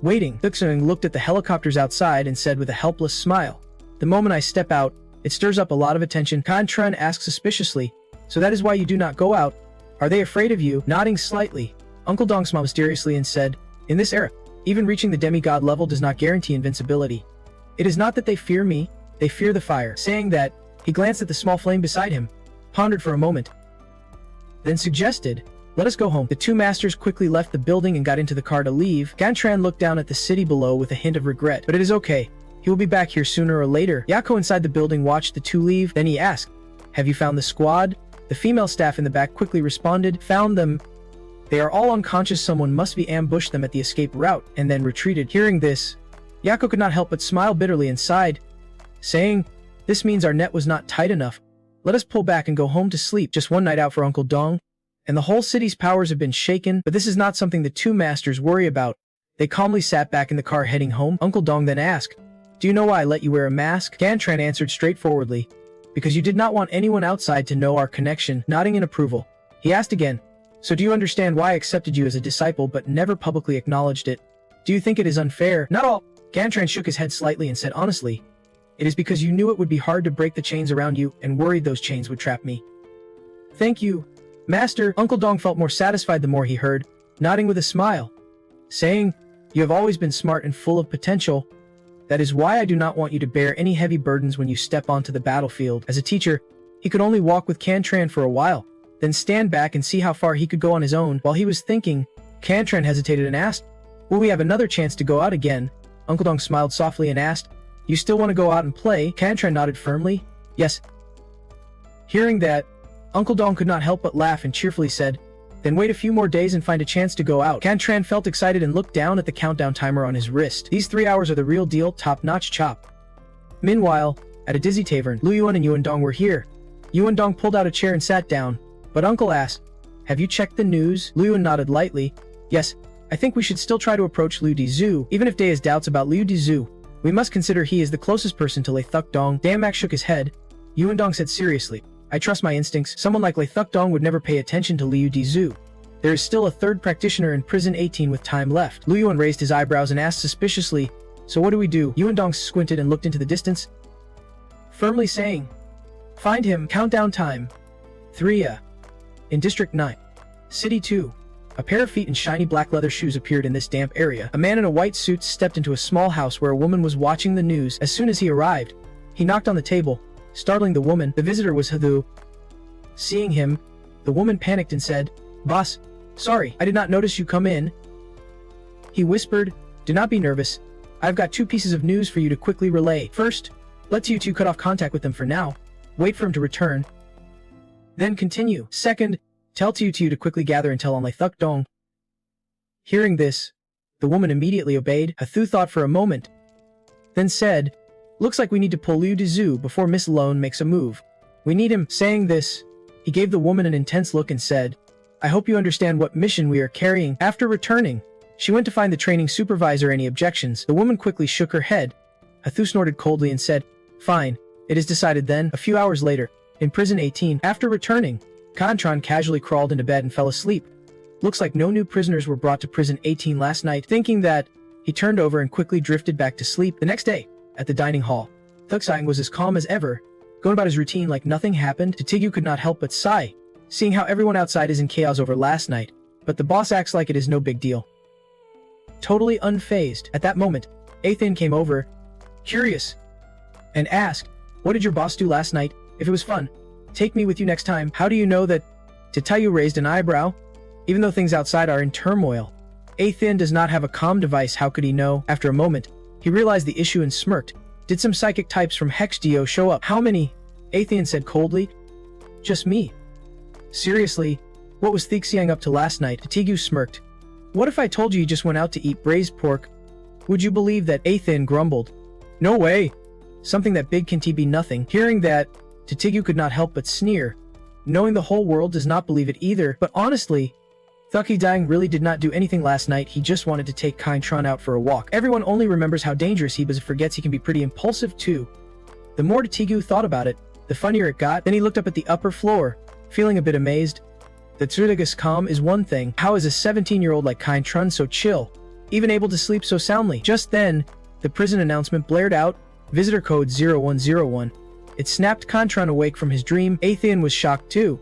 waiting. Duksang looked at the helicopters outside and said with a helpless smile, "The moment I step out, it stirs up a lot of attention." Cantran asked suspiciously, "So that is why you do not go out? Are they afraid of you?" Nodding slightly, Uncle Dong smiled mysteriously and said, "In this era, even reaching the demigod level does not guarantee invincibility. It is not that they fear me, they fear the fire." Saying that, he glanced at the small flame beside him, pondered for a moment, then suggested, "Let us go home." The two masters quickly left the building and got into the car to leave. Cantran looked down at the city below with a hint of regret. "But it is okay. He will be back here sooner or later." Yako inside the building watched the two leave. Then he asked, "Have you found the squad?" The female staff in the back quickly responded, found them. They are all unconscious, someone must be ambushed them at the escape route, and then retreated. Hearing this, Yako could not help but smile bitterly and sighed, saying, "This means our net was not tight enough. Let us pull back and go home to sleep. Just one night out for Uncle Dong, and the whole city's powers have been shaken, but this is not something the two masters worry about." They calmly sat back in the car heading home. Uncle Dong then asked, "Do you know why I let you wear a mask?" Gantran answered straightforwardly, "Because you did not want anyone outside to know our connection," nodding in approval. He asked again, "So do you understand why I accepted you as a disciple but never publicly acknowledged it? Do you think it is unfair?" "Not all." Gantran shook his head slightly and said honestly, "It is because you knew it would be hard to break the chains around you and worried those chains would trap me." "Thank you, Master." Uncle Dong felt more satisfied the more he heard, nodding with a smile, saying, "You have always been smart and full of potential. That is why I do not want you to bear any heavy burdens when you step onto the battlefield." As a teacher, he could only walk with Cantran for a while, then stand back and see how far he could go on his own. While he was thinking, Cantran hesitated and asked, "Will we have another chance to go out again?" Uncle Dong smiled softly and asked, "You still want to go out and play?" Cantran nodded firmly, "Yes." Hearing that, Uncle Dong could not help but laugh and cheerfully said, "Then wait a few more days and find a chance to go out." Cantran felt excited and looked down at the countdown timer on his wrist. These 3 hours are the real deal, top-notch chop. Meanwhile, at a dizzy tavern, Lu Yuan and Yuan Dong were here. Yuan Dong pulled out a chair and sat down, but Uncle asked, "Have you checked the news?" Lu Yuan nodded lightly, "Yes, I think we should still try to approach Liu Dizhu. Even if Day has doubts about Liu Dizhu, we must consider he is the closest person to Lei Thuk Dong." Damak shook his head. Yuan Dong said seriously, "I trust my instincts. Someone like Lei Thuk Dong would never pay attention to Liu Dizhu. There is still a third practitioner in prison 18 with time left." Lu Yuan raised his eyebrows and asked suspiciously, "So what do we do?" Yuan Dong squinted and looked into the distance, firmly saying, "Find him. Countdown time. 3 In District 9. City 2. A pair of feet in shiny black leather shoes appeared in this damp area. A man in a white suit stepped into a small house where a woman was watching the news. As soon as he arrived, he knocked on the table, startling the woman. The visitor was Hathu. Seeing him, the woman panicked and said, "Boss, sorry, I did not notice you come in." He whispered, "Do not be nervous. I've got 2 pieces of news for you to quickly relay. First, let's you two cut off contact with them for now. Wait for him to return. Then continue. Second, tell Tiu to quickly gather intel on Lei Thuk Dong." Hearing this, the woman immediately obeyed. Hathu thought for a moment, then said, "Looks like we need to pull Liu Dizhu before Miss Lone makes a move. We need him." Saying this, he gave the woman an intense look and said, "I hope you understand what mission we are carrying." After returning, she went to find the training supervisor. Any objections? The woman quickly shook her head. Hathu snorted coldly and said, "Fine, it is decided then." A few hours later, in prison 18, after returning, Cantran casually crawled into bed and fell asleep. Looks like no new prisoners were brought to prison 18 last night. Thinking that, he turned over and quickly drifted back to sleep. The next day, at the dining hall, Thuksang was as calm as ever, going about his routine like nothing happened. Titigu could not help but sigh, seeing how everyone outside is in chaos over last night, but the boss acts like it is no big deal. Totally unfazed. At that moment, Athin came over, curious, and asked, "What did your boss do last night? If it was fun, take me with you next time." "How do you know that?" Titayu raised an eyebrow. Even though things outside are in turmoil, Athin does not have a comm device. How could he know? After a moment, he realized the issue and smirked. "Did some psychic types from Hex Dio show up?" "How many?" Athin said coldly. "Just me." "Seriously? What was Thixiang up to last night?" Titigu smirked. "What if I told you just went out to eat braised pork? Would you believe that?" Athin grumbled. "No way. Something that big can be nothing." Hearing that, Titigu could not help but sneer, knowing the whole world does not believe it either. But honestly, Thucky Dang really did not do anything last night. He just wanted to take Kaintron out for a walk. Everyone only remembers how dangerous he was and forgets he can be pretty impulsive too. The more Titigu thought about it, the funnier it got. Then he looked up at the upper floor, feeling a bit amazed. The Tsudagus calm is one thing. How is a 17-year-old like Kaintron so chill, even able to sleep so soundly? Just then, the prison announcement blared out, visitor code 0101. It snapped Kaintron awake from his dream. Athian was shocked too.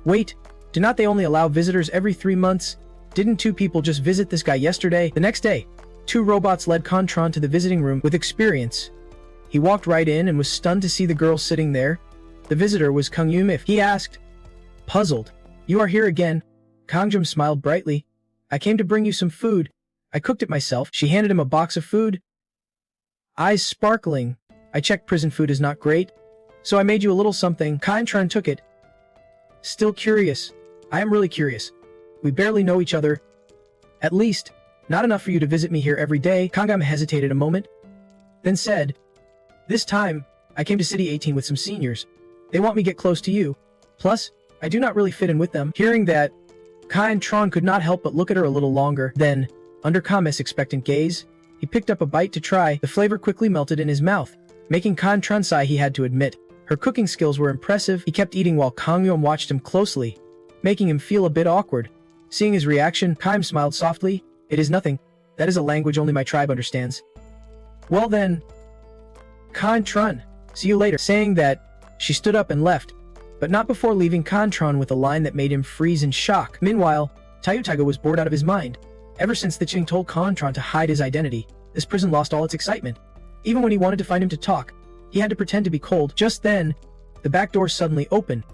Wait, do not they only allow visitors every 3 months? Didn't 2 people just visit this guy yesterday? The next day, 2 robots led Kaintron to the visiting room with experience. He walked right in and was stunned to see the girl sitting there. The visitor was Kung Yumif. He asked, puzzled, "You are here again?" Kangjum smiled brightly. "I came to bring you some food. I cooked it myself." She handed him a box of food. Eyes sparkling. "I checked prison food is not great, so I made you a little something." Kaintron took it, Still curious. I am really curious. We barely know each other. At least, not enough for you to visit me here every day. Kangam hesitated a moment, then said, this time, I came to City 18 with some seniors. They want me to get close to you. Plus, I do not really fit in with them. Hearing that, Kai and Tron could not help but look at her a little longer. Then, under Kame's expectant gaze, he picked up a bite to try. The flavor quickly melted in his mouth, making Kan Tron sigh. He had to admit. Her cooking skills were impressive. He kept eating while Kang Yom watched him closely, making him feel a bit awkward. Seeing his reaction, Kaim smiled softly. It is nothing. That is a language only my tribe understands. Well then, Kan Tron, see you later. Saying that, she stood up and left, but not before leaving Kan Tron with a line that made him freeze in shock. Meanwhile, Tayutaga was bored out of his mind. Ever since the Ching told Kan Tron to hide his identity, this prison lost all its excitement. Even when he wanted to find him to talk, he had to pretend to be cold. Just then, the back door suddenly opened.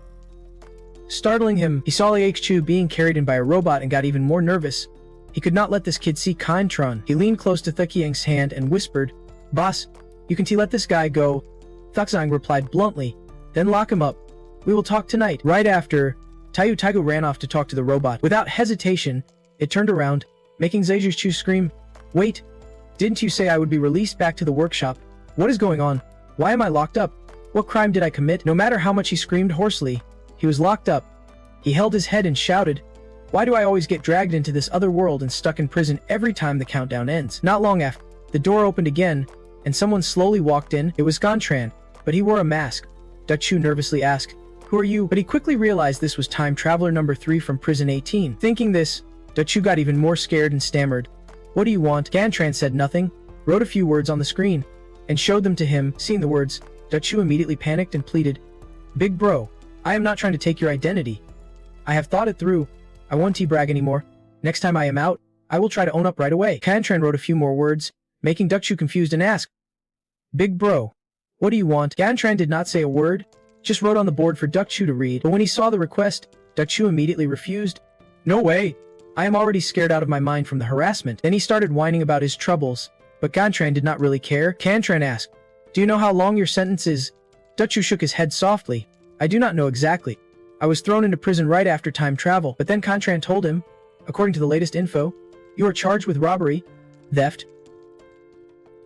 Startling him, he saw Liu Chu being carried in by a robot and got even more nervous. He could not let this kid see Kan Tron. He leaned close to Thukyang's hand and whispered, Boss, you can let this guy go. Thuxang replied bluntly, then lock him up. We will talk tonight. Right after, Tayutaga ran off to talk to the robot. Without hesitation, it turned around, making Zheju Chu scream, Wait, didn't you say I would be released back to the workshop? What is going on? Why am I locked up? What crime did I commit? No matter how much he screamed hoarsely, he was locked up. He held his head and shouted, Why do I always get dragged into this other world and stuck in prison every time the countdown ends? Not long after, the door opened again, and someone slowly walked in. It was Gontran, but he wore a mask. Dachu nervously asked, Who are you? But he quickly realized this was time traveler number 3 from prison 18. Thinking this, Dachu got even more scared and stammered, What do you want? Gontran said nothing, wrote a few words on the screen, and showed them to him. Seeing the words, Dachu immediately panicked and pleaded, Big bro, I am not trying to take your identity. I have thought it through. I won't brag anymore. Next time I am out, I will try to own up right away. Gontran wrote a few more words, making Dachu confused and asked, Big bro, what do you want? Gontran did not say a word, just wrote on the board for Dachu to read. But when he saw the request, Dachu immediately refused. No way. I am already scared out of my mind from the harassment. Then he started whining about his troubles, but Gontran did not really care. Gontran asked, Do you know how long your sentence is? Dachu shook his head softly. I do not know exactly. I was thrown into prison right after time travel, but then Gontran told him, according to the latest info, you are charged with robbery, theft,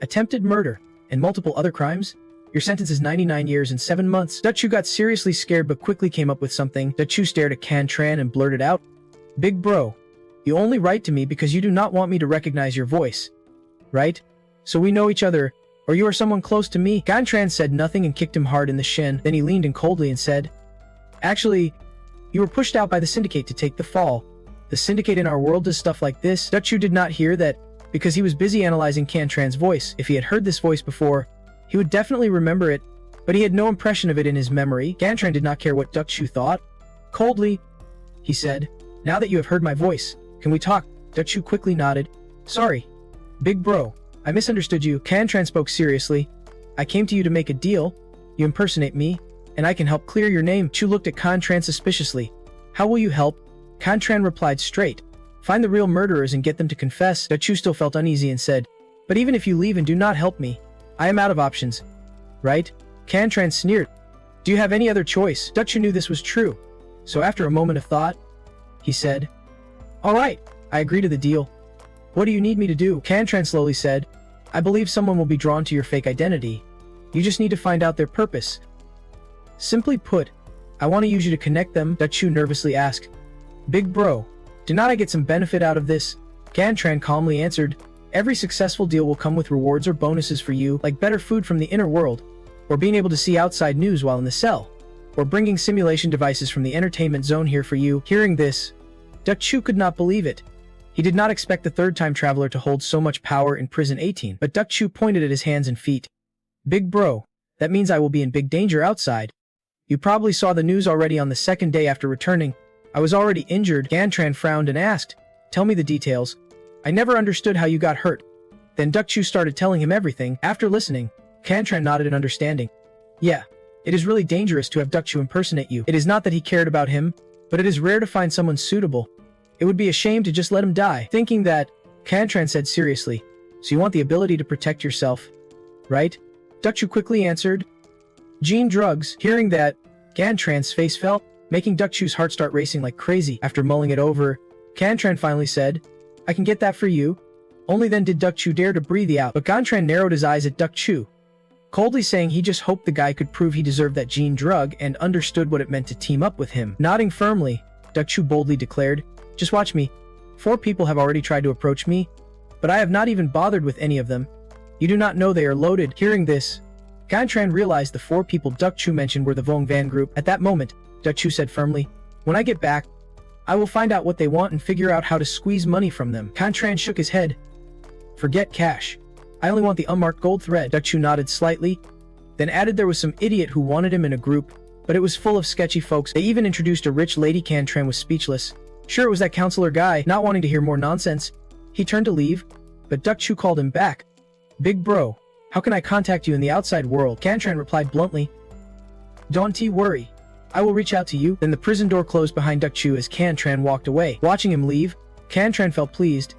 attempted murder, and multiple other crimes. Your sentence is 99 years and 7 months. Dachu got seriously scared but quickly came up with something. Dachu stared at Gontran and blurted out, Big bro, you only write to me because you do not want me to recognize your voice, right? So we know each other, or you are someone close to me. Gontran said nothing and kicked him hard in the shin. Then he leaned in coldly and said, Actually, you were pushed out by the syndicate to take the fall. The syndicate in our world does stuff like this. Dachu did not hear that because he was busy analyzing Gontran's voice. If he had heard this voice before, he would definitely remember it, but he had no impression of it in his memory. Gontran did not care what Dachu thought. Coldly, he said, Now that you have heard my voice, can we talk? Dachu quickly nodded. Sorry, big bro, I misunderstood you. Gontran spoke seriously. I came to you to make a deal. You impersonate me, and I can help clear your name. Chu looked at Gontran suspiciously. How will you help? Gontran replied straight. Find the real murderers and get them to confess. Dachu still felt uneasy and said, But even if you leave and do not help me, I am out of options. Right? Gontran sneered. Do you have any other choice? Dachu knew this was true. So after a moment of thought, he said, Alright, I agree to the deal. What do you need me to do? Gontran slowly said, I believe someone will be drawn to your fake identity. You just need to find out their purpose. Simply put, I want to use you to connect them. Dachu nervously asked, Big bro, do not I get some benefit out of this? Gontran calmly answered, Every successful deal will come with rewards or bonuses for you, like better food from the inner world, or being able to see outside news while in the cell, or bringing simulation devices from the entertainment zone here for you. Hearing this, Dachu could not believe it. He did not expect the third time traveler to hold so much power in prison 18, but Dachu pointed at his hands and feet. Big bro, that means I will be in big danger outside. You probably saw the news already on the second day after returning. I was already injured. Gontran frowned and asked, Tell me the details. I never understood how you got hurt. Then Dachu started telling him everything. After listening, Gontran nodded in understanding. Yeah, it is really dangerous to have Dachu impersonate you. It is not that he cared about him, but it is rare to find someone suitable. It would be a shame to just let him die. Thinking that, Gontran said seriously, So you want the ability to protect yourself, right? Dachu quickly answered, Gene drugs. Hearing that, Gontran's face fell. making Duck Chu's heart start racing like crazy. After mulling it over, Cantran finally said, "I can get that for you." Only then did Duck Chu dare to breathe out, but Cantran narrowed his eyes at Duck Chu, coldly saying he just hoped the guy could prove he deserved that gene drug and understood what it meant to team up with him. Nodding firmly, Duck Chu boldly declared, "Just watch me. 4 people have already tried to approach me, but I have not even bothered with any of them. You do not know they are loaded." Hearing this, Cantran realized the 4 people Duck Chu mentioned were the Vong Van group. At that moment, Duck Chu said firmly, "When I get back, I will find out what they want and figure out how to squeeze money from them." Cantran shook his head. "Forget cash. I only want the unmarked gold thread." Duck Chu nodded slightly, then added there was some idiot who wanted him in a group, but it was full of sketchy folks. They even introduced a rich lady. Cantran was speechless. Sure, it was that counselor guy, not wanting to hear more nonsense. He turned to leave, but Duck Chu called him back. "Big bro, how can I contact you in the outside world?" Cantran replied bluntly, "Don't worry. I will reach out to you." Then the prison door closed behind Duck Chu as Cantran walked away. Watching him leave, Cantran felt pleased.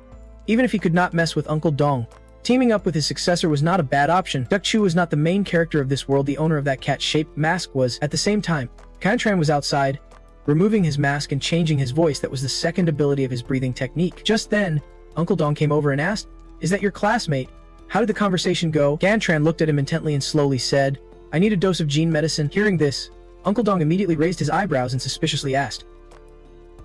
Even if he could not mess with Uncle Dong, teaming up with his successor was not a bad option. Duck Chu was not the main character of this world, the owner of that cat-shaped mask was. At the same time, Cantran was outside, removing his mask and changing his voice. That was the second ability of his breathing technique. Just then, Uncle Dong came over and asked, "Is that your classmate? How did the conversation go?" Cantran looked at him intently and slowly said, "I need a dose of gene medicine." Hearing this, Uncle Dong immediately raised his eyebrows and suspiciously asked,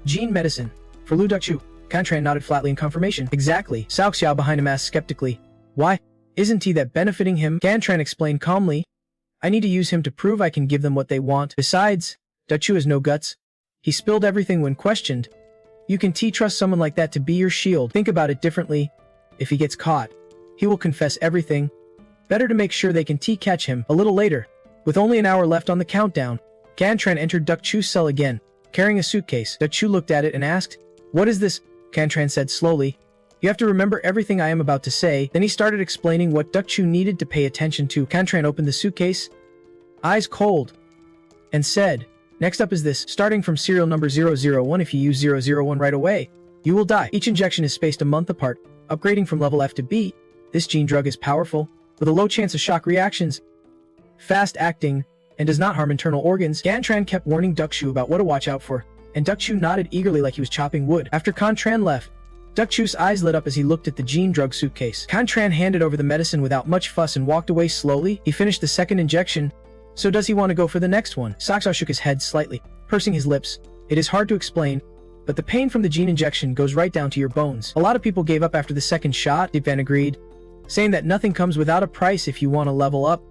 "Gene medicine? For Lu Duck Chu?" Cantran nodded flatly in confirmation. "Exactly." Cao Xiao behind him asked skeptically, "Why? Isn't he that benefiting him?" Cantran explained calmly, "I need to use him to prove I can give them what they want. Besides, Duck Chu has no guts. He spilled everything when questioned. You can trust someone like that to be your shield. Think about it differently. If he gets caught, he will confess everything. Better to make sure they can catch him." A little later, with only an hour left on the countdown, Cantran entered Duck Chu's cell again, carrying a suitcase. Duck Chu looked at it and asked, "What is this?" Cantran said slowly, "You have to remember everything I am about to say." Then he started explaining what Duck Chu needed to pay attention to. Cantran opened the suitcase, eyes cold, and said, "Next up is this. Starting from serial number 001, if you use 001 right away, you will die. Each injection is spaced a month apart, upgrading from level F to B. This gene drug is powerful, with a low chance of shock reactions, fast-acting, and does not harm internal organs." Cantran kept warning Duck Chu about what to watch out for, and Duck Chu nodded eagerly like he was chopping wood. After Cantran left, Duck Chu's eyes lit up as he looked at the gene drug suitcase. Cantran handed over the medicine without much fuss and walked away slowly. He finished the second injection. So does he want to go for the next one? Cao Xiao shook his head slightly, pursing his lips. "It is hard to explain, but the pain from the gene injection goes right down to your bones. A lot of people gave up after the second shot," Dipan agreed, saying that nothing comes without a price. If you want to level up,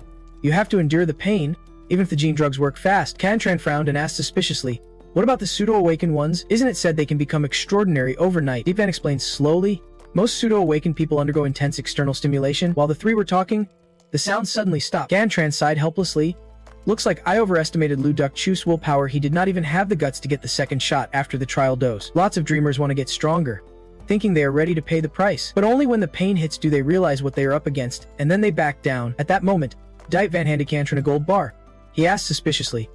you have to endure the pain, even if the gene drugs work fast. Cantran frowned and asked suspiciously, "What about the pseudo-awakened ones? Isn't it said they can become extraordinary overnight?" Dipan explained slowly, "Most pseudo-awakened people undergo intense external stimulation." While the three were talking, the sound suddenly stopped. Cantran sighed helplessly. "Looks like I overestimated Lu Duck Chu's willpower. He did not even have the guts to get the second shot after the trial dose. Lots of dreamers want to get stronger, thinking they are ready to pay the price. But only when the pain hits do they realize what they are up against, and then they back down." At that moment, Diet Van handed Cantran a gold bar. He asked suspiciously,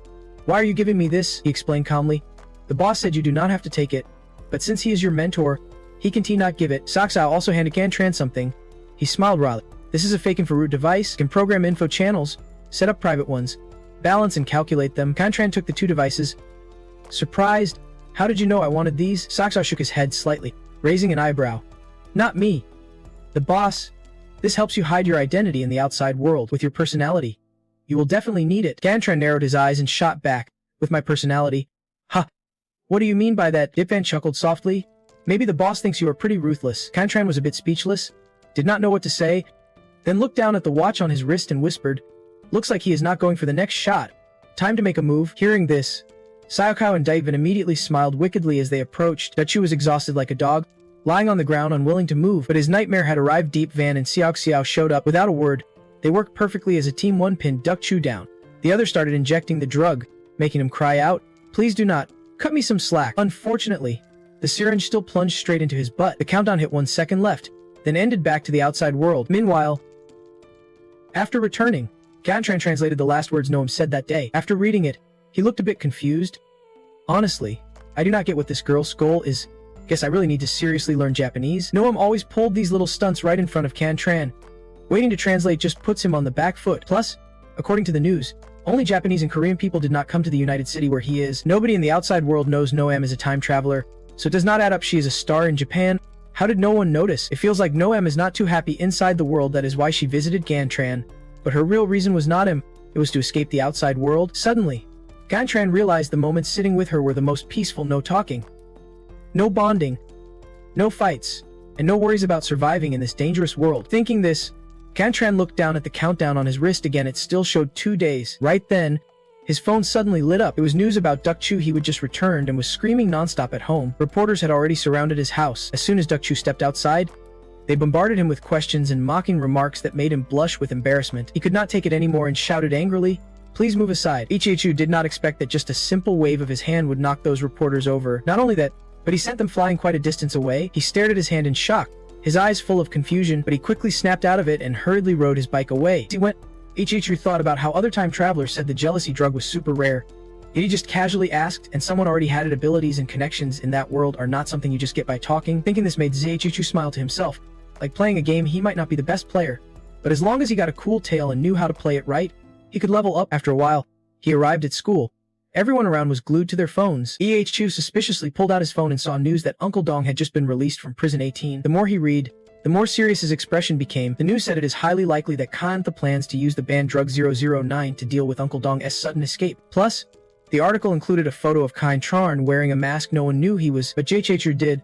"Why are you giving me this?" He explained calmly, "The boss said you do not have to take it, but since he is your mentor, he can not give it." Cao Xiao also handed Cantran something. He smiled wryly. "This is a fake infraroot device. Can program info channels, set up private ones, balance and calculate them." Cantran took the 2 devices. Surprised, "How did you know I wanted these?" Cao Xiao shook his head slightly, raising an eyebrow. "Not me. The boss. This helps you hide your identity in the outside world with your personality. You will definitely need it." Cantran narrowed his eyes and shot back, "With my personality? Ha! What do you mean by that?" Dipan chuckled softly. "Maybe the boss thinks you are pretty ruthless." Cantran was a bit speechless, did not know what to say, then looked down at the watch on his wrist and whispered, "Looks like he is not going for the next shot. Time to make a move." Hearing this, Sayakao and Daivan immediately smiled wickedly as they approached. Duck Chu was exhausted like a dog, lying on the ground unwilling to move, but his nightmare had arrived. Deep Van and Xiao Xiao showed up without a word. They worked perfectly as a team. One pinned Duck Chu down. The other started injecting the drug, making him cry out, "Please do not. Cut me some slack." Unfortunately, the syringe still plunged straight into his butt. The countdown hit 1 second left, then ended back to the outside world. Meanwhile, after returning, Cantran translated the last words Noam said that day. After reading it, he looked a bit confused. "Honestly, I do not get what this girl's goal is. Guess I really need to seriously learn Japanese." Noam always pulled these little stunts right in front of Cantran. Waiting to translate just puts him on the back foot. Plus, according to the news, Only Japanese and Korean people did not come to the United City where he is. Nobody in the outside world knows Noam is a time traveler, so it does not add up she is a star in Japan. How did no one notice? It feels like Noam is not too happy inside the world, that is why she visited Gantran. But her real reason was not him, it was to escape the outside world. Suddenly, Gantran realized the moments sitting with her were the most peaceful. No talking, no bonding, no fights, and no worries about surviving in this dangerous world. Thinking this, Gantran looked down at the countdown on his wrist again. It still showed 2 days. Right then, his phone suddenly lit up. It was news about Duk-Chu. He had just returned and was screaming nonstop at home. Reporters had already surrounded his house. As soon as Duk-Chu stepped outside, they bombarded him with questions and mocking remarks that made him blush with embarrassment. He could not take it anymore and shouted angrily, "Please move aside." Ichichu did not expect that just a simple wave of his hand would knock those reporters over. Not only that, but he sent them flying quite a distance away. He stared at his hand in shock, his eyes full of confusion, but he quickly snapped out of it and hurriedly rode his bike away. As he went, Ichichu thought about how other time travelers said the jealousy drug was super rare. Yet he just casually asked, and someone already had it. Abilities and connections in that world are not something you just get by talking. Thinking this made Ichichu smile to himself. Like playing a game, he might not be the best player, but as long as he got a cool tail and knew how to play it right, he could level up. After a while, he arrived at school. Everyone around was glued to their phones. Ichichu suspiciously pulled out his phone and saw news that Uncle Dong had just been released from prison 18. The more he read, the more serious his expression became. The news said it is highly likely that Kantha plans to use the banned drug 009 to deal with Uncle Dong's sudden escape. Plus, the article included a photo of Kantran wearing a mask. No one knew he was, but Ichichu did,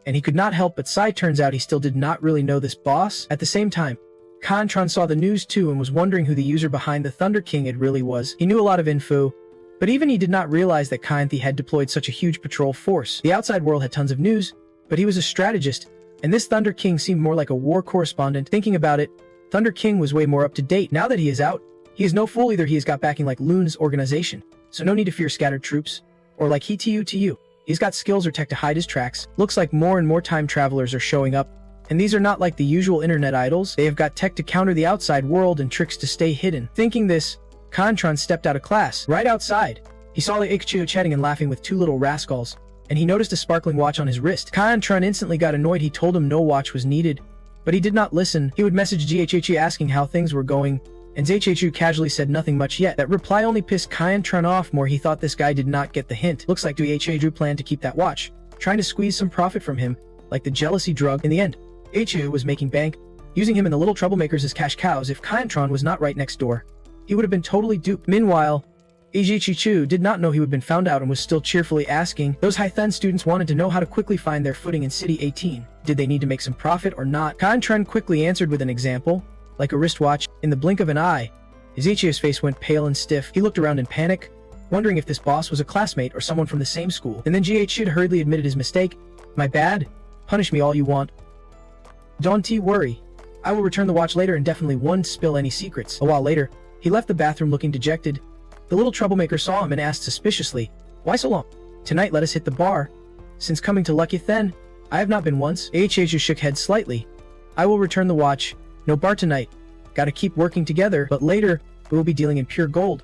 and he could not help but sigh. Turns out he still did not really know this boss. At the same time, Kantran saw the news too and was wondering who the user behind the Thunder King it really was. He knew a lot of info, but even he did not realize that Kantha had deployed such a huge patrol force. The outside world had tons of news, but he was a strategist, and this Thunder King seemed more like a war correspondent. Thinking about it, Thunder King was way more up to date. Now that he is out, he is no fool either. He has got backing like Loon's organization, so no need to fear scattered troops, or like to. He's got skills or tech to hide his tracks. Looks like more and more time travelers are showing up, and these are not like the usual internet idols. They have got tech to counter the outside world and tricks to stay hidden. Thinking this, Kantran stepped out of class. Right outside, he saw the Ichichu chatting and laughing with two little rascals, and he noticed a sparkling watch on his wrist. Kantran instantly got annoyed. He told him no watch was needed, but he did not listen. He would message Ichichu asking how things were going, and Ichichu casually said nothing much yet. That reply only pissed Kantran off more. He thought this guy did not get the hint. Looks like Ichichu planned to keep that watch, trying to squeeze some profit from him, like the jealousy drug. In the end, Ichichu was making bank, using him and the little troublemakers as cash cows. If Kantran was not right next door, he would have been totally duped. Meanwhile, Ichichu did not know he had been found out and was still cheerfully asking. Those Hythen students wanted to know how to quickly find their footing in City 18. Did they need to make some profit or not? Kantran quickly answered with an example, like a wristwatch. In the blink of an eye, Ichichu's face went pale and stiff. He looked around in panic, wondering if this boss was a classmate or someone from the same school. And then Ichichu hurriedly admitted his mistake. "My bad. Punish me all you want. Don't worry. I will return the watch later and definitely won't spill any secrets." A while later, he left the bathroom looking dejected. The little troublemaker saw him and asked suspiciously, "Why so long? Tonight let us hit the bar. Since coming to Lucky Then, I have not been once." Ichichu shook head slightly. "I will return the watch. No bar tonight. Gotta keep working together, but later, we will be dealing in pure gold.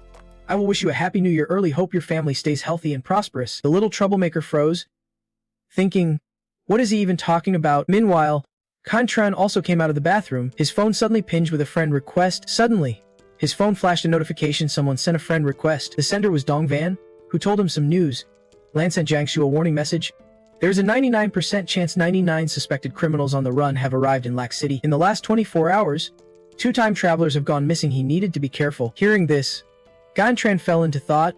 I will wish you a happy new year early. Hope your family stays healthy and prosperous." The little troublemaker froze, thinking, what is he even talking about? Meanwhile, Kantran also came out of the bathroom. His phone suddenly pinged with a friend request. Suddenly, his phone flashed a notification. Someone sent a friend request. The sender was Dong Van, who told him some news. Lan sent Jiangsu a warning message. There is a 99% chance 99 suspected criminals on the run have arrived in Lac City. In the last 24 hours, 2 time travelers have gone missing. He needed to be careful. Hearing this, Kantran fell into thought.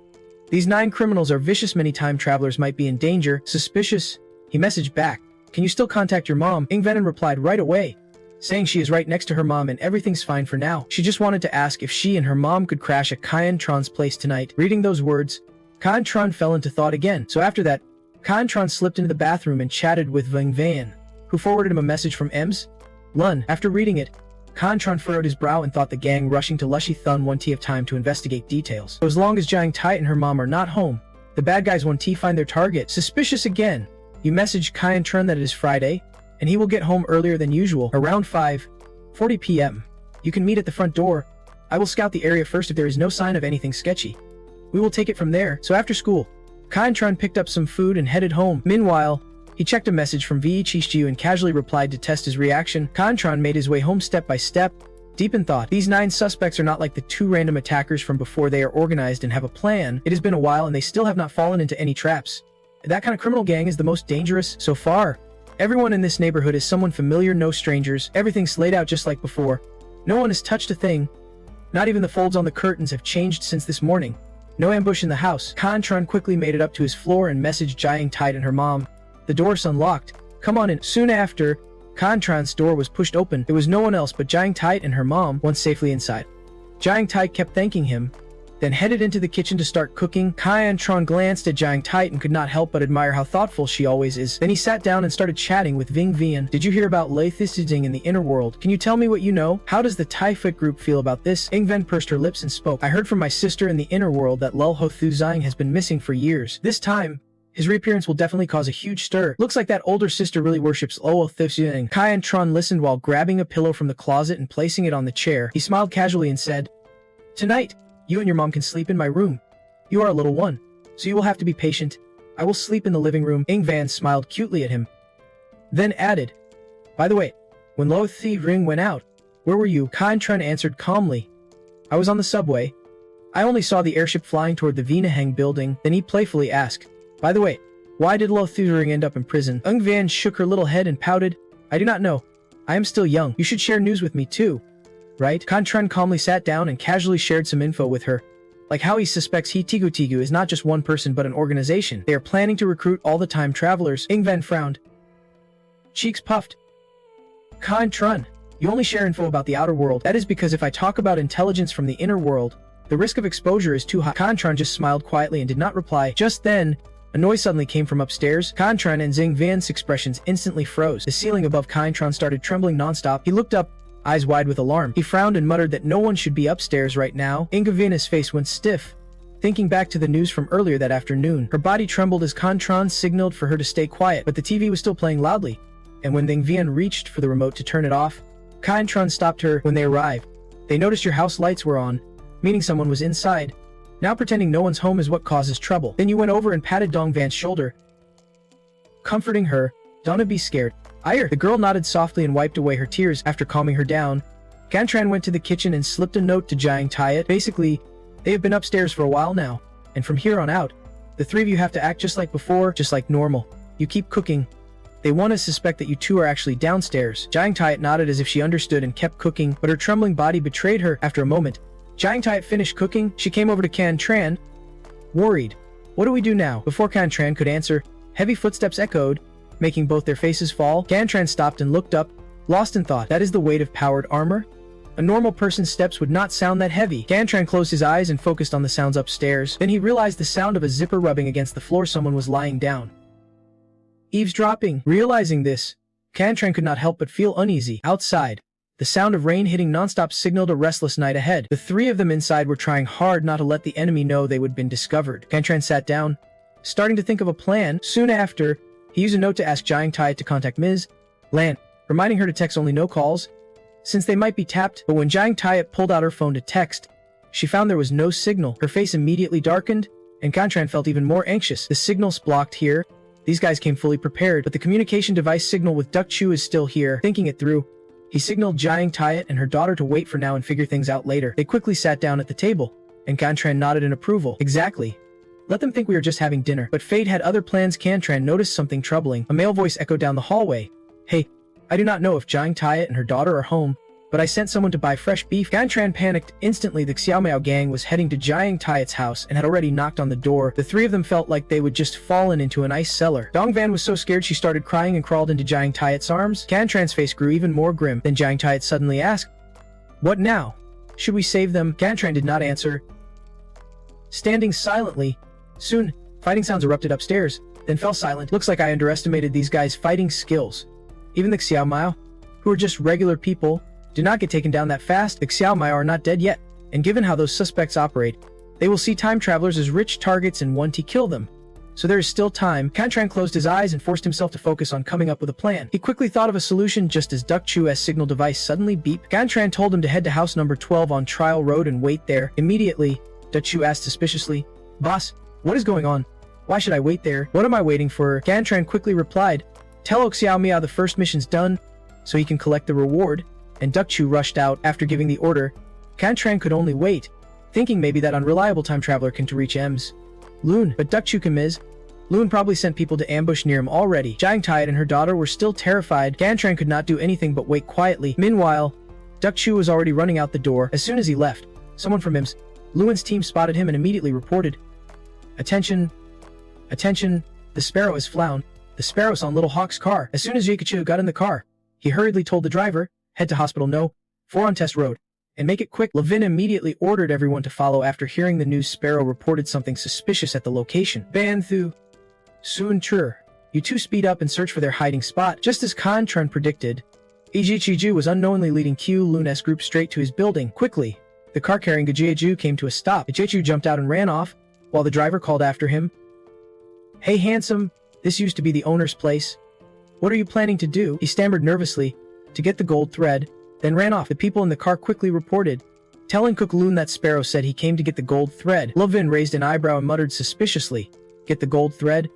These 9 criminals are vicious. Many time travelers might be in danger. Suspicious. He messaged back, "Can you still contact your mom?" Ingvenin replied right away, saying she is right next to her mom and everything's fine for now. She just wanted to ask if she and her mom could crash at Kantran's place tonight. Reading those words, Kantran fell into thought again. So after that, Kantran slipped into the bathroom and chatted with Ving Van, who forwarded him a message from Ems Lun. After reading it, Kantran furrowed his brow and thought the gang rushing to Lushy Thun won't have time to investigate details. So as long as Jiang Tai and her mom are not home, the bad guys won't find their target. Suspicious again. You message Kantran that it is Friday, and he will get home earlier than usual, around 5:40 p.m. You can meet at the front door. I will scout the area first. If there is no sign of anything sketchy, we will take it from there. So after school, Kantran picked up some food and headed home. Meanwhile, he checked a message from Vichichu and casually replied to test his reaction. Kantran made his way home step by step, Deep in thought, these 9 suspects are not like the 2 random attackers from before. They are organized and have a plan. It has been a while and they still have not fallen into any traps. That kind of criminal gang is the most dangerous so far. Everyone in this neighborhood is someone familiar, no strangers. Everything's laid out just like before. No one has touched a thing. Not even the folds on the curtains have changed since this morning. No ambush in the house. Confronting quickly made it up to his floor and messaged Jiang Tai and her mom. The door's unlocked. Come on in. Soon after, Confronting's door was pushed open. It was no one else but Jiang Tai and her mom once safely inside. Jiang Tai kept thanking him, then headed into the kitchen to start cooking. Confronting glanced at Jiang Tai and could not help but admire how thoughtful she always is. Then he sat down and started chatting with Ving Vian. Did you hear about Lathistiding in the inner world? Can you tell me what you know? How does the Tai Foot group feel about this? Ing Ven pursed her lips and spoke. I heard from my sister in the inner world that Lul Ho Thu Zhang has been missing for years. This time, his reappearance will definitely cause a huge stir. Looks like that older sister really worships Lul Ho Thu Zhang. Confronting listened while grabbing a pillow from the closet and placing it on the chair. He smiled casually and said, Tonight, you and your mom can sleep in my room. You are a little one, so you will have to be patient. I will sleep in the living room. Ing Van smiled cutely at him, then added, By the way, when Lo Thi Ring went out, where were you? Confronting answered calmly, I was on the subway. I only saw the airship flying toward the Vinaheng building. Then he playfully asked, By the way, why did Lo Thi Ring end up in prison? Ing Van shook her little head and pouted, I do not know. I am still young. You should share news with me too. Right? Confronting calmly sat down and casually shared some info with her. Like how he suspects Tigu Tigu is not just one person but an organization. They are planning to recruit all the time travelers. Ing Ven frowned. Cheeks puffed. Confronting, you only share info about the outer world. That is because if I talk about intelligence from the inner world, the risk of exposure is too high. Confronting just smiled quietly and did not reply. Just then, a noise suddenly came from upstairs. Confronting and Xing Van's expressions instantly froze. The ceiling above Confronting started trembling nonstop. He looked up, eyes wide with alarm. He frowned and muttered that no one should be upstairs right now. Ingavina's face went stiff, thinking back to the news from earlier that afternoon. Her body trembled as Confronting signaled for her to stay quiet, but the TV was still playing loudly, and when Ingvian reached for the remote to turn it off, Confronting stopped her. When they arrived, they noticed your house lights were on, meaning someone was inside. Now pretending no one's home is what causes trouble. Then you went over and patted Dong Van's shoulder, comforting her. Don't be scared. Ire. The girl nodded softly and wiped away her tears. After calming her down, Confronting went to the kitchen and slipped a note to Jiang Tai. Basically, they have been upstairs for a while now, and from here on out, the 3 of you have to act just like before, just like normal. You keep cooking. They want to suspect that you 2 are actually downstairs. Jiang Tai nodded as if she understood and kept cooking, but her trembling body betrayed her. After a moment, Jiang Tai finished cooking. She came over to Confronting, worried. What do we do now? Before Confronting could answer, heavy footsteps echoed, making both their faces fall. Confronting stopped and looked up, lost in thought. That is the weight of powered armor? A normal person's steps would not sound that heavy. Confronting closed his eyes and focused on the sounds upstairs. Then he realized the sound of a zipper rubbing against the floor. Someone was lying down, eavesdropping. Realizing this, Confronting could not help but feel uneasy. Outside, the sound of rain hitting nonstop signaled a restless night ahead. The 3 of them inside were trying hard not to let the enemy know they would been discovered. Confronting sat down, starting to think of a plan. Soon after, he used a note to ask Jiang Tai to contact Ms. Lan, reminding her to text only no calls, since they might be tapped. But when Jiang Tai pulled out her phone to text, she found there was no signal. Her face immediately darkened, and Confronting felt even more anxious. The signal's blocked here. These guys came fully prepared, but the communication device signal with Duck Chu is still here. Thinking it through, he signaled Jiang Tai and her daughter to wait for now and figure things out later. They quickly sat down at the table, and Confronting nodded in approval. Exactly. Let them think we are just having dinner. But fate had other plans. Confronting noticed something troubling. A male voice echoed down the hallway. Hey, I do not know if Jiang Tai and her daughter are home, but I sent someone to buy fresh beef. Confronting panicked. Instantly, the Xiaomiao gang was heading to Jiang Tai's house and had already knocked on the door. The 3 of them felt like they would just fallen into an ice cellar. Dong Van was so scared she started crying and crawled into Jiang Tai's arms. Confronting's face grew even more grim. Then Jiang Tai suddenly asked, What now? Should we save them? Confronting did not answer, standing silently. Soon, fighting sounds erupted upstairs, then fell silent. Looks like I underestimated these guys' fighting skills. Even the Xiaomao, who are just regular people, do not get taken down that fast. The Xiaomao are not dead yet, and given how those suspects operate, they will see time travelers as rich targets and want to kill them. So there is still time. Confronting closed his eyes and forced himself to focus on coming up with a plan. He quickly thought of a solution just as Duck Chu's signal device suddenly beeped. Confronting told him to head to house number 12 on Trial Road and wait there. Immediately, Duck Chu asked suspiciously, Boss, what is going on? Why should I wait there? What am I waiting for? Confronting quickly replied, Tell Xiao Miao the first mission's done, so he can collect the reward. and Dukchu rushed out after giving the order. Kantran could only wait, thinking maybe that unreliable time traveler can to reach M's Loon, but Dukchu Kamiz. Loon probably sent people to ambush near him already. Jiang Tide and her daughter were still terrified. Kantran could not do anything but wait quietly. Meanwhile, Dukchu was already running out the door. As soon as he left, someone from M's Loon's team spotted him and immediately reported, "Attention! Attention! The Sparrow is flown. The Sparrow's on Little Hawk's car." As soon as Jikachu got in the car, he hurriedly told the driver, "Head to Hospital No. 4 on Test Road. And make it quick." Levin immediately ordered everyone to follow after hearing the news Sparrow reported something suspicious at the location. Banthu. Soon Chur. You two speed up and search for their hiding spot. Just as Kantran predicted, Ijichiju was unknowingly leading Q Loon's group straight to his building. Quickly, the car carrying Gajiaju came to a stop. Ijichu jumped out and ran off, while the driver called after him, "Hey handsome, this used to be the owner's place. What are you planning to do?" He stammered nervously, "To get the gold thread," then ran off. The people in the car quickly reported, telling Cook Loon that Sparrow said he came to get the gold thread. Levin raised an eyebrow and muttered suspiciously, "Get the gold thread?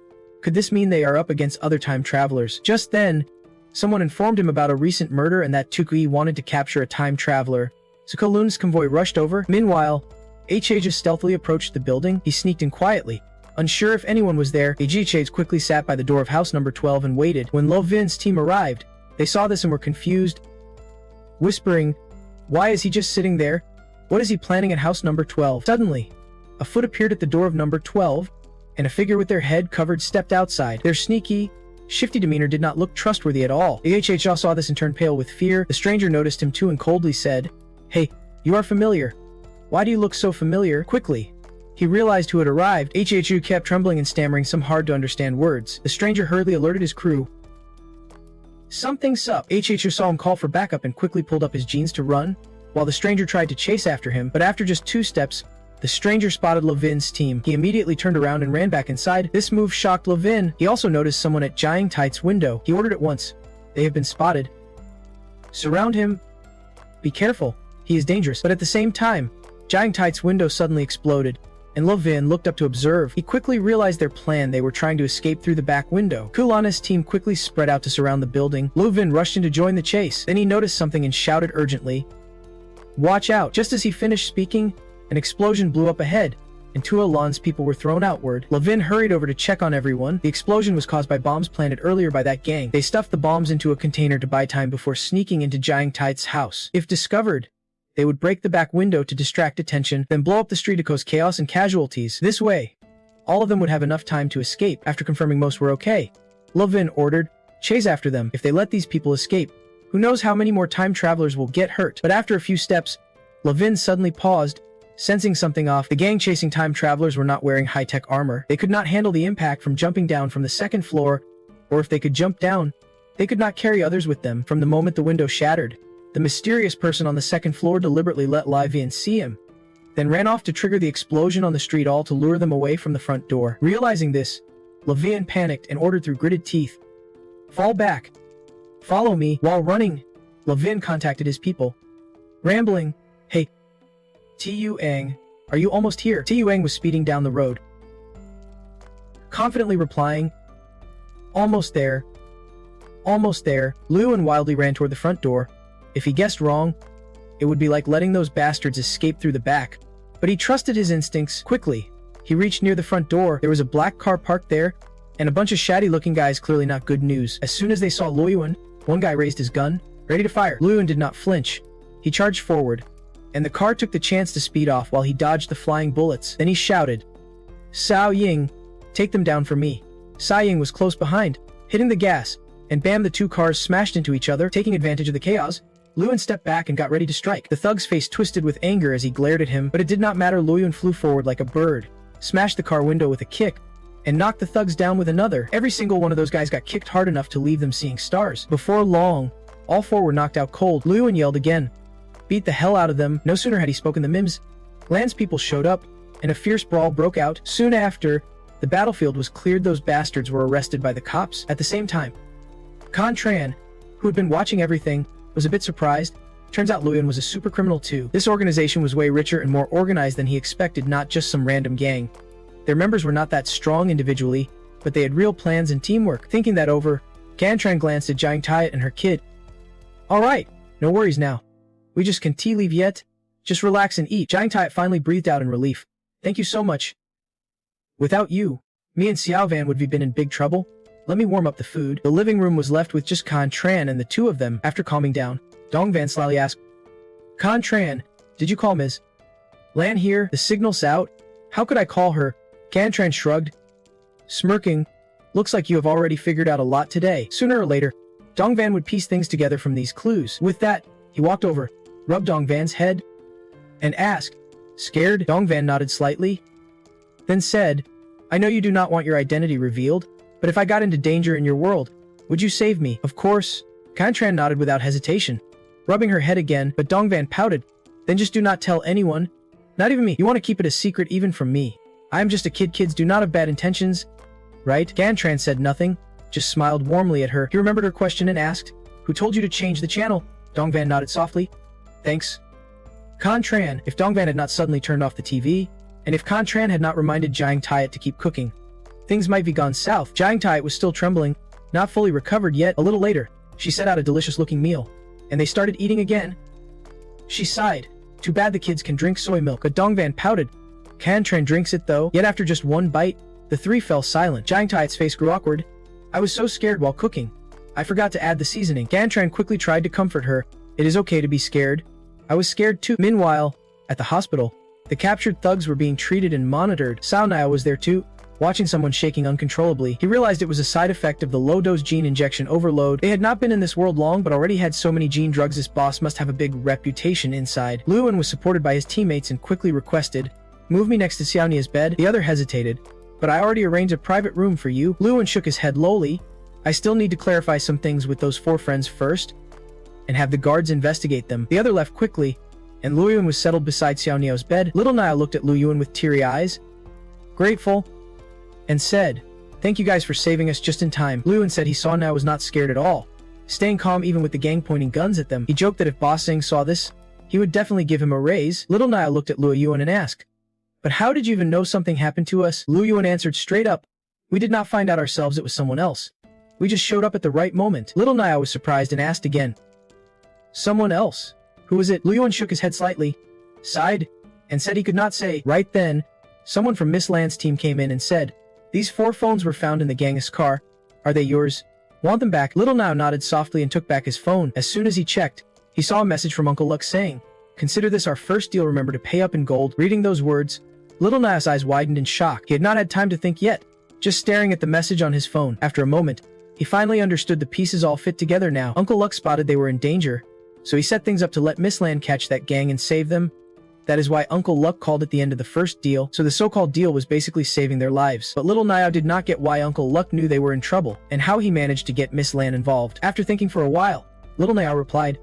Could this mean they are up against other time travelers?" Just then, someone informed him about a recent murder and that Tukui wanted to capture a time traveler. So Kaloon's convoy rushed over. Meanwhile, H.A. stealthily approached the building. He sneaked in quietly. Unsure if anyone was there, H.A. quickly sat by the door of house number 12 and waited. When Lovin's team arrived, they saw this and were confused, whispering, "Why is he just sitting there? What is he planning at house number 12? Suddenly, a foot appeared at the door of number 12, and a figure with their head covered stepped outside. Their sneaky, shifty demeanor did not look trustworthy at all. AHH saw this and turned pale with fear. The stranger noticed him too and coldly said, "Hey, you are familiar. Why do you look so familiar?" Quickly, he realized who had arrived. HHU kept trembling and stammering some hard-to-understand words. The stranger hurriedly alerted his crew. "Something's up." HHU saw him call for backup and quickly pulled up his jeans to run, while the stranger tried to chase after him, but after just 2 steps, the stranger spotted Levin's team. He immediately turned around and ran back inside. This move shocked Levin. He also noticed someone at Jiang Tait's window. He ordered at once, "They have been spotted. Surround him. Be careful. He is dangerous." But at the same time, Jiang Tait's window suddenly exploded, and Levin looked up to observe. He quickly realized their plan. They were trying to escape through the back window. Kulana's team quickly spread out to surround the building. Levin rushed in to join the chase. Then he noticed something and shouted urgently, "Watch out!" Just as he finished speaking, an explosion blew up ahead, and two Elan's people were thrown outward. Levin hurried over to check on everyone. The explosion was caused by bombs planted earlier by that gang. They stuffed the bombs into a container to buy time before sneaking into Jiang Tait's house. If discovered, they would break the back window to distract attention, then blow up the street to cause chaos and casualties. This way, all of them would have enough time to escape. After confirming most were okay, Levin ordered, "Chase after them. If they let these people escape, who knows how many more time travelers will get hurt." But after a few steps, Levin suddenly paused, sensing something off. The gang chasing time travelers were not wearing high-tech armor. They could not handle the impact from jumping down from the 2nd floor, or if they could jump down, they could not carry others with them. From the moment the window shattered, the mysterious person on the 2nd floor deliberately let Livian see him, then ran off to trigger the explosion on the street, all to lure them away from the front door. Realizing this, Livian panicked and ordered through gritted teeth, "Fall back. Follow me." While running, Levin contacted his people, rambling, "Hey, Tu Ang, are you almost here?" Tu Ang was speeding down the road, confidently replying, "Almost there. Almost there." Luan wildly ran toward the front door. If he guessed wrong, it would be like letting those bastards escape through the back. But he trusted his instincts. Quickly, he reached near the front door. There was a black car parked there, and a bunch of shabby-looking guys, clearly not good news. As soon as they saw Luan, one guy raised his gun, ready to fire. Luan did not flinch. He charged forward, and the car took the chance to speed off while he dodged the flying bullets. Then he shouted, "Sao Ying, take them down for me." Sao Ying was close behind, hitting the gas, and bam, the two cars smashed into each other. Taking advantage of the chaos, Luan stepped back and got ready to strike. The thug's face twisted with anger as he glared at him, but it did not matter. Luan flew forward like a bird, smashed the car window with a kick, and knocked the thugs down with another. Every single one of those guys got kicked hard enough to leave them seeing stars. Before long, all 4 were knocked out cold. Luan yelled again, "Beat the hell out of them." No sooner had he spoken than Mims Land's people showed up, and a fierce brawl broke out. Soon after, the battlefield was cleared. Those bastards were arrested by the cops. At the same time, Con Tran, who had been watching everything, was a bit surprised. Turns out Luan was a super criminal too. This organization was way richer and more organized than he expected, not just some random gang. Their members were not that strong individually, but they had real plans and teamwork. Thinking that over, Gan Tran glanced at Jiang Tai and her kid. "Alright, No worries now. We just can't leave yet. Just relax and eat. Jiang Tai finally breathed out in relief. Thank you so much. Without you, me and Xiao Van would have been in big trouble. Let me warm up the food. The living room was left with just Kan Tran and the two of them. After calming down, Dong Van slyly asked, Kan Tran, did you call Ms. Lan here? The signal's out. How could I call her? Kan Tran shrugged, smirking. Looks like you have already figured out a lot today. Sooner or later, Dong Van would piece things together from these clues. With that, he walked over, rubbed Dong Van's head, and asked, Scared? Dong Van nodded slightly, then said, I know you do not want your identity revealed, but if I got into danger in your world, would you save me? Of course. Kan Tran nodded without hesitation, rubbing her head again, but Dong Van pouted, Then just do not tell anyone. Not even me. You want to keep it a secret even from me. I am just a kid. Kids do not have bad intentions. Right? Kan Tran said nothing, just smiled warmly at her. He remembered her question and asked, Who told you to change the channel? Dong Van nodded softly. Thanks. Kan Tran, if Dong Van had not suddenly turned off the TV, and if Kan Tran had not reminded Jiang Tai to keep cooking, things might be gone south. Jiang Tai was still trembling, not fully recovered yet. A little later, she set out a delicious-looking meal, and they started eating again. She sighed. Too bad the kids can drink soy milk. But Dong Van pouted. Kan Tran drinks it though. Yet after just one bite, the three fell silent. Jiang Tai's face grew awkward. I was so scared while cooking. I forgot to add the seasoning. Kan Tran quickly tried to comfort her. It is okay to be scared. I was scared too. Meanwhile, at the hospital, the captured thugs were being treated and monitored. Sao Naya was there too, watching someone shaking uncontrollably. He realized it was a side effect of the low-dose gene injection overload. They had not been in this world long but already had so many gene drugs. This boss must have a big reputation inside. Luan was supported by his teammates and quickly requested, Move me next to Xiao Nia's bed. The other hesitated. But I already arranged a private room for you. Luan shook his head lowly. I still need to clarify some things with those four friends first, and have the guards investigate them. The other left quickly, and Lu Yuan was settled beside Xiao Niao's bed. Little Nia looked at Lu Yuan with teary eyes, grateful, and said, Thank you guys for saving us just in time. Lu Yuan said he saw Nia was not scared at all, staying calm even with the gang pointing guns at them. He joked that if Boss Sing saw this, he would definitely give him a raise. Little Nia looked at Lu Yuan and asked, But how did you even know something happened to us? Lu Yuan answered straight up, We did not find out ourselves, it was someone else. We just showed up at the right moment. Little Nia was surprised and asked again, Someone else? Who was it? Lu Yuan shook his head slightly, sighed, and said he could not say. Right then, someone from Miss Land's team came in and said, These 4 phones were found in the gang's car. Are they yours? Want them back? Little Nao nodded softly and took back his phone. As soon as he checked, he saw a message from Uncle Luck saying, Consider this our first deal, remember to pay up in gold. Reading those words, Little Nao's eyes widened in shock. He had not had time to think yet, just staring at the message on his phone. After a moment, he finally understood the pieces all fit together now. Uncle Luck spotted they were in danger, so he set things up to let Miss Land catch that gang and save them. That is why Uncle Luck called it the end of the first deal, so the so-called deal was basically saving their lives. But Little Niao did not get why Uncle Luck knew they were in trouble, and how he managed to get Miss Land involved. After thinking for a while, Little Niao replied,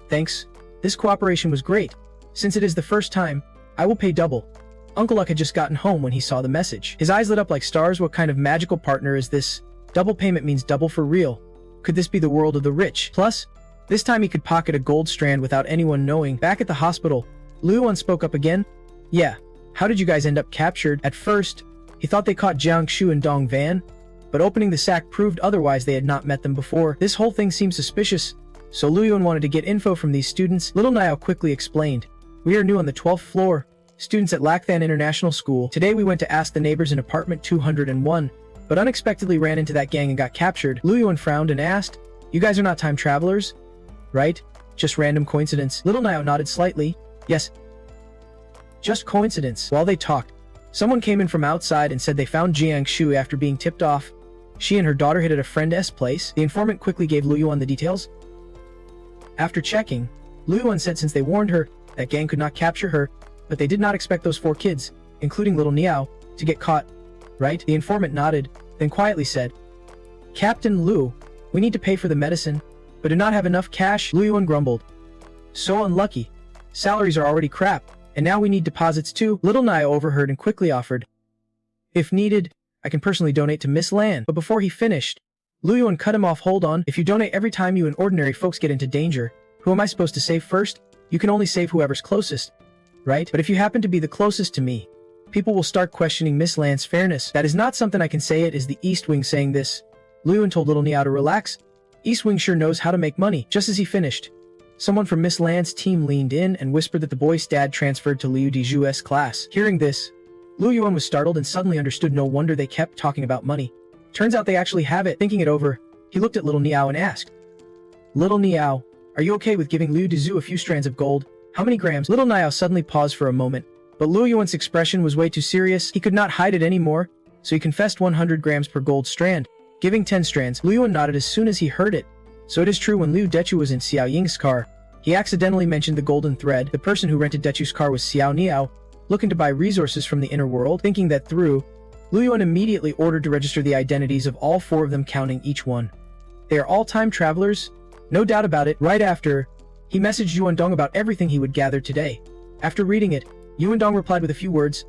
Thanks. This cooperation was great. Since it is the first time, I will pay double. Uncle Luck had just gotten home when he saw the message. His eyes lit up like stars. What kind of magical partner is this? Double payment means double for real. Could this be the world of the rich? Plus, this time he could pocket a gold strand without anyone knowing. Back at the hospital, Lu Yuan spoke up again. Yeah, how did you guys end up captured? At first, he thought they caught Jiang Shu and Dong Van, but opening the sack proved otherwise. They had not met them before. This whole thing seemed suspicious, so Lu Yuan wanted to get info from these students. Little Niao quickly explained. We are new on the 12th floor, students at Lacthan International School. Today we went to ask the neighbors in apartment 201, but unexpectedly ran into that gang and got captured. Lu Yuan frowned and asked, You guys are not time travelers? Right? Just random coincidence. Little Niao nodded slightly. Yes. Just coincidence. While they talked, someone came in from outside and said they found Jiang Shu after being tipped off. She and her daughter hid at a friend's place. The informant quickly gave Lu Yuan the details. After checking, Lu Yuan said since they warned her, that gang could not capture her, but they did not expect those 4 kids, including little Niao, to get caught. Right? The informant nodded, then quietly said, Captain Lu, we need to pay for the medicine, but do not have enough cash. Lu Yuan grumbled. So unlucky. Salaries are already crap, and now we need deposits too. Little Naya overheard and quickly offered, If needed, I can personally donate to Miss Lan. But before he finished, Lu Yuan cut him off. Hold on, if you donate every time you and ordinary folks get into danger, who am I supposed to save first? You can only save whoever's closest. Right? But if you happen to be the closest to me, people will start questioning Miss Lan's fairness. That is not something I can say. It is the East Wing saying this. Lu Yuan told little Niao to relax. East Wing sure knows how to make money. Just as he finished, Someone from Miss Land's team leaned in and whispered that the boy's dad transferred to Liu Diju's class. Hearing this, Liu Yuan was startled and suddenly understood no wonder they kept talking about money. Turns out they actually have it. Thinking it over, he looked at little Niao and asked, "Little Niao, are you okay with giving Liu Diju a few strands of gold? How many grams?" Little Niao suddenly paused for a moment, but Liu Yuan's expression was way too serious. He could not hide it anymore, so he confessed 100 grams per gold strand, giving 10 strands. Liu Yuan nodded as soon as he heard it. So it is true, when Liu Dechu was in Xiao Ying's car, he accidentally mentioned the golden thread. The person who rented Dechu's car was Xiao Niao, looking to buy resources from the inner world. Thinking that through, Liu Yuan immediately ordered to register the identities of all 4 of them, counting each one. They are all time travelers, no doubt about it. Right after, he messaged Yuan Dong about everything he would gather today. After reading it, Yuan Dong replied with a few words,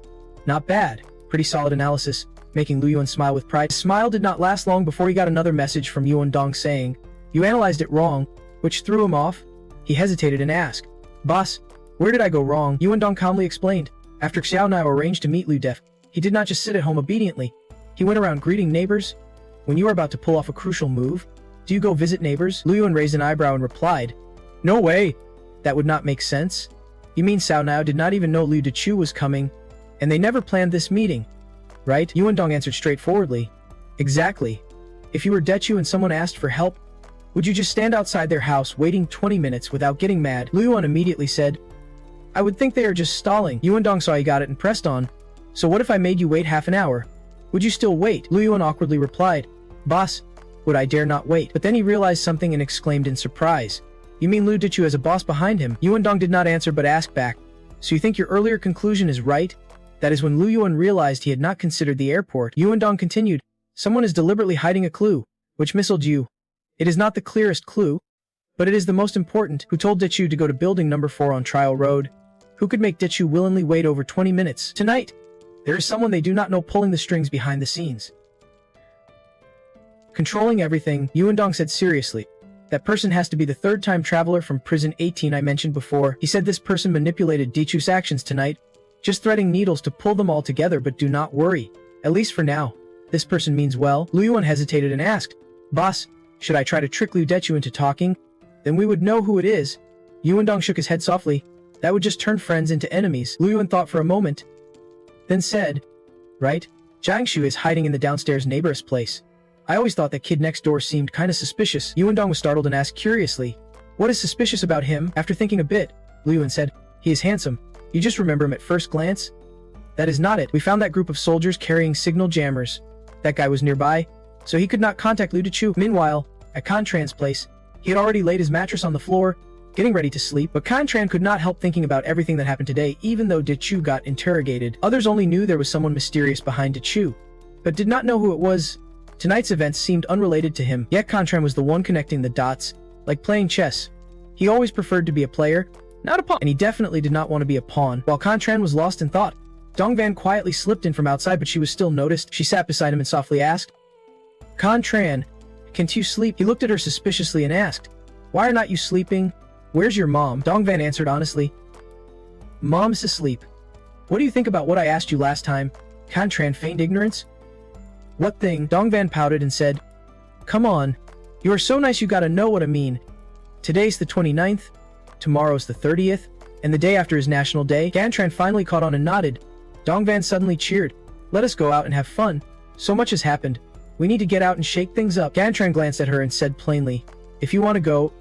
"Not bad, pretty solid analysis," making Liu Yuan smile with pride. His smile did not last long before he got another message from Yuan Dong saying, "You analyzed it wrong," which threw him off. He hesitated and asked, "Boss, where did I go wrong?" Yuan Dong calmly explained. After Xiao Niao arranged to meet Liu Def, he did not just sit at home obediently. He went around greeting neighbors. When you are about to pull off a crucial move, do you go visit neighbors? Liu Yuan raised an eyebrow and replied, "No way. That would not make sense. You mean Xiao Niao did not even know Liu Dechu was coming, and they never planned this meeting, right?" Yuan Dong answered straightforwardly, "Exactly. If you were Dechu and someone asked for help, would you just stand outside their house waiting 20 minutes without getting mad?" Liu Yuan immediately said, "I would think they are just stalling." Yuan Dong saw he got it and pressed on, "So what if I made you wait half an hour? Would you still wait?" Liu Yuan awkwardly replied, "Boss, would I dare not wait?" But then he realized something and exclaimed in surprise, "You mean Liu Dechu has a boss behind him?" Yuan Dong did not answer but asked back, "So you think your earlier conclusion is right?" That is when Liu Yuan realized he had not considered the airport. Yuan Dong continued, "Someone is deliberately hiding a clue, which missiled you. It is not the clearest clue, but it is the most important. Who told Dechu to go to building number 4 on Trial Road? Who could make Dechu willingly wait over 20 minutes? Tonight, there is someone they do not know pulling the strings behind the scenes, controlling everything." Yuan Dong said seriously, "That person has to be the third-time traveler from prison 18 I mentioned before." He said this person manipulated Dechu's actions tonight, just threading needles to pull them all together. But do not worry, at least for now. This person means well. Liu Yuan hesitated and asked, "Boss, should I try to trick Liu Dechu into talking? Then we would know who it is." Yuan Dong shook his head softly. "That would just turn friends into enemies." Liu Yuan thought for a moment, then said, "Right, Jiangshu is hiding in the downstairs neighbor's place. I always thought that kid next door seemed kinda suspicious." Yuan Dong was startled and asked curiously, "What is suspicious about him?" After thinking a bit, Liu Yuan said, "He is handsome. You just remember him at first glance?" "That is not it. We found that group of soldiers carrying signal jammers. That guy was nearby, so he could not contact Liu Dechu." Meanwhile, at Contran's place, he had already laid his mattress on the floor, getting ready to sleep. But Contran could not help thinking about everything that happened today. Even though Dechu got interrogated, others only knew there was someone mysterious behind Dechu, but did not know who it was. Tonight's events seemed unrelated to him, yet Contran was the one connecting the dots, like playing chess. He always preferred to be a player, not a pawn, and he definitely did not want to be a pawn. While Contran was lost in thought, Dongvan quietly slipped in from outside, but she was still noticed. She sat beside him and softly asked, "Contran, can't you sleep?" He looked at her suspiciously and asked, "Why are not you sleeping? Where's your mom?" Dongvan answered honestly, "Mom's asleep." "What do you think about what I asked you last time?" Contran feigned ignorance. "What thing?" Dongvan pouted and said, "Come on, you are so nice, you gotta know what I mean. Today's the 29th, tomorrow's the 30th, and the day after is National Day." Gantran finally caught on and nodded. Dongvan suddenly cheered, "Let us go out and have fun. So much has happened. We need to get out and shake things up." Gantran glanced at her and said plainly, "If you want to go,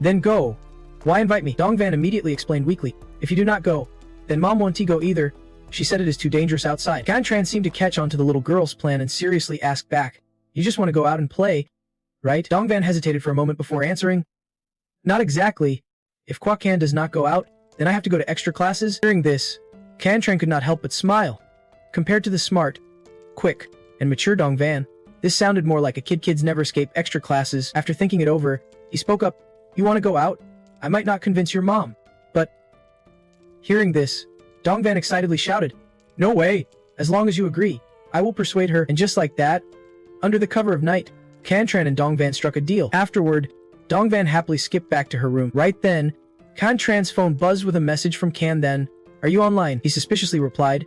then go. Why invite me?" Dongvan immediately explained weakly, "If you do not go, then Mom won't go either. She said it is too dangerous outside." Gantran seemed to catch on to the little girl's plan and seriously asked back, "You just want to go out and play, right?" Dongvan hesitated for a moment before answering, "Not exactly. If Kwakan does not go out, then I have to go to extra classes." Hearing this, Gantran could not help but smile. Compared to the smart, quick, and mature Dongvan, this sounded more like a kids never escape extra classes. After thinking it over, he spoke up, "You want to go out? I might not convince your mom, but..." Hearing this, Dongvan excitedly shouted, "No way! As long as you agree, I will persuade her." And just like that, under the cover of night, Kantran and Dongvan struck a deal. Afterward, Dongvan happily skipped back to her room. Right then, Kantran's phone buzzed with a message from Kan. "Then, are you online?" He suspiciously replied,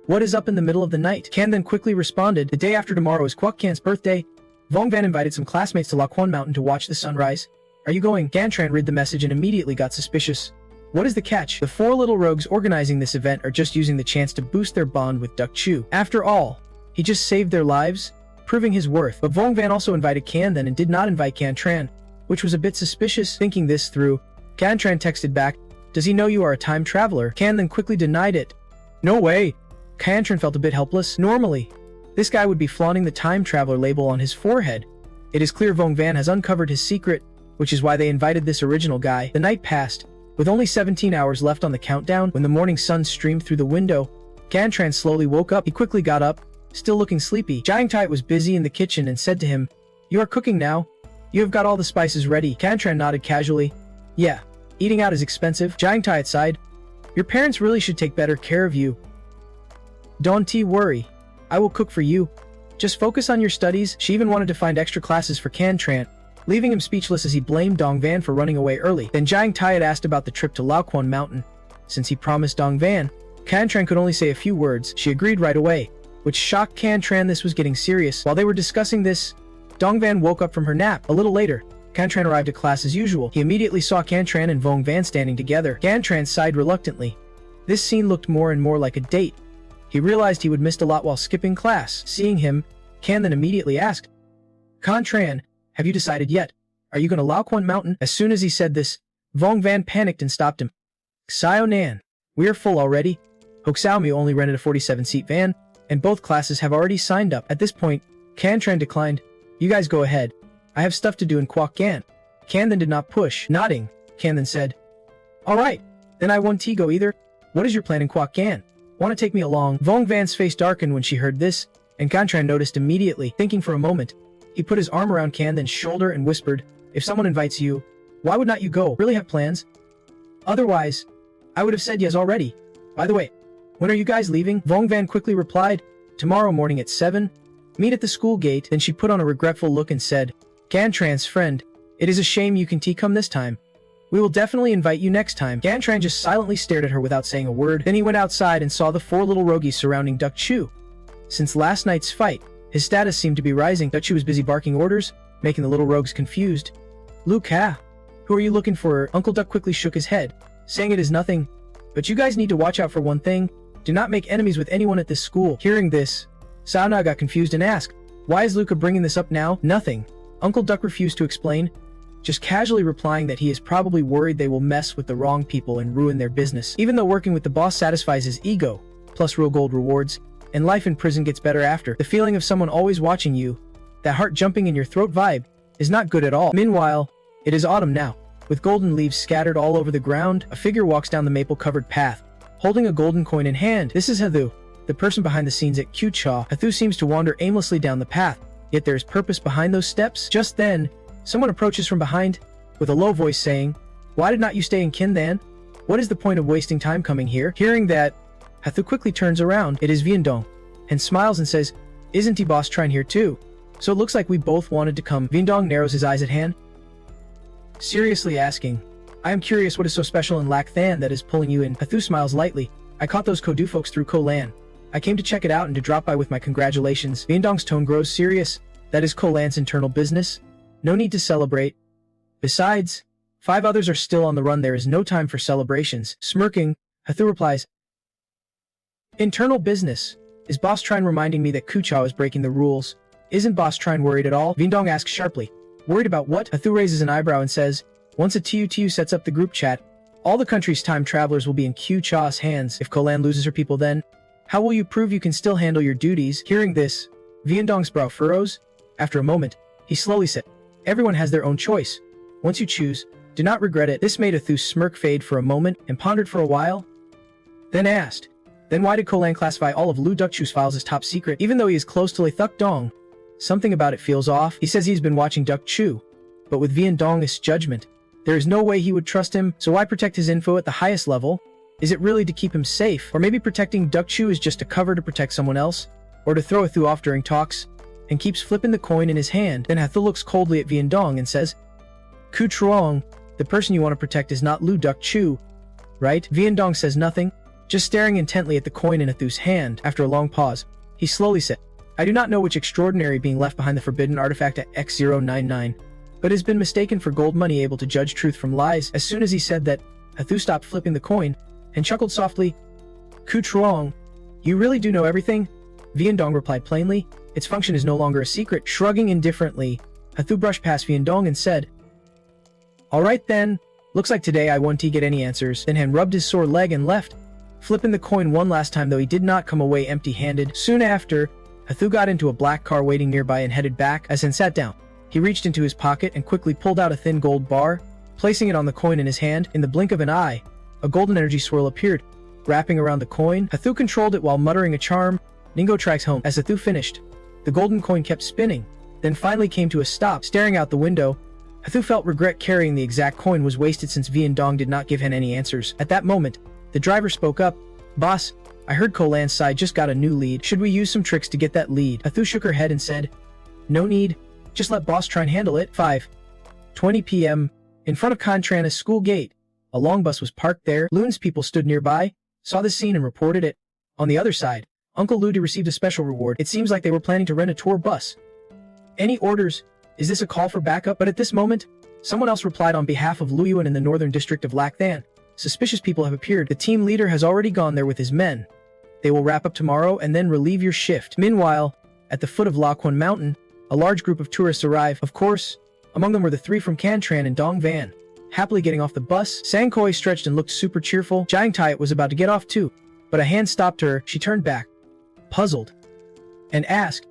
"What is up in the middle of the night?" Kan then quickly responded, "The day after tomorrow is Kwok Kan's birthday. Vongvan invited some classmates to Lakwon Mountain to watch the sunrise. Are you going? Gantran read the message and immediately got suspicious. What is the catch? The four little rogues organizing this event are just using the chance to boost their bond with Duck Chu. After all, he just saved their lives, proving his worth. But Vong Van also invited Can then and did not invite Cantran, which was a bit suspicious. Thinking this through, Cantran texted back, "Does he know you are a time traveler?" Can then quickly denied it. No way. Cantran felt a bit helpless. Normally, this guy would be flaunting the time traveler label on his forehead. It is clear Vong Van has uncovered his secret, which is why they invited this original guy. The night passed. With only 17 hours left on the countdown, when the morning sun streamed through the window, Cantran slowly woke up. He quickly got up, still looking sleepy. Jiang Tai was busy in the kitchen and said to him, "You are cooking now? You have got all the spices ready." Cantran nodded casually. "Yeah, eating out is expensive." Jiang Tai sighed. "Your parents really should take better care of you. Don't worry. I will cook for you. Just focus on your studies." She even wanted to find extra classes for Cantran, leaving him speechless as he blamed Dong Van for running away early. Then Jiang Tai had asked about the trip to Laoquan Mountain. Since he promised Dong Van, Cantran could only say a few words. She agreed right away, which shocked Cantran. This was getting serious. While they were discussing this, Dong Van woke up from her nap. A little later, Cantran arrived at class as usual. He immediately saw Cantran and Vong Van standing together. Cantran sighed reluctantly. This scene looked more and more like a date. He realized he would missed a lot while skipping class. Seeing him, Can then immediately asked, "Cantran, have you decided yet? Are you going to Laoquan Mountain?" As soon as he said this, Vong Van panicked and stopped him. "Xiao Nan, we are full already. Hokusao only rented a 47-seat van, and both classes have already signed up." At this point, Cantran declined. "You guys go ahead. I have stuff to do in Kwok Gan." Can then did not push. Nodding, Can then said, "Alright, then I won't go either. What is your plan in Kwok Gan? Want to take me along?" Vong Van's face darkened when she heard this, and Cantran noticed immediately. Thinking for a moment, he put his arm around Can then's shoulder and whispered, "If someone invites you, why would not you go? Really have plans? Otherwise, I would have said yes already. By the way, when are you guys leaving?" Vong Van quickly replied, "Tomorrow morning at 7. Meet at the school gate." Then she put on a regretful look and said, "Cantran's friend, it is a shame you can come this time. We will definitely invite you next time." Cantran just silently stared at her without saying a word. Then he went outside and saw the four little rogues surrounding Duck Chu. Since last night's fight, his status seemed to be rising. Duck Chu was busy barking orders, making the little rogues confused. "Luca, who are you looking for?" Uncle Duck quickly shook his head, saying it is nothing. "But you guys need to watch out for one thing. Do not make enemies with anyone at this school." Hearing this, Sauna got confused and asked, "Why is Luca bringing this up now?" "Nothing." Uncle Duck refused to explain, just casually replying that he is probably worried they will mess with the wrong people and ruin their business. Even though working with the boss satisfies his ego, plus real gold rewards, and life in prison gets better after, the feeling of someone always watching you, that heart jumping in your throat vibe, is not good at all. Meanwhile, it is autumn now. With golden leaves scattered all over the ground, a figure walks down the maple-covered path, holding a golden coin in hand. This is Hathu, the person behind the scenes at Q-Cha. Hathu seems to wander aimlessly down the path, yet there is purpose behind those steps. Just then, someone approaches from behind, with a low voice saying, "Why did not you stay in Kindan? What is the point of wasting time coming here?" Hearing that, Hathu quickly turns around. It is Viendong, and smiles and says, "Isn't he boss trying here too? So it looks like we both wanted to come." Viendong narrows his eyes at Han, seriously asking, "I am curious what is so special in Lac Than that is pulling you in?" Hathu smiles lightly. "I caught those Kodu folks through Kolan. I came to check it out and to drop by with my congratulations." Viendong's tone grows serious. "That is Kolan's internal business. No need to celebrate. Besides, 5 others are still on the run. There is no time for celebrations." Smirking, Hathu replies, "Internal business? Is Boss Trine reminding me that Kuchao is breaking the rules? Isn't Boss Trine worried at all?" Viendong asks sharply. "Worried about what?" Hathu raises an eyebrow and says, "Once a TUTU sets up the group chat, all the country's time travelers will be in Q-Cha's hands. If Kolan loses her people then, how will you prove you can still handle your duties?" Hearing this, Viendong's brow furrows. After a moment, he slowly said, "Everyone has their own choice. Once you choose, do not regret it." This made Hathu's smirk fade for a moment and pondered for a while, then asked, "Then why did Kolan classify all of Lu Dukchu's files as top secret, even though he is close to Le Thuk Dong? Something about it feels off." He says he's been watching Duck Chu, but with Viendong's judgment, there is no way he would trust him, so why protect his info at the highest level? Is it really to keep him safe? Or maybe protecting Duck Chu is just a cover to protect someone else? Or to throw Hathu off during talks? And keeps flipping the coin in his hand. Then Hathu looks coldly at Viendong and says, "Ku Truong, the person you want to protect is not Lu Duck Chu, right?" Viendong says nothing, just staring intently at the coin in Hathu's hand. After a long pause, he slowly said, "I do not know which extraordinary being left behind the forbidden artifact at X099, but has been mistaken for gold money, able to judge truth from lies. As soon as he said that, Hathu stopped flipping the coin and chuckled softly. Ku Truong, you really do know everything? Viandong replied plainly. Its function is no longer a secret. Shrugging indifferently, Hathu brushed past Viandong and said, Alright then, looks like today I won't get any answers. Then Han rubbed his sore leg and left, flipping the coin one last time, though he did not come away empty-handed. Soon after, Hathu got into a black car waiting nearby and headed back. As Han sat down, he reached into his pocket and quickly pulled out a thin gold bar, placing it on the coin in his hand. In the blink of an eye, a golden energy swirl appeared, wrapping around the coin. Hathu controlled it while muttering a charm, Ningo tracks home. As Hathu finished, the golden coin kept spinning, then finally came to a stop. Staring out the window, Hathu felt regret. Carrying the exact coin was wasted since Viandong did not give Han any answers. At that moment, the driver spoke up. Boss, I heard Kolan's side just got a new lead. Should we use some tricks to get that lead? Hathu shook her head and said, No need. Just let boss try and handle it. 5:20 p.m. In front of Contrana's school gate, a long bus was parked there. Loon's people stood nearby, saw the scene and reported it. On the other side, Uncle Ludi received a special reward. It seems like they were planning to rent a tour bus. Any orders? Is this a call for backup? But at this moment, someone else replied on behalf of Luyuan in the northern district of Lacthan. Suspicious people have appeared. The team leader has already gone there with his men. They will wrap up tomorrow and then relieve your shift. Meanwhile, at the foot of Laquan Mountain, a large group of tourists arrive. Of course, among them were the three from Cantran and Dong Van. Happily getting off the bus, Sangkoi stretched and looked super cheerful. Jiang Taiet was about to get off too, but a hand stopped her. She turned back, puzzled, and asked,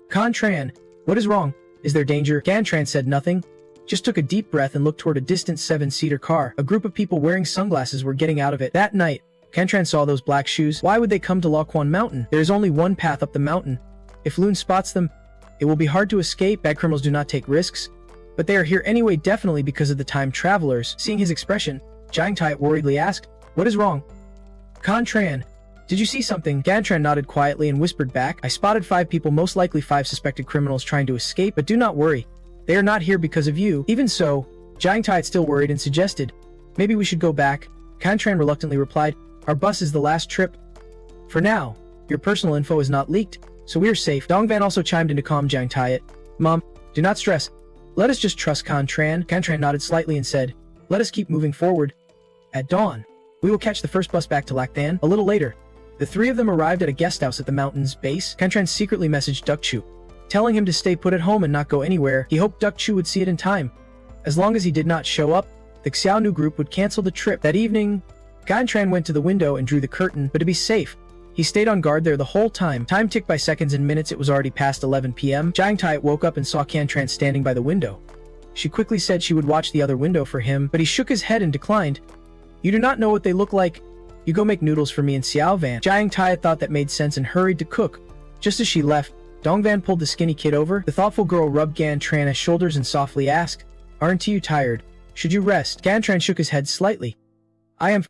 Contran, what is wrong? Is there danger? Cantran said nothing, just took a deep breath and looked toward a distant 7-seater car. A group of people wearing sunglasses were getting out of it. That night, Cantran saw those black shoes. Why would they come to Laquan Mountain? There is only one path up the mountain. If Loon spots them, it will be hard to escape. Bad criminals do not take risks, but they are here anyway, definitely because of the time travelers. Seeing his expression, Jiang Taiet worriedly asked, What is wrong? Contran, did you see something? Cantran nodded quietly and whispered back, I spotted 5 people, most likely 5 suspected criminals trying to escape, but do not worry. They are not here because of you. Even so, Jiang Taiet still worried and suggested, Maybe we should go back. Cantran reluctantly replied, Our bus is the last trip. For now, your personal info is not leaked, so we are safe. Dongvan also chimed in to calm Jiang Taiet. Mom, do not stress. Let us just trust Contran. Contran nodded slightly and said, Let us keep moving forward. At dawn, we will catch the first bus back to Lacthan. A little later, the 3 of them arrived at a guest house at the mountain's base. Contran secretly messaged Dukchu, telling him to stay put at home and not go anywhere. He hoped Dukchu would see it in time. As long as he did not show up, the Xiaonu group would cancel the trip. That evening, Contran went to the window and drew the curtain, but to be safe, he stayed on guard there the whole time. Time ticked by seconds and minutes. It was already past 11 p.m. Jiang Taiet woke up and saw Cantran standing by the window. She quickly said she would watch the other window for him, but he shook his head and declined. You do not know what they look like. You go make noodles for me and Xiao Van. Jiang Taiet thought that made sense and hurried to cook. Just as she left, Dong Van pulled the skinny kid over. The thoughtful girl rubbed Cantran's shoulders and softly asked, Aren't you tired? Should you rest? Cantran shook his head slightly. I am.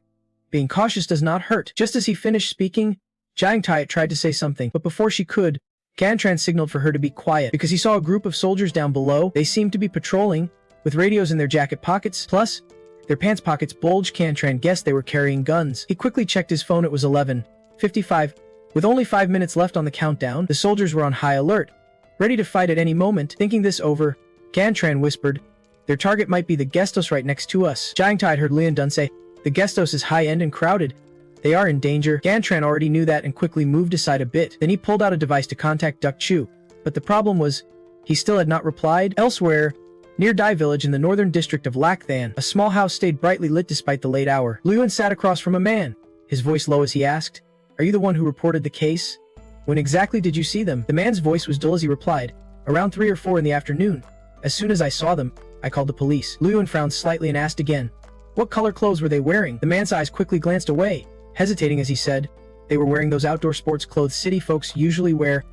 Being cautious does not hurt. Just as he finished speaking, Jiang Taiet tried to say something, but before she could, Cantran signaled for her to be quiet because he saw a group of soldiers down below. They seemed to be patrolling, with radios in their jacket pockets, plus, their pants pockets bulged. Cantran guessed they were carrying guns. He quickly checked his phone. It was 11:55. With only 5 minutes left on the countdown, the soldiers were on high alert, ready to fight at any moment. Thinking this over, Cantran whispered, Their target might be the guest house right next to us. Jiang Taiet heard Lian Dun say, The guest house is high-end and crowded. They are in danger. Cantran already knew that and quickly moved aside a bit. Then he pulled out a device to contact Duck Chu. But the problem was, he still had not replied. Elsewhere, near Dai Village in the northern district of Lacthan, a small house stayed brightly lit despite the late hour. Luyuan sat across from a man, his voice low as he asked, Are you the one who reported the case? When exactly did you see them? The man's voice was dull as he replied, Around 3 or 4 in the afternoon. As soon as I saw them, I called the police. Luyuan frowned slightly and asked again, What color clothes were they wearing? The man's eyes quickly glanced away, hesitating as he said, They were wearing those outdoor sports clothes city folks usually wear.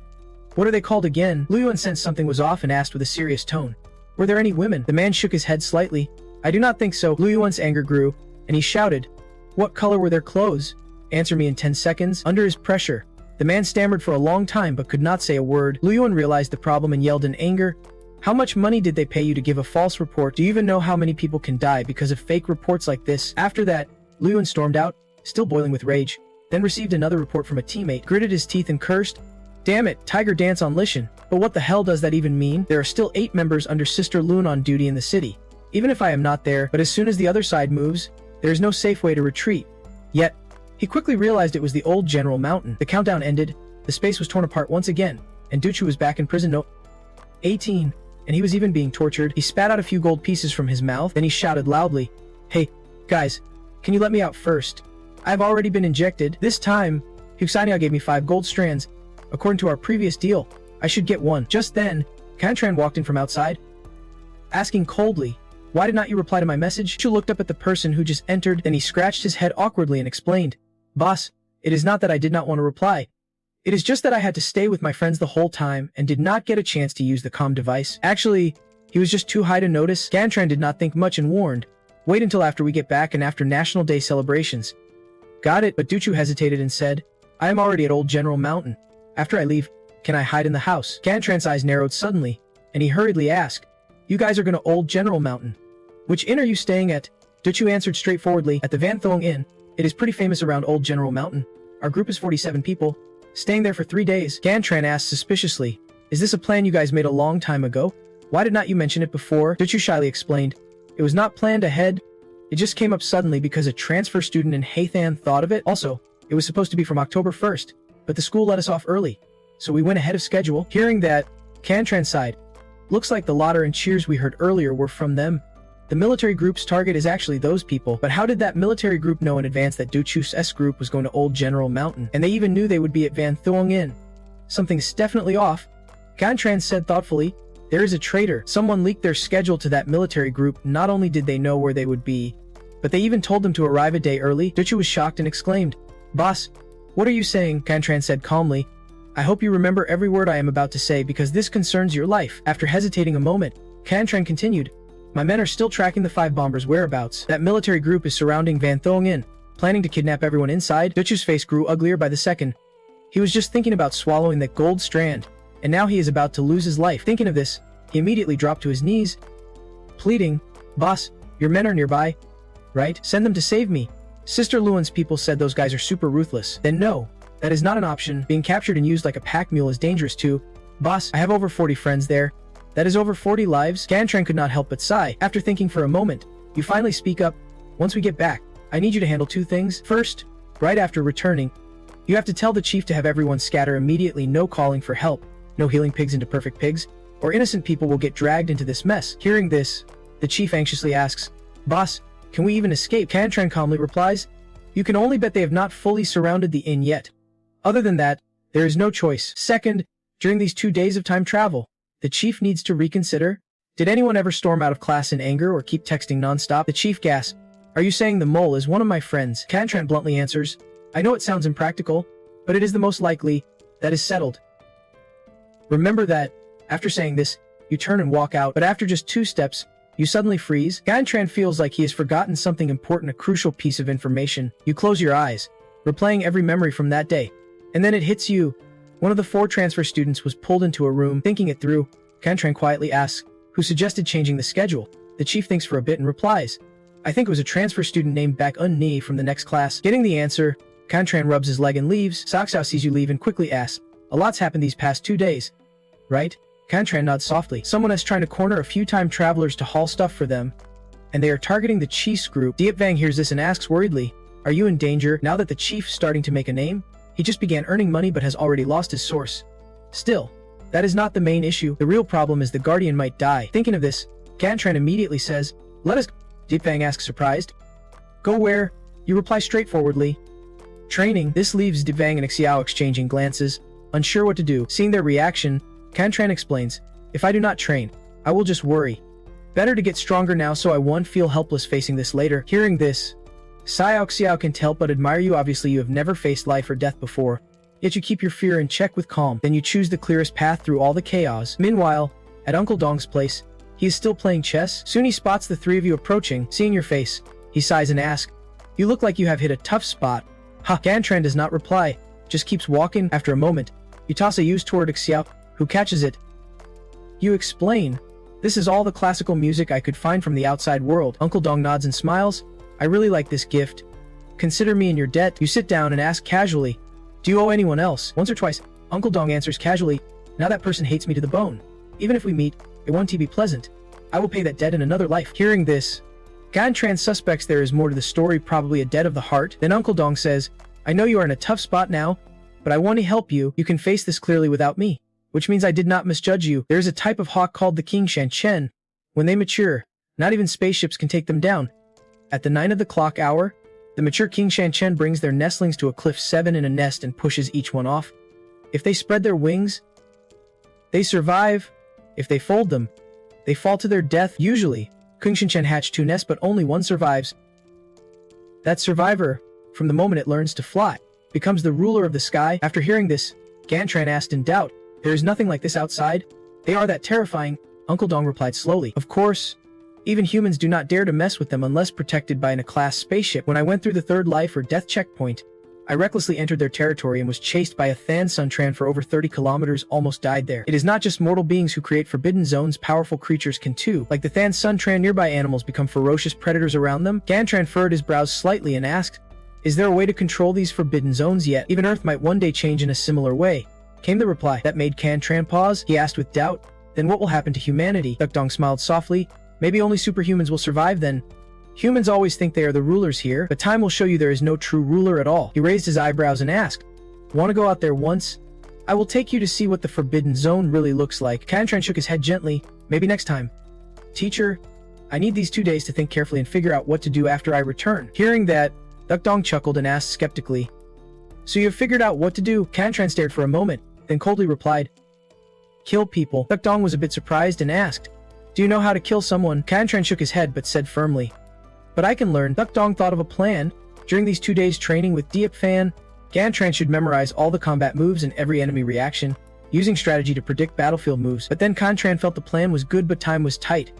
What are they called again? Luyuan sensed something was off and asked with a serious tone, Were there any women? The man shook his head slightly. I do not think so. Luyuan's anger grew, and he shouted, What color were their clothes? Answer me in 10 seconds. Under his pressure, the man stammered for a long time but could not say a word. Luyuan realized the problem and yelled in anger, How much money did they pay you to give a false report? Do you even know how many people can die because of fake reports like this? After that, Luyuan stormed out, still boiling with rage, then received another report from a teammate, gritted his teeth and cursed, Damn it, Tiger Dance on Lishan. But what the hell does that even mean? There are still 8 members under Sister Loon on duty in the city. Even if I am not there, but as soon as the other side moves, there is no safe way to retreat. Yet, he quickly realized it was the old General Mountain. The countdown ended, the space was torn apart once again, and Duchu was back in prison no 18, and he was even being tortured. He spat out a few gold pieces from his mouth, then he shouted loudly, "Hey, guys, can you let me out first? I've already been injected. This time, Huxania gave me 5 gold strands. According to our previous deal, I should get 1. Just then, Kantran walked in from outside, asking coldly, "Why did not you reply to my message?" Duchu looked up at the person who just entered, then he scratched his head awkwardly and explained, "Boss, it is not that I did not want to reply. It is just that I had to stay with my friends the whole time and did not get a chance to use the comm device. Actually, he was just too high to notice." Gantran did not think much and warned, "Wait until after we get back and after National Day celebrations." Got it, but Duchu hesitated and said, "I am already at Old General Mountain. After I leave, can I hide in the house?" Gantran's eyes narrowed suddenly, and he hurriedly asked, "You guys are gonna Old General Mountain? Which inn are you staying at?" Duchu answered straightforwardly, "At the Van Thong Inn. It is pretty famous around Old General Mountain. Our group is 47 people, staying there for 3 days." Gantran asked suspiciously, "Is this a plan you guys made a long time ago? Why did not you mention it before?" Duchu shyly explained, "It was not planned ahead. It just came up suddenly because a transfer student in Haythan thought of it. Also, it was supposed to be from October 1st, but the school let us off early, so we went ahead of schedule." Hearing that, Gantran sighed. "Looks like the laughter and cheers we heard earlier were from them. The military group's target is actually those people, but how did that military group know in advance that Duchu's S group was going to Old General Mountain? And they even knew they would be at Van Thuong Inn. Something's definitely off." Gantran said thoughtfully, "There is a traitor. Someone leaked their schedule to that military group. Not only did they know where they would be, but they even told them to arrive a day early." Duchu was shocked and exclaimed, "Boss, what are you saying?" Gantran said calmly, "I hope you remember every word I am about to say because this concerns your life." After hesitating a moment, Gantran continued, "My men are still tracking the 5 bombers' whereabouts. That military group is surrounding Van Thuong Inn, planning to kidnap everyone inside." Duchu's face grew uglier by the second. He was just thinking about swallowing that gold strand, and now he is about to lose his life. Thinking of this, he immediately dropped to his knees, pleading, "Boss, your men are nearby, right? Send them to save me." Sister Luan's people said those guys are super ruthless. Then no, that is not an option. Being captured and used like a pack mule is dangerous too. "Boss, I have over 40 friends there. That is over 40 lives." Gantran could not help but sigh. After thinking for a moment, you finally speak up, "Once we get back, I need you to handle 2 things. First, right after returning, you have to tell the chief to have everyone scatter immediately. No calling for help, no healing pigs into perfect pigs, or innocent people will get dragged into this mess." Hearing this, the chief anxiously asks, "Boss, can we even escape?" Gantran calmly replies, "You can only bet they have not fully surrounded the inn yet. Other than that, there is no choice. Second, during these 2 days of time travel, the chief needs to reconsider. Did anyone ever storm out of class in anger or keep texting nonstop?" The chief gasps, "Are you saying the mole is one of my friends?" Gantran bluntly answers, "I know it sounds impractical, but it is the most likely. That is settled." Remember that. After saying this, you turn and walk out, but after just 2 steps, you suddenly freeze. Gantran feels like he has forgotten something important, a crucial piece of information. You close your eyes, replaying every memory from that day, and then it hits you. One of the 4 transfer students was pulled into a room. Thinking it through, Gantran quietly asks, "Who suggested changing the schedule?" The chief thinks for a bit and replies, "I think it was a transfer student named Bak Un-Ni from the next class." Getting the answer, Gantran rubs his leg and leaves. Saksao sees you leave and quickly asks, "A lot's happened these past 2 days, right?" Gantran nods softly. "Someone is trying to corner a few time travelers to haul stuff for them, and they are targeting the chief's group." Diepvang hears this and asks worriedly, "Are you in danger now that the chief's starting to make a name? He just began earning money but has already lost his source." Still, that is not the main issue. The real problem is the guardian might die. Thinking of this, Gantran immediately says, "Let us." Diepvang asks surprised, "Go where?" You reply straightforwardly, "Training." This leaves Diepvang and Xiao exchanging glances, unsure what to do. Seeing their reaction, Gantran explains, "If I do not train, I will just worry. Better to get stronger now so I won't feel helpless facing this later." Hearing this, Xiao can't help but admire you. Obviously you have never faced life or death before, yet you keep your fear in check with calm. Then you choose the clearest path through all the chaos. Meanwhile, at Uncle Dong's place, he is still playing chess. Soon he spots the 3 of you approaching. Seeing your face, he sighs and asks, "You look like you have hit a tough spot." Gantran does not reply, just keeps walking. After a moment, you toss a used toward Xiao, who catches it. You explain, "This is all the classical music I could find from the outside world." Uncle Dong nods and smiles, "I really like this gift. Consider me in your debt." You sit down and ask casually, "Do you owe anyone else?" Once or twice, Uncle Dong answers casually, now that person hates me to the bone. Even if we meet, it won't be pleasant. I will pay that debt in another life. Hearing this, Gantran suspects there is more to the story, probably a debt of the heart. Then Uncle Dong says, I know you are in a tough spot now, but I want to help you. You can face this clearly without me, which means I did not misjudge you. There is a type of hawk called the King Shan Chen. When they mature, not even spaceships can take them down. At the 9 of the clock hour, the mature King Shan Chen brings their nestlings to a cliff 7 in a nest and pushes each one off. If they spread their wings, they survive. If they fold them, they fall to their death. Usually, King Shan Chen hatch 2 nests, but only one survives. That survivor, from the moment it learns to fly, becomes the ruler of the sky. After hearing this, Gantran asked in doubt, there is nothing like this outside? They are that terrifying, Uncle Dong replied slowly. Of course, even humans do not dare to mess with them unless protected by a class spaceship. When I went through the third life or death checkpoint, I recklessly entered their territory and was chased by a Than Suntran for over 30 kilometers, almost died there. It is not just mortal beings who create forbidden zones, powerful creatures can too. Like the Than Suntran, nearby animals become ferocious predators around them. Gantran furrowed his brows slightly and asked, is there a way to control these forbidden zones yet? Even Earth might one day change in a similar way. Came the reply. That made Gantran pause. He asked with doubt, then what will happen to humanity? Dong smiled softly. Maybe only superhumans will survive then. Humans always think they are the rulers here, but time will show you there is no true ruler at all. He raised his eyebrows and asked, want to go out there once? I will take you to see what the forbidden zone really looks like. Gantran shook his head gently. Maybe next time. Teacher, I need these 2 days to think carefully and figure out what to do after I return. Hearing that, Dong chuckled and asked skeptically, so you have figured out what to do? Gantran stared for a moment, then coldly replied, kill people. Dong was a bit surprised and asked, do you know how to kill someone? Gantran shook his head but said firmly, but I can learn. Dong thought of a plan. During these 2 days training with Diepfan, Gantran should memorize all the combat moves and every enemy reaction, using strategy to predict battlefield moves. But then Gantran felt the plan was good but time was tight.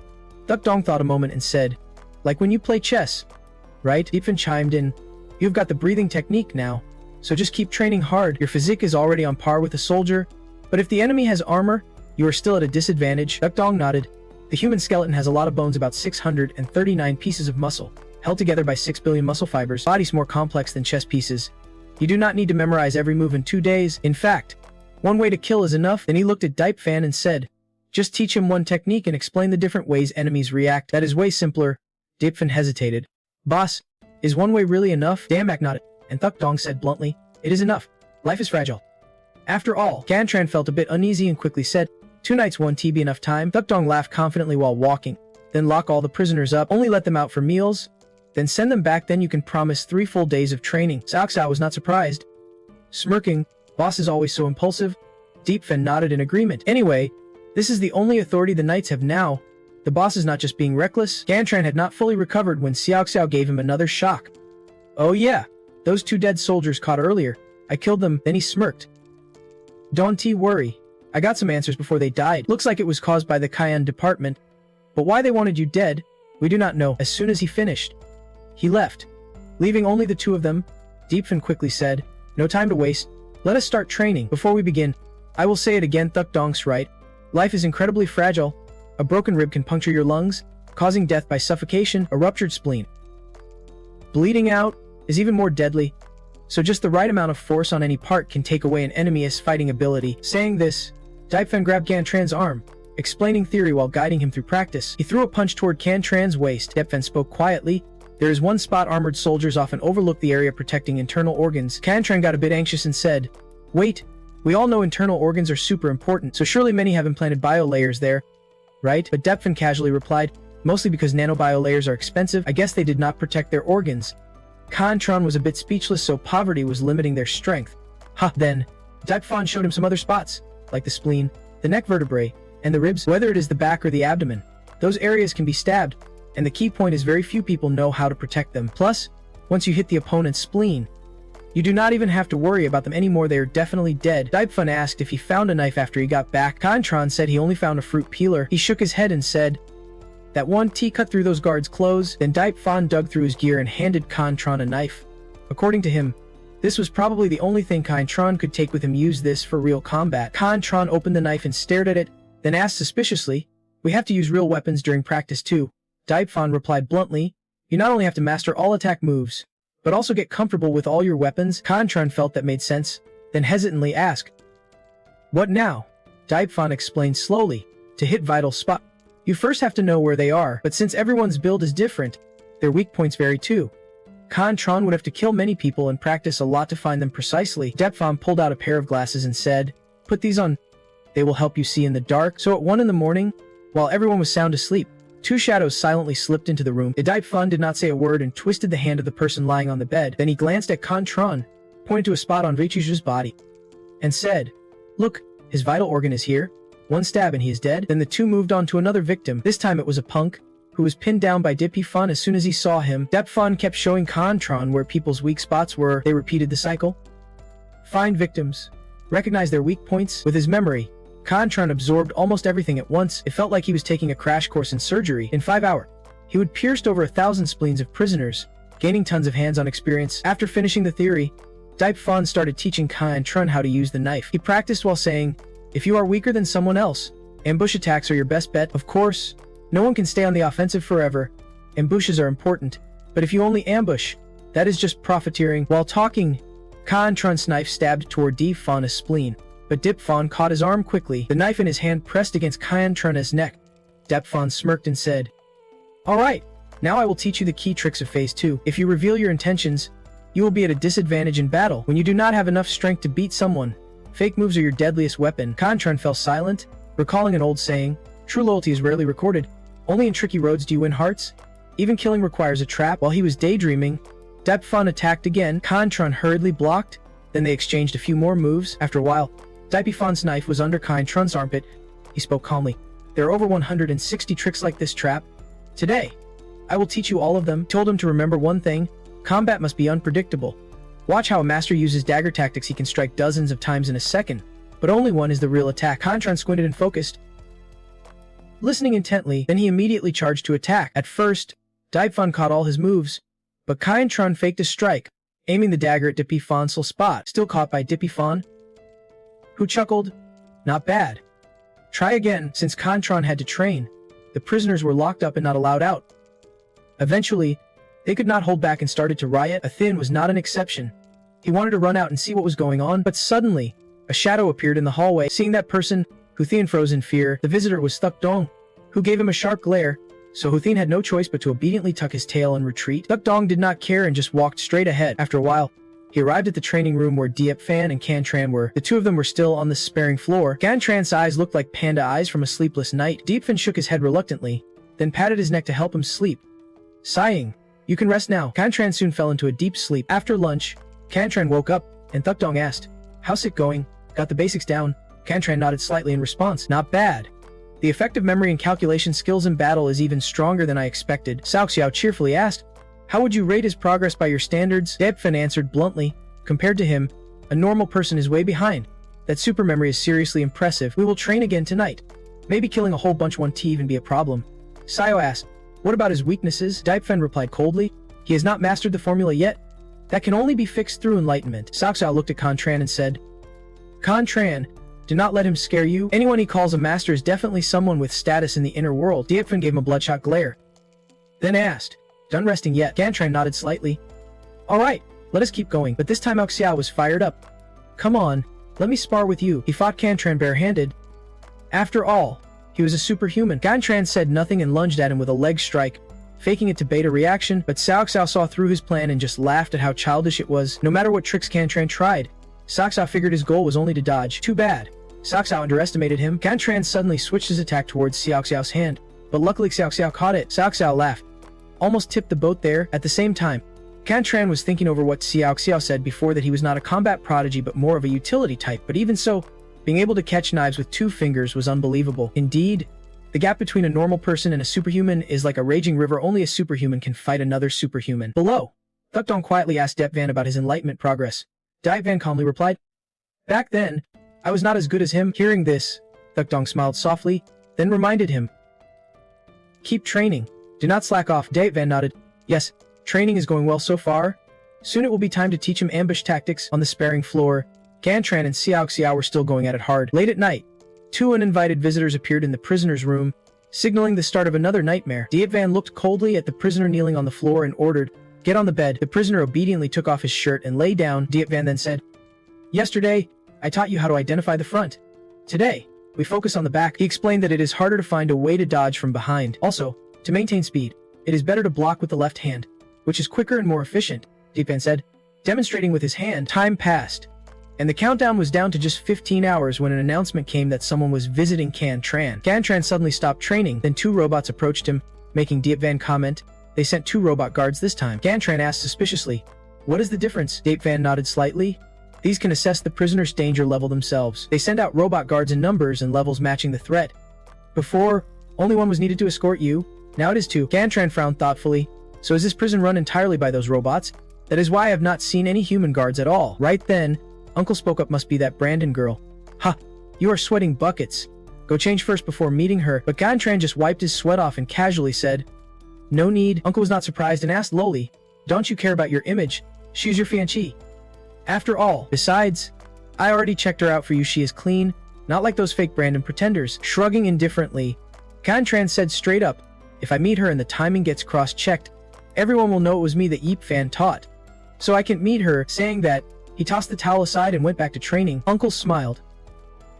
Dong thought a moment and said, like when you play chess, right? Diepfan chimed in, you've got the breathing technique now, so just keep training hard. Your physique is already on par with a soldier, but if the enemy has armor, you are still at a disadvantage. Dong nodded. The human skeleton has a lot of bones, about 639 pieces of muscle, held together by 6 billion muscle fibers. Body's more complex than chess pieces. You do not need to memorize every move in 2 days. In fact, one way to kill is enough. Then he looked at Diepfan and said, just teach him one technique and explain the different ways enemies react. That is way simpler. Diepfan hesitated. Boss, is one way really enough? Damak nodded, and Dong said bluntly, it is enough. Life is fragile. After all, Gantran felt a bit uneasy and quickly said, 2 nights won't be enough time. Dong laughed confidently while walking. Then lock all the prisoners up, only let them out for meals, then send them back, then you can promise 3 full days of training. Xiao was not surprised. Smirking, boss is always so impulsive. Diepfan nodded in agreement. Anyway, this is the only authority the knights have now. The boss is not just being reckless. Gantran had not fully recovered when Xiao gave him another shock. Oh yeah, those 2 dead soldiers caught earlier. I killed them. Then he smirked. Don't worry. I got some answers before they died. Looks like it was caused by the Cayenne department. But why they wanted you dead, we do not know. As soon as he finished, he left, leaving only the 2 of them. Diepfan quickly said, no time to waste. Let us start training. Before we begin, I will say it again, Dong's right. Life is incredibly fragile. A broken rib can puncture your lungs, causing death by suffocation. A ruptured spleen, bleeding out, is even more deadly. So just the right amount of force on any part can take away an enemy's fighting ability. Saying this, Diepfan grabbed Gantran's arm, explaining theory while guiding him through practice. He threw a punch toward Gantran's waist. Diepfan spoke quietly. There is one spot armored soldiers often overlook, the area protecting internal organs. Gantran got a bit anxious and said, wait, we all know internal organs are super important, so surely many have implanted biolayers there, right? But Diepfan casually replied, mostly because nanobiolayers are expensive. I guess they did not protect their organs. Gantran was a bit speechless, so poverty was limiting their strength. Then, Diepfan showed him some other spots, like the spleen, the neck vertebrae, and the ribs. Whether it is the back or the abdomen, those areas can be stabbed, and the key point is very few people know how to protect them. Plus, once you hit the opponent's spleen, you do not even have to worry about them anymore, they are definitely dead. Diepfan asked if he found a knife after he got back. Gantran said he only found a fruit peeler. He shook his head and said, that one T cut through those guards' clothes. Then Diepfan dug through his gear and handed Gantran a knife. According to him, this was probably the only thing Gantran could take with him. Use this for real combat. Gantran opened the knife and stared at it, then asked suspiciously, we have to use real weapons during practice too. Diepfan replied bluntly, you not only have to master all attack moves, but also get comfortable with all your weapons. Gantran felt that made sense, then hesitantly asked, What now? Diverting explained slowly. To hit vital spot, you first have to know where they are, but since everyone's build is different, their weak points vary too. Confronting would have to kill many people and practice a lot to find them precisely. Diverting pulled out a pair of glasses and said, "Put these on. They will help you see in the dark." So at 1 in the morning, while everyone was sound asleep, 2 shadows silently slipped into the room. Diverting did not say a word and twisted the hand of the person lying on the bed. Then he glanced at Confronting, pointed to a spot on Richiju's body, and said, "Look, his vital organ is here. 1 stab and he is dead." Then the 2 moved on to another victim. This time it was a punk, who was pinned down by Diverting as soon as he saw him. Diverting kept showing Confronting where people's weak spots were. They repeated the cycle. Find victims. Recognize their weak points. With his memory, Confronting absorbed almost everything at once. It felt like he was taking a crash course in surgery. In 5 hours, he would pierced over 1,000 spleens of prisoners, gaining tons of hands-on experience. After finishing the theory, Diverting started teaching Confronting how to use the knife. He practiced while saying, "If you are weaker than someone else, ambush attacks are your best bet. Of course, no one can stay on the offensive forever. Ambushes are important, but if you only ambush, that is just profiteering." While talking, Confronting's knife stabbed toward Diverting's spleen, but Diverting caught his arm quickly. The knife in his hand pressed against Confronting's neck. Diverting smirked and said, "Alright, now I will teach you the key tricks of Phase 2. If you reveal your intentions, you will be at a disadvantage in battle. When you do not have enough strength to beat someone, fake moves are your deadliest weapon." Confronting fell silent, recalling an old saying, "True loyalty is rarely recorded. Only in tricky roads do you win hearts. Even killing requires a trap." While he was daydreaming, Diverting attacked again. Confronting hurriedly blocked, then they exchanged a few more moves. After a while, Diverting's knife was under Confronting's armpit. He spoke calmly. "There are over 160 tricks like this trap. Today, I will teach you all of them." Told him to remember one thing: combat must be unpredictable. Watch how a master uses dagger tactics. He can strike dozens of times in a second, but only one is the real attack. Confronting squinted and focused, listening intently, then he immediately charged to attack. At first, Diverting caught all his moves, but Confronting faked a strike, aiming the dagger at Diverting's spot. Still caught by Diverting, who chuckled, "Not bad. Try again." Since Confronting had to train, the prisoners were locked up and not allowed out. Eventually, they could not hold back and started to riot. Athin was not an exception. He wanted to run out and see what was going on, but suddenly, a shadow appeared in the hallway. Seeing that person, Huthin froze in fear. The visitor was Thukdong, who gave him a sharp glare, so Huthin had no choice but to obediently tuck his tail and retreat. Thukdong did not care and just walked straight ahead. After a while, he arrived at the training room where Diverting and Confronting were. The 2 of them were still on the sparring floor. Confronting's eyes looked like panda eyes from a sleepless night. Diverting shook his head reluctantly, then patted his neck to help him sleep, sighing, "You can rest now." Confronting soon fell into a deep sleep. After lunch, Confronting woke up, and Thukdong asked, "How's it going? Got the basics down?" Confronting nodded slightly in response. "Not bad. The effective memory and calculation skills in battle is even stronger than I expected." Cao Xiao cheerfully asked, "How would you rate his progress by your standards?" Diverting answered bluntly, "Compared to him, a normal person is way behind. That super memory is seriously impressive. We will train again tonight. Maybe killing a whole bunch won't even be a problem." Xiao asked, "What about his weaknesses?" Diverting replied coldly, "He has not mastered the formula yet. That can only be fixed through enlightenment." Cao Xiao looked at Confronting and said, "Confronting, do not let him scare you. Anyone he calls a master is definitely someone with status in the inner world." Diverting gave him a bloodshot glare, then asked, "Done resting yet?" Confronting nodded slightly. "Alright, let us keep going." But this time Cao Xiao was fired up. "Come on, let me spar with you." He fought Confronting barehanded. After all, he was a superhuman. Confronting said nothing and lunged at him with a leg strike, faking it to bait a reaction, but Cao Xiao saw through his plan and just laughed at how childish it was. No matter what tricks Confronting tried, Cao Xiao figured his goal was only to dodge. Too bad. Cao Xiao underestimated him. Confronting suddenly switched his attack towards Cao Xiao's hand, but luckily Cao Xiao caught it. Cao Xiao laughed, almost tipped the boat there. At the same time, Confronting was thinking over what Cao Xiao said before, that he was not a combat prodigy but more of a utility type. But even so, being able to catch knives with 2 fingers was unbelievable. Indeed, the gap between a normal person and a superhuman is like a raging river. Only a superhuman can fight another superhuman. Below, Thukdong quietly asked Diverting about his enlightenment progress. Diverting calmly replied, "Back then, I was not as good as him." Hearing this, Thukdong smiled softly, then reminded him, "Keep training. Do not slack off." Diverting nodded. "Yes, training is going well so far. Soon it will be time to teach him ambush tactics." On the sparring floor, Confronting and Cao Xiao were still going at it hard. Late at night, 2 uninvited visitors appeared in the prisoner's room, signaling the start of another nightmare. Diverting looked coldly at the prisoner kneeling on the floor and ordered, "Get on the bed." The prisoner obediently took off his shirt and lay down. Diverting then said, "Yesterday, I taught you how to identify the front. Today, we focus on the back. He explained that it is harder to find a way to dodge from behind. Also, to maintain speed, it is better to block with the left hand, which is quicker and more efficient, Deepan said, demonstrating with his hand. Time passed, and the countdown was down to just 15 hours when an announcement came that someone was visiting Cantran. Cantran suddenly stopped training, then 2 robots approached him, making Deepvan comment. They sent 2 robot guards this time. Cantran asked suspiciously, "What is the difference?" Deepvan nodded slightly. These can assess the prisoner's danger level themselves. They send out robot guards in numbers and levels matching the threat. Before, only 1 was needed to escort you. Now it is 2. Cantran frowned thoughtfully. So is this prison run entirely by those robots? That is why I have not seen any human guards at all. Right then, Uncle spoke up. Must be that Brandon girl. Ha! You are sweating buckets. Go change first before meeting her. But Cantran just wiped his sweat off and casually said, "No need." Uncle was not surprised and asked lowly, "Don't you care about your image? She's your fiancée. After all, besides, I already checked her out for you. She is clean, not like those fake Brandon pretenders." Shrugging indifferently, Cantran said straight up, "If I meet her and the timing gets cross-checked, everyone will know it was me that Yeep Fan taught. So I can't meet her." Saying that, he tossed the towel aside and went back to training. Uncle smiled,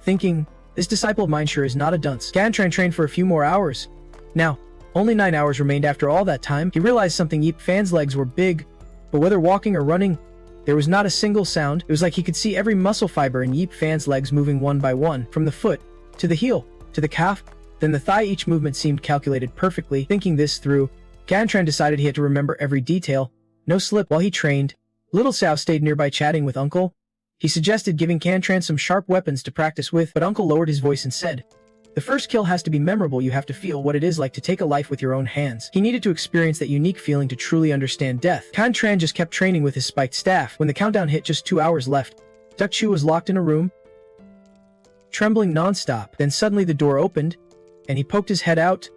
thinking, this disciple of mine sure is not a dunce. Cantran trained for a few more hours. Now, only 9 hours remained after all that time. He realized something. Yeep Fan's legs were big, but whether walking or running, there was not a single sound. It was like he could see every muscle fiber in Yeep Fan's legs moving one by one, from the foot, to the heel, to the calf, then the thigh. Each movement seemed calculated perfectly. Thinking this through, Cantran decided he had to remember every detail. No slip. While he trained, Little Sao stayed nearby chatting with Uncle. He suggested giving Cantran some sharp weapons to practice with, but Uncle lowered his voice and said, "The first kill has to be memorable. You have to feel what it is like to take a life with your own hands." He needed to experience that unique feeling to truly understand death. Cantran just kept training with his spiked staff. When the countdown hit just 2 hours left, Duck Chu was locked in a room, trembling non-stop. Then suddenly the door opened, and he poked his head out,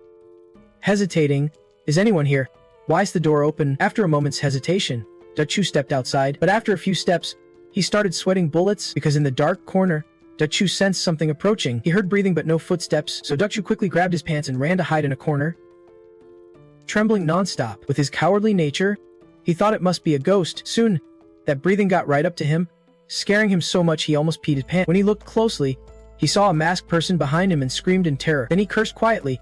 hesitating. "Is anyone here? Why's the door open?" After a moment's hesitation, Duck Chu stepped outside, but after a few steps, he started sweating bullets because in the dark corner, Duck Chu sensed something approaching. He heard breathing but no footsteps, so Duck Chu quickly grabbed his pants and ran to hide in a corner. Trembling non-stop, with his cowardly nature, he thought it must be a ghost. Soon, that breathing got right up to him, scaring him so much he almost peed his pants. When he looked closely, he saw a masked person behind him and screamed in terror. Then he cursed quietly.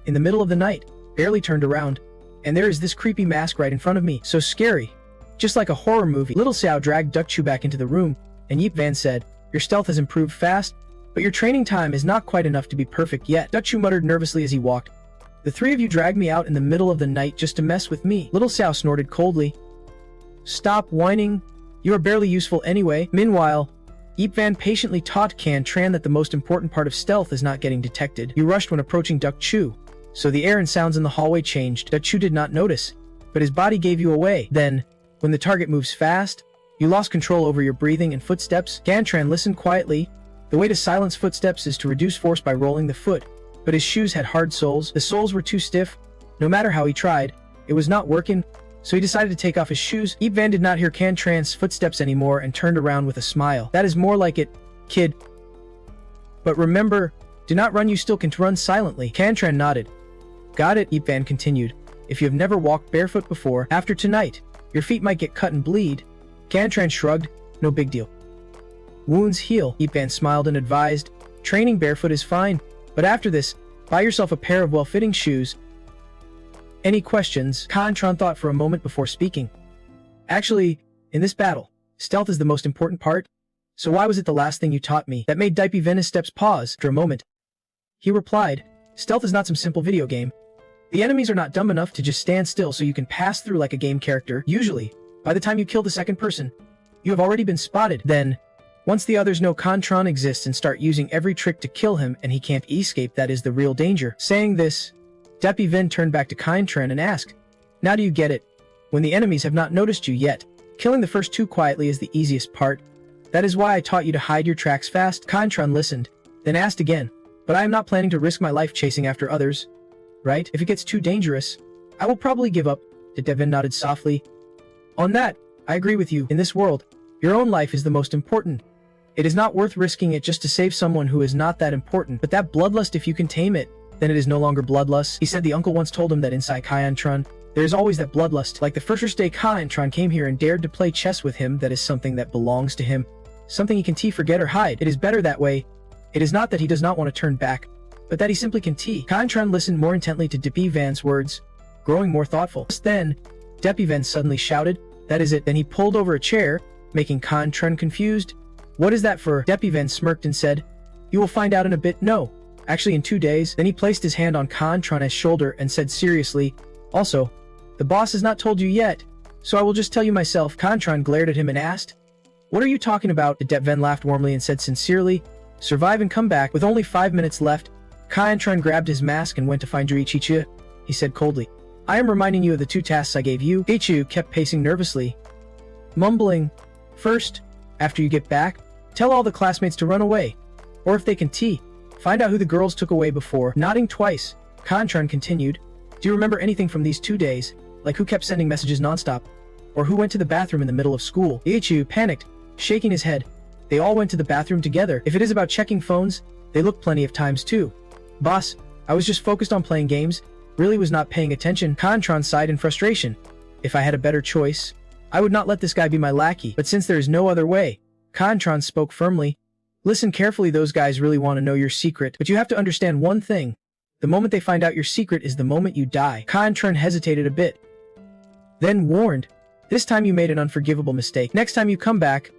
In the middle of the night, barely turned around, and there is this creepy mask right in front of me. So scary. Just like a horror movie. Little Sao dragged Duck Chu back into the room, and Yeep Van said, "Your stealth has improved fast, but your training time is not quite enough to be perfect yet." Duck Chu muttered nervously as he walked. "The 3 of you dragged me out in the middle of the night just to mess with me." Little Sao snorted coldly. "Stop whining. You are barely useful anyway." Meanwhile, Yeep Van patiently taught Cantran that the most important part of stealth is not getting detected. You rushed when approaching Duck Chu, so the air and sounds in the hallway changed. Duck Chu did not notice, but his body gave you away. Then, when the target moves fast, you lost control over your breathing and footsteps. Cantran listened quietly. The way to silence footsteps is to reduce force by rolling the foot, but his shoes had hard soles. The soles were too stiff. No matter how he tried, it was not working, so he decided to take off his shoes. Yeep Van did not hear Cantran's footsteps anymore and turned around with a smile. "That is more like it, kid. But remember, do not run. You still can run silently." Cantran nodded. "Got it," Yeep Van continued. "If you have never walked barefoot before, after tonight, your feet might get cut and bleed." Cantran shrugged. "No big deal. Wounds heal." Yeep Van smiled and advised, "Training barefoot is fine, but after this, buy yourself a pair of well-fitting shoes." "Any questions?" Cantran thought for a moment before speaking. "Actually, in this battle, stealth is the most important part. So why was it the last thing you taught me?" That made Dipey Venice Steps pause for a moment. He replied, "Stealth is not some simple video game. The enemies are not dumb enough to just stand still so you can pass through like a game character. Usually, by the time you kill the second person, you have already been spotted. Then, once the others know Cantran exists and start using every trick to kill him and he can't escape, that is the real danger." Saying this, Depi Vin turned back to Cantran and asked, "Now do you get it? When the enemies have not noticed you yet, killing the first 2 quietly is the easiest part. That is why I taught you to hide your tracks fast." Cantran listened, then asked again, "But I am not planning to risk my life chasing after others, right? If it gets too dangerous, I will probably give up." Devin nodded softly. "On that, I agree with you. In this world, your own life is the most important. It is not worth risking it just to save someone who is not that important. But that bloodlust, if you can tame it, then it is no longer bloodlust." He said the uncle once told him that inside Cantran, there is always that bloodlust. Like the first day Cantran came here and dared to play chess with him, that is something that belongs to him. Something he can forget or hide. It is better that way. It is not that he does not want to turn back, but that he simply can tee. Kaintron listened more intently to Depi Van's words, growing more thoughtful. Just then, Depi Van suddenly shouted, "That is it." Then he pulled over a chair, making Kaintron confused. "What is that for?" Depi Van smirked and said, "You will find out in a bit." "No, actually in 2 days." Then he placed his hand on Kaintron's shoulder and said seriously, "Also, the boss has not told you yet, so I will just tell you myself." Kaintron glared at him and asked, "What are you talking about?" Depi Van laughed warmly and said sincerely, "Survive and come back." With only 5 minutes left, Kaintron grabbed his mask and went to find Riichichi. He said coldly, "I am reminding you of the 2 tasks I gave you." Riichichi kept pacing nervously, mumbling, "First, after you get back, tell all the classmates to run away. Or if they can tee, find out who the girls took away before." Nodding twice, Kaintron continued, "Do you remember anything from these 2 days, like who kept sending messages nonstop? Or who went to the bathroom in the middle of school?" Riichichi panicked, shaking his head. "They all went to the bathroom together. If it is about checking phones, they looked plenty of times too." "Boss, I was just focused on playing games, really was not paying attention." Kaintron sighed in frustration. "If I had a better choice, I would not let this guy be my lackey. But since there is no other way," Kaintron spoke firmly, "listen carefully. Those guys really want to know your secret, but you have to understand one thing. The moment they find out your secret is the moment you die." Kaintron hesitated a bit, then warned, "This time you made an unforgivable mistake. Next time you come back,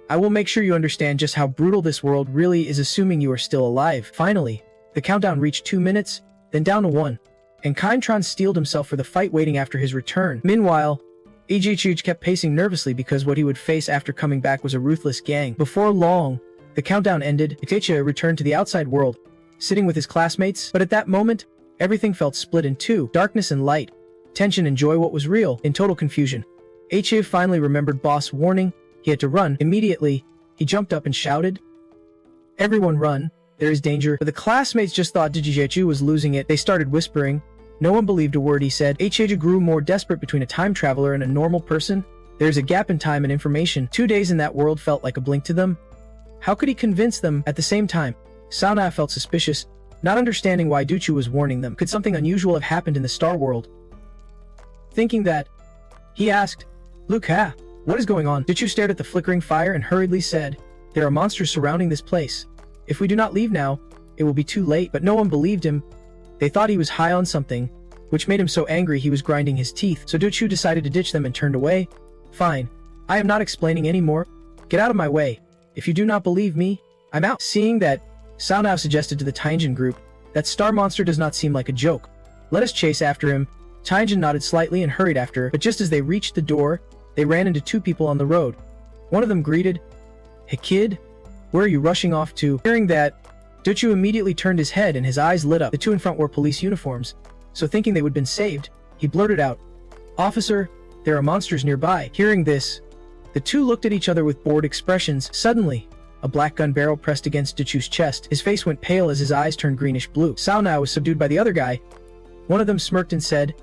I will make sure you understand just how brutal this world really is, assuming you are still alive." Finally, the countdown reached 2 minutes, then down to 1, and Kaintron steeled himself for the fight waiting after his return. Meanwhile, Riichichi kept pacing nervously because what he would face after coming back was a ruthless gang. Before long, the countdown ended. Riichichi returned to the outside world, sitting with his classmates, but at that moment, everything felt split in two: darkness and light, tension and joy. What was real? In total confusion. Riichichi finally remembered boss' warning. He had to run. Immediately, he jumped up and shouted, "Everyone run, there is danger." But the classmates just thought Riichichi was losing it. They started whispering. No one believed a word he said. Riichichi grew more desperate. Between a time traveler and a normal person, there's a gap in time and information. 2 days in that world felt like a blink to them. How could he convince them? At the same time, Sauna felt suspicious, not understanding why Duchu was warning them. Could something unusual have happened in the star world? Thinking that, he asked, "Luca, what is going on?" Duchu stared at the flickering fire and hurriedly said, "There are monsters surrounding this place. If we do not leave now, it will be too late." But no one believed him. They thought he was high on something, which made him so angry he was grinding his teeth. So Duchu decided to ditch them and turned away. "Fine. I am not explaining anymore. Get out of my way. If you do not believe me, I'm out." Seeing that, Saunao suggested to the Tainjin group, "That star monster does not seem like a joke. Let us chase after him." Tainjin nodded slightly and hurried after, but just as they reached the door, they ran into 2 people on the road. One of them greeted, "Hey kid, where are you rushing off to?" Hearing that, Duchu immediately turned his head and his eyes lit up. The 2 in front wore police uniforms, so thinking they would have been saved, he blurted out, "Officer, there are monsters nearby." Hearing this, the 2 looked at each other with bored expressions. Suddenly, a black gun barrel pressed against Duchu's chest. His face went pale as his eyes turned greenish blue. Saunao was subdued by the other guy. One of them smirked and said,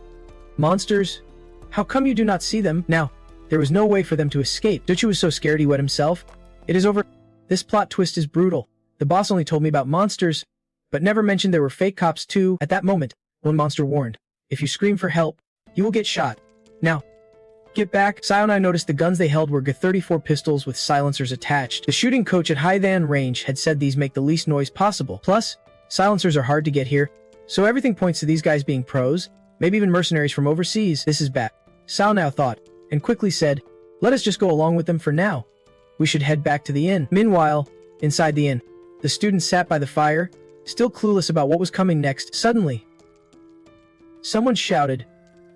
"Monsters? How come you do not see them?" Now, there was no way for them to escape. Duchu was so scared he wet himself. "It is over. This plot twist is brutal. The boss only told me about monsters, but never mentioned there were fake cops too." At that moment, one monster warned, "If you scream for help, you will get shot. Now, get back." Saunai noticed the guns they held were G34 pistols with silencers attached. The shooting coach at high-than range had said these make the least noise possible. Plus, silencers are hard to get here, so everything points to these guys being pros, maybe even mercenaries from overseas. This is bad, Saunai thought, and quickly said, "Let us just go along with them for now. We should head back to the inn." Meanwhile, inside the inn, the students sat by the fire, still clueless about what was coming next. Suddenly, someone shouted,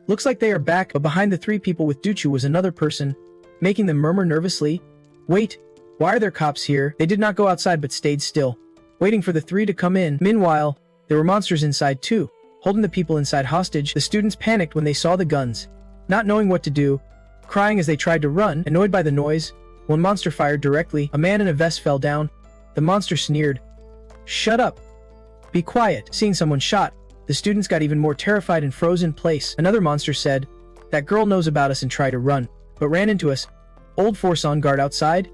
"Looks like they are back." But behind the 3 people with Duchu was another person, making them murmur nervously, "Wait, why are there cops here?" They did not go outside but stayed still, waiting for the 3 to come in. Meanwhile, there were monsters inside too, holding the people inside hostage. The students panicked when they saw the guns, not knowing what to do, crying as they tried to run. Annoyed by the noise, one monster fired directly. A man in a vest fell down. The monster sneered, "Shut up. Be quiet." Seeing someone shot, the students got even more terrified and froze in place. Another monster said, "That girl knows about us," and tried to run, but ran into us. "Old force on guard outside.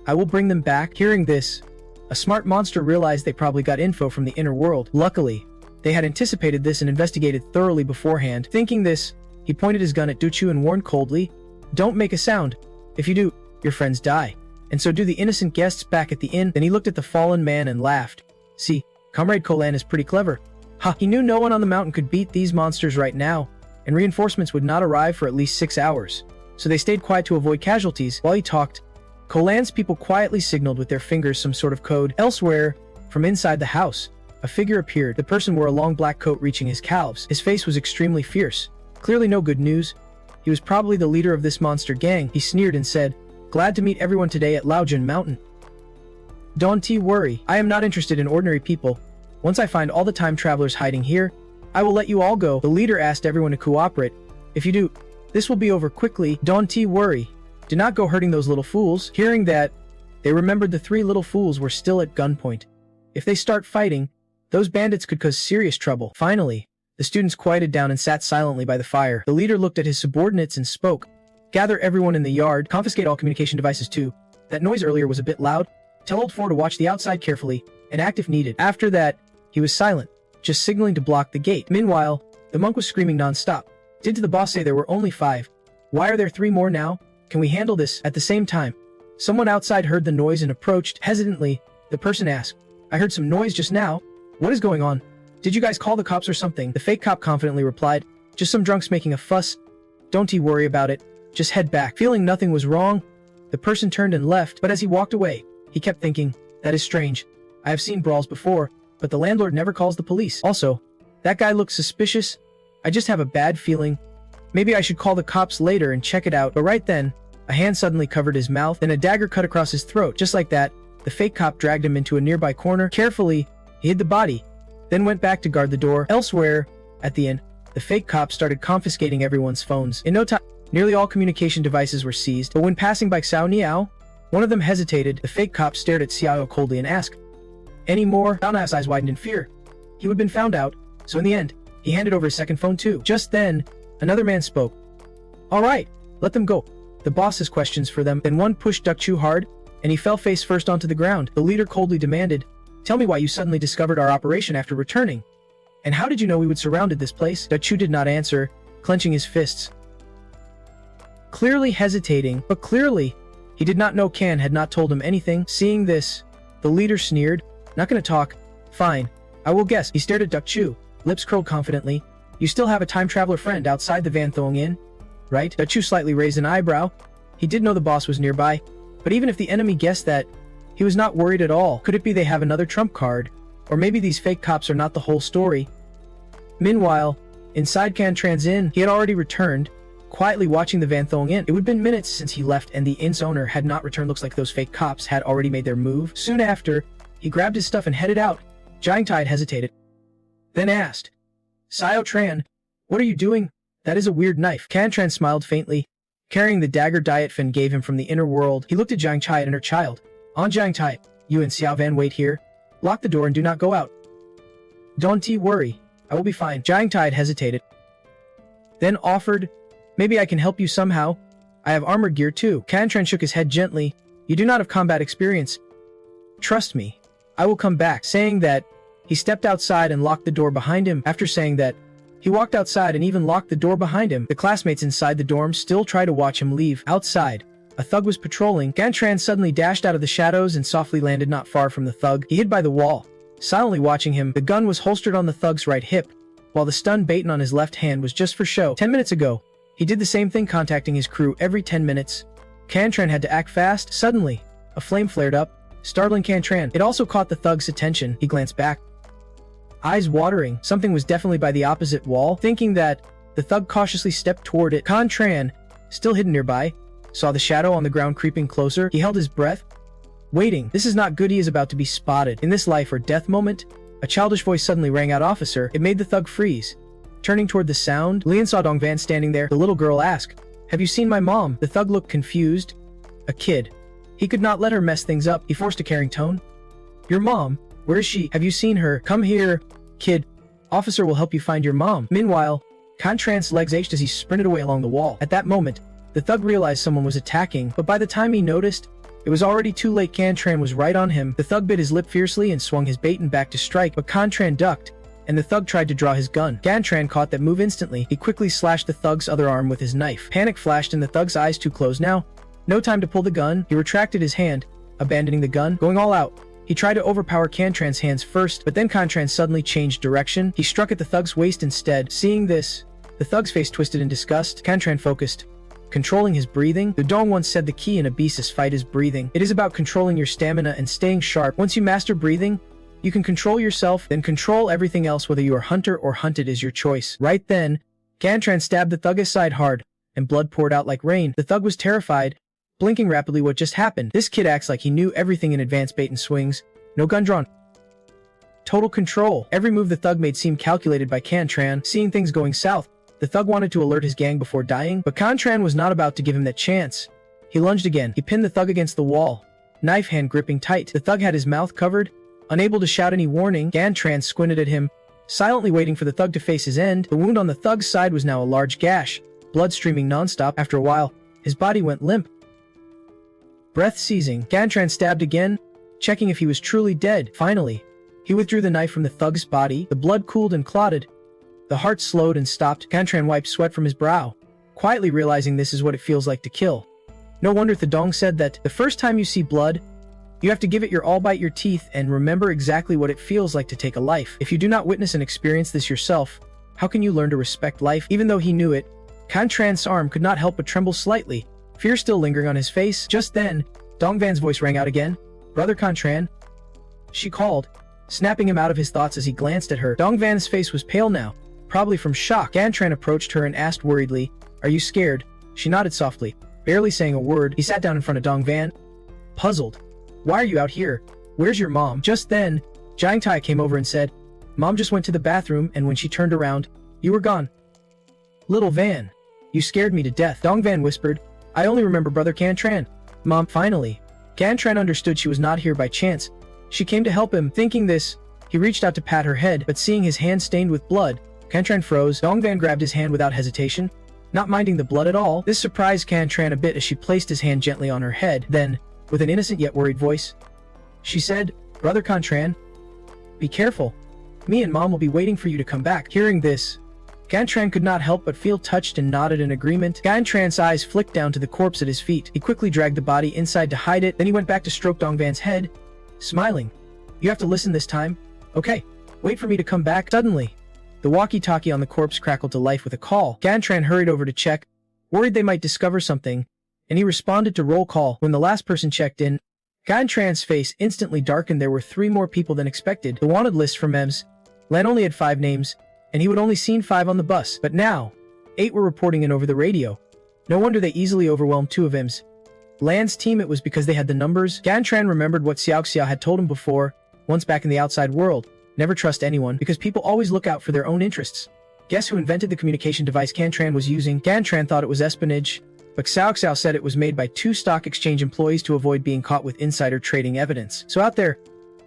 I will bring them back." Hearing this, a smart monster realized they probably got info from the inner world. Luckily, they had anticipated this and investigated thoroughly beforehand. Thinking this, he pointed his gun at Duchu and warned coldly, "Don't make a sound. If you do, your friends die. And so do the innocent guests back at the inn." Then he looked at the fallen man and laughed. See, Comrade Kolan is pretty clever. Ha, he knew no one on the mountain could beat these monsters right now, and reinforcements would not arrive for at least 6 hours. So they stayed quiet to avoid casualties. While he talked, Kolan's people quietly signaled with their fingers some sort of code. Elsewhere, from inside the house, a figure appeared. The person wore a long black coat reaching his calves. His face was extremely fierce. Clearly no good news. He was probably the leader of this monster gang. He sneered and said, "Glad to meet everyone today at Laojin Mountain. Don't worry, I am not interested in ordinary people. Once I find all the time travelers hiding here, I will let you all go." The leader asked everyone to cooperate. "If you do, this will be over quickly. Don't worry. Do not go hurting those little fools." Hearing that, they remembered the 3 little fools were still at gunpoint. If they start fighting, those bandits could cause serious trouble. Finally, the students quieted down and sat silently by the fire. The leader looked at his subordinates and spoke. "Gather everyone in the yard. Confiscate all communication devices too. That noise earlier was a bit loud. Tell Old 4 to watch the outside carefully and act if needed." After that, he was silent, just signaling to block the gate. Meanwhile, the monk was screaming non-stop. "Did the boss say there were only 5? Why are there 3 more now? Can we handle this?" At the same time, someone outside heard the noise and approached. Hesitantly, the person asked, "I heard some noise just now. What is going on? Did you guys call the cops or something?" The fake cop confidently replied, "Just some drunks making a fuss. Don't worry about it. Just head back." Feeling nothing was wrong, the person turned and left, but as he walked away, he kept thinking, "That is strange. I have seen brawls before, but the landlord never calls the police. Also, that guy looks suspicious. I just have a bad feeling. Maybe I should call the cops later and check it out." But right then, a hand suddenly covered his mouth, then a dagger cut across his throat. Just like that, the fake cop dragged him into a nearby corner. Carefully, he hid the body, then went back to guard the door. Elsewhere, at the inn, the fake cop started confiscating everyone's phones. In no time, nearly all communication devices were seized, but when passing by Xiao Niao, one of them hesitated. The fake cop stared at Xiao coldly and asked, "Any more?" Xiao Niao's eyes widened in fear. He would have been found out, so in the end, he handed over his second phone too. Just then, another man spoke. "All right, let them go. The boss has questions for them." Then one pushed Dukchu hard, and he fell face first onto the ground. The leader coldly demanded, "Tell me why you suddenly discovered our operation after returning. And how did you know we would surrounded this place?" Dukchu did not answer, clenching his fists. Clearly hesitating, but clearly, he did not know Kan had not told him anything. Seeing this, the leader sneered, "Not gonna talk? Fine. I will guess." He stared at Dukchu, lips curled confidently. "You still have a time traveler friend outside the Van Thong Inn, right?" Dukchu slightly raised an eyebrow. He did know the boss was nearby, but even if the enemy guessed that, he was not worried at all. Could it be they have another trump card? Or maybe these fake cops are not the whole story? Meanwhile, inside Can Tran's inn, he had already returned, quietly watching the Van Thong Inn. It would have been minutes since he left and the inn's owner had not returned. Looks like those fake cops had already made their move. Soon after, he grabbed his stuff and headed out. Jiang Tai hesitated, then asked, "Xiao Tran, what are you doing? That is a weird knife." Can Tran smiled faintly, carrying the dagger Diet Fin gave him from the inner world. He looked at Jiang Tai and her child. "On Jiang Tai, you and Xiao Van wait here. Lock the door and do not go out." "Don't worry, I will be fine." Jiang Tai hesitated, then offered, "Maybe I can help you somehow. I have armored gear too." Can Tran shook his head gently. "You do not have combat experience. Trust me, I will come back." Saying that, he stepped outside and locked the door behind him. After saying that, he walked outside and even locked the door behind him. The classmates inside the dorm still tried to watch him leave. Outside, a thug was patrolling. Can Tran suddenly dashed out of the shadows and softly landed not far from the thug. He hid by the wall, silently watching him. The gun was holstered on the thug's right hip, while the stun baton on his left hand was just for show. 10 minutes ago, he did the same thing, contacting his crew every 10 minutes. Can Tran had to act fast. Suddenly, a flame flared up, startling Can Tran. It also caught the thug's attention. He glanced back, eyes watering. Something was definitely by the opposite wall. Thinking that, the thug cautiously stepped toward it. Can Tran, still hidden nearby, saw the shadow on the ground creeping closer. He held his breath, waiting. This is not good. He is about to be spotted. In this life or death moment, a childish voice suddenly rang out, "Officer." It made the thug freeze. Turning toward the sound, Lian saw Dongvan standing there. The little girl asked, "Have you seen my mom?" The thug looked confused. A kid. He could not let her mess things up. He forced a caring tone. "Your mom? Where is she? Have you seen her? Come here, kid. Officer will help you find your mom." Meanwhile, Can Tran's legs ached as he sprinted away along the wall. At that moment, the thug realized someone was attacking, but by the time he noticed, it was already too late. Can Tran was right on him. The thug bit his lip fiercely and swung his baton back to strike, but Can Tran ducked, and the thug tried to draw his gun. Can Tran caught that move instantly. He quickly slashed the thug's other arm with his knife. Panic flashed in the thug's eyes. Too close now. No time to pull the gun. He retracted his hand, abandoning the gun. Going all out, he He tried to overpower Cantran's hands first, but then Cantran suddenly changed direction. He struck at the thug's waist instead. Seeing this, the thug's face twisted in disgust. Cantran focused, controlling his breathing. The Dong once said the key in a beast's fight is breathing. It is about controlling your stamina and staying sharp. Once you master breathing, you can control yourself, then control everything else. Whether you are hunter or hunted is your choice. Right then, Cantran stabbed the thug's side hard, and blood poured out like rain. The thug was terrified, blinking rapidly what just happened. This kid acts like he knew everything in advance. Bait and swings, no gun drawn. Total control. Every move the thug made seemed calculated by Cantran. Seeing things going south, the thug wanted to alert his gang before dying, but Cantran was not about to give him that chance. He lunged again. He pinned the thug against the wall, knife hand gripping tight. The thug had his mouth covered, unable to shout any warning. Cantran squinted at him, silently waiting for the thug to face his end. The wound on the thug's side was now a large gash, blood streaming nonstop. After a while, his body went limp. Breath seizing, Cantran stabbed again, checking if he was truly dead. Finally, he withdrew the knife from the thug's body. The blood cooled and clotted. The heart slowed and stopped. Cantran wiped sweat from his brow, quietly realizing this is what it feels like to kill. No wonder Thedong said that the first time you see blood, you have to give it your all. Bite your teeth and remember exactly what it feels like to take a life. If you do not witness and experience this yourself, how can you learn to respect life? Even though he knew it, Cantran's arm could not help but tremble slightly, fear still lingering on his face. Just then, Dongvan's voice rang out again. "Brother Cantran?" She called, snapping him out of his thoughts as he glanced at her. Dongvan's face was pale now, probably from shock. Cantran approached her and asked worriedly, "Are you scared?" She nodded softly, barely saying a word. He sat down in front of Dongvan, puzzled. "Why are you out here? Where's your mom?" Just then, Jiang Tai came over and said, "Mom just went to the bathroom, and when she turned around, you were gone." "Little Van, you scared me to death," Dongvan whispered. "I only remember Brother Cantran." "Mom." Finally, Cantran understood she was not here by chance. She came to help him. Thinking this, he reached out to pat her head, but seeing his hand stained with blood, Cantran froze. Dongvan grabbed his hand without hesitation, not minding the blood at all. This surprised Cantran a bit as she placed his hand gently on her head. Then, with an innocent yet worried voice, she said, "Brother Cantran, be careful. Me and Mom will be waiting for you to come back." Hearing this, Cantran could not help but feel touched and nodded in agreement. Cantran's eyes flicked down to the corpse at his feet. He quickly dragged the body inside to hide it, then he went back to stroke Dongvan's head, smiling. "You have to listen this time? Okay, wait for me to come back." Suddenly, the walkie-talkie on the corpse crackled to life with a call. Cantran hurried over to check, worried they might discover something, and he responded to roll call. When the last person checked in, Cantran's face instantly darkened. There were 3 more people than expected. The wanted list from EMS, Len only had 5 names, and he would only seen 5 on the bus, but now, 8 were reporting in over the radio. No wonder they easily overwhelmed 2 of EMS Lan's team. It was because they had the numbers. Cantran remembered what Xiaoxia had told him before, once back in the outside world. Never trust anyone, because people always look out for their own interests. Guess who invented the communication device Cantran was using? Cantran thought it was espionage, but Xiaoxiao said it was made by 2 stock exchange employees to avoid being caught with insider trading evidence. So out there,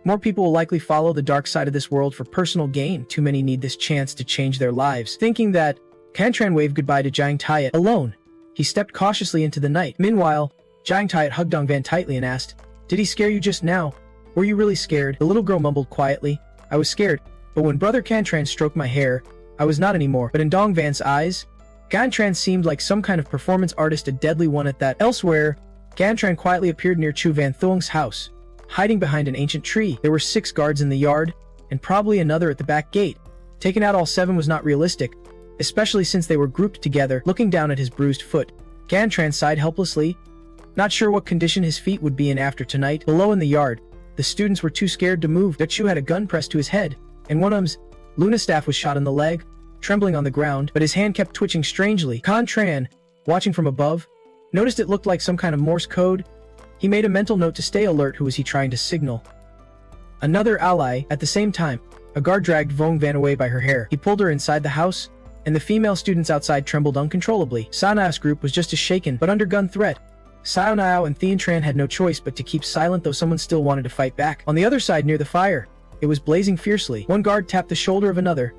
more people will likely follow the dark side of this world for personal gain. Too many need this chance to change their lives. Thinking that, Cantran waved goodbye to Jiang Tai. Alone, he stepped cautiously into the night. Meanwhile, Jiang Tai hugged Dongvan tightly and asked, "Did he scare you just now? Were you really scared?" The little girl mumbled quietly, "I was scared, but when Brother Cantran stroked my hair, I was not anymore." But in Dongvan's eyes, Cantran seemed like some kind of performance artist, a deadly one at that. Elsewhere, Cantran quietly appeared near Chu Van Thuong's house, hiding behind an ancient tree. There were 6 guards in the yard, and probably another at the back gate. Taking out all 7 was not realistic, especially since they were grouped together. Looking down at his bruised foot, Cantran sighed helplessly, not sure what condition his feet would be in after tonight. Below in the yard, the students were too scared to move. Chu had a gun pressed to his head, and one of Luna's staff was shot in the leg, trembling on the ground, but his hand kept twitching strangely. Cantran, watching from above, noticed it looked like some kind of Morse code. He made a mental note to stay alert. Who was he trying to signal? Another ally. At the same time, a guard dragged Vong Van away by her hair. He pulled her inside the house, and the female students outside trembled uncontrollably. Sana's group was just as shaken, but under gun threat. Sao Nao and Thien Tran had no choice but to keep silent, though someone still wanted to fight back. On the other side near the fire, it was blazing fiercely. One guard tapped the shoulder of another,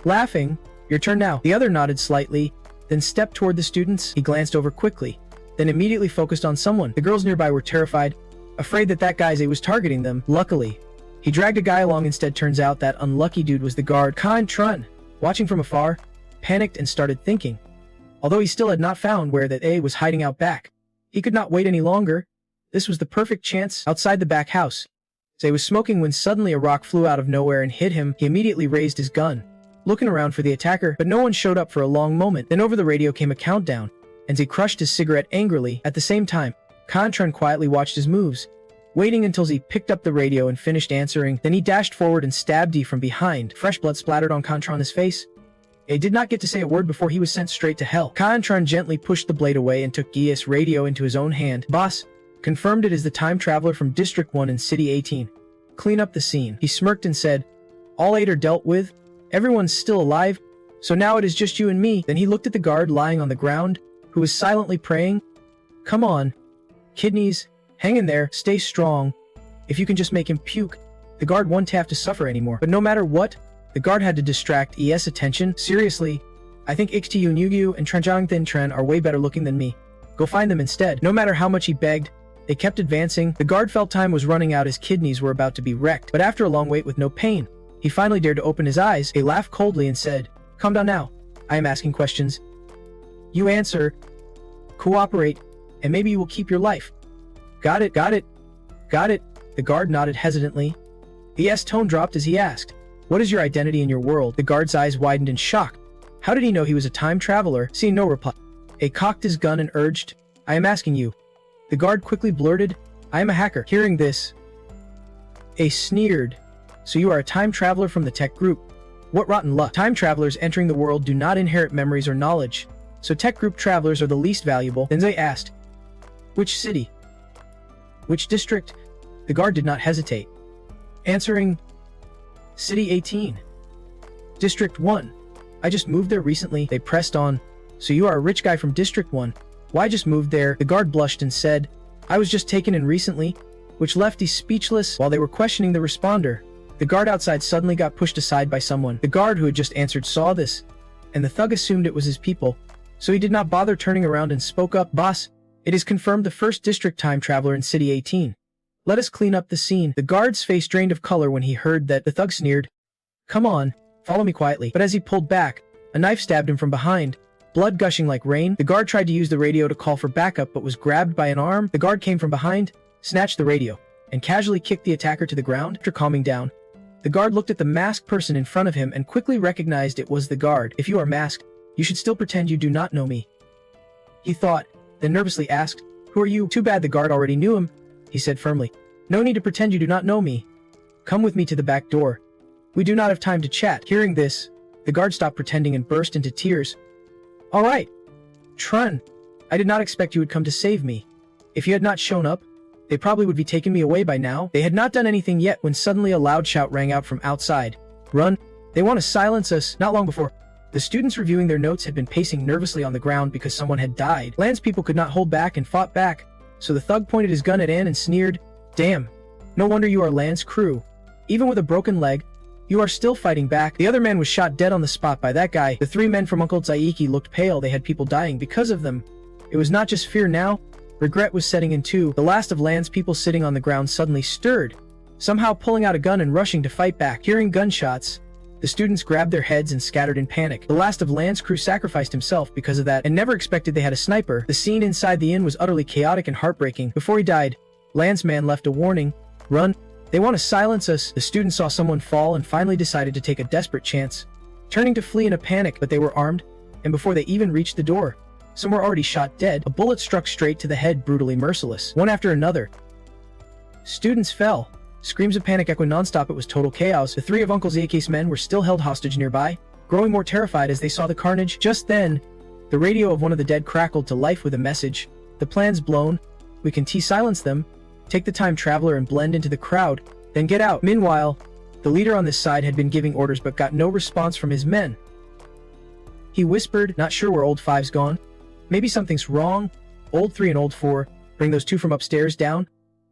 laughing, "Your turn now." The other nodded slightly, then stepped toward the students. He glanced over quickly, then immediately focused on someone. The girls nearby were terrified, afraid that guy's was targeting them. Luckily, he dragged a guy along instead. Turns out that unlucky dude was the guard. Trun, watching from afar, panicked and started thinking. Although he still had not found where that A was hiding out back, he could not wait any longer. This was the perfect chance. Outside the back house, He was smoking when suddenly a rock flew out of nowhere and hit him. He immediately raised his gun, looking around for the attacker, but no one showed up for a long moment. Then over the radio came a countdown, and he crushed his cigarette angrily. At the same time, Confronting quietly watched his moves, waiting until he picked up the radio and finished answering. Then he dashed forward and stabbed D from behind. Fresh blood splattered on Confronting's face. He did not get to say a word before he was sent straight to hell. Confronting gently pushed the blade away and took Gia's radio into his own hand. Boss, confirmed it is the time traveler from District 1 in City 18. Clean up the scene. He smirked and said, all 8 are dealt with. Everyone's still alive, so now it is just you and me. Then he looked at the guard lying on the ground, who was silently praying. Come on, kidneys, hang in there, stay strong. If you can just make him puke, the guard won't have to suffer anymore. But no matter what, the guard had to distract ES attention. Seriously, I think Ixtiu Nyugyu and Trenjang Thin Tren are way better looking than me. Go find them instead. No matter how much he begged, they kept advancing. The guard felt time was running out, his kidneys were about to be wrecked. But after a long wait with no pain, he finally dared to open his eyes. He laughed coldly and said, calm down now. I am asking questions. You answer, cooperate, and maybe you will keep your life. Got it, got it, got it. The guard nodded hesitantly. ES tone dropped as he asked, what is your identity in your world? The guard's eyes widened in shock. How did he know he was a time traveler? Seeing no reply, he cocked his gun and urged, I am asking you. The guard quickly blurted, I am a hacker. Hearing this, A sneered, so you are a time traveler from the tech group. What rotten luck. Time travelers entering the world do not inherit memories or knowledge, so tech group travelers are the least valuable. Then they asked, which city? Which district? The guard did not hesitate, answering, City 18. District 1. I just moved there recently. They pressed on, so you are a rich guy from District 1. Why just moved there? The guard blushed and said, I was just taken in recently, which left these speechless. While they were questioning the responder, the guard outside suddenly got pushed aside by someone. The guard who had just answered saw this, and the thug assumed it was his people, so he did not bother turning around and spoke up, boss, it is confirmed the first district time traveler in City 18. Let us clean up the scene. The guard's face drained of color when he heard that. The thug sneered, come on, follow me quietly. But as he pulled back, a knife stabbed him from behind, blood gushing like rain. The guard tried to use the radio to call for backup but was grabbed by an arm. The guard came from behind, snatched the radio, and casually kicked the attacker to the ground. After calming down, the guard looked at the masked person in front of him and quickly recognized it was the guard. If you are masked, you should still pretend you do not know me, he thought, then nervously asked, who are you? Too bad the guard already knew him, he said firmly. No need to pretend you do not know me. Come with me to the back door. We do not have time to chat. Hearing this, the guard stopped pretending and burst into tears. All right, Trun, I did not expect you would come to save me. If you had not shown up, they probably would be taking me away by now. They had not done anything yet when suddenly a loud shout rang out from outside. Run, they want to silence us. Not long before, the students reviewing their notes had been pacing nervously on the ground because someone had died. Lan's people could not hold back and fought back, so the thug pointed his gun at Anne and sneered, damn, no wonder you are Lan's crew. Even with a broken leg, you are still fighting back. The other man was shot dead on the spot by that guy. The 3 men from Uncle Zaiki looked pale. They had people dying because of them. It was not just fear now. Regret was setting in too. The last of Lan's people sitting on the ground suddenly stirred, somehow pulling out a gun and rushing to fight back. Hearing gunshots, the students grabbed their heads and scattered in panic. The last of Lan's crew sacrificed himself because of that and never expected they had a sniper. The scene inside the inn was utterly chaotic and heartbreaking. Before he died, Lan's man left a warning, run. They want to silence us. The students saw someone fall and finally decided to take a desperate chance, turning to flee in a panic, but they were armed, and before they even reached the door, some were already shot dead. A bullet struck straight to the head, brutally merciless. One after another, students fell. Screams of panic echoed nonstop. It was total chaos. The 3 of Uncle Zaki's men were still held hostage nearby, growing more terrified as they saw the carnage. Just then, the radio of one of the dead crackled to life with a message. The plan's blown. We can silence them. Take the time traveler and blend into the crowd, then get out. Meanwhile, the leader on this side had been giving orders but got no response from his men. He whispered, not sure where Old 5's gone. Maybe something's wrong. Old 3 and Old 4, bring those 2 from upstairs down.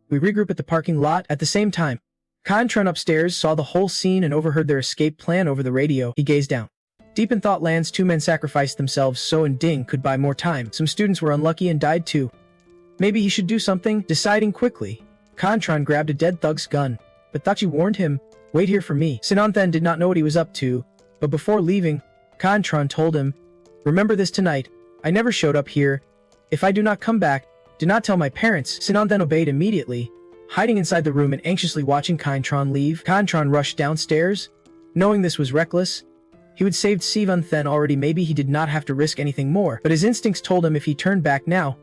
We regroup at the parking lot. At the same time, Confronting upstairs saw the whole scene and overheard their escape plan over the radio. He gazed down, deep in thought. Lan's 2 men sacrificed themselves so and Ding could buy more time. Some students were unlucky and died too. Maybe he should do something. Deciding quickly, Confronting grabbed a dead thug's gun, but Tachi warned him, wait here for me. Sinanthan did not know what he was up to, but before leaving, Confronting told him, remember this tonight, I never showed up here. If I do not come back, do not tell my parents. Sinanthan obeyed immediately, hiding inside the room and anxiously watching Kaintron leave. Kaintron rushed downstairs, knowing this was reckless. He would saved Sivanthen already, maybe he did not have to risk anything more, but his instincts told him if he turned back now,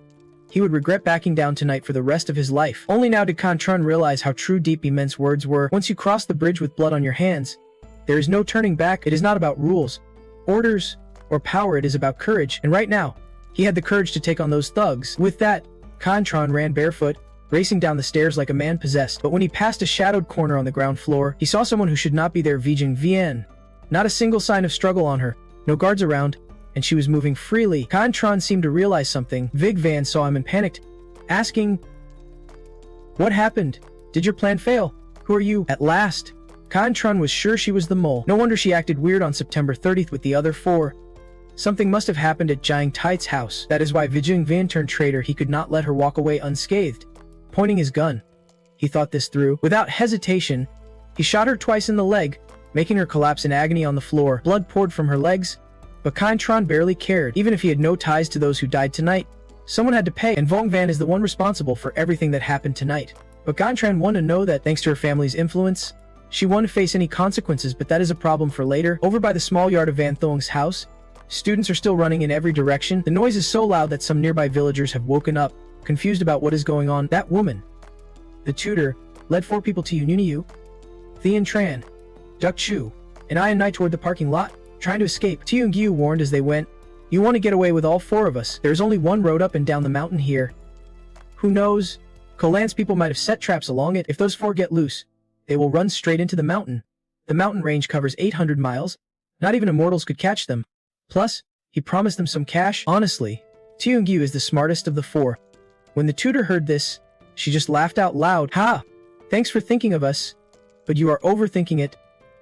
he would regret backing down tonight for the rest of his life. Only now did Kaintron realize how true deep immense words were. Once you cross the bridge with blood on your hands, there is no turning back. It is not about rules, orders, or power, it is about courage, and right now, he had the courage to take on those thugs. With that, Kaintron ran barefoot, racing down the stairs like a man possessed. But when he passed a shadowed corner on the ground floor, he saw someone who should not be there, Vijing Vien. Not a single sign of struggle on her, no guards around, and she was moving freely. Kaintron seemed to realize something. Vig Van saw him and panicked, asking, "What happened? Did your plan fail? Who are you?" At last, Kaintron was sure she was the mole. No wonder she acted weird on September 30th with the other four. Something must have happened at Jiang Tait's house. That is why Vijing Van turned traitor. He could not let her walk away unscathed. Pointing his gun, he thought this through. Without hesitation, he shot her twice in the leg, making her collapse in agony on the floor. Blood poured from her legs, but Kaintron barely cared. Even if he had no ties to those who died tonight, someone had to pay, and Vong Van is the one responsible for everything that happened tonight. But Kaintron wanted to know that, thanks to her family's influence, she won't face any consequences, but that is a problem for later. Over by the small yard of Van Thuong's house, students are still running in every direction. The noise is so loud that some nearby villagers have woken up, confused about what is going on. That woman, the tutor, led 4 people to Ununiu, Thean Tran, Duck Chu, and I and Nai toward the parking lot, trying to escape. Tiung Gyu warned as they went, "You want to get away with all 4 of us. There's only one road up and down the mountain here. Who knows? Kolan's people might have set traps along it. If those 4 get loose, they will run straight into the mountain. The mountain range covers 800 miles. Not even immortals could catch them. Plus, he promised them some cash." Honestly, Tiung Gyu is the smartest of the 4. When the tutor heard this, she just laughed out loud. "Ha! Thanks for thinking of us. But you are overthinking it.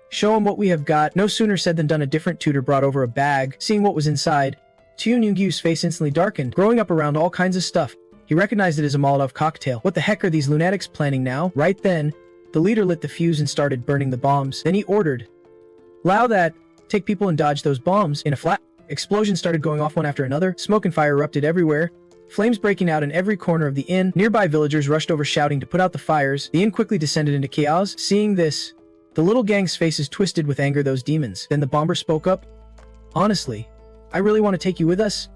Show him what we have got." No sooner said than done. A different tutor brought over a bag. Seeing what was inside, Tiung Gyu's face instantly darkened. Growing up around all kinds of stuff, he recognized it as a Molotov cocktail. What the heck are these lunatics planning now? Right then, the leader lit the fuse and started burning the bombs. Then he ordered, "Lao that, take people and dodge those bombs." In a flat, explosions started going off one after another. Smoke and fire erupted everywhere, flames breaking out in every corner of the inn. Nearby villagers rushed over shouting to put out the fires. The inn quickly descended into chaos. Seeing this, the little gang's faces twisted with anger. Those demons. Then the bomber spoke up. "Honestly, I really want to take you with us,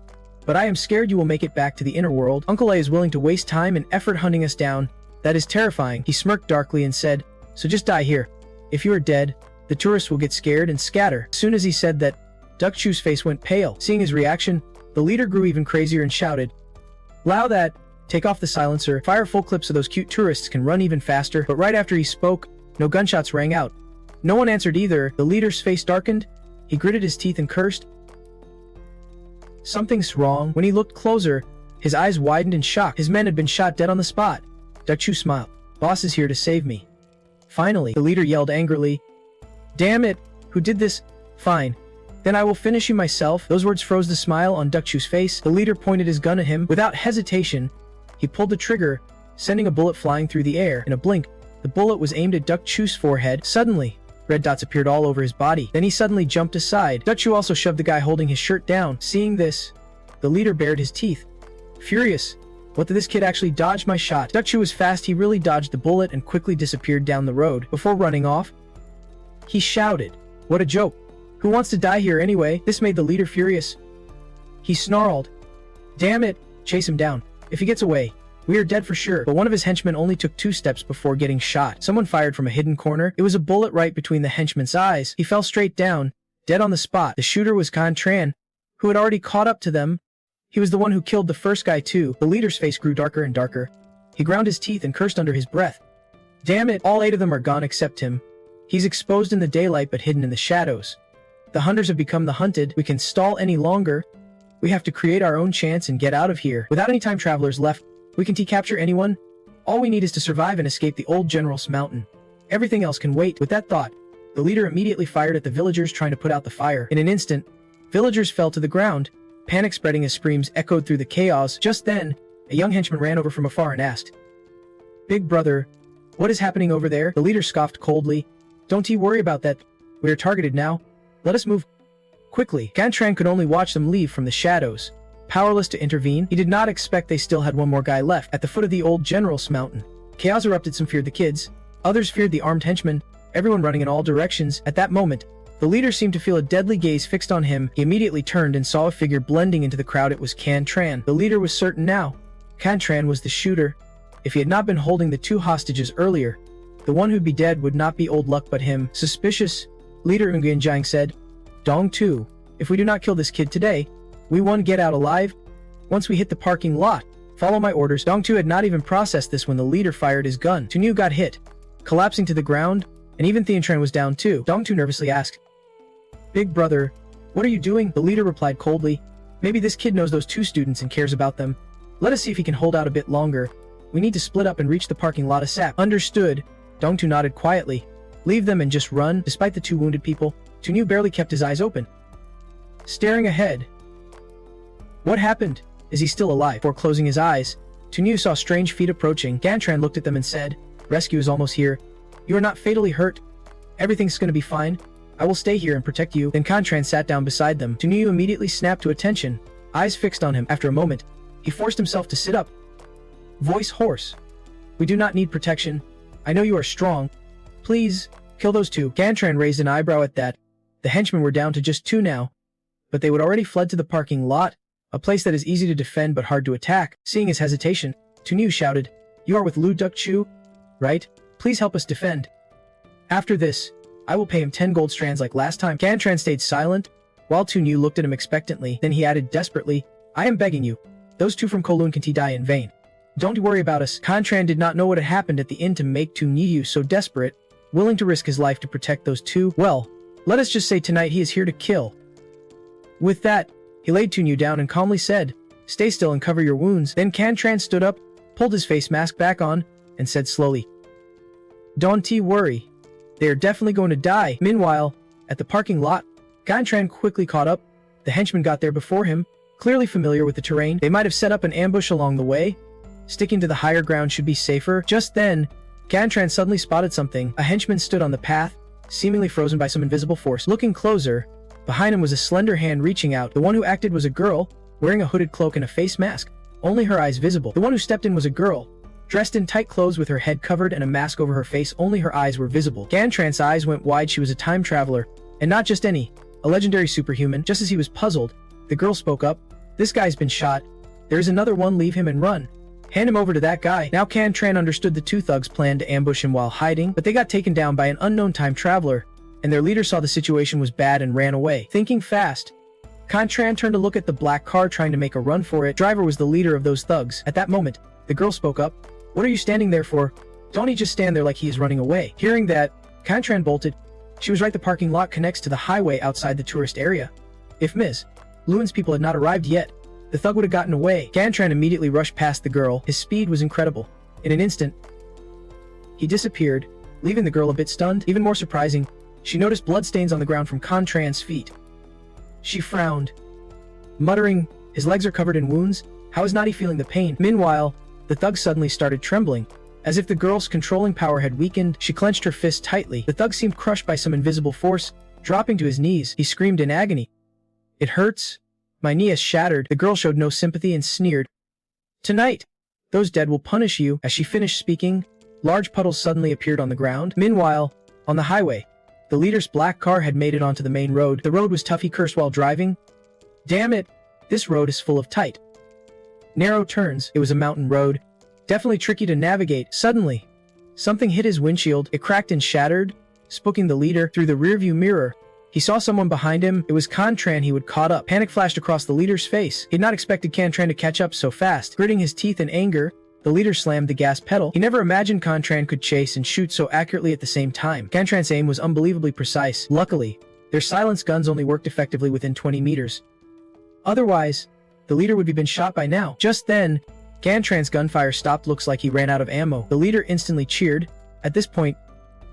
but I am scared you will make it back to the inner world. Uncle A is willing to waste time and effort hunting us down. That is terrifying." He smirked darkly and said, "So just die here. If you are dead, the tourists will get scared and scatter." As soon as he said that, Duck Chu's face went pale. Seeing his reaction, the leader grew even crazier and shouted, "Lao that, take off the silencer. Fire full clips so those cute tourists can run even faster." But right after he spoke, no gunshots rang out. No one answered either. The leader's face darkened. He gritted his teeth and cursed. Something's wrong. When he looked closer, his eyes widened in shock. His men had been shot dead on the spot. Duck Chu smiled. "Boss is here to save me." Finally, the leader yelled angrily, "Damn it! Who did this? Fine. Then I will finish you myself." Those words froze the smile on Duck Chu's face. The leader pointed his gun at him. Without hesitation, he pulled the trigger, sending a bullet flying through the air. In a blink, the bullet was aimed at Duck Chu's forehead. Suddenly, red dots appeared all over his body. Then he suddenly jumped aside. Duck Chu also shoved the guy holding his shirt down. Seeing this, the leader bared his teeth. Furious, what did this kid actually dodge my shot? Duck Chu was fast. He really dodged the bullet and quickly disappeared down the road. Before running off, he shouted, "What a joke. Who wants to die here anyway?" This made the leader furious. He snarled, "Damn it, chase him down. If he gets away, we are dead for sure." But one of his henchmen only took 2 steps before getting shot. Someone fired from a hidden corner. It was a bullet right between the henchman's eyes. He fell straight down, dead on the spot. The shooter was Kan Tran, who had already caught up to them. He was the one who killed the first guy too. The leader's face grew darker and darker. He ground his teeth and cursed under his breath. "Damn it, all 8 of them are gone except him. He's exposed in the daylight but hidden in the shadows. The hunters have become the hunted. We can stall any longer. We have to create our own chance and get out of here. Without any time travelers left, we can capture anyone. All we need is to survive and escape the old general's mountain. Everything else can wait." With that thought, the leader immediately fired at the villagers trying to put out the fire. In an instant, villagers fell to the ground, panic spreading as screams echoed through the chaos. Just then, a young henchman ran over from afar and asked, "Big brother, what is happening over there?" The leader scoffed coldly. "Don't you worry about that. We are targeted now. Let us move quickly." Gantran could only watch them leave from the shadows, powerless to intervene. He did not expect they still had one more guy left. At the foot of the old general's mountain, Chaos erupted. Some feared the kids, others feared the armed henchmen, everyone running in all directions. At that moment, the leader seemed to feel a deadly gaze fixed on him. He immediately turned and saw a figure blending into the crowd. It was Can Tran. The leader was certain now. Can Tran was the shooter. If he had not been holding the 2 hostages earlier, the one who'd be dead would not be old luck but him. Suspicious, Leader Nguyen Jiang said. Dong Tu, if we do not kill this kid today, we won't get out alive. Once we hit the parking lot, follow my orders. Dong Tu had not even processed this when the leader fired his gun. Tu Niu got hit, collapsing to the ground, and even Thien Tran was down too. Dong Tu nervously asked, Big brother, what are you doing? The leader replied coldly, maybe this kid knows those 2 students and cares about them. Let us see if he can hold out a bit longer. We need to split up and reach the parking lot ASAP. Understood. Dong Tu nodded quietly. Leave them and just run. Despite the 2 wounded people, Tu Niu barely kept his eyes open, staring ahead. What happened? Is he still alive? Before closing his eyes, Tu Niu saw strange feet approaching. Gan Tran looked at them and said, Rescue is almost here. You are not fatally hurt. Everything's gonna be fine. I will stay here and protect you. Then Can Tran sat down beside them. Tu Niu immediately snapped to attention, eyes fixed on him. After a moment, he forced himself to sit up. Voice hoarse. We do not need protection. I know you are strong. Please, kill those 2. Gan Tran raised an eyebrow at that. The henchmen were down to just 2 now, but they would already fled to the parking lot, a place that is easy to defend but hard to attack. Seeing his hesitation, Tu Niu shouted, You are with Lu Duk-chu, right? Please help us defend. After this, I will pay him 10 gold strands like last time. Gan Tran stayed silent, while Tu Niu looked at him expectantly. Then he added desperately, I am begging you. Those 2 from Kowloon can't die in vain. Don't worry about us. Can Tran did not know what had happened at the inn to make Tu Niu so desperate, willing to risk his life to protect those 2. Well, let us just say tonight he is here to kill. With that, he laid Tu Niu down and calmly said, Stay still and cover your wounds. Then Can Tran stood up, pulled his face mask back on, and said slowly, Don't worry. They are definitely going to die. Meanwhile, at the parking lot, Can Tran quickly caught up. The henchmen got there before him, clearly familiar with the terrain. They might have set up an ambush along the way. Sticking to the higher ground should be safer. Just then, Can Tran suddenly spotted something. A henchman stood on the path, seemingly frozen by some invisible force. Looking closer, behind him was a slender hand reaching out. The one who acted was a girl, wearing a hooded cloak and a face mask, only her eyes visible. The one who stepped in was a girl, dressed in tight clothes with her head covered and a mask over her face. Only her eyes were visible. Gan Tran's eyes went wide. She was a time traveler, and not just any, a legendary superhuman. Just as he was puzzled, the girl spoke up. This guy's been shot. There's another one. Leave him and run. Hand him over to that guy. Now Can Tran understood the 2 thugs planned to ambush him while hiding, but they got taken down by an unknown time traveler, and their leader saw the situation was bad and ran away. Thinking fast, Can Tran turned to look at the black car trying to make a run for it. Driver was the leader of those thugs. At that moment, the girl spoke up. What are you standing there for? Don't he just stand there like he is running away? Hearing that, Can Tran bolted. She was right. The parking lot connects to the highway outside the tourist area. If Ms. Lewin's people had not arrived yet, the thug would have gotten away. Gan Tran immediately rushed past the girl. His speed was incredible. In an instant, he disappeared, leaving the girl a bit stunned. Even more surprising, she noticed bloodstains on the ground from Can Tran's feet. She frowned, muttering, his legs are covered in wounds. How is not he feeling the pain? Meanwhile, the thug suddenly started trembling. As if the girl's controlling power had weakened, she clenched her fist tightly. The thug seemed crushed by some invisible force. Dropping to his knees, he screamed in agony. It hurts. My knee is shattered. The girl showed no sympathy and sneered. Tonight, those dead will punish you. As she finished speaking, large puddles suddenly appeared on the ground. Meanwhile, on the highway, the leader's black car had made it onto the main road. The road was tough. He cursed while driving. Damn it, this road is full of tight, narrow turns. It was a mountain road, definitely tricky to navigate. Suddenly, something hit his windshield. It cracked and shattered, spooking the leader. Through the rearview mirror, he saw someone behind him. It was Can Tran. He would caught up. Panic flashed across the leader's face. He'd not expected Can Tran to catch up so fast. Gritting his teeth in anger, the leader slammed the gas pedal. He never imagined Can Tran could chase and shoot so accurately at the same time. Can Tran's aim was unbelievably precise. Luckily, their silenced guns only worked effectively within 20 meters. Otherwise, the leader would have been shot by now. Just then, Can Tran's gunfire stopped. Looks like he ran out of ammo. The leader instantly cheered. At this point,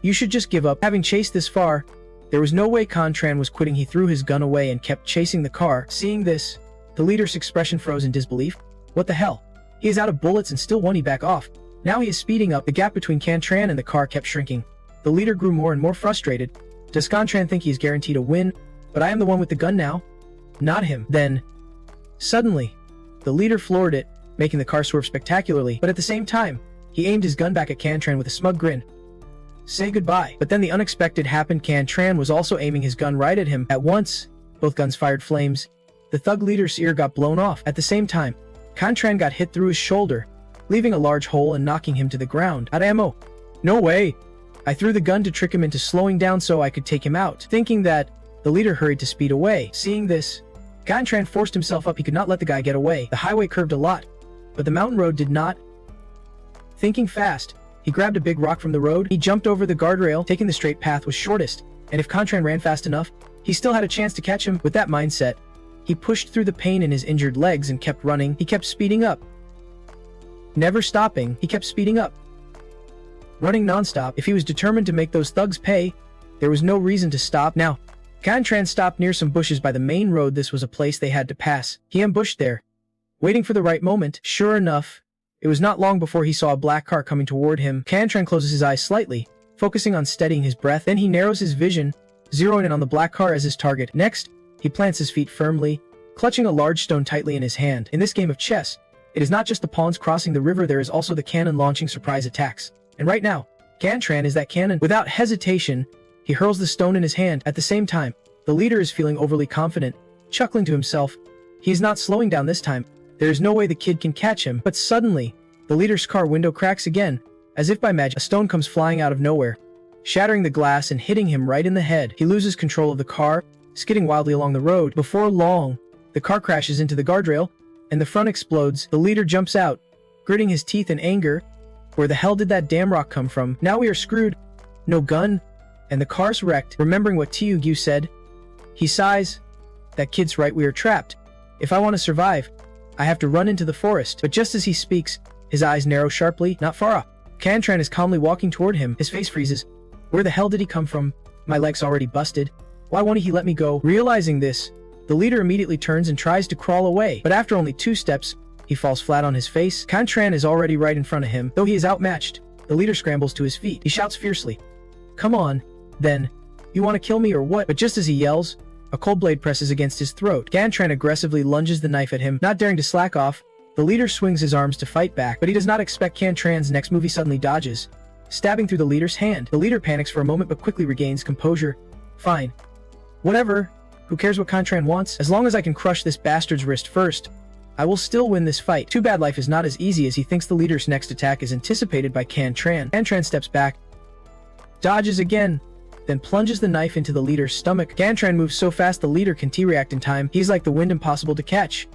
you should just give up. Having chased this far, there was no way Can Tran was quitting. He threw his gun away and kept chasing the car. Seeing this, the leader's expression froze in disbelief. What the hell? He is out of bullets and still won't he back off? Now he is speeding up. The gap between Can Tran and the car kept shrinking. The leader grew more and more frustrated. Does Can Tran think he is guaranteed a win? But I am the one with the gun now. Not him. Then, suddenly, the leader floored it, making the car swerve spectacularly. But at the same time, He aimed his gun back at Cantran with a smug grin. Say goodbye. But then the unexpected happened. Cantran was also aiming his gun right at him. At once, both guns fired flames. The thug leader's ear got blown off. At the same time, Cantran got hit through his shoulder, leaving a large hole and knocking him to the ground. Out of ammo. No way. I threw the gun to trick him into slowing down so I could take him out. Thinking that, the leader hurried to speed away. Seeing this, Cantran forced himself up. He could not let the guy get away. The highway curved a lot, but the mountain road did not. Thinking fast, he grabbed a big rock from the road. He jumped over the guardrail, taking the straight path was shortest, and if Cantran ran fast enough, he still had a chance to catch him. With that mindset, he pushed through the pain in his injured legs and kept running. He kept speeding up. Never stopping, he kept speeding up. Running non-stop. If he was determined to make those thugs pay, there was no reason to stop. Now, Cantran stopped near some bushes by the main road. This was a place they had to pass. He ambushed there, waiting for the right moment. Sure enough, it was not long before he saw a black car coming toward him. Cantran closes his eyes slightly, focusing on steadying his breath. Then he narrows his vision, zeroing in on the black car as his target. Next, he plants his feet firmly, clutching a large stone tightly in his hand. In this game of chess, it is not just the pawns crossing the river, there is also the cannon launching surprise attacks. And right now, Cantran is that cannon. Without hesitation, he hurls the stone in his hand. At the same time, the leader is feeling overly confident, chuckling to himself. He is not slowing down this time. There is no way the kid can catch him. But suddenly, the leader's car window cracks again. As if by magic, a stone comes flying out of nowhere, shattering the glass and hitting him right in the head. He loses control of the car, skidding wildly along the road. Before long, the car crashes into the guardrail, and the front explodes. The leader jumps out, gritting his teeth in anger. Where the hell did that damn rock come from? Now we are screwed. No gun, and the car's wrecked. Remembering what Tyugyu said, he sighs. That kid's right, we are trapped. If I want to survive, I have to run into the forest. But just as he speaks, his eyes narrow sharply. Not far off, Cantran is calmly walking toward him. His face freezes. Where the hell did he come from? My leg's already busted. Why won't he let me go? Realizing this, the leader immediately turns and tries to crawl away. But after only 2 steps, he falls flat on his face. Cantran is already right in front of him. Though he is outmatched, the leader scrambles to his feet. He shouts fiercely, "Come on, then. You want to kill me or what?" But just as he yells, a cold blade presses against his throat. Cantran aggressively lunges the knife at him. Not daring to slack off, the leader swings his arms to fight back, but he does not expect Cantran's next move. He suddenly dodges, stabbing through the leader's hand. The leader panics for a moment but quickly regains composure. Fine. Whatever. Who cares what Cantran wants? As long as I can crush this bastard's wrist first, I will still win this fight. Too bad life is not as easy as he thinks. The leader's next attack is anticipated by Cantran. Cantran steps back, dodges again, then plunges the knife into the leader's stomach. Cantran moves so fast the leader can T-react in time. He's like the wind, impossible to catch,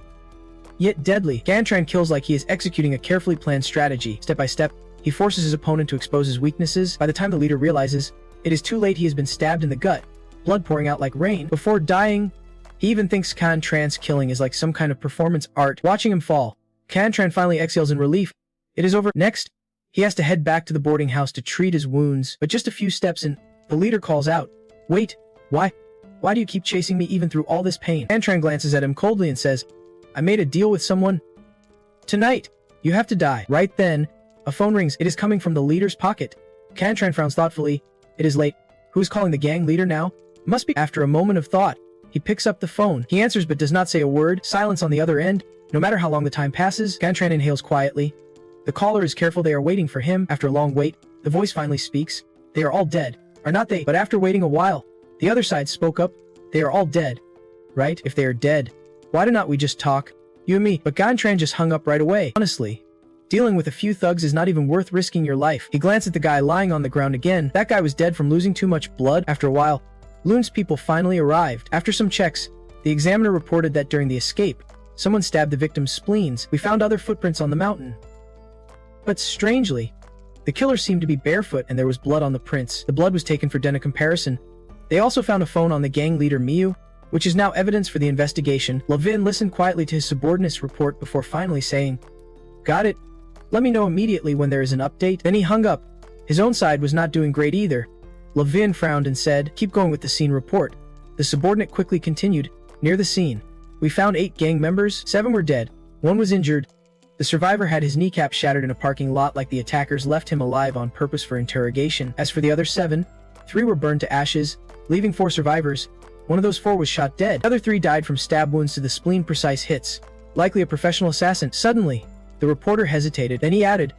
yet deadly. Cantran kills like he is executing a carefully planned strategy. Step by step, he forces his opponent to expose his weaknesses. By the time the leader realizes, it is too late. He has been stabbed in the gut, blood pouring out like rain. Before dying, he even thinks Cantran's killing is like some kind of performance art. Watching him fall, Cantran finally exhales in relief. It is over. Next, he has to head back to the boarding house to treat his wounds. But just a few steps in, the leader calls out, "Wait, why? Why do you keep chasing me even through all this pain?" Cantran glances at him coldly and says, "I made a deal with someone. Tonight, you have to die." Right then, a phone rings. It is coming from the leader's pocket. Cantran frowns thoughtfully. It is late. Who is calling? The gang leader now? Must be. After a moment of thought, he picks up the phone. He answers but does not say a word. Silence on the other end. No matter how long the time passes, Cantran inhales quietly. The caller is careful. They are waiting for him. After a long wait, the voice finally speaks. "They are all dead. Are not they?" But after waiting a while, the other side spoke up. "They are all dead. Right? If they are dead, why do not we just talk? You and me." But Cantran just hung up right away. Honestly, dealing with a few thugs is not even worth risking your life. He glanced at the guy lying on the ground again. That guy was dead from losing too much blood. After a while, Loon's people finally arrived. After some checks, the examiner reported that during the escape, someone stabbed the victim's spleens. We found other footprints on the mountain. But strangely, the killer seemed to be barefoot and there was blood on the prints. The blood was taken for DNA comparison. They also found a phone on the gang leader Miyu, which is now evidence for the investigation. Levin listened quietly to his subordinate's report before finally saying, "Got it. Let me know immediately when there is an update." Then he hung up. His own side was not doing great either. Levin frowned and said, "Keep going with the scene report." The subordinate quickly continued, "Near the scene, we found 8 gang members. 7 were dead. 1 was injured. The survivor had his kneecap shattered in a parking lot like the attackers left him alive on purpose for interrogation. As for the other 7, 3 were burned to ashes, leaving 4 survivors. 1 of those 4 was shot dead. The other 3 died from stab wounds to the spleen, precise hits. Likely a professional assassin." Suddenly, the reporter hesitated. Then he added,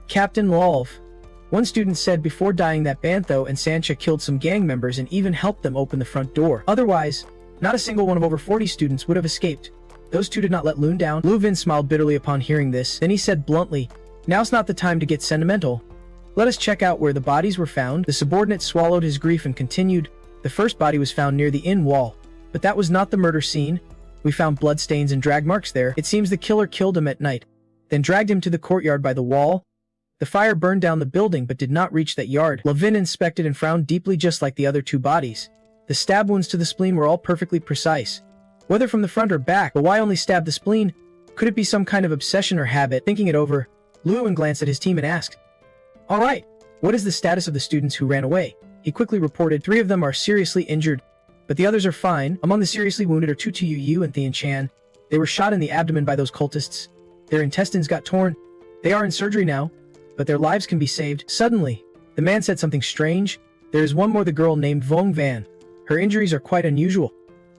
Captain Lolv. One student said before dying that Bantho and Sancha killed some gang members and even helped them open the front door. Otherwise, not a single one of over 40 students would have escaped. Those two did not let Loon down. Lu Vin smiled bitterly upon hearing this, then he said bluntly, "Now's not the time to get sentimental. Let us check out where the bodies were found." The subordinate swallowed his grief and continued, "The first body was found near the inn wall. But that was not the murder scene. We found bloodstains and drag marks there. It seems the killer killed him at night, then dragged him to the courtyard by the wall. The fire burned down the building but did not reach that yard." Levin inspected and frowned deeply, just like the other two bodies. The stab wounds to the spleen were all perfectly precise, whether from the front or back, but why only stab the spleen? Could it be some kind of obsession or habit? Thinking it over, Lewin glanced at his team and asked, "All right, what is the status of the students who ran away?" He quickly reported, "3 of them are seriously injured, but the others are fine. Among the seriously wounded are Tutu Yu and Thean Chan. They were shot in the abdomen by those cultists. Their intestines got torn. They are in surgery now, but their lives can be saved." Suddenly, the man said something strange. "There is one more, the girl named Vong Van. Her injuries are quite unusual."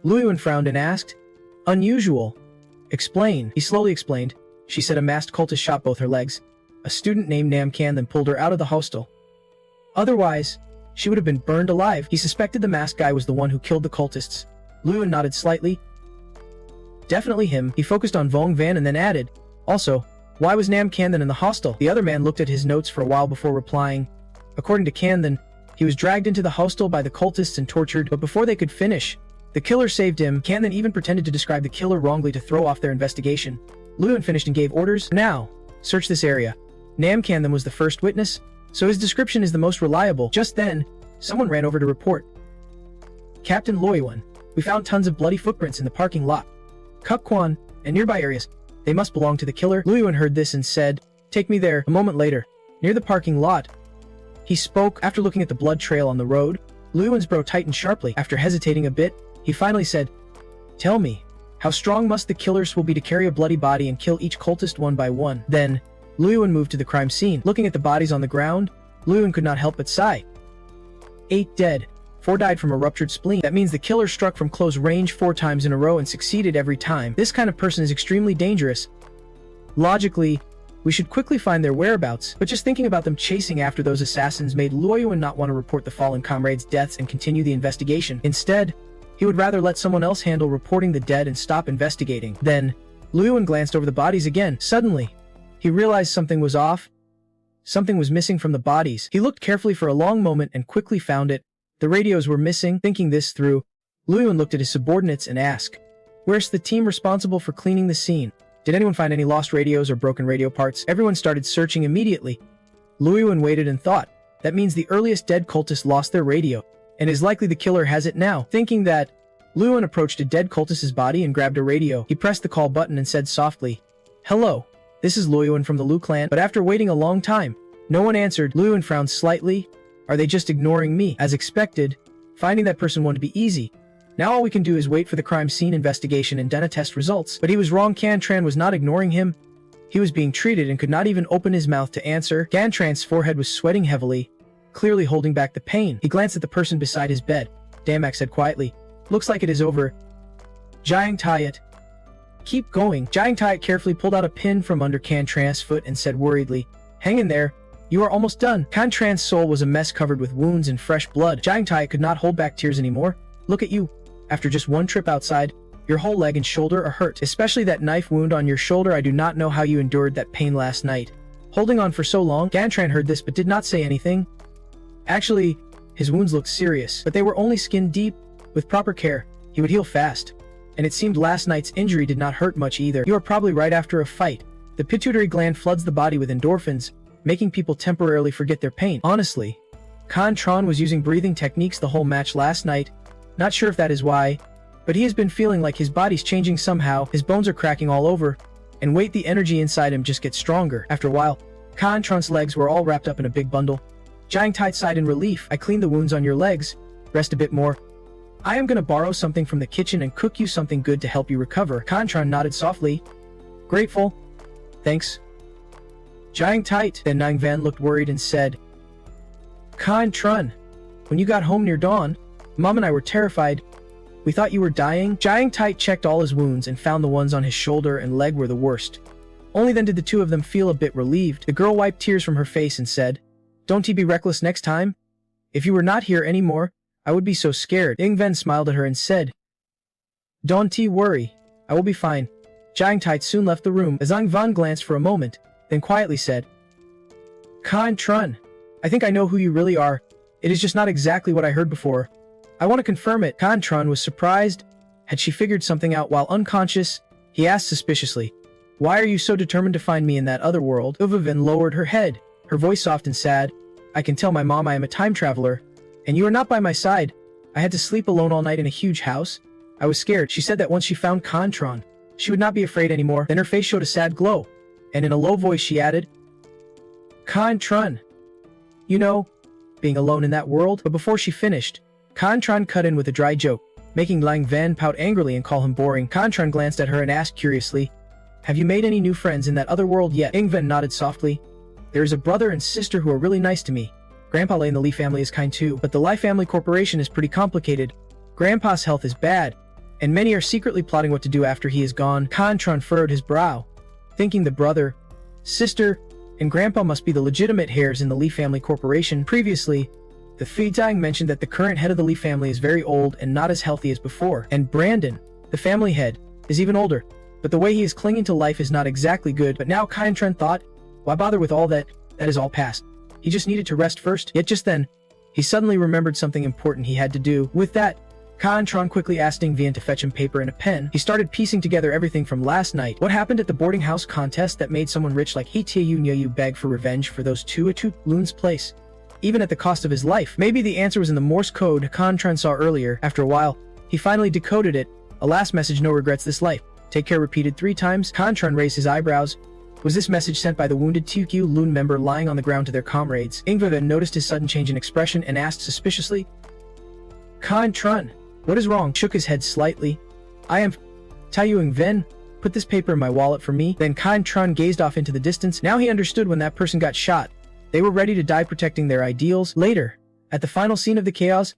Luyuan frowned and asked, "Unusual? Explain." He slowly explained. "She said a masked cultist shot both her legs. A student named Nam Kan then pulled her out of the hostel. Otherwise, she would have been burned alive." He suspected the masked guy was the one who killed the cultists. Luyuan nodded slightly. "Definitely him." He focused on Vong Van and then added, "Also, why was Nam Kandan in the hostel?" The other man looked at his notes for a while before replying. According to Kandan, he was dragged into the hostel by the cultists and tortured, but before they could finish, the killer saved him. Kandan even pretended to describe the killer wrongly to throw off their investigation. Luyuan finished and gave orders. "Now, search this area." Nam Kandan was the first witness, so his description is the most reliable. Just then, someone ran over to report. "Captain Luyuan, we found tons of bloody footprints in the parking lot, Kukwan, and nearby areas. They must belong to the killer." Luyuan heard this and said, "Take me there." A moment later, near the parking lot, he spoke. After looking at the blood trail on the road, Luyuan's brow tightened sharply. After hesitating a bit, he finally said, "Tell me, how strong must the killers will be to carry a bloody body and kill each cultist one by one?" Then, Luyuan moved to the crime scene. Looking at the bodies on the ground, Luyuan could not help but sigh. 8 dead. 4 died from a ruptured spleen. That means the killer struck from close range 4 times in a row and succeeded every time. This kind of person is extremely dangerous. Logically, we should quickly find their whereabouts, but just thinking about them chasing after those assassins made Luyuan not want to report the fallen comrades' deaths and continue the investigation. Instead, he would rather let someone else handle reporting the dead and stop investigating. Then, Luyuan glanced over the bodies again. Suddenly, he realized something was off. Something was missing from the bodies. He looked carefully for a long moment and quickly found it. The radios were missing. Thinking this through, Luyuan looked at his subordinates and asked, "Where's the team responsible for cleaning the scene? Did anyone find any lost radios or broken radio parts?" Everyone started searching immediately. Luyuan waited and thought, that means the earliest dead cultist lost their radio, and is likely the killer has it now. Thinking that, Luyuan approached a dead cultist's body and grabbed a radio. He pressed the call button and said softly, "Hello, this is Luyuan from the Lu clan." But after waiting a long time, no one answered. Luyuan frowned slightly. Are they just ignoring me? As expected, finding that person wouldn't be easy. Now all we can do is wait for the crime scene investigation and DNA test results. But he was wrong. Cantran was not ignoring him. He was being treated and could not even open his mouth to answer. Cantran's forehead was sweating heavily, clearly holding back the pain. He glanced at the person beside his bed. Damak said quietly, "Looks like it is over. Jiang Tayat. Keep going." Jiang Tayat carefully pulled out a pin from under Cantran's foot and said worriedly, "Hang in there. You are almost done." Cantran's soul was a mess covered with wounds and fresh blood. Jiang Tayat could not hold back tears anymore. "Look at you. After just one trip outside, your whole leg and shoulder are hurt, especially that knife wound on your shoulder. I do not know how you endured that pain last night. Holding on for so long." Cantran heard this but did not say anything. Actually, his wounds looked serious, but they were only skin deep. With proper care, he would heal fast. And it seemed last night's injury did not hurt much either. "You are probably right. After a fight, the pituitary gland floods the body with endorphins, making people temporarily forget their pain." Honestly, Cantran was using breathing techniques the whole match last night. Not sure if that is why, but he has been feeling like his body's changing somehow. His bones are cracking all over, and wait, the energy inside him just gets stronger. After a while, Cantran's legs were all wrapped up in a big bundle. Jiang Tayat sighed in relief. "I cleaned the wounds on your legs. Rest a bit more. I am gonna borrow something from the kitchen and cook you something good to help you recover." Cantran nodded softly. "Grateful. Thanks." Jiang Tayat. Then Nang Van looked worried and said, "Cantran, when you got home near dawn, Mom and I were terrified. We thought you were dying." Jiang Tayat checked all his wounds and found the ones on his shoulder and leg were the worst. Only then did the two of them feel a bit relieved. The girl wiped tears from her face and said, "Don't be reckless next time? If you were not here anymore, I would be so scared." Ingven smiled at her and said, "Don't worry, I will be fine." Jiang Tai soon left the room. Zhang Van glanced for a moment, then quietly said, "Kan Trun, I think I know who you really are. It is just not exactly what I heard before. I want to confirm it." Kan Trun was surprised. Had she figured something out while unconscious? He asked suspiciously, "Why are you so determined to find me in that other world?" Uvavin lowered her head, her voice soft and sad. "I can tell my mom I am a time traveler, and you are not by my side. I had to sleep alone all night in a huge house. I was scared." She said that once she found Kan Trun, she would not be afraid anymore. Then her face showed a sad glow, and in a low voice she added, "Kan Trun, you know, being alone in that world." But before she finished, Kan Trun cut in with a dry joke, making Lang Van pout angrily and call him boring. Kan Trun glanced at her and asked curiously, "Have you made any new friends in that other world yet?" Ingven nodded softly. "There is a brother and sister who are really nice to me. Grandpa Lei in the Lee family is kind too, but the Lai family corporation is pretty complicated. Grandpa's health is bad, and many are secretly plotting what to do after he is gone." Kan Trun furrowed his brow, thinking the brother, sister, and grandpa must be the legitimate heirs in the Lee family corporation. Previously, the Fidang mentioned that the current head of the Lee family is very old and not as healthy as before, and Brandon, the family head, is even older, but the way he is clinging to life is not exactly good. But now Kan Trun thought, why bother with all that? That is all past. He just needed to rest first. Yet just then, he suddenly remembered something important he had to do. With that, Kan Trun quickly asked Ding Vian to fetch him paper and a pen. He started piecing together everything from last night. What happened at the boarding house contest that made someone rich like He Tia Yu beg for revenge for those two at Loon's place, even at the cost of his life? Maybe the answer was in the Morse code Kan Trun saw earlier. After a while, he finally decoded it. A last message: "No regrets this life. Take care," repeated 3 times. Kan Trun raised his eyebrows. Was this message sent by the wounded TQ Loon member lying on the ground to their comrades? Ingven noticed his sudden change in expression and asked suspiciously, "Kan Trun, what is wrong?" Shook his head slightly. "I am Taiyuing Ven. Put this paper in my wallet for me." Then Kan Trun gazed off into the distance. Now he understood when that person got shot. They were ready to die protecting their ideals. Later, at the final scene of the chaos,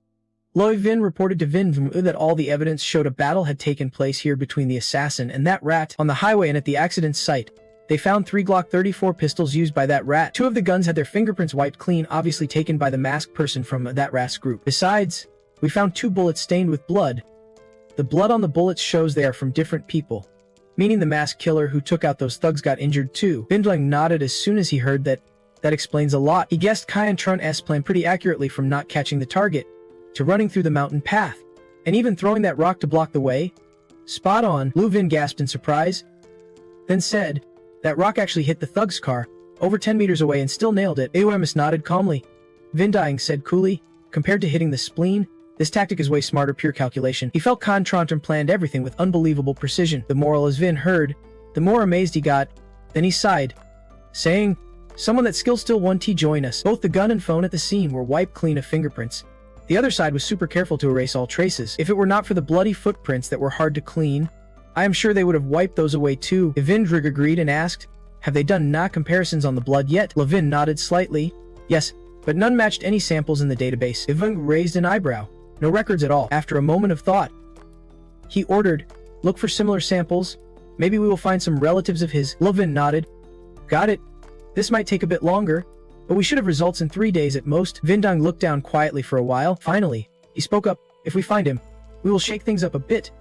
Loi Vin reported to Vin Vu that all the evidence showed a battle had taken place here between the assassin and that rat. On the highway and at the accident site, they found 3 Glock 34 pistols used by that rat. 2 of the guns had their fingerprints wiped clean, obviously taken by the masked person from that rat's group. Besides, we found 2 bullets stained with blood. The blood on the bullets shows they are from different people, meaning the masked killer who took out those thugs got injured too. Bindlang nodded as soon as he heard that. That explains a lot. He guessed Kan Trun's plan pretty accurately, from not catching the target, to running through the mountain path, and even throwing that rock to block the way. Spot on. Lu Vin gasped in surprise, then said, "That rock actually hit the thug's car, over 10 meters away, and still nailed it." Aoms nodded calmly. Vindang said coolly, "Compared to hitting the spleen, this tactic is way smarter, pure calculation." He felt Kan Trun planned everything with unbelievable precision. The moral, as Vin heard, the more amazed he got. Then he sighed, saying, "Someone that skill still 1T join us." Both the gun and phone at the scene were wiped clean of fingerprints. The other side was super careful to erase all traces. If it were not for the bloody footprints that were hard to clean, I am sure they would have wiped those away too. Evindrig agreed and asked, "Have they done comparisons on the blood yet?" Levin nodded slightly. "Yes, but none matched any samples in the database." Evindrig raised an eyebrow. "No records at all." After a moment of thought, he ordered, "Look for similar samples. Maybe we will find some relatives of his." Levin nodded. "Got it. This might take a bit longer, but we should have results in 3 days at most." Vindang looked down quietly for a while. Finally, he spoke up, "If we find him, we will shake things up a bit.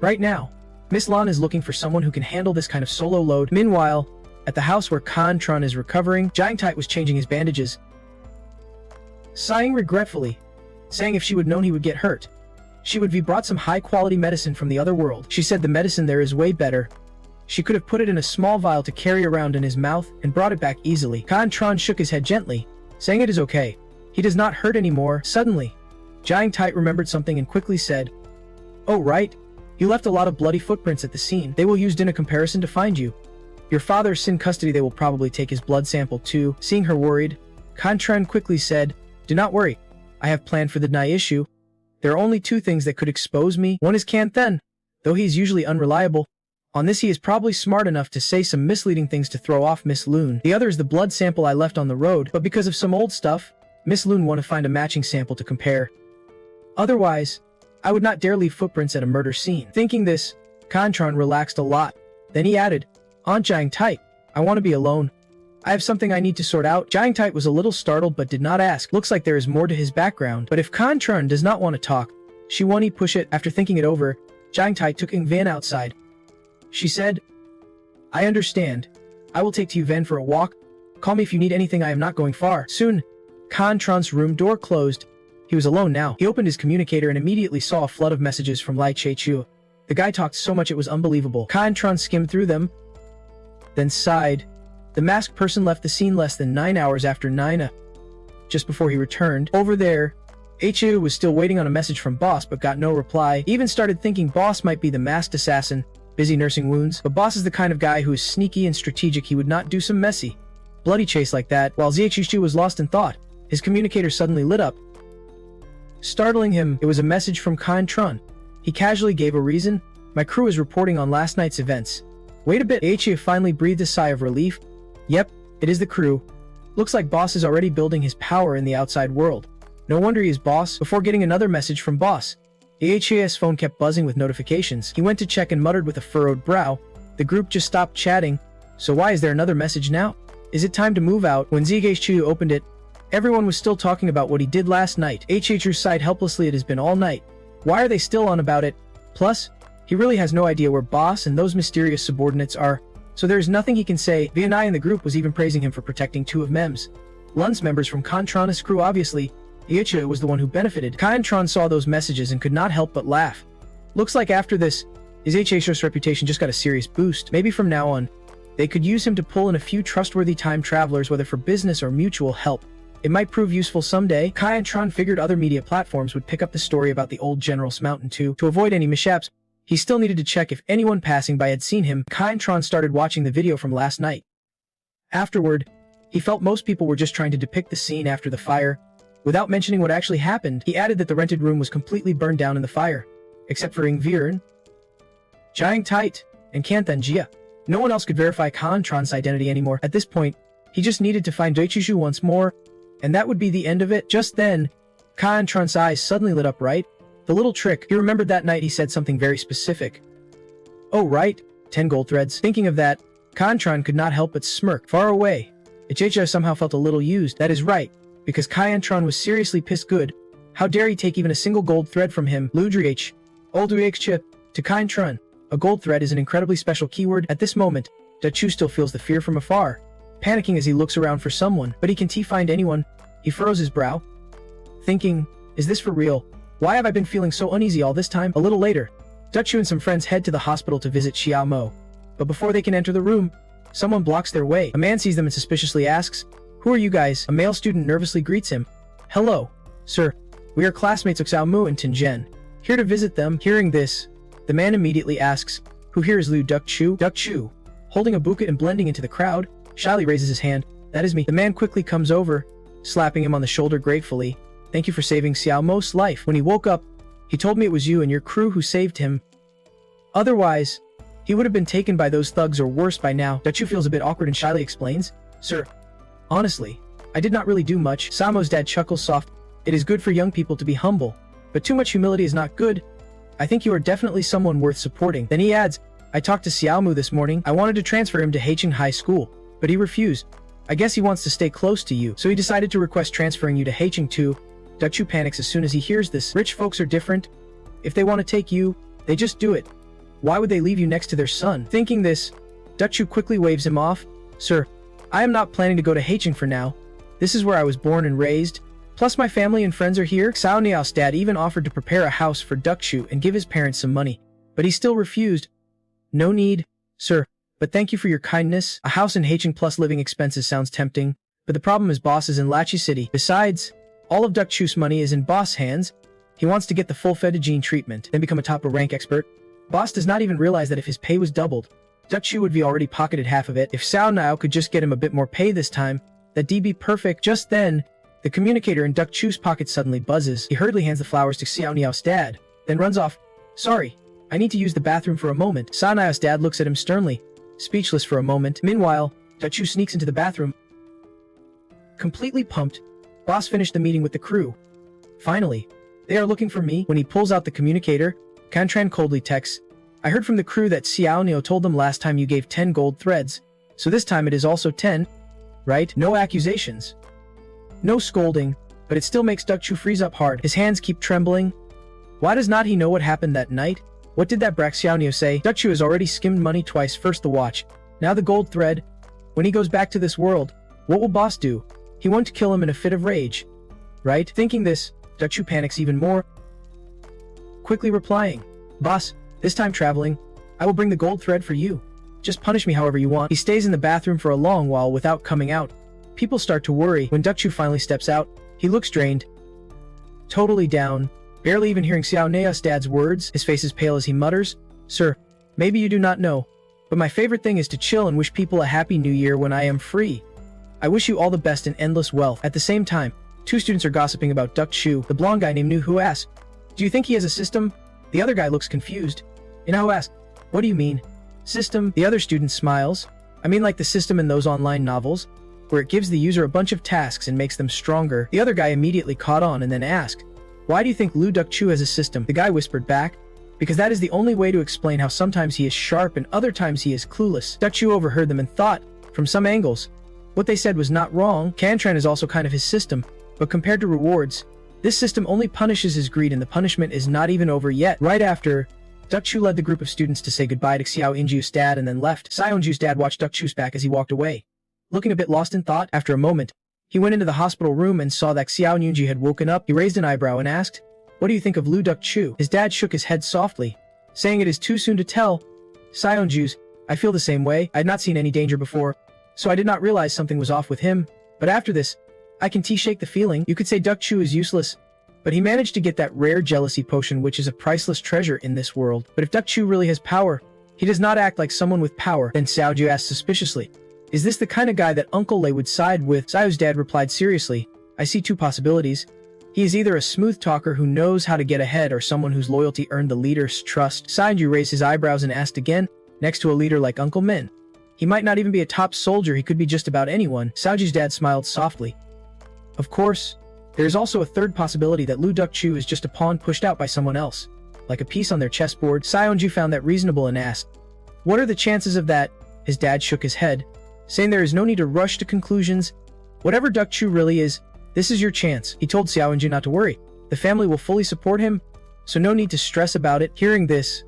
Right now, Miss Lan is looking for someone who can handle this kind of solo load." Meanwhile, at the house where Kan Trun is recovering, Jiang Tai was changing his bandages, sighing regretfully, saying if she would known he would get hurt, she would have brought some high-quality medicine from the other world. She said the medicine there is way better. She could have put it in a small vial to carry around in his mouth and brought it back easily. Kan Trun shook his head gently, saying it is okay. He does not hurt anymore. Suddenly, Jiang Tai remembered something and quickly said, "Oh right, you left a lot of bloody footprints at the scene. They will use in a comparison to find you. Your father's in custody, they will probably take his blood sample too." Seeing her worried, Kan Trun quickly said, "Do not worry. I have planned for the Nai issue. There are only 2 things that could expose me. One is Kan Then, though he is usually unreliable. On this he is probably smart enough to say some misleading things to throw off Miss Loon. The other is the blood sample I left on the road, but because of some old stuff, Miss Loon want to find a matching sample to compare. Otherwise, I would not dare leave footprints at a murder scene." Thinking this, Kan Trun relaxed a lot. Then he added, Aunt Jiang Tai, I want to be alone. I have something I need to sort out. Jiang Tai was a little startled but did not ask. Looks like there is more to his background. But if Confronting does not want to talk, she won't push it. After thinking it over, Jiang Tai took Ng Van outside. She said, I understand. I will take to you Van for a walk. Call me if you need anything, I am not going far. Soon, Confront's room door closed. He was alone now. He opened his communicator and immediately saw a flood of messages from Lai Che-chu. The guy talked so much it was unbelievable. Confronting skimmed through them, then sighed. The masked person left the scene less than 9 hours after 9 just before he returned. Over there, H.U. was still waiting on a message from Boss but got no reply. He even started thinking Boss might be the masked assassin, busy nursing wounds. But Boss is the kind of guy who is sneaky and strategic. He would not do some messy, bloody chase like that. While Zhe was lost in thought, his communicator suddenly lit up. Startling him, it was a message from Confronting. He casually gave a reason. My crew is reporting on last night's events. Wait a bit. H.U. finally breathed a sigh of relief. Yep, it is the crew. Looks like Boss is already building his power in the outside world. No wonder he is Boss. Before getting another message from Boss, H's phone kept buzzing with notifications. He went to check and muttered with a furrowed brow. The group just stopped chatting. So why is there another message now? Is it time to move out? When Zhe opened it, everyone was still talking about what he did last night. H.H. sighed helplessly. It has been all night. Why are they still on about it? Plus, he really has no idea where Boss and those mysterious subordinates are. So there is nothing he can say. Vianney in the group was even praising him for protecting 2 of Mem's Lun's members from Confront's crew. Obviously, Ichi was the one who benefited. Confronting saw those messages and could not help but laugh. Looks like after this, his HH's reputation just got a serious boost. Maybe from now on, they could use him to pull in a few trustworthy time travelers, whether for business or mutual help. It might prove useful someday. Confronting figured other media platforms would pick up the story about the old General's Mountain too. To avoid any mishaps, he still needed to check if anyone passing by had seen him. Confronting started watching the video from last night. Afterward, he felt most people were just trying to depict the scene after the fire. Without mentioning what actually happened, he added that the rented room was completely burned down in the fire, except for Ng Van, Jiang Tai, and Kanthan Jia. No one else could verify Confronting's identity anymore. At this point, he just needed to find Daichushu once more, and that would be the end of it. Just then, Confronting's eyes suddenly lit up. Right? The little trick. He remembered that night he said something very specific. Oh right, 10 gold threads. Thinking of that, Confronting could not help but smirk. Far away, Ichijo somehow felt a little used. That is right, because Confronting was seriously pissed. Good. How dare he take even a single gold thread from him? Ludrich, Oldrich, to Confronting. A gold thread is an incredibly special keyword. At this moment, Dachu still feels the fear from afar, panicking as he looks around for someone. But he can't find anyone. He furrows his brow, thinking, is this for real? Why have I been feeling so uneasy all this time? A little later, Dachu and some friends head to the hospital to visit Xiao Mo. But before they can enter the room, someone blocks their way. A man sees them and suspiciously asks, who are you guys? A male student nervously greets him. Hello, sir. We are classmates of Xiao Mu and Tinjen. Here to visit them. Hearing this, the man immediately asks, who here is Liu Dukchu? Dukchu, holding a bucket and blending into the crowd, shyly raises his hand. That is me. The man quickly comes over, slapping him on the shoulder gratefully. Thank you for saving Xiao Mo's life. When he woke up, he told me it was you and your crew who saved him. Otherwise, he would have been taken by those thugs or worse by now. Dachu feels a bit awkward and shyly explains, sir, honestly, I did not really do much. Samo's dad chuckles soft. It is good for young people to be humble, but too much humility is not good. I think you are definitely someone worth supporting. Then he adds, I talked to Xiaomu this morning. I wanted to transfer him to Haicheng High School, but he refused. I guess he wants to stay close to you, so he decided to request transferring you to Haicheng too. Dachu panics as soon as he hears this. Rich folks are different. If they want to take you, they just do it. Why would they leave you next to their son? Thinking this, Dachu quickly waves him off. Sir, I am not planning to go to Haicheng for now. This is where I was born and raised. Plus my family and friends are here. Xiao Niao's dad even offered to prepare a house for Dachu and give his parents some money, but he still refused. No need, sir, but thank you for your kindness. A house in Haicheng plus living expenses sounds tempting, but the problem is Boss is in Lachi City. Besides, all of Dachu's money is in Boss' hands. He wants to get the full fettuccine treatment, then become a top-rank expert. Boss does not even realize that if his pay was doubled, Dachu would be already pocketed half of it. If Xiao Niao could just get him a bit more pay this time, that'd be perfect. Just then, the communicator in Dachu's pocket suddenly buzzes. He hurriedly hands the flowers to Xiao Niao's dad, then runs off. Sorry, I need to use the bathroom for a moment. Xiao Niao's dad looks at him sternly, speechless for a moment. Meanwhile, Dachu sneaks into the bathroom. Completely pumped, Boss finished the meeting with the crew. Finally, they are looking for me. When he pulls out the communicator, Confronting coldly texts, I heard from the crew that Xiao Neo told them last time you gave 10 gold threads, so this time it is also 10, right? No accusations. No scolding, but it still makes Duck Chu freeze up hard. His hands keep trembling. Why does not he know what happened that night? What did that brat Xiao Neo say? Duck Chu has already skimmed money twice, first the watch, now the gold thread. When he goes back to this world, what will boss do? He won't kill him in a fit of rage, right? Thinking this, Duck Chu panics even more, quickly replying, "Boss, this time traveling, I will bring the gold thread for you. Just punish me however you want." He stays in the bathroom for a long while without coming out. People start to worry. When Duck Chu finally steps out, he looks drained, totally down, barely even hearing Xiao Neo's dad's words. His face is pale as he mutters, "Sir, maybe you do not know, but my favorite thing is to chill and wish people a happy new year when I am free. I wish you all the best and endless wealth." At the same time, two students are gossiping about Duck Chu. The blonde guy named Nu who asks, "Do you think he has a system?" The other guy looks confused. Inao asks, "What do you mean? System?" The other student smiles. "I mean like the system in those online novels, where it gives the user a bunch of tasks and makes them stronger." The other guy immediately caught on and then asked, "Why do you think Lu Duck Chu has a system?" The guy whispered back, "Because that is the only way to explain how sometimes he is sharp and other times he is clueless." Duck Chu overheard them and thought, from some angles, what they said was not wrong. Cantran is also kind of his system, but compared to rewards, this system only punishes his greed and the punishment is not even over yet. Right after, Duck Chu led the group of students to say goodbye to Xiao Inju's dad and then left. Xiao Inju's dad watched Duck Chu's back as he walked away. Looking a bit lost in thought, after a moment, he went into the hospital room and saw that Xiao Yunji had woken up. He raised an eyebrow and asked, "What do you think of Lu Duck Chu?" His dad shook his head softly, saying it is too soon to tell. "Xiao Inju's, I feel the same way. I had not seen any danger before, so I did not realize something was off with him. But after this, I can shake the feeling. You could say Duck Chu is useless, but he managed to get that rare jealousy potion which is a priceless treasure in this world. But if Duck Chu really has power, he does not act like someone with power." Then Xiao Ju asked suspiciously, "Is this the kind of guy that Uncle Lei would side with?" Xiao's dad replied seriously, "I see two possibilities. He is either a smooth talker who knows how to get ahead or someone whose loyalty earned the leader's trust." Xiao raised his eyebrows and asked again, "Next to a leader like Uncle Min, he might not even be a top soldier, he could be just about anyone." Xiaoju's dad smiled softly. "Of course, there is also a third possibility that Lu Duck Chu is just a pawn pushed out by someone else, like a piece on their chessboard." Xiao found that reasonable and asked, "What are the chances of that?" His dad shook his head, saying there is no need to rush to conclusions. "Whatever Duck Chu really is, this is your chance." He told Xiao Inju not to worry. The family will fully support him, so no need to stress about it. Hearing this,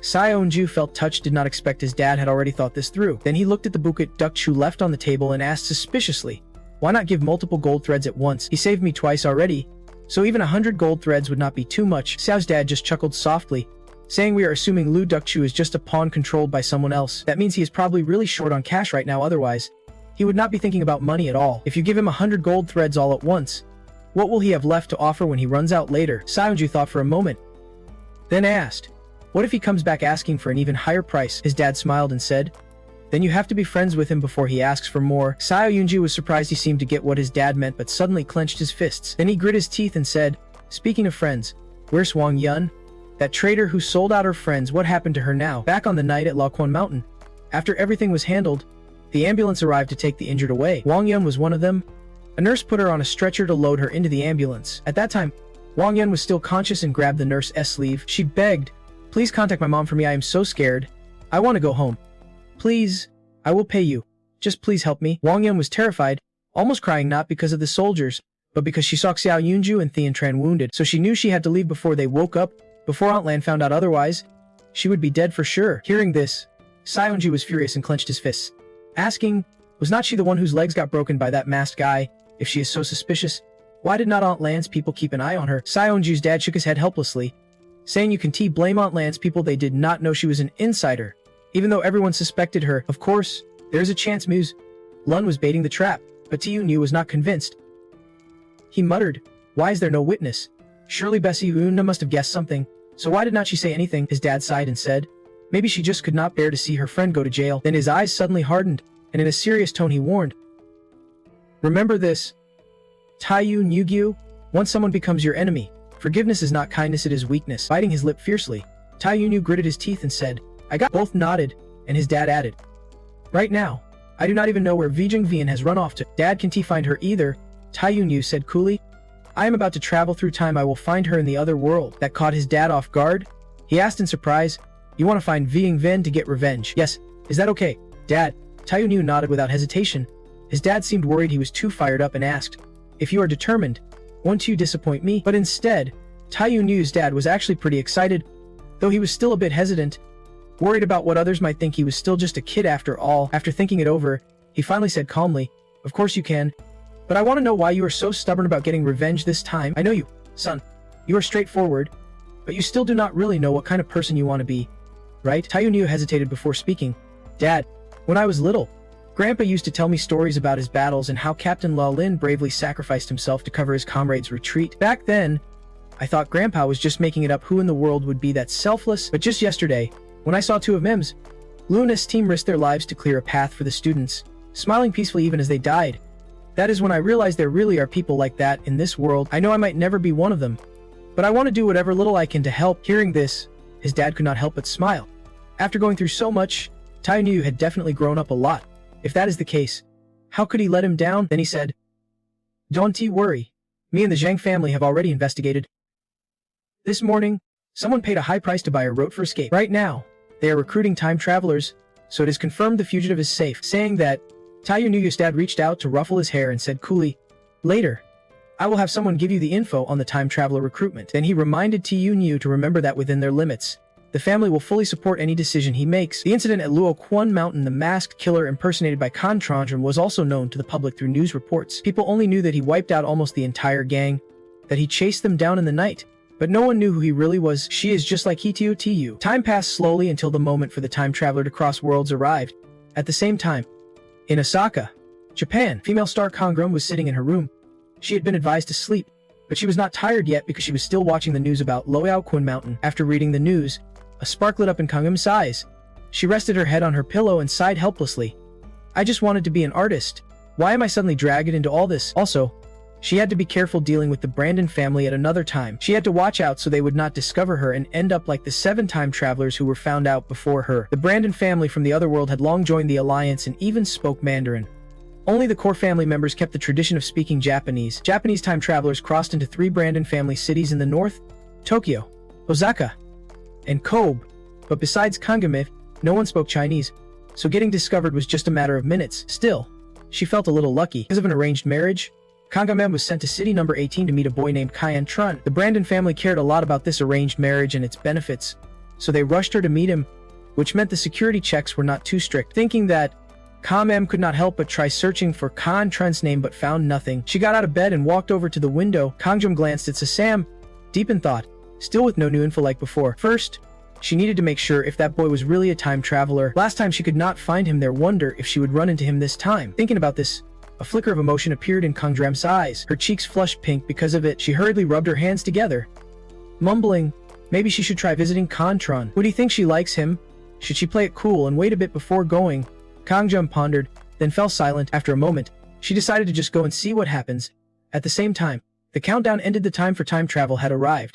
Xiao Inju felt touched, did not expect his dad had already thought this through. Then he looked at the bouquet Duck Chu left on the table and asked suspiciously, "Why not give multiple gold threads at once? He saved me twice already, so even 100 gold threads would not be too much." Xiao's dad just chuckled softly, saying, "We are assuming Lu Duck Chu is just a pawn controlled by someone else. That means he is probably really short on cash right now, otherwise he would not be thinking about money at all. If you give him 100 gold threads all at once, what will he have left to offer when he runs out later?" Xiaoju thought for a moment, then asked, "What if he comes back asking for an even higher price?" His dad smiled and said, "Then you have to be friends with him before he asks for more." Xiao Yunji was surprised. He seemed to get what his dad meant but suddenly clenched his fists. Then he grit his teeth and said, "Speaking of friends, where's Wang Yun? That traitor who sold out her friends, what happened to her now?" Back on the night at Laoquan Mountain, after everything was handled, the ambulance arrived to take the injured away. Wang Yun was one of them. A nurse put her on a stretcher to load her into the ambulance. At that time, Wang Yun was still conscious and grabbed the nurse's sleeve. She begged, "Please contact my mom for me, I am so scared. I want to go home. Please, I will pay you. Just please help me." Wang Yun was terrified, almost crying not because of the soldiers, but because she saw Xiao Yunju and Thian Tran wounded, so she knew she had to leave before they woke up, before Aunt Lan found out otherwise. She would be dead for sure. Hearing this, Xiao Yunju was furious and clenched his fists, asking, was not she the one whose legs got broken by that masked guy? If she is so suspicious, why did not Aunt Lan's people keep an eye on her? Xiao Yunju's dad shook his head helplessly, saying, "You can blame Aunt Lan's people, they did not know she was an insider. Even though everyone suspected her, of course, there's a chance Muse Lun was baiting the trap." But Tiu Niu was not convinced. He muttered, "Why is there no witness? Surely Bessie Una must have guessed something, so why did not she say anything?" His dad sighed and said, "Maybe she just could not bear to see her friend go to jail." Then his eyes suddenly hardened, and in a serious tone he warned, "Remember this, Taiyu Nugyu, once someone becomes your enemy, forgiveness is not kindness, it is weakness." Biting his lip fiercely, Taiyu Nu gritted his teeth and said, "I got." Both nodded, and his dad added, "Right now, I do not even know where Vijing Vian has run off to." "Dad, can't he find her either?" Taiyu Nu said coolly. "I am about to travel through time, I will find her in the other world." That caught his dad off guard. He asked in surprise, You want to find Ving Ven to get revenge. Yes, is that okay, Dad? Taiyu Niu nodded without hesitation. His dad seemed worried he was too fired up and asked, "If you are determined, won't you disappoint me?" But instead, Taiyu Niu's dad was actually pretty excited, though he was still a bit hesitant, worried about what others might think he was still just a kid after all. After thinking it over, he finally said calmly, "Of course you can, but I want to know why you are so stubborn about getting revenge this time. I know you, son. You are straightforward, but you still do not really know what kind of person you want to be, right?" Taiyu Niu hesitated before speaking. "Dad, when I was little, Grandpa used to tell me stories about his battles and how Captain La Lin bravely sacrificed himself to cover his comrades' retreat. Back then, I thought Grandpa was just making it up who in the world would be that selfless, but just yesterday, when I saw two of Mim's Luna's team risk their lives to clear a path for the students, smiling peacefully even as they died, that is when I realized there really are people like that in this world. I know I might never be one of them, but I want to do whatever little I can to help." Hearing this, his dad could not help but smile. After going through so much, Taiyu Niu had definitely grown up a lot. If that is the case, how could he let him down? Then he said, "Don't you worry. Me and the Zhang family have already investigated. This morning, someone paid a high price to buy a road for escape. Right now, they are recruiting time travelers, so it is confirmed the fugitive is safe." Saying that, Taiyu Niu's dad reached out to ruffle his hair and said coolly, "Later, I will have someone give you the info on the time traveler recruitment." Then he reminded Taiyu Niu to remember that within their limits, the family will fully support any decision he makes. The incident at Luo Quan Mountain, the masked killer impersonated by Confronting, was also known to the public through news reports. People only knew that he wiped out almost the entire gang, that he chased them down in the night, but no one knew who he really was. She is just like Hitio. Time passed slowly until the moment for the time traveler to cross worlds arrived. At the same time, in Osaka, Japan, female star Kongram was sitting in her room. She had been advised to sleep, but she was not tired yet because she was still watching the news about Luo Quan Mountain. After reading the news, a spark lit up in Kangum's eyes. She rested her head on her pillow and sighed helplessly. "I just wanted to be an artist. Why am I suddenly dragged into all this?" Also, she had to be careful dealing with the Brandon family at another time. She had to watch out so they would not discover her and end up like the 7 time travelers who were found out before her. The Brandon family from the other world had long joined the alliance and even spoke Mandarin. Only the core family members kept the tradition of speaking Japanese. Japanese time travelers crossed into 3 Brandon family cities in the north: Tokyo, Osaka, and Kobe, but besides Kangame, no one spoke Chinese, so getting discovered was just a matter of minutes. Still, she felt a little lucky. Because of an arranged marriage, Kangame was sent to city number 18 to meet a boy named Kyan Trun. The Brandon family cared a lot about this arranged marriage and its benefits, so they rushed her to meet him, which meant the security checks were not too strict. Thinking that Kamem could not help but try searching for Khan Trun's name but found nothing. She got out of bed and walked over to the window. Kangjum glanced at Sasam, deep in thought, still with no new info like before. First, she needed to make sure if that boy was really a time traveler. Last time she could not find him there, wonder if she would run into him this time. Thinking about this, a flicker of emotion appeared in Kangdram's eyes. Her cheeks flushed pink because of it. She hurriedly rubbed her hands together, mumbling, maybe she should try visiting Kantron. Would he think she likes him? Should she play it cool and wait a bit before going? Kangjum pondered, then fell silent. After a moment, she decided to just go and see what happens. At the same time, the countdown ended. The time for time travel had arrived.